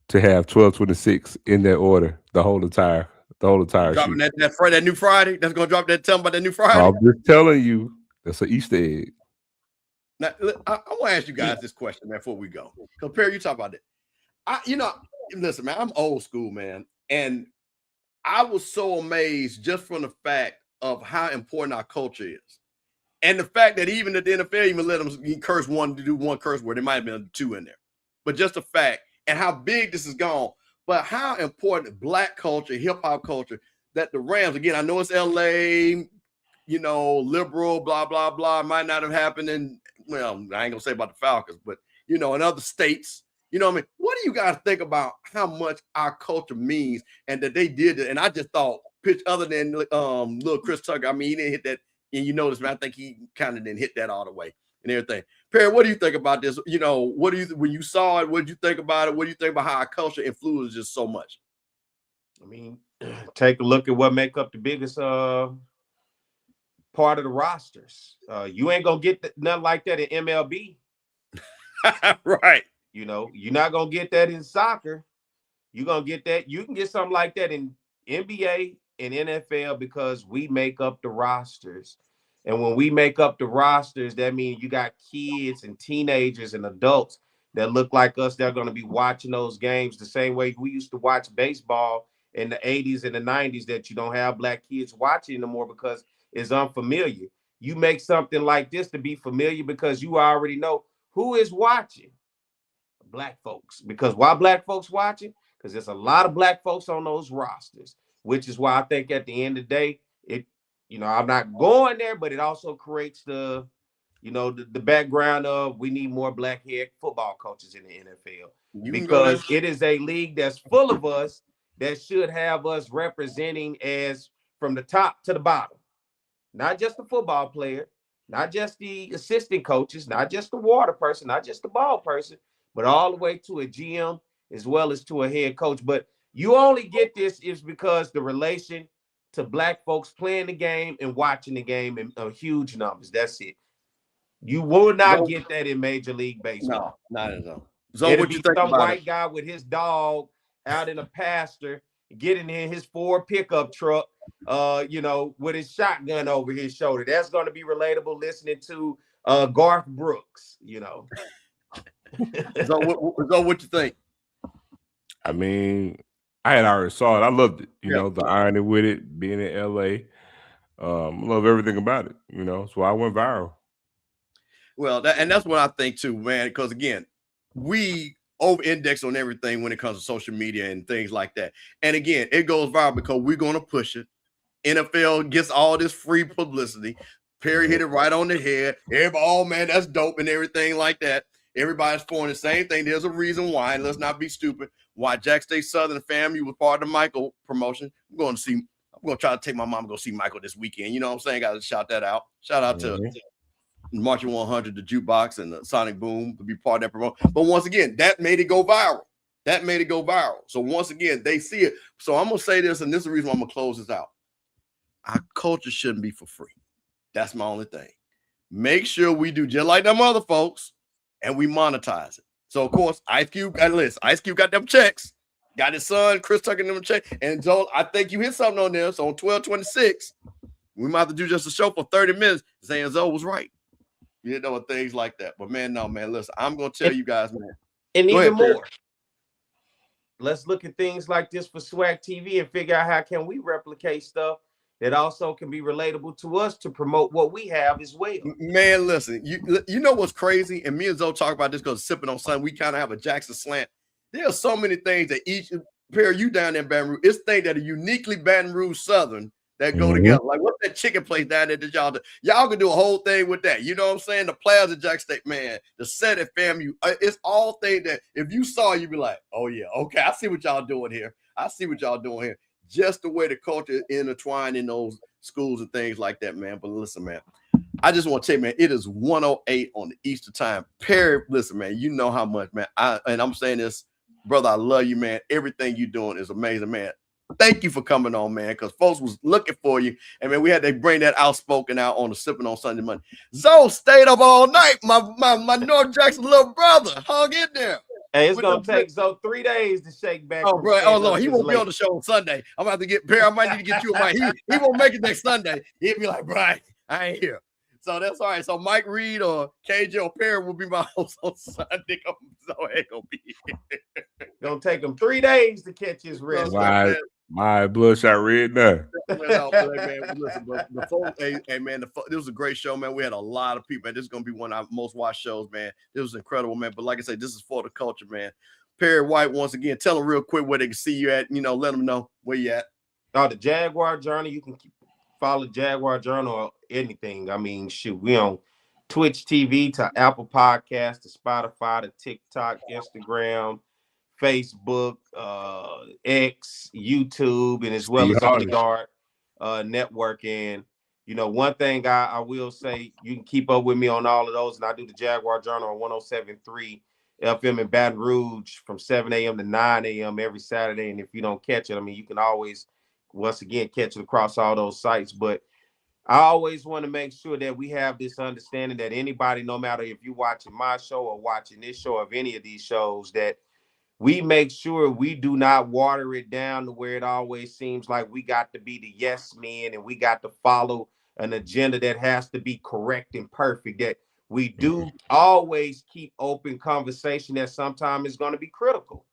to have 12/26 in that order the whole entire Dropping that new Friday. That's gonna drop that. Tell them about that new Friday. I'm just telling you, that's an Easter egg. Now, I want to ask you guys this question, man, before we go. Because Perry, you talk about it. Listen, man, I'm old school, man, and I was so amazed just from the fact of how important our culture is, and the fact that even at the NFL even let them curse one to do one curse word. There might have been two in there, but just the fact and how big this has gone. But how important Black culture, hip hop culture, that the Rams, again, I know it's LA, liberal, blah, blah, blah, might not have happened in, well, I ain't gonna say about the Falcons, but, in other states, what I mean? What do you guys think about how much our culture means and that they did it? And I just thought, other than little Chris Tucker, I mean, he didn't hit that, and you notice, man, I think he kind of didn't hit that all the way and everything. Perry, what do you think about this? When you saw it, what did you think about it? What do you think about how our culture influences so much? I mean, take a look at what make up the biggest part of the rosters. You ain't gonna get nothing like that in MLB. Right. You're not gonna get that in soccer. You're gonna get that. You can get something like that in NBA and NFL because we make up the rosters. And when we make up the rosters, that means you got kids and teenagers and adults that look like us. They're going to be watching those games the same way we used to watch baseball in the 80s and the 90s that you don't have Black kids watching anymore because it's unfamiliar. You make something like this to be familiar because you already know who is watching. Black folks. Because why Black folks watching? Because there's a lot of Black folks on those rosters, which is why I think at the end of the day, I'm not going there, but it also creates the background of we need more Black head football coaches in the NFL because it is a league that's full of us that should have us representing as from the top to the bottom, not just the football player, not just the assistant coaches, not just the water person, not just the ball person, but all the way to a GM as well as to a head coach. But you only get this is because the relation to Black folks playing the game and watching the game in huge numbers. That's it. You will not get that in Major League Baseball. No, not at all. So it'll what be you think some about white guy with his dog out in a pasture, getting in his Ford pickup truck, with his shotgun over his shoulder. That's going to be relatable listening to Garth Brooks, So what you think? I mean, I had already saw it. I loved it. The irony with it, being in LA. Love everything about it. So I went viral. Well, that's what I think too, man. Because again, we over-index on everything when it comes to social media and things like that. And again, it goes viral because we're going to push it. NFL gets all this free publicity. Perry hit it right on the head. Everybody, oh man, that's dope and everything like that. Everybody's pouring the same thing. There's a reason why, and let's not be stupid, why Jack State Southern family was part of the Michael promotion. I'm going to try to take my mom and go see Michael this weekend. You know what I'm saying? Got to shout that out. Shout out to Marching 100, the Jukebox, and the Sonic Boom to be part of that promotion. But once again, that made it go viral. So once again, they see it. So I'm going to say this, and this is the reason why I'm going to close this out. Our culture shouldn't be for free. That's my only thing. Make sure we do just like them other folks and we monetize it. So, of course, Ice Cube got a list. Ice Cube got them checks. Got his son, Chris Tucker, them check. And Joel, I think you hit something on there. So on 12/26, we might have to do just a show for 30 minutes saying Zoe was right. You know, things like that. But man, no, man, listen, I'm going to tell you guys, man. And Go even ahead, Perry. more. Let's look at things like this for SWAC TV and figure out how can we replicate stuff that also can be relatable to us to promote what we have as well. Man, listen, you know what's crazy? And me and Zoe talk about this because Sipping on Sunday, we kind of have a Jackson slant. There are so many things that each pair you down there in Baton Rouge, it's things that are uniquely Baton Rouge Southern that go together. Like what's that chicken place down there that y'all do? Y'all can do a whole thing with that. You know what I'm saying? The Plaza Jack Steak, man, the set at FAMU, it's all things that if you saw, you'd be like, oh yeah, okay, I see what y'all doing here. I see what y'all doing here. Just the way the culture intertwined in those schools and things like that, man. But listen, man, I just want to tell you, man, it is 1:08 on the Eastern time. Perry, listen, man, you know how much, man. And I'm saying this, brother, I love you, man. Everything you're doing is amazing, man. Thank you for coming on, man, because folks was looking for you. And, man, we had to bring that outspoken out on the Sipping on Sunday Monday. Zoe stayed up all night. My North Jackson little brother hung in there. Hey, it's going to take Zoe 3 days to shake back. Oh, bro. Oh, Lord. He won't be on the show on Sunday. I'm about to get Perry. I might need to get you a mic. He won't make it next Sunday. He'll be like, bro, I ain't here. So that's all right. So Mike Reed or KJ or Perry will be my host on Sunday. So ain't gonna be here. Gonna take him 3 days to catch his rest. My bloodshot red now. This was a great show, man. We had a lot of people, and this is gonna be one of our most watched shows, man. This was incredible, man. But like I said, this is for the culture, man. Perry White, once again, tell them real quick where they can see you at. You know, let them know where you at. Oh, the Jaguar Journal. You can follow Jaguar Journal or anything. I mean, shoot, we on Twitch TV to Apple Podcasts to Spotify to TikTok, Instagram, Facebook, X, YouTube, and as well as on the Guard Network. And you know, one thing I will say, you can keep up with me on all of those, and I do the Jaguar Journal on 107.3 FM in Baton Rouge from 7 a.m. to 9 a.m. every Saturday. And if you don't catch it, I mean, you can always once again catch it across all those sites. But I always want to make sure that we have this understanding that anybody, no matter if you're watching my show or watching this show of any of these shows, that we make sure we do not water it down to where it always seems like we got to be the yes men and we got to follow an agenda that has to be correct and perfect. That we do always keep open conversation that sometimes is going to be critical.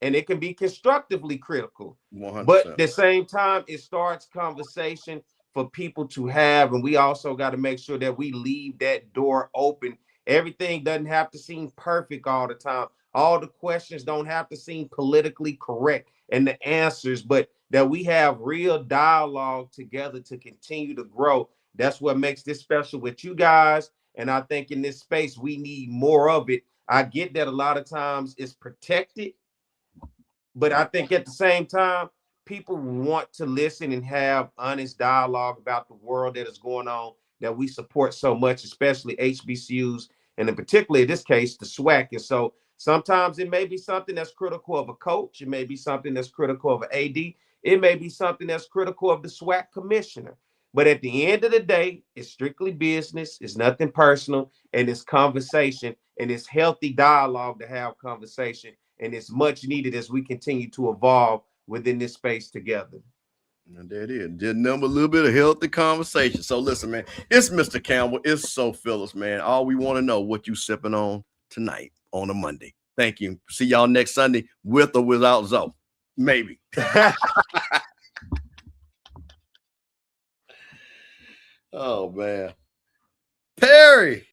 And it can be constructively critical. 100%. But at the same time, it starts conversation for people to have. And we also got to make sure that we leave that door open. Everything doesn't have to seem perfect all the time. All the questions don't have to seem politically correct and the answers, but that we have real dialogue together to continue to grow. That's what makes this special with you guys. And I think in this space, we need more of it. I get that a lot of times it's protected. But I think at the same time, people want to listen and have honest dialogue about the world that is going on, that we support so much, especially HBCUs, and in particular, in this case, the SWAC. And so sometimes it may be something that's critical of a coach. It may be something that's critical of an AD. It may be something that's critical of the SWAC commissioner. But at the end of the day, it's strictly business. It's nothing personal. And it's conversation. And it's healthy dialogue to have conversation. And it's much needed as we continue to evolve within this space together. And there it is. Just number a little bit of healthy conversation. So listen, man, it's Mr. Campbell. It's So Phillips, man. All we want to know what you sipping on tonight on a Monday. Thank you. See y'all next Sunday with or without Zoe. Maybe. Oh, man. Perry.